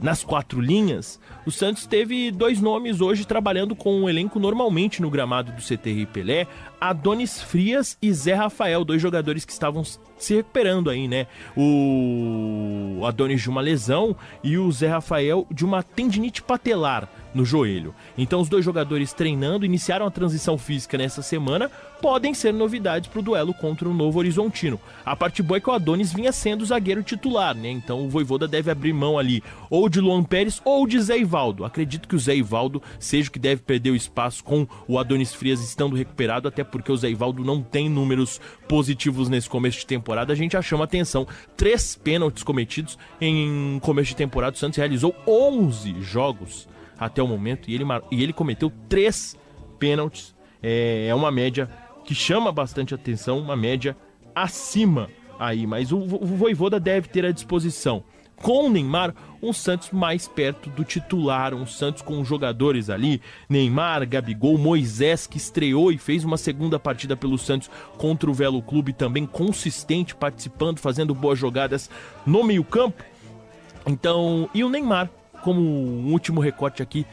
nas 4 linhas, o Santos teve 2 nomes hoje trabalhando com o elenco normalmente no gramado do CTR Pelé: Adonis Frias e Zé Rafael, 2 jogadores que estavam se recuperando aí, né? O Adonis de uma lesão e o Zé Rafael de uma tendinite patelar. no joelho. Então os dois jogadores treinando, iniciaram a transição física nessa semana, podem ser novidades para o duelo contra o Novo Horizontino. A parte boa é que o Adonis vinha sendo o zagueiro titular, né? Então o Vojvoda deve abrir mão ali ou de Luan Pérez ou de Zé Ivaldo. Acredito que o Zé Ivaldo seja o que deve perder o espaço com o Adonis Frias estando recuperado, até porque o Zé Ivaldo não tem números positivos nesse começo de temporada. A gente já chama atenção, 3 pênaltis cometidos em começo de temporada. O Santos realizou 11 jogos até o momento e ele cometeu 3 pênaltis. É uma média que chama bastante atenção, uma média acima aí, mas o Vojvoda deve ter à disposição, com o Neymar, um Santos mais perto do titular, um Santos com jogadores ali, Neymar, Gabigol, Moisés, que estreou e fez uma segunda partida pelo Santos contra o Velo Clube, também consistente, participando, fazendo boas jogadas no meio-campo. Então, e o Neymar, como um último recorte aqui,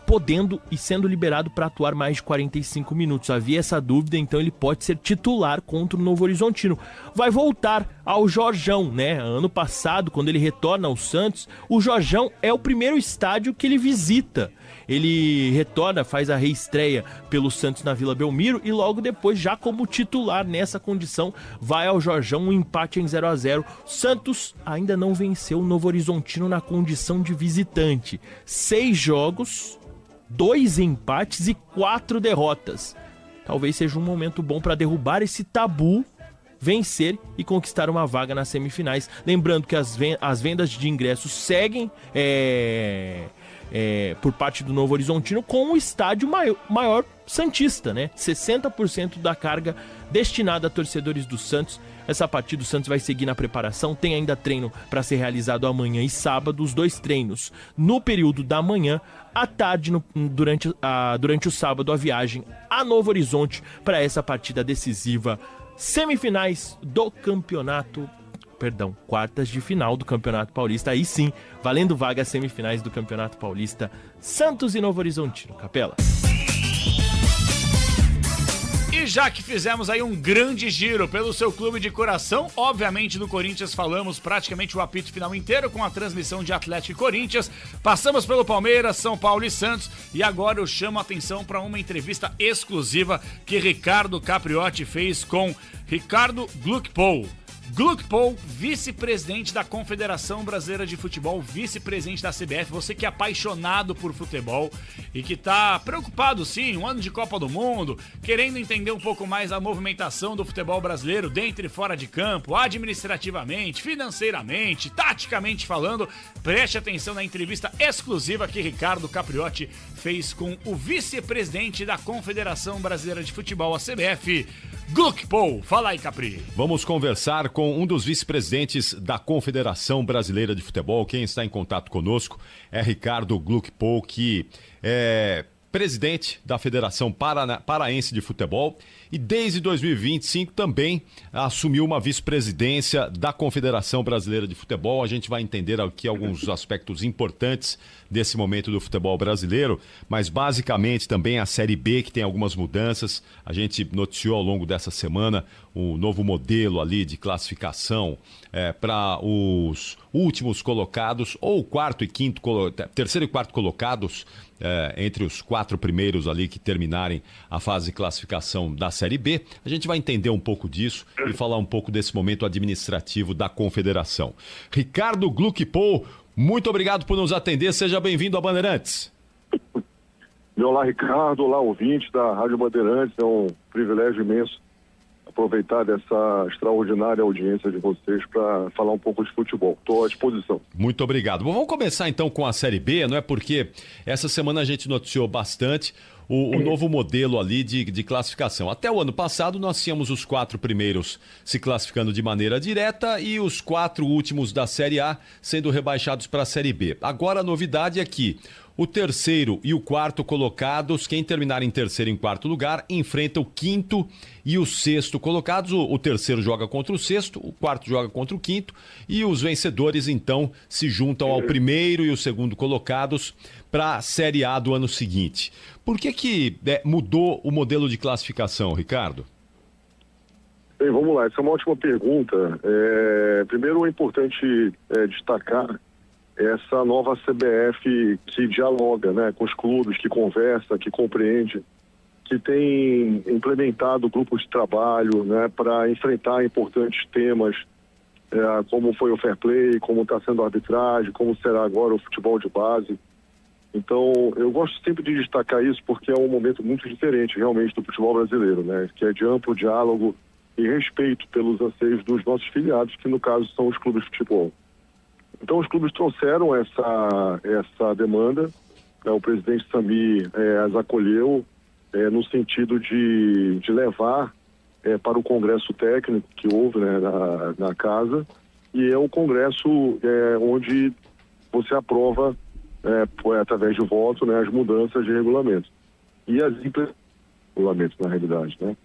podendo e sendo liberado para atuar mais de 45 minutos. Havia essa dúvida, então ele pode ser titular contra o Novo Horizontino. Vai voltar ao Jorjão, né? Ano passado, quando ele retorna ao Santos, o Jorjão é o primeiro estádio que ele visita. Ele retorna, faz a reestreia pelo Santos na Vila Belmiro e logo depois, já como titular nessa condição, vai ao Jorjão, um empate em 0-0. Santos ainda não venceu o Novo Horizontino na condição de visitante. 6 jogos, 2 empates e 4 derrotas. Talvez seja um momento bom para derrubar esse tabu, vencer e conquistar uma vaga nas semifinais. Lembrando que as vendas de ingressos seguem por parte do Novo Horizontino com o estádio maior santista, né? 60% da carga destinada a torcedores do Santos. Essa partida do Santos vai seguir na preparação, tem ainda treino para ser realizado amanhã e sábado, os 2 treinos no período da manhã, à tarde, durante o sábado, a viagem a Novo Horizonte para essa partida decisiva. Semifinais do quartas de final do Campeonato Paulista, aí sim, valendo vaga às semifinais do Campeonato Paulista, Santos e Novo Horizontino. Capela. E já que fizemos aí um grande giro pelo seu clube de coração, obviamente do Corinthians falamos praticamente o apito final inteiro com a transmissão de Atlético e Corinthians, passamos pelo Palmeiras, São Paulo e Santos e agora eu chamo a atenção para uma entrevista exclusiva que Ricardo Capriotti fez com Ricardo Gluckpol. Gluckpol, vice-presidente da Confederação Brasileira de Futebol, vice-presidente da CBF, você que é apaixonado por futebol e que tá preocupado sim, um ano de Copa do Mundo, querendo entender um pouco mais a movimentação do futebol brasileiro dentro e fora de campo, administrativamente, financeiramente, taticamente falando, preste atenção na entrevista exclusiva que Ricardo Capriotti fez com o vice-presidente da Confederação Brasileira de Futebol, a CBF, Gluckpol. Fala aí, Capri. Vamos conversar com um dos vice-presidentes da Confederação Brasileira de Futebol. Quem está em contato conosco é Ricardo Gluckpol, que é presidente da Federação Paraense de Futebol e desde 2025 também assumiu uma vice-presidência da Confederação Brasileira de Futebol. A gente vai entender aqui alguns aspectos importantes desse momento do futebol brasileiro, mas basicamente também a Série B, que tem algumas mudanças. A gente noticiou ao longo dessa semana o novo modelo ali de classificação para os últimos colocados, ou terceiro e quarto colocados, entre os 4 primeiros ali que terminarem a fase de classificação da Série B. A gente vai entender um pouco disso e falar um pouco desse momento administrativo da Confederação. Ricardo Gluckpol, muito obrigado por nos atender, seja bem-vindo a Bandeirantes. Olá, Ricardo, olá, ouvinte da Rádio Bandeirantes, é um privilégio imenso aproveitar dessa extraordinária audiência de vocês para falar um pouco de futebol. Estou à disposição. Muito obrigado. Bom, vamos começar então com a Série B, não é? Porque essa semana a gente noticiou bastante o novo modelo ali de classificação. Até o ano passado nós tínhamos os 4 primeiros se classificando de maneira direta e os 4 últimos da Série A sendo rebaixados para a Série B. Agora a novidade é que o terceiro e o quarto colocados, quem terminar em terceiro e em quarto lugar, enfrenta o quinto e o sexto colocados. O terceiro joga contra o sexto, o quarto joga contra o quinto e os vencedores então se juntam ao primeiro e o segundo colocados para a Série A do ano seguinte. Por que mudou o modelo de classificação, Ricardo? Bem, vamos lá, essa é uma ótima pergunta. Primeiro é importante destacar essa nova CBF que dialoga, né, com os clubes, que conversa, que compreende, que tem implementado grupos de trabalho, né, para enfrentar importantes temas, como foi o fair play, como está sendo a arbitragem, como será agora o futebol de base. Então, eu gosto sempre de destacar isso porque é um momento muito diferente realmente do futebol brasileiro, né, que é de amplo diálogo e respeito pelos anseios dos nossos filiados, que no caso são os clubes de futebol. Então, os clubes trouxeram essa demanda, o presidente Sami as acolheu no sentido de levar para o congresso técnico que houve, né, na casa, e é um congresso onde você aprova, através de voto, né, as mudanças de regulamento. E as regulamentos, na realidade, né?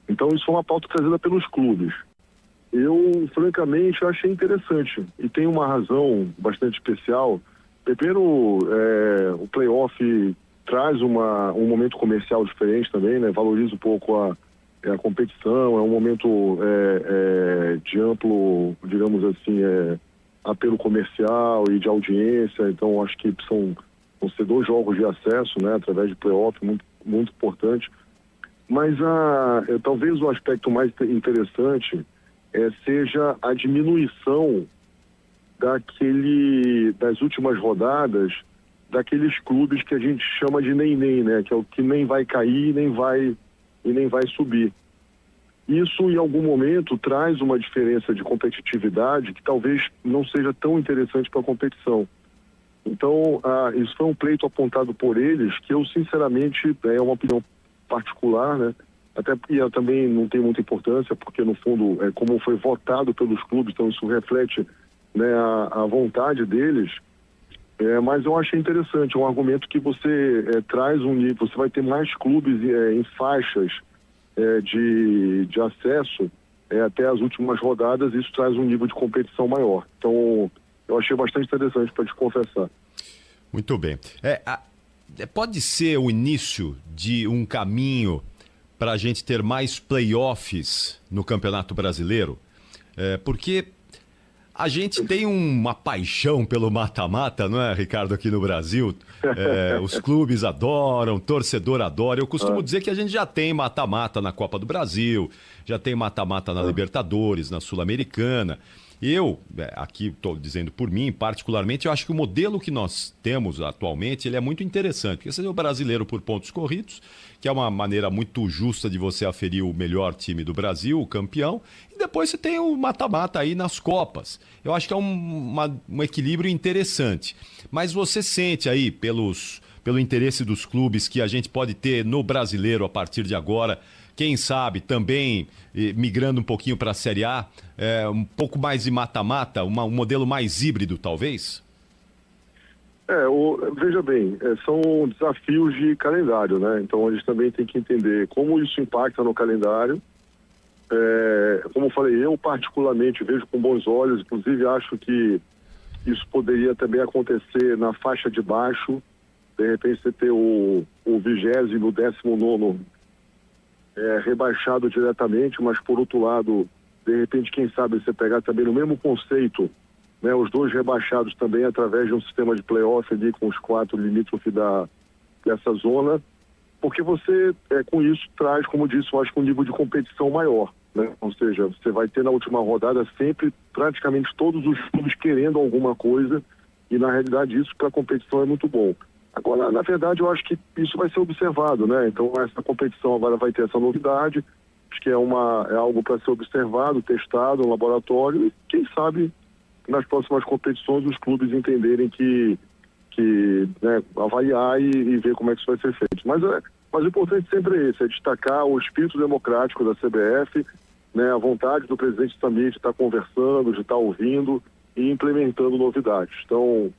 Então, isso foi uma pauta trazida pelos clubes. Eu, francamente, achei interessante. E tem uma razão bastante especial. Primeiro, o playoff traz um momento comercial diferente também, né? Valoriza um pouco a competição, é um momento de amplo, digamos assim, apelo comercial e de audiência. Então, acho que vão ser 2 jogos de acesso, né? Através de playoff, muito, muito importante. Mas talvez o aspecto mais interessante seja a diminuição das últimas rodadas daqueles clubes que a gente chama de nem-nem, né? Que é o que nem vai cair nem vai subir. Isso, em algum momento, traz uma diferença de competitividade que talvez não seja tão interessante para a competição. Então, isso foi um pleito apontado por eles que eu, sinceramente, é uma opinião particular, né? Até porque também não tem muita importância, porque no fundo como foi votado pelos clubes, então isso reflete, né, a vontade deles, mas eu achei interessante, um argumento que você traz um nível, você vai ter mais clubes em faixas de acesso até as últimas rodadas, isso traz um nível de competição maior. Então eu achei bastante interessante, para te confessar. Muito bem. Pode ser o início de um caminho para a gente ter mais playoffs no Campeonato Brasileiro? Porque a gente tem uma paixão pelo mata-mata, não é, Ricardo, aqui no Brasil? Os clubes adoram, o torcedor adora. Eu costumo dizer que a gente já tem mata-mata na Copa do Brasil, já tem mata-mata na Libertadores, na Sul-Americana. Eu, aqui estou dizendo por mim, particularmente, eu acho que o modelo que nós temos atualmente, ele é muito interessante. Porque você tem o brasileiro por pontos corridos, que é uma maneira muito justa de você aferir o melhor time do Brasil, o campeão, e depois você tem o mata-mata aí nas Copas. Eu acho que é um equilíbrio interessante. Mas você sente aí, pelo interesse dos clubes, que a gente pode ter no brasileiro a partir de agora, quem sabe também migrando um pouquinho para a Série A, um pouco mais de mata-mata, um modelo mais híbrido, talvez? Veja bem, são desafios de calendário, né? Então a gente também tem que entender como isso impacta no calendário. Como eu falei, eu particularmente vejo com bons olhos, inclusive acho que isso poderia também acontecer na faixa de baixo, de repente você ter o 20º, 19º rebaixado diretamente, mas por outro lado, de repente, quem sabe você pegar também no mesmo conceito, né, os 2 rebaixados também através de um sistema de playoff ali com os 4 limítrofes dessa zona, porque você com isso traz, como disse, eu acho que um nível de competição maior, né? Ou seja, você vai ter na última rodada sempre praticamente todos os clubes querendo alguma coisa, e na realidade isso para a competição é muito bom. Agora, na verdade, eu acho que isso vai ser observado, né? Então, essa competição agora vai ter essa novidade, acho que é algo para ser observado, testado no laboratório, e quem sabe nas próximas competições os clubes entenderem que né, avaliar e ver como é que isso vai ser feito. Mas o importante sempre é esse, é destacar o espírito democrático da CBF, né, a vontade do presidente Sami de estar conversando, de estar ouvindo e implementando novidades. Então,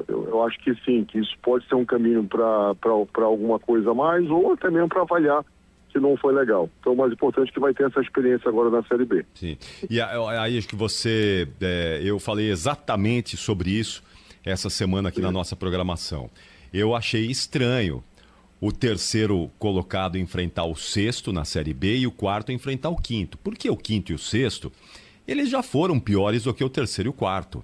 eu acho que sim, que isso pode ser um caminho para alguma coisa a mais, ou até mesmo para avaliar que não foi legal. Então, o mais importante é que vai ter essa experiência agora na Série B. Sim. E aí acho que eu falei exatamente sobre isso essa semana aqui na nossa programação. Eu achei estranho o 3º colocado enfrentar o 6º na Série B e o 4º enfrentar o 5º. Porque o 5º e o 6º, eles já foram piores do que o 3º e o 4º.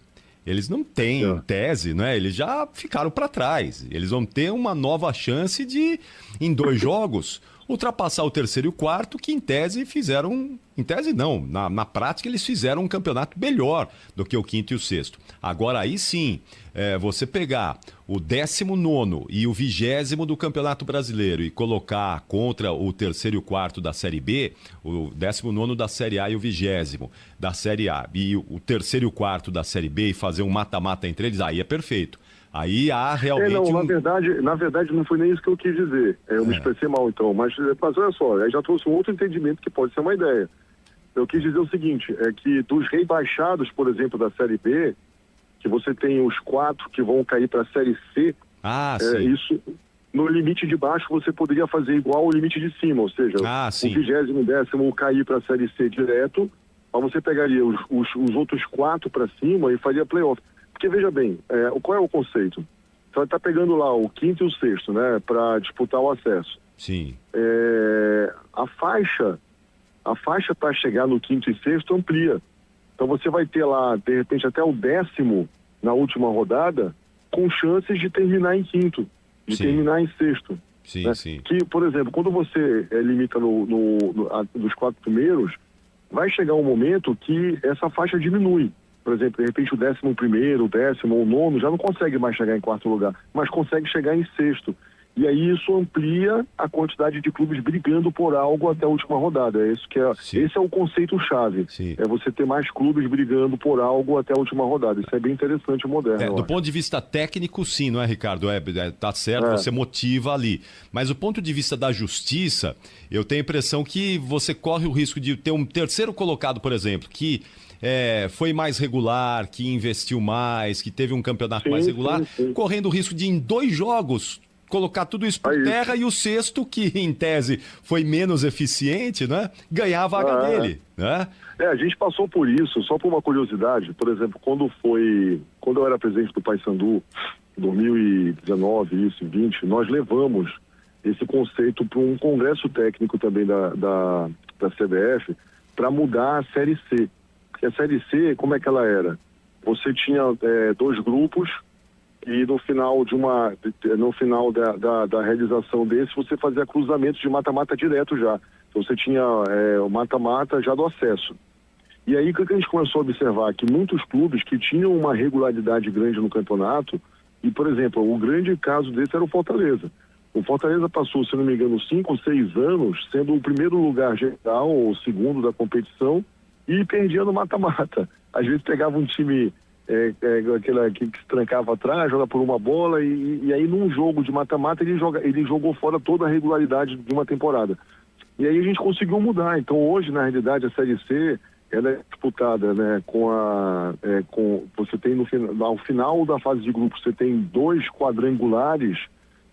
eles não têm, em tese, né? Eles já ficaram para trás. Eles vão ter uma nova chance de, em 2 jogos, ultrapassar o terceiro e o quarto, que em tese fizeram... Em tese não, na prática eles fizeram um campeonato melhor do que o quinto e o sexto. Agora aí sim, você pegar o 19º e o 20º do Campeonato Brasileiro e colocar contra o terceiro e o quarto da Série B, o 19º da Série A e o 20º da Série A, e o terceiro e o quarto da Série B e fazer um mata-mata entre eles, aí é perfeito. Aí há realmente... Na verdade não foi nem isso que eu quis dizer. Eu me expressei mal então, mas olha só, aí já trouxe um outro entendimento que pode ser uma ideia. Eu quis dizer o seguinte, é que dos rebaixados, por exemplo, da Série B, que você tem os 4 que vão cair para a Série C, isso, no limite de baixo você poderia fazer igual ao limite de cima, ou seja, o 20º e 10º cair para a Série C direto, mas você pegaria os outros 4 para cima e faria playoff. Porque veja bem, qual é o conceito? Você vai estar pegando lá o quinto e o sexto, né, para disputar o acesso. Sim. A faixa para chegar no quinto e sexto amplia. Então você vai ter lá, de repente, até o 10º na última rodada, com chances de terminar em quinto, de terminar em sexto. Sim, né? sim. Que, por exemplo, quando você limita dos 4 primeiros, vai chegar um momento que essa faixa diminui. Por exemplo, de repente o 11º, o 10º ou o 9º já não consegue mais chegar em 4º lugar, mas consegue chegar em sexto. E aí isso amplia a quantidade de clubes brigando por algo até a última rodada. Esse é o conceito-chave. É você ter mais clubes brigando por algo até a última rodada. Isso é bem interessante e moderno. Do ponto de vista técnico, sim, não é, Ricardo? Tá certo, você motiva ali. Mas do ponto de vista da justiça, eu tenho a impressão que você corre o risco de ter um terceiro colocado, por exemplo, que foi mais regular, que investiu mais, que teve um campeonato mais regular, correndo o risco de, em 2 jogos, colocar tudo isso por terra e o sexto, que em tese foi menos eficiente, né, ganhar a vaga dele. Né? A gente passou por isso, só por uma curiosidade. Por exemplo, quando eu era presidente do Paysandu, em 2019, isso, 20, nós levamos esse conceito para um congresso técnico também da CBF para mudar a Série C. Porque a Série C, como é que ela era? Você tinha 2 grupos e no final da realização desse, você fazia cruzamentos de mata-mata direto já. Então você tinha o mata-mata já do acesso. E aí o que a gente começou a observar? Que muitos clubes que tinham uma regularidade grande no campeonato, e por exemplo, o grande caso desse era o Fortaleza. O Fortaleza passou, se não me engano, 5 ou 6 anos, sendo o primeiro lugar geral ou o segundo da competição, e perdia no mata-mata. Às vezes pegava um time... aquele que se trancava atrás, joga por uma bola e aí num jogo de mata-mata ele jogou fora toda a regularidade de uma temporada. E aí a gente conseguiu mudar. Então hoje, na realidade, a Série C ela é disputada, né, você tem ao final da fase de grupo, você tem 2 quadrangulares,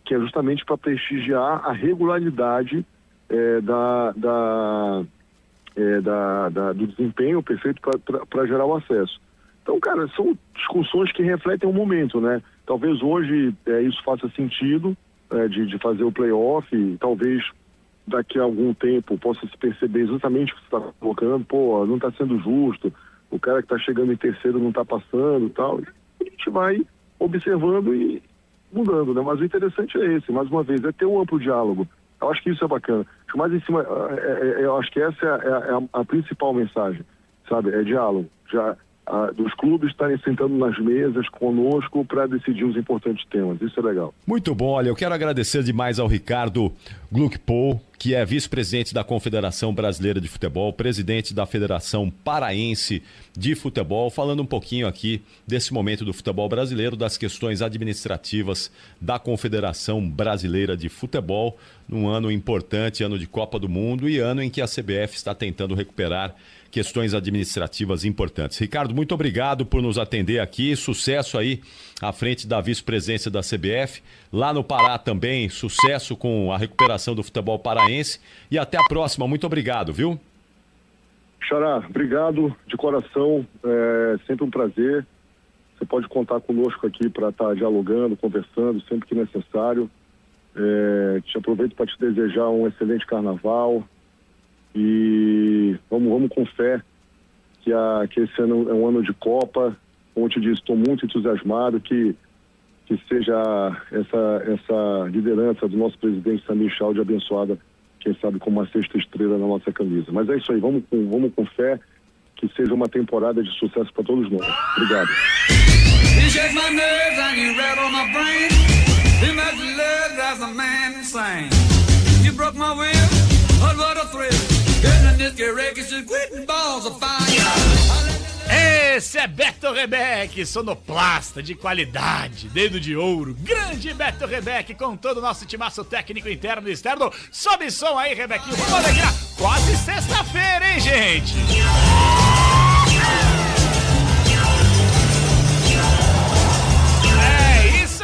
que é justamente para prestigiar a regularidade do desempenho perfeito para gerar o acesso. Então, cara, são discussões que refletem o momento, né? Talvez hoje isso faça sentido de fazer o playoff, e talvez daqui a algum tempo possa se perceber exatamente o que você está colocando, não está sendo justo, o cara que está chegando em terceiro não está passando e tal. A gente vai observando e mudando, né? Mas o interessante é esse, mais uma vez, é ter um amplo diálogo. Eu acho que isso é bacana. Mas em cima, eu acho que essa é a principal mensagem, sabe? É diálogo. Dos clubes estarem sentando nas mesas conosco para decidir os importantes temas. Isso é legal. Muito bom. Olha, eu quero agradecer demais ao Ricardo Gluckpol, que é vice-presidente da Confederação Brasileira de Futebol, presidente da Federação Paraense de Futebol, falando um pouquinho aqui desse momento do futebol brasileiro, das questões administrativas da Confederação Brasileira de Futebol, num ano importante, ano de Copa do Mundo e ano em que a CBF está tentando recuperar questões administrativas importantes. Ricardo, muito obrigado por nos atender aqui, sucesso aí à frente da vice-presidência da CBF, lá no Pará também, sucesso com a recuperação do futebol paraense e até a próxima, muito obrigado, viu? Xará, obrigado de coração, é sempre um prazer, você pode contar conosco aqui para estar dialogando, conversando, sempre que necessário. Te aproveito para te desejar um excelente carnaval e vamos com fé que esse ano é um ano de Copa como eu te disse, estou muito entusiasmado que seja essa liderança do nosso presidente Samir Chaldi abençoada, quem sabe com uma 6ª estrela na nossa camisa. Mas é isso aí, vamos com fé, que seja uma temporada de sucesso para todos nós. Obrigado. Esse é Beto Rebeck, sonoplasta de qualidade, dedo de ouro, grande Beto Rebeck, com todo o nosso timaço técnico interno e externo. Sobe som aí, Rebequinho, vamos alegrar, quase sexta-feira, hein, gente?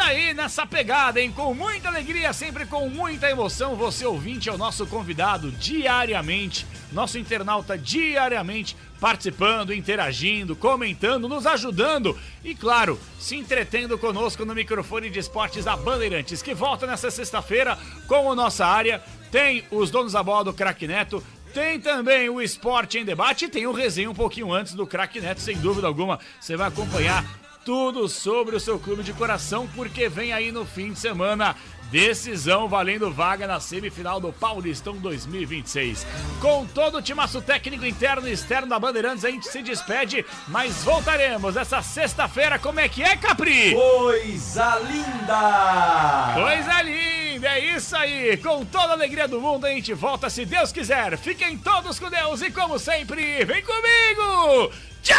Aí nessa pegada, hein? Com muita alegria, sempre com muita emoção, você ouvinte é o nosso convidado diariamente, nosso internauta diariamente, participando, interagindo, comentando, nos ajudando e, claro, se entretendo conosco no microfone de esportes da Bandeirantes, que volta nessa sexta-feira com a nossa área. Tem os donos da bola do Craque Neto, tem também o Esporte em Debate e tem o resenha um pouquinho antes do Craque Neto, sem dúvida alguma. Você vai acompanhar tudo sobre o seu clube de coração, porque vem aí no fim de semana decisão valendo vaga na semifinal do Paulistão 2026. Com todo o timaço técnico interno e externo da Bandeirantes, a gente se despede, mas voltaremos essa sexta-feira. Como é que é, Capri? Coisa linda! Coisa linda, é isso aí. Com toda a alegria do mundo, a gente volta se Deus quiser. Fiquem todos com Deus e, como sempre, vem comigo! Tchau!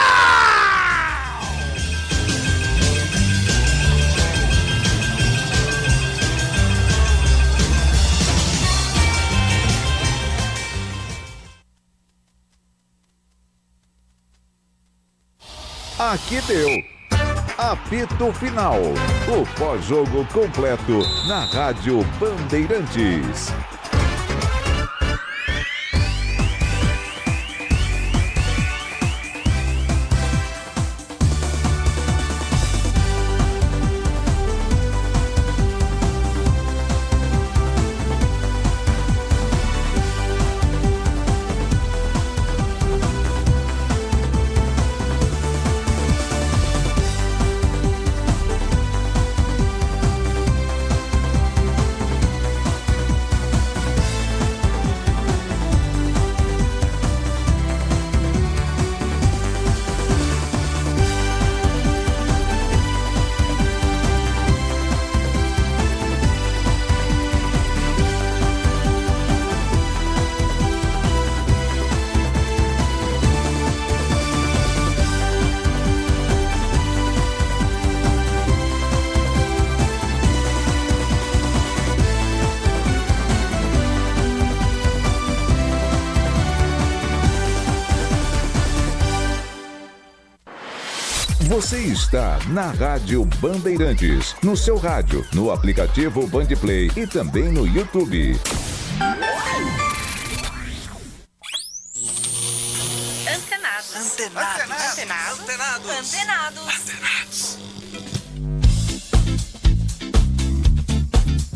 Aqui deu. Apito Final. O pós-jogo completo na Rádio Bandeirantes. Você está na Rádio Bandeirantes, no seu rádio, no aplicativo Bandplay e também no YouTube. Antenados.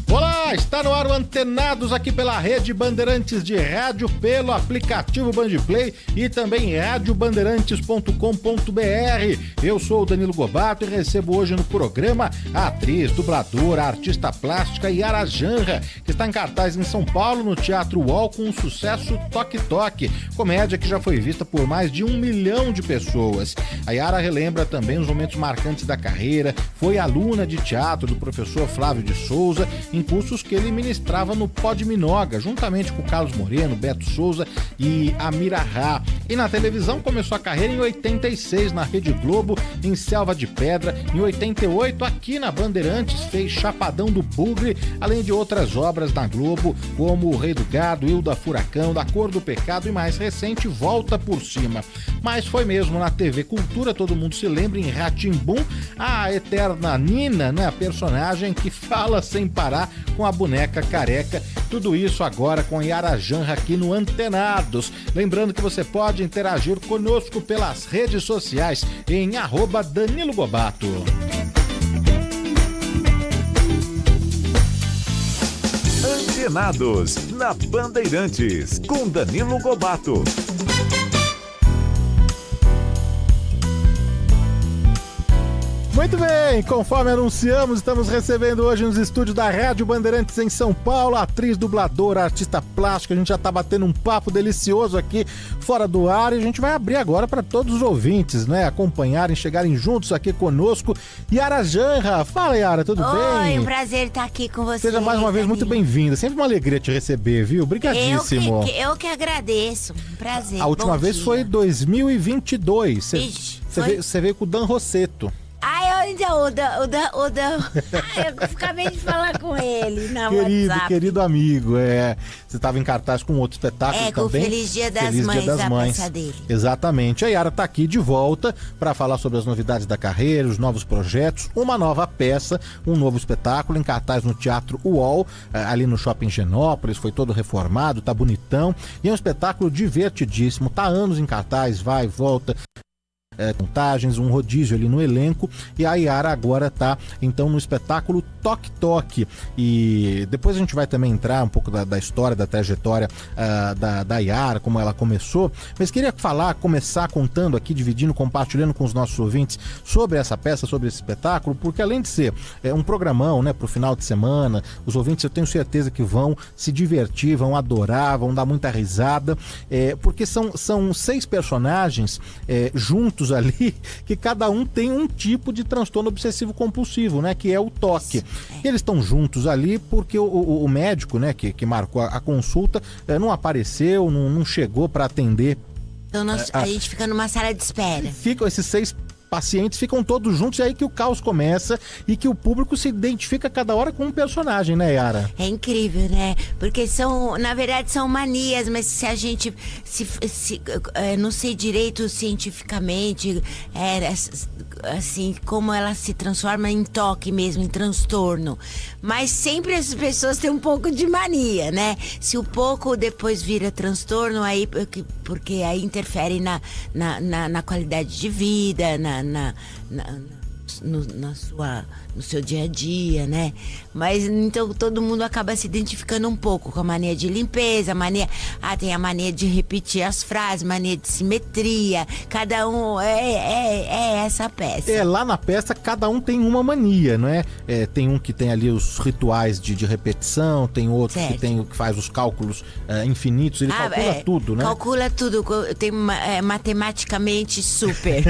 Olá, está no ar o Antenados aqui pela Rede Bandeirantes de Rádio, pelo aplicativo Bandplay e também radiobandeirantes.com.br. Eu sou o Danilo Gobato e recebo hoje no programa a atriz, dubladora, artista plástica Yara Janra, que está em cartaz em São Paulo no Teatro UOL com o sucesso Toque Toque, comédia que já foi vista por mais de 1 milhão de pessoas. A Yara relembra também os momentos marcantes da carreira, foi aluna de teatro do professor Flávio de Souza, em cursos que ele ministrava no Pod Minoga, juntamente com Carlos Moreno, Beto Souza e Amira Rá. E na televisão começou a carreira em 86 na Rede Globo, em Selva de Pedra. Em 88, aqui na Bandeirantes, fez Chapadão do Bugre, além de outras obras na Globo, como O Rei do Gado, Hilda Furacão, Da Cor do Pecado e mais recente, Volta por Cima. Mas foi mesmo na TV Cultura, todo mundo se lembra, em Rá-Tim-Bum, a eterna Nina, né, a personagem que fala sem parar com a boneca careca. Tudo isso agora com Yara Janra aqui no Antenados. Lembrando que você pode interagir conosco pelas redes sociais em @Danilo Gobato. Antenados na Bandeirantes com Danilo Gobato. Muito bem, conforme anunciamos, estamos recebendo hoje nos estúdios da Rádio Bandeirantes em São Paulo, a atriz, dubladora, artista plástica. A gente já tá batendo um papo delicioso aqui fora do ar e a gente vai abrir agora para todos os ouvintes, né, acompanharem, chegarem juntos aqui conosco. Yara Janra, fala Yara, tudo bem? Oi, um prazer estar aqui com você. Seja mais uma vez muito bem-vinda, sempre uma alegria te receber, viu? Obrigadíssimo. Eu que agradeço, um prazer. A última vez foi em 2022, Ixi, você veio com o Dan Rosseto. O Dan. Eu acabei de falar com ele na WhatsApp. Querido amigo, você estava em cartaz com outro espetáculo também. Com o Feliz Dia das Mães, a peça dele. Exatamente. A Yara está aqui de volta para falar sobre as novidades da carreira, os novos projetos, uma nova peça, um novo espetáculo em cartaz no Teatro UOL, ali no Shopping Genópolis, foi todo reformado, tá bonitão. E é um espetáculo divertidíssimo, tá há anos em cartaz, vai, volta. Montagens, um rodízio ali no elenco, e a Yara agora tá então no espetáculo Toque Toque, e depois a gente vai também entrar um pouco da história, da trajetória da Yara, como ela começou, mas queria começar contando aqui, dividindo, compartilhando com os nossos ouvintes sobre essa peça, sobre esse espetáculo, porque além de ser um programão, né, pro final de semana, os ouvintes eu tenho certeza que vão se divertir, vão adorar, vão dar muita risada, porque são 6 personagens juntos ali, que cada um tem um tipo de transtorno obsessivo compulsivo, né, que é o toque. Eles estão juntos ali porque o médico, né, que marcou a consulta, não apareceu, não chegou para atender. Então a gente fica numa sala de espera. Ficam esses 6 pacientes, ficam todos juntos, e aí que o caos começa e que o público se identifica cada hora com um personagem, né, Yara? É incrível, né? Porque na verdade são manias, mas se a gente não sei direito cientificamente, assim, como ela se transforma em toque mesmo, em transtorno. Mas sempre as pessoas têm um pouco de mania, né? Se o pouco depois vira transtorno, aí porque aí interfere na qualidade de vida, no seu dia a dia, né? Mas então todo mundo acaba se identificando um pouco com a mania de limpeza, tem a mania de repetir as frases, mania de simetria, cada um é essa peça. Lá na peça cada um tem uma mania, não é? Tem um que tem ali os rituais de repetição, tem outro que faz os cálculos infinitos, ele calcula tudo, né? Calcula tudo, tem matematicamente super.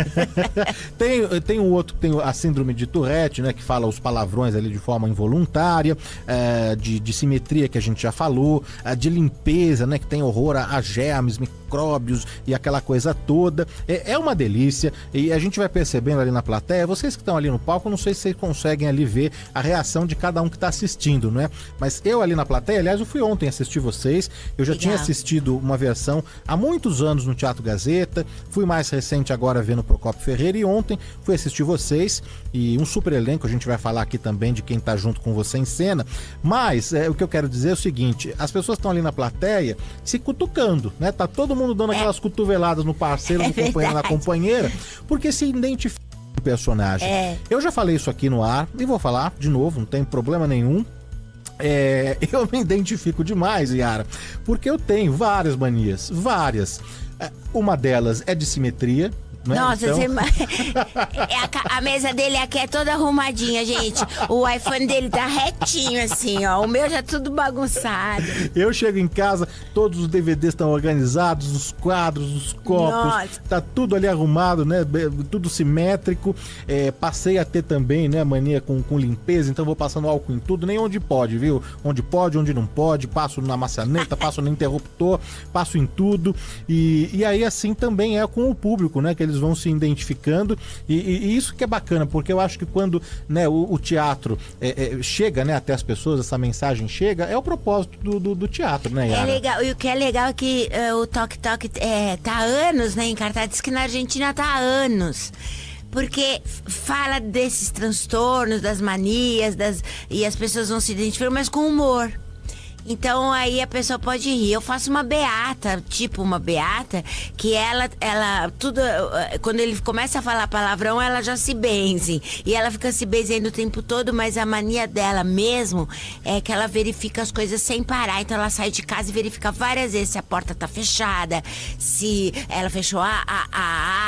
Tem um outro que tem a síndrome de Tourette, né, que fala os palavrões ali de forma involuntária, de simetria que a gente já falou, de limpeza, né, que tem horror a germes, micróbios e aquela coisa toda. É uma delícia, e a gente vai percebendo ali na plateia, vocês que estão ali no palco, eu não sei se vocês conseguem ali ver a reação de cada um que está assistindo, né? Mas eu ali na plateia, aliás, eu fui ontem assistir vocês, eu já tinha assistido uma versão há muitos anos no Teatro Gazeta, fui mais recente agora vendo Procópio Ferreira, e ontem fui assistir vocês, e um super elenco, a gente vai falar aqui também de quem tá junto com você em cena, mas o que eu quero dizer é o seguinte, as pessoas estão ali na plateia se cutucando, né? Tá todo mundo dando aquelas cotoveladas no parceiro, no companheiro, na companheira, porque se identifica com o personagem. Eu já falei isso aqui no ar, e vou falar de novo, não tem problema nenhum. Eu me identifico demais, Yara, porque eu tenho várias manias, várias. Uma delas é de simetria. Nossa, então... a mesa dele aqui é toda arrumadinha, gente. O iPhone dele tá retinho, assim, ó. O meu já tudo bagunçado. Eu chego em casa, todos os DVDs estão organizados, os quadros, os copos. Nossa. Tá tudo ali arrumado, né? Tudo simétrico. Passei a ter também, né, mania com limpeza, então vou passando álcool em tudo, nem onde pode, viu? Onde pode, onde não pode, passo na maçaneta, passo no interruptor, passo em tudo. E aí, assim, também é com o público, né? Que eles vão se identificando, e isso que é bacana, porque eu acho que quando, né, o teatro chega, né, até as pessoas, essa mensagem chega, é o propósito do teatro, né, Yara? É legal, e o que é legal é que o Toque Toque tá há anos, né, em cartaz, diz que na Argentina tá há anos. Porque fala desses transtornos, das manias, e as pessoas vão se identificar, mas com humor. Então aí a pessoa pode rir. Eu faço uma beata, que ela tudo, quando ele começa a falar palavrão, ela já se benze. E ela fica se benzendo o tempo todo, mas a mania dela mesmo é que ela verifica as coisas sem parar. Então ela sai de casa e verifica várias vezes se a porta tá fechada, se ela fechou a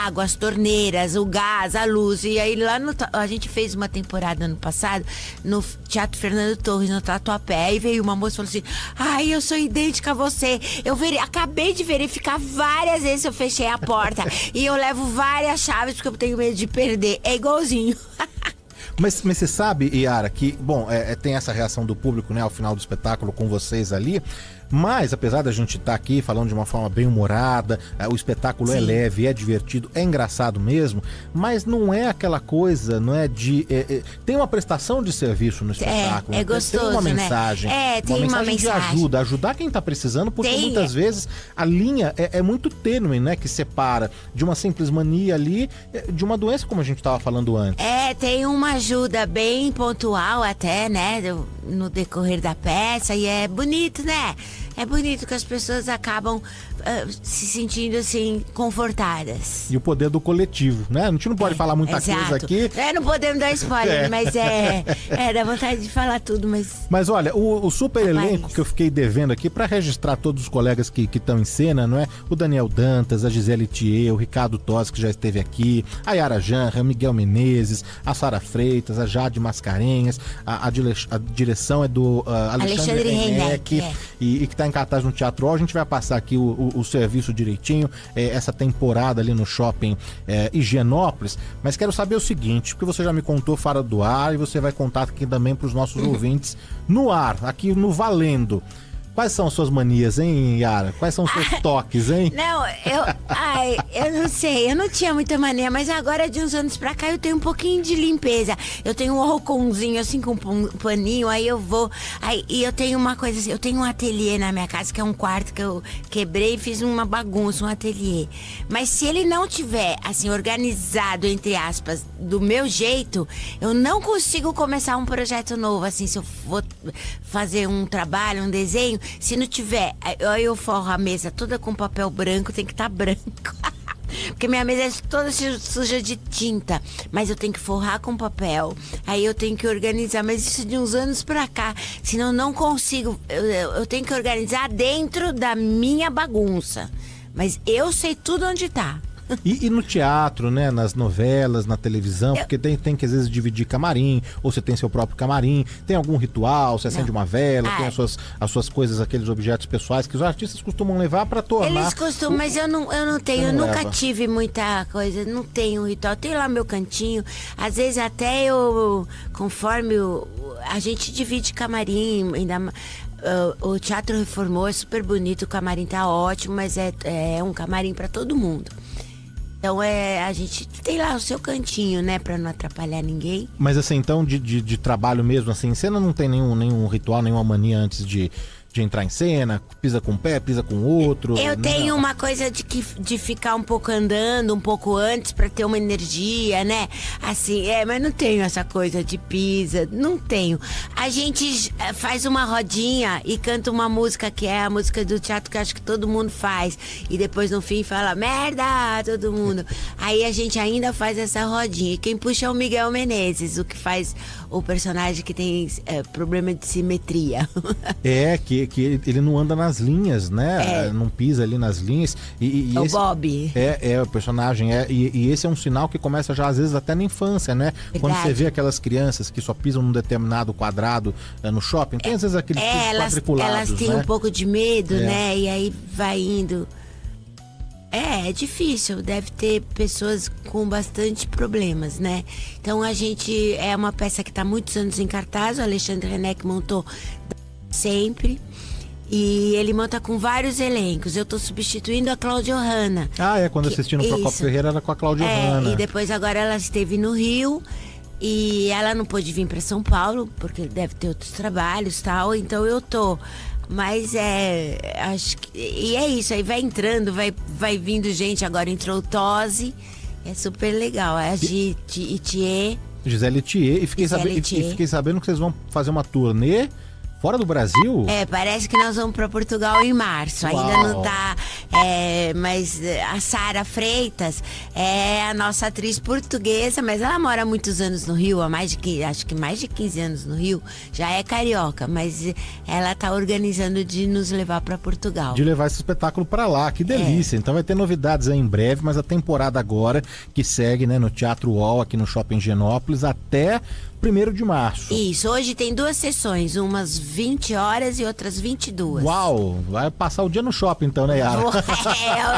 água, as torneiras, o gás, a luz. E aí lá a gente fez uma temporada ano passado no Teatro Fernando Torres, no Tatuapé, e veio uma moça e falou assim: ai, eu sou idêntica a você. Eu acabei de verificar várias vezes se eu fechei a porta. E eu levo várias chaves porque eu tenho medo de perder. É igualzinho. Mas você sabe, Yara, que, bom, tem essa reação do público, né, ao final do espetáculo com vocês ali, mas apesar da gente estar aqui falando de uma forma bem humorada, o espetáculo é leve, é divertido, é engraçado mesmo, mas não é aquela coisa, não é de... tem uma prestação de serviço no espetáculo. É gostoso, tem uma mensagem, né? Tem uma mensagem de ajudar quem tá precisando, porque muitas vezes a linha é muito tênue, né, que separa de uma simples mania ali, de uma doença como a gente estava falando antes. Tem uma ajuda bem pontual até, né, no decorrer da peça, e é bonito, né? É bonito que as pessoas acabam se sentindo assim, confortadas. E o poder do coletivo, né? A gente não pode falar muita coisa aqui. Não podemos dar spoiler, mas dá vontade de falar tudo, mas... Mas olha, o super elenco que eu fiquei devendo aqui, pra registrar todos os colegas que estão em cena, não é? O Daniel Dantas, a Gisele Thier, o Ricardo Tosi, que já esteve aqui, a Yara Janra, o Miguel Menezes, a Sara Freitas, a Jade Mascarenhas, a direção é do Alexandre Reineck, e que está em cartaz no Teatro. A gente vai passar aqui o serviço direitinho, essa temporada ali no shopping Higienópolis, mas quero saber o seguinte, porque você já me contou fora do ar e você vai contar aqui também para os nossos ouvintes no ar, aqui no Valendo. Quais são as suas manias, hein, Yara? Quais são os seus toques, hein? Não, eu não sei, eu não tinha muita mania, mas agora de uns anos pra cá eu tenho um pouquinho de limpeza. Eu tenho um roconzinho assim com um paninho, aí eu vou... e eu tenho uma coisa assim, eu tenho um ateliê na minha casa, que é um quarto que eu quebrei e fiz uma bagunça, um ateliê. Mas se ele não tiver, assim, organizado, entre aspas, do meu jeito, eu não consigo começar um projeto novo, assim, se eu vou fazer um trabalho, um desenho, se não tiver, eu forro a mesa toda com papel branco, tem que estar branco. Porque minha mesa é toda suja de tinta, mas eu tenho que forrar com papel, aí eu tenho que organizar, mas isso de uns anos pra cá, senão eu não consigo, eu tenho que organizar dentro da minha bagunça, mas eu sei tudo onde tá. E no teatro, né, nas novelas, na televisão, porque tem que às vezes dividir camarim, ou você tem seu próprio camarim, tem algum ritual, você acende uma vela, tem as suas coisas, aqueles objetos pessoais que os artistas costumam levar pra tornar. Eles costumam, mas eu não tenho, eu nunca tive muita coisa, não tenho ritual, tenho lá meu cantinho, às vezes até conforme a gente divide camarim, ainda... O teatro reformou, é super bonito, o camarim tá ótimo, mas é um camarim pra todo mundo. Então a gente tem lá o seu cantinho, né, pra não atrapalhar ninguém. Mas assim, então de trabalho mesmo, assim, em cena não tem nenhum ritual, nenhuma mania antes de entrar em cena, pisa com um pé, pisa com o outro. Eu tenho uma coisa de ficar um pouco andando, um pouco antes pra ter uma energia, né? Assim, mas não tenho essa coisa de pisa, não tenho. A gente faz uma rodinha e canta uma música que é a música do teatro que acho que todo mundo faz. E depois no fim fala, merda, todo mundo. Aí a gente ainda faz essa rodinha. E quem puxa é o Miguel Menezes, o que faz o personagem que tem problema de simetria. Que ele não anda nas linhas, né? Não pisa ali nas linhas. E o esse, Bob. O personagem. E esse é um sinal que começa já, às vezes, até na infância, né? Verdade. Quando você vê aquelas crianças que só pisam num determinado quadrado no shopping, tem às vezes aqueles quadriculados, elas têm um pouco de medo, né? E aí vai indo. É difícil, deve ter pessoas com bastante problemas, né? Então a gente, é uma peça que está há muitos anos em cartaz, o Alexandre Reineck montou sempre, e ele monta com vários elencos. Eu tô substituindo a Cláudia Hanna. Quando assisti no Procopio Ferreira era com a Cláudia Hanna. E depois agora ela esteve no Rio, e ela não pôde vir para São Paulo, porque deve ter outros trabalhos e tal, então eu tô... Mas acho que... E é isso, aí vai entrando, vai vindo gente, agora entrou o Tosi, é super legal, é a Gisele Thier, e fiquei sabendo que vocês vão fazer uma turnê Fora do Brasil? Parece que nós vamos para Portugal em março. Uau. Ainda não tá. Mas a Sara Freitas é a nossa atriz portuguesa, mas ela mora há muitos anos no Rio, acho que mais de 15 anos no Rio. Já é carioca, mas ela tá organizando de nos levar para Portugal. De levar esse espetáculo para lá, que delícia. Então vai ter novidades aí em breve, mas a temporada agora que segue, né, no Teatro UOL, aqui no Shopping Higienópolis, até 1º de março. Isso, hoje tem 2 sessões, umas 20 horas e outras 22. Uau, vai passar o dia no shopping então, né, Yara?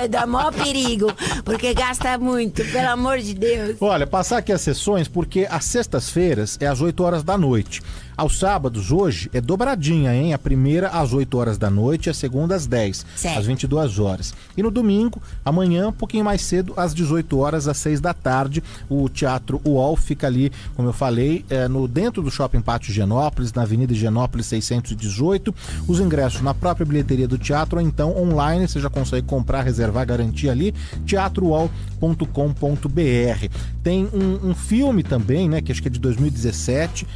Dá maior perigo, porque gasta muito, pelo amor de Deus. Olha, passar aqui as sessões, porque às sextas-feiras é às 8 horas da noite. Aos sábados, hoje, é dobradinha, hein? A primeira às 8 horas da noite e a segunda às 10, às 22 horas. E no domingo, amanhã, um pouquinho mais cedo, às 18 horas, às 6 da tarde, o Teatro UOL fica ali, como eu falei, dentro do Shopping Pátio Higienópolis, na Avenida Higienópolis 618. Os ingressos na própria bilheteria do teatro, ou então online, você já consegue comprar, reservar, garantir ali, teatrouol.com.br. Tem um filme também, né, que acho que é de 2017,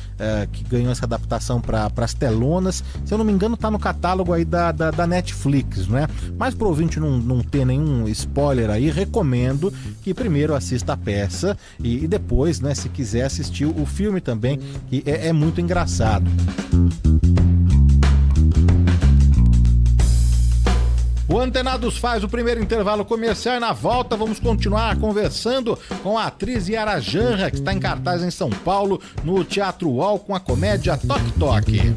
que ganhou essa adaptação para as telonas. Se eu não me engano, tá no catálogo aí da Netflix, né? Mas pro ouvinte não ter nenhum spoiler aí, recomendo que primeiro assista a peça e depois, né, se quiser assistir o filme também, que é muito engraçado. O Antenados faz o primeiro intervalo comercial e na volta vamos continuar conversando com a atriz Yara Janra, que está em cartaz em São Paulo, no Teatro UOL, com a comédia Toque Toque.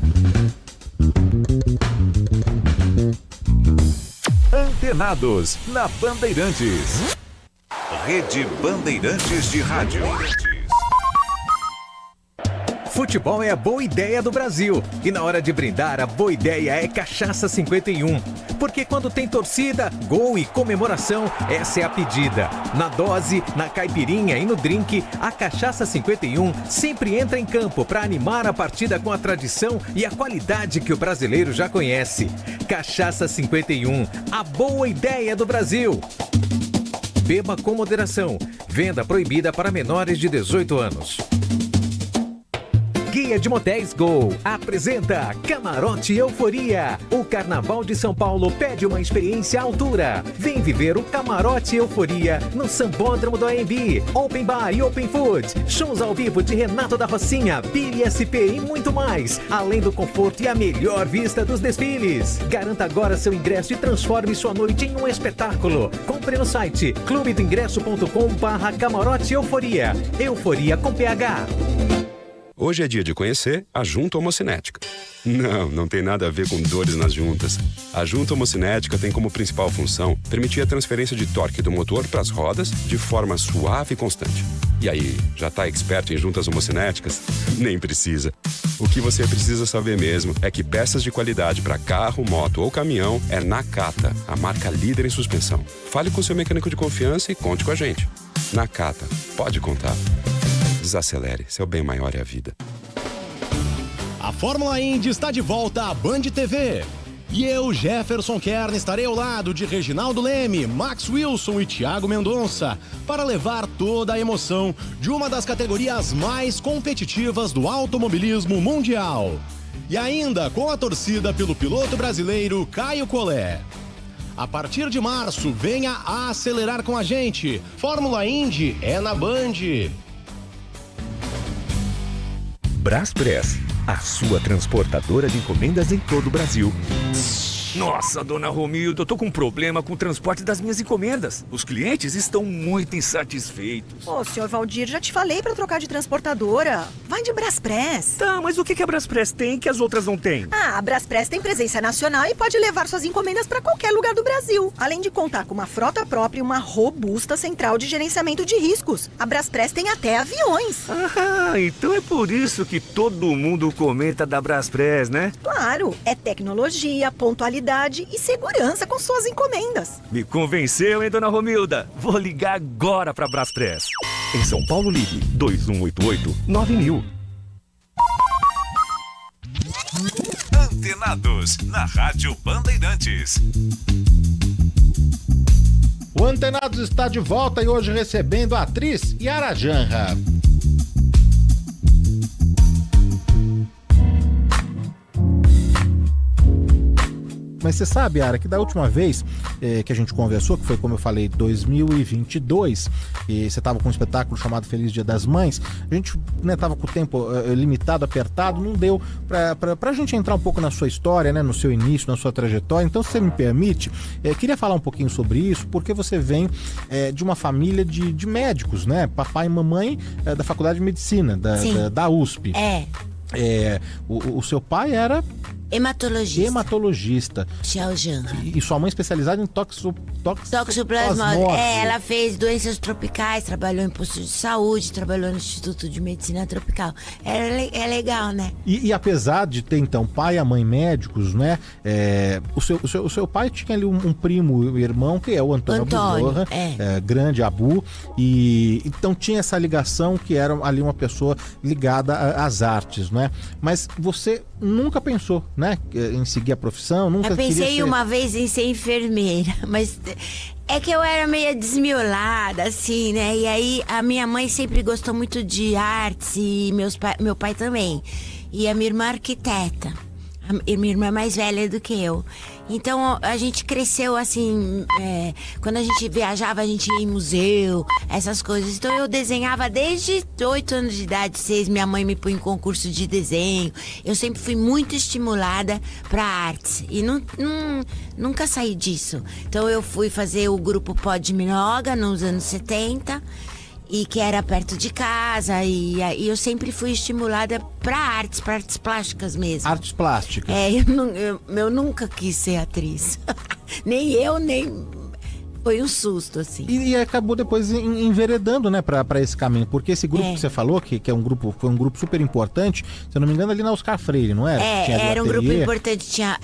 Antenados, na Bandeirantes. Rede Bandeirantes de Rádio. Futebol é a boa ideia do Brasil. E na hora de brindar, a boa ideia é Cachaça 51. Porque quando tem torcida, gol e comemoração, essa é a pedida. Na dose, na caipirinha e no drink, a Cachaça 51 sempre entra em campo para animar a partida com a tradição e a qualidade que o brasileiro já conhece. Cachaça 51, a boa ideia do Brasil. Beba com moderação. Venda proibida para menores de 18 anos. Guia de Motéis Go apresenta Camarote Euforia. O Carnaval de São Paulo pede uma experiência à altura. Vem viver o Camarote Euforia no Sambódromo do AMB. Open Bar e Open Food. Shows ao vivo de Renato da Rocinha, Billy SP e muito mais. Além do conforto e a melhor vista dos desfiles. Garanta agora seu ingresso e transforme sua noite em um espetáculo. Compre no site clubedoingresso.com/Camarote Euforia. Euforia com PH. Hoje é dia de conhecer a Junta Homocinética. Não tem nada a ver com dores nas juntas. A Junta Homocinética tem como principal função permitir a transferência de torque do motor para as rodas de forma suave e constante. E aí, já tá expert em juntas homocinéticas? Nem precisa. O que você precisa saber mesmo é que peças de qualidade para carro, moto ou caminhão é Nakata, a marca líder em suspensão. Fale com seu mecânico de confiança e conte com a gente. Nakata, pode contar. Desacelere, seu bem maior é a vida. A Fórmula Indy está de volta à Band TV. E eu, Jefferson Kern, estarei ao lado de Reginaldo Leme, Max Wilson e Thiago Mendonça para levar toda a emoção de uma das categorias mais competitivas do automobilismo mundial. E ainda com a torcida pelo piloto brasileiro Caio Collet. A partir de março, venha a acelerar com a gente. Fórmula Indy é na Band. Braspress, a sua transportadora de encomendas em todo o Brasil. Nossa, dona Romilda, eu tô com um problema com o transporte das minhas encomendas. Os clientes estão muito insatisfeitos. Ô, senhor Valdir, já te falei pra trocar de transportadora. Vai de Braspress. Tá, mas o que a Braspress tem que as outras não têm? Ah, a Braspress tem presença nacional e pode levar suas encomendas pra qualquer lugar do Brasil. Além de contar com uma frota própria e uma robusta central de gerenciamento de riscos. A Braspress tem até aviões. Ah, então é por isso que todo mundo comenta da Braspress, né? Claro, é tecnologia, pontualidade e segurança com suas encomendas. Me convenceu, hein, dona Romilda? Vou ligar agora pra Braspress. Em São Paulo, ligue 2188-9000. Antenados, na Rádio Bandeirantes. O Antenados está de volta e hoje recebendo a atriz Yara Janra. Mas você sabe, Ara, que da última vez que a gente conversou, que foi, como eu falei, 2022, e você tava com um espetáculo chamado Feliz Dia das Mães, a gente, né, tava com o tempo limitado, apertado, não deu pra gente entrar um pouco na sua história, né, no seu início, na sua trajetória. Então, se você me permite, queria falar um pouquinho sobre isso, porque você vem de uma família de médicos, né? Papai e mamãe da Faculdade de Medicina, da USP. O seu pai era... Hematologista. E sua mãe especializada em toxoplasmose. Ela fez doenças tropicais, trabalhou em posto de saúde, trabalhou no Instituto de Medicina Tropical. É legal, né? E apesar de ter, então, pai e a mãe médicos, né? O seu pai tinha ali um primo, irmão, que é o Antônio Abudorra, grande Abu, e então tinha essa ligação que era ali uma pessoa ligada às artes, né? Mas você nunca pensou, né, em seguir a profissão? Nunca Eu pensei uma vez em ser enfermeira, mas é que eu era meio desmiolada, assim, né? E aí a minha mãe sempre gostou muito de artes e meu pai também. E a minha irmã arquiteta. Minha irmã é mais velha do que eu. Então a gente cresceu assim, quando a gente viajava, a gente ia em museu, essas coisas. Então eu desenhava desde 8 anos de idade, 6, minha mãe me pôs em concurso de desenho. Eu sempre fui muito estimulada para artes e nunca saí disso. Então eu fui fazer o grupo Pó de Minoga nos anos 70. E que era perto de casa, e eu sempre fui estimulada para artes plásticas mesmo. Artes plásticas. Eu nunca quis ser atriz. Nem eu, nem... Foi um susto, assim. E acabou depois enveredando, né, pra esse caminho. Porque esse grupo que você falou, que foi um grupo super importante, se eu não me engano, ali na Oscar Freire, não era? Era um grupo importante. Tinha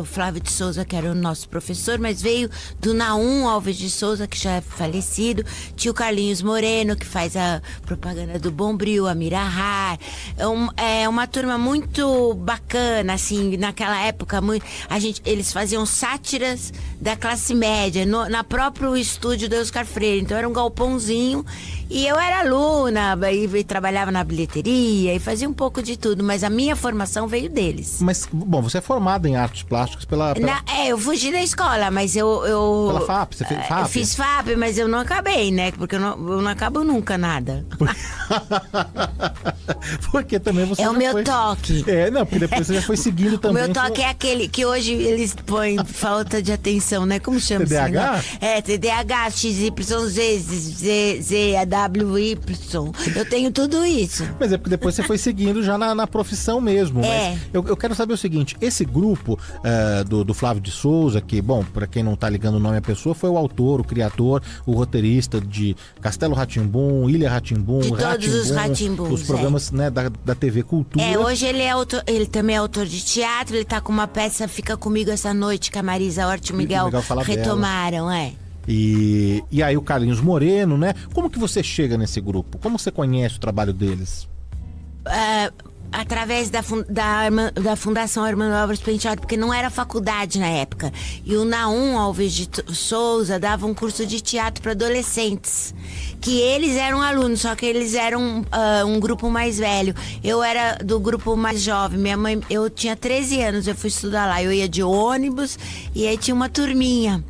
o Flávio de Souza, que era o nosso professor, mas veio do Naum Alves de Souza, que já é falecido. Tinha o Carlinhos Moreno, que faz a propaganda do Bombril, a Mirahar. É uma turma muito bacana, assim, naquela época. Eles faziam sátiras da classe média, na próprio estúdio do Oscar Freire. Então era um galpãozinho e eu era aluna e trabalhava na bilheteria e fazia um pouco de tudo, mas a minha formação veio deles. Mas, bom, você é formada em artes plásticas pela... eu fugi da escola, mas eu... Pela FAP? Você fez FAP? Eu fiz FAP, mas eu não acabei, né? Porque eu não acabo nunca nada. Porque também você o meu toque. Porque depois você já foi seguindo também. O meu toque é aquele que hoje eles põem falta de atenção, né? Como chama isso? TDAH? TDAH, XYZ, ZAWY. Eu tenho tudo isso. Mas é porque depois você foi seguindo já na profissão mesmo. Mas eu quero saber o seguinte, esse grupo do Flávio de Souza, que, bom, pra quem não tá ligando o nome à pessoa, foi o autor, o criador, o roteirista de Castelo Rá-Tim-Bum, Ilha Rá-Tim-Bum, de todos os Rá-Tim-Buns, os programas né, da TV Cultura. Hoje ele também é autor de teatro, ele tá com uma peça Fica Comigo Essa Noite, que a Marisa Hort e o Miguel retomaram, E aí o Carlinhos Moreno, né? Como que você chega nesse grupo? Como você conhece o trabalho deles? Através da Fundação Armando Alves Penteado, porque não era faculdade na época. E o Naum Alves de Souza dava um curso de teatro para adolescentes, que eles eram alunos, só que eles eram um grupo mais velho. Eu era do grupo mais jovem. Minha mãe, eu tinha 13 anos, eu fui estudar lá. Eu ia de ônibus e aí tinha uma turminha.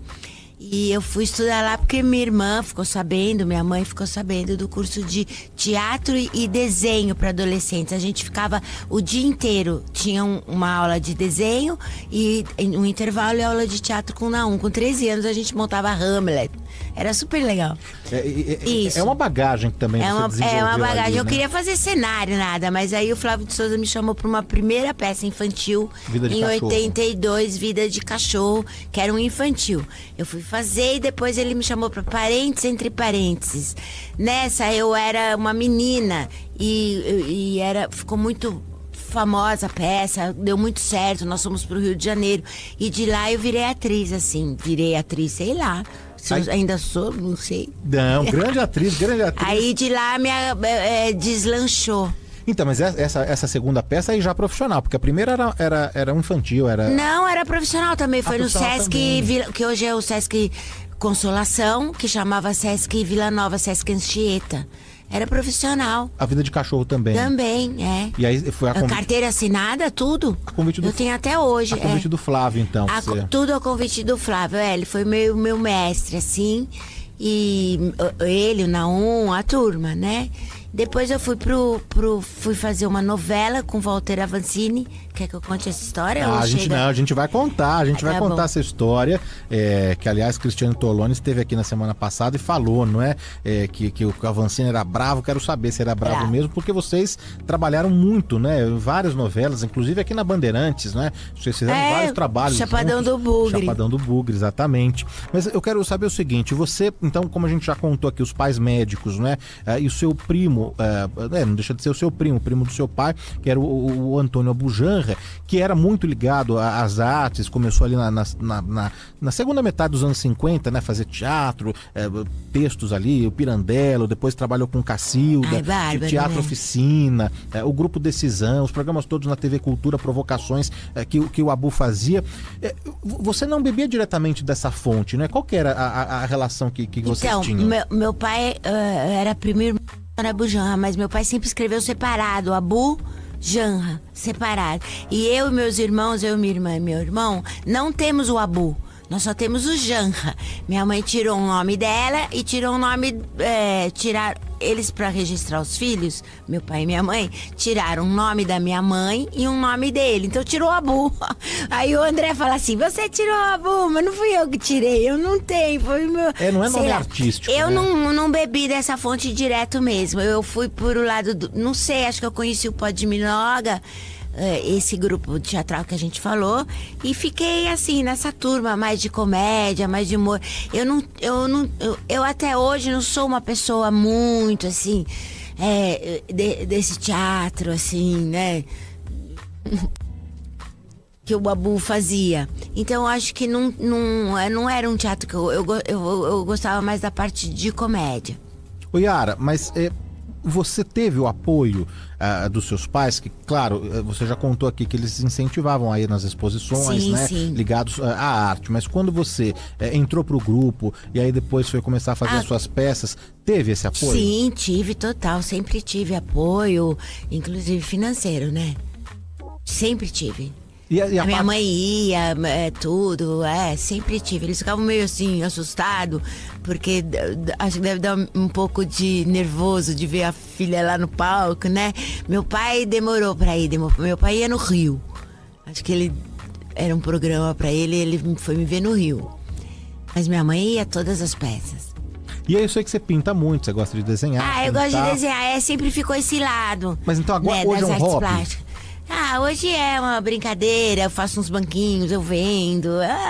E eu fui estudar lá porque minha irmã ficou sabendo, minha mãe ficou sabendo do curso de teatro e desenho para adolescentes. A gente ficava o dia inteiro, tinha uma aula de desenho e um intervalo e aula de teatro com o Naum. Com 13 anos a gente montava Hamlet. Era super legal. É uma bagagem também. É uma bagagem. Ali, né? Eu queria fazer cenário, nada, mas aí o Flávio de Souza me chamou para uma primeira peça infantil em 82, Vida de Cachorro, que era um infantil. Eu fui fazer e depois ele me chamou para Parênteses Entre Parênteses. Nessa eu era uma menina e ficou muito famosa a peça, deu muito certo, nós fomos pro Rio de Janeiro e de lá eu virei atriz, sei lá. Ainda sou, não sei. Não, grande atriz. Aí de lá deslanchou. Então, mas essa segunda peça aí já profissional, porque a primeira era infantil, era... Não, era profissional também, foi no Sesc, que hoje é o Sesc Consolação, que chamava Sesc Vila Nova, Sesc Anchieta. Era profissional. A vida de cachorro também? Também, é. E aí foi a carteira assinada, tudo. Eu tenho até hoje. A convite do Flávio, então. Tudo a convite do Flávio, ele foi meu mestre, assim. E ele, o Naum, a turma, né? Depois eu fui fazer uma novela com Walter Avancini. Quer que eu conte essa história? A gente vai contar, vai contar bom. essa história, que aliás Cristiano Torlone esteve aqui na semana passada e falou, não é? Que o Avancini era bravo. Quero saber se era bravo mesmo, porque vocês trabalharam muito, né? Várias novelas, inclusive aqui na Bandeirantes, né? Vocês fizeram vários trabalhos. Chapadão do Bugre. Chapadão do Bugre, exatamente. Mas eu quero saber o seguinte, você, então, como a gente já contou aqui, os pais médicos, né? E o seu primo, não deixa de ser o seu primo, o primo do seu pai, que era o Antônio Abujanra, que era muito ligado às artes, começou ali na segunda metade dos anos 50, né? Fazer teatro, textos ali, o Pirandello, depois trabalhou com Cacilda, Teatro Oficina, o Grupo Decisão, os programas todos na TV Cultura, provocações que o Abu fazia. Você não bebia diretamente dessa fonte, né? Qual que era a relação que vocês tinham? Meu pai era primeiro Abu Janra, mas meu pai sempre escreveu separado, Abu Janra, separado. E eu e meus irmãos, minha irmã e meu irmão, não temos o Abu. Nós só temos o Janra. Minha mãe tirou o nome dela e tirou o nome... tiraram eles para registrar os filhos, meu pai e minha mãe, tiraram o nome da minha mãe e um nome dele. Então tirou o Abu. Aí o André fala assim, você tirou o Abu, mas não fui eu que tirei, eu não tenho, foi o meu... não é nome artístico. Eu não bebi dessa fonte direto mesmo. Eu fui por o lado do... Não sei, acho que eu conheci o Pó de Minoga, esse grupo teatral que a gente falou, e fiquei assim nessa turma mais de comédia, mais de humor. Eu até hoje não sou uma pessoa muito assim desse teatro assim, né, que o Abu fazia. Então eu acho que não era um teatro que eu gostava mais da parte de comédia. Ô Yara, mas você teve o apoio dos seus pais, que, claro, você já contou aqui que eles incentivavam aí nas exposições, sim, né? Sim. Ligados à arte, mas quando você entrou pro grupo e aí depois foi começar a fazer as suas peças, teve esse apoio? Sim, tive total, sempre tive apoio, inclusive financeiro, né? Sempre tive. E a minha mãe ia, tudo, sempre tive. Eles ficavam meio assim, assustados, porque acho que deve dar um pouco de nervoso de ver a filha lá no palco, né? Meu pai demorou pra ir, meu pai ia no Rio. Acho que ele era um programa pra ele foi me ver no Rio. Mas minha mãe ia a todas as peças. E aí eu sei que você pinta muito, você gosta de desenhar. Eu gosto de desenhar, sempre ficou esse lado. Mas então agora hoje é um hobby? Plásticas. Hoje é uma brincadeira, eu faço uns banquinhos, eu vendo.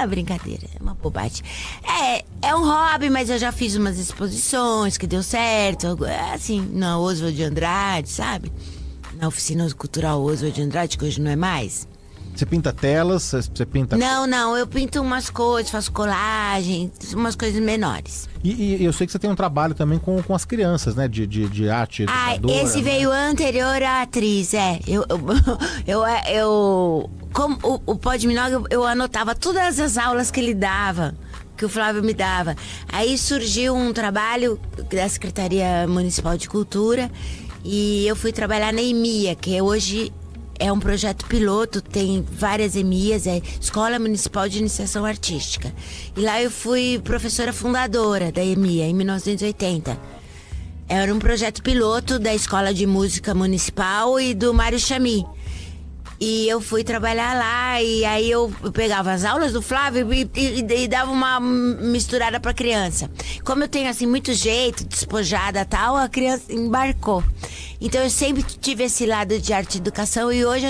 Brincadeira, é uma bobagem. É um hobby, mas eu já fiz umas exposições que deu certo. Assim, na Oswald de Andrade, sabe? Na Oficina Cultural Oswald de Andrade, que hoje não é mais. Você pinta telas? Você pinta... Não, eu pinto umas coisas, faço colagem, umas coisas menores. E eu sei que você tem um trabalho também com as crianças, né? De arte educadora. Esse veio anterior à atriz, como o Pó de Minoga, eu anotava todas as aulas que ele dava, que o Flávio me dava. Aí surgiu um trabalho da Secretaria Municipal de Cultura e eu fui trabalhar na EMIA, que hoje... É um projeto piloto, tem várias EMIAs, Escola Municipal de Iniciação Artística. E lá eu fui professora fundadora da EMIA, em 1980. Era um projeto piloto da Escola de Música Municipal e do Mário Chami. E eu fui trabalhar lá, e aí eu pegava as aulas do Flávio e dava uma misturada pra criança. Como eu tenho assim muito jeito, despojada e tal, a criança embarcou. Então eu sempre tive esse lado de arte e educação e hoje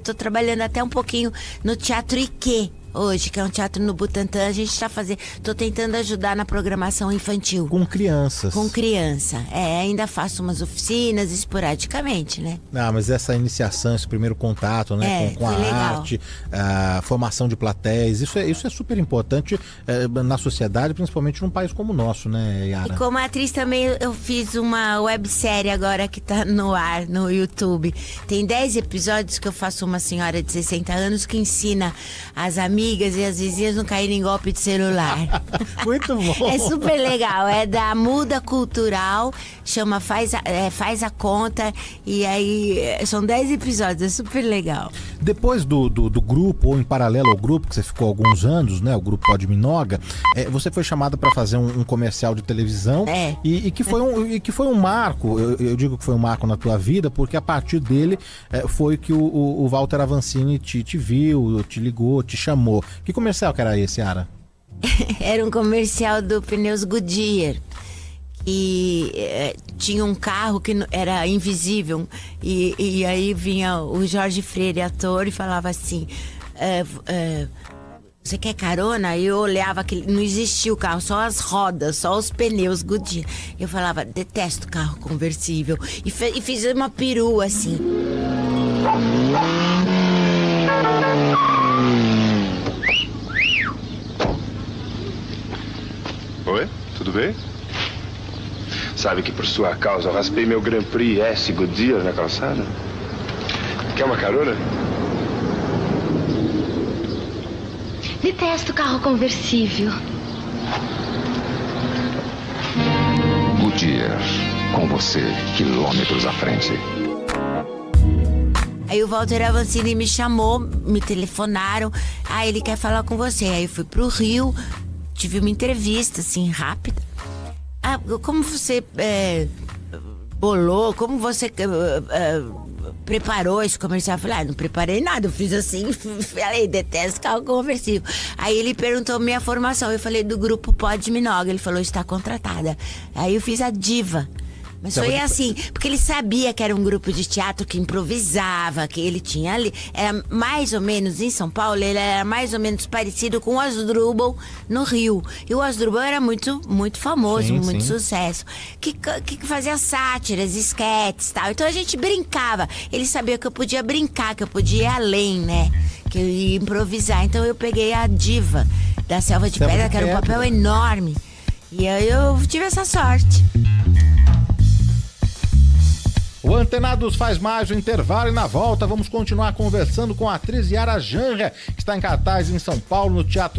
tô trabalhando até um pouquinho no Teatro Ike. Hoje, que é um teatro no Butantã, a gente tô tentando ajudar na programação infantil. Com crianças. Com criança. ainda faço umas oficinas esporadicamente, né? Mas essa iniciação, esse primeiro contato, né, com a arte, a formação de plateias, isso é super importante na sociedade, principalmente num país como o nosso, né, Yara? E como atriz também eu fiz uma websérie agora que tá no ar, no YouTube. Tem 10 episódios que eu faço uma senhora de 60 anos que ensina as amigas amigas e as vizinhas não caírem em golpe de celular. Muito bom. É super legal, é da Muda Cultural, chama Faz a Conta, e aí são 10 episódios, é super legal. Depois do grupo, ou em paralelo ao grupo, que você ficou alguns anos, né? O grupo Pod Minoga, você foi chamada para fazer um comercial de televisão e que foi um marco, eu digo que foi um marco na tua vida, porque a partir dele foi que o Walter Avancini te viu, te ligou, te chamou. Que comercial que era esse, Ara? Era um comercial do Pneus Goodyear. E tinha um carro que era invisível. E aí vinha o Jorge Freire, ator, e falava assim: você quer carona? E eu olhava que não existia o carro, só as rodas, só os pneus Goodyear. Eu falava: detesto carro conversível. E fiz uma perua assim. Oi, tudo bem? Sabe que por sua causa eu raspei meu Grand Prix S Goodyear na calçada? Quer uma carona? Detesto carro conversível. Goodyear, com você, quilômetros à frente. Aí o Walter Avancini me chamou, me telefonaram. Ele quer falar com você. Aí eu fui pro Rio, tive uma entrevista, assim, rápida. Como você bolou, como você preparou esse comercial? Eu falei: não preparei nada, eu fiz assim, falei: detesto carro conversível. Aí ele perguntou minha formação, eu falei: do grupo Pod Minoga. Ele falou: está contratada. Aí eu fiz a Diva. Mas foi assim, porque ele sabia que era um grupo de teatro que improvisava, que ele tinha ali. Era mais ou menos, em São Paulo, ele era mais ou menos parecido com o Asdrubal no Rio. E o Asdrubal era muito, muito famoso, muito sucesso. Que fazia sátiras, esquetes e tal. Então a gente brincava. Ele sabia que eu podia brincar, que eu podia ir além, né? Que eu ia improvisar. Então eu peguei a Diva da Selva de Pedra, que era um papel enorme. E aí eu tive essa sorte. O Antenados faz mais um intervalo e na volta vamos continuar conversando com a atriz Yara Janra, que está em cartaz em São Paulo, no Teatro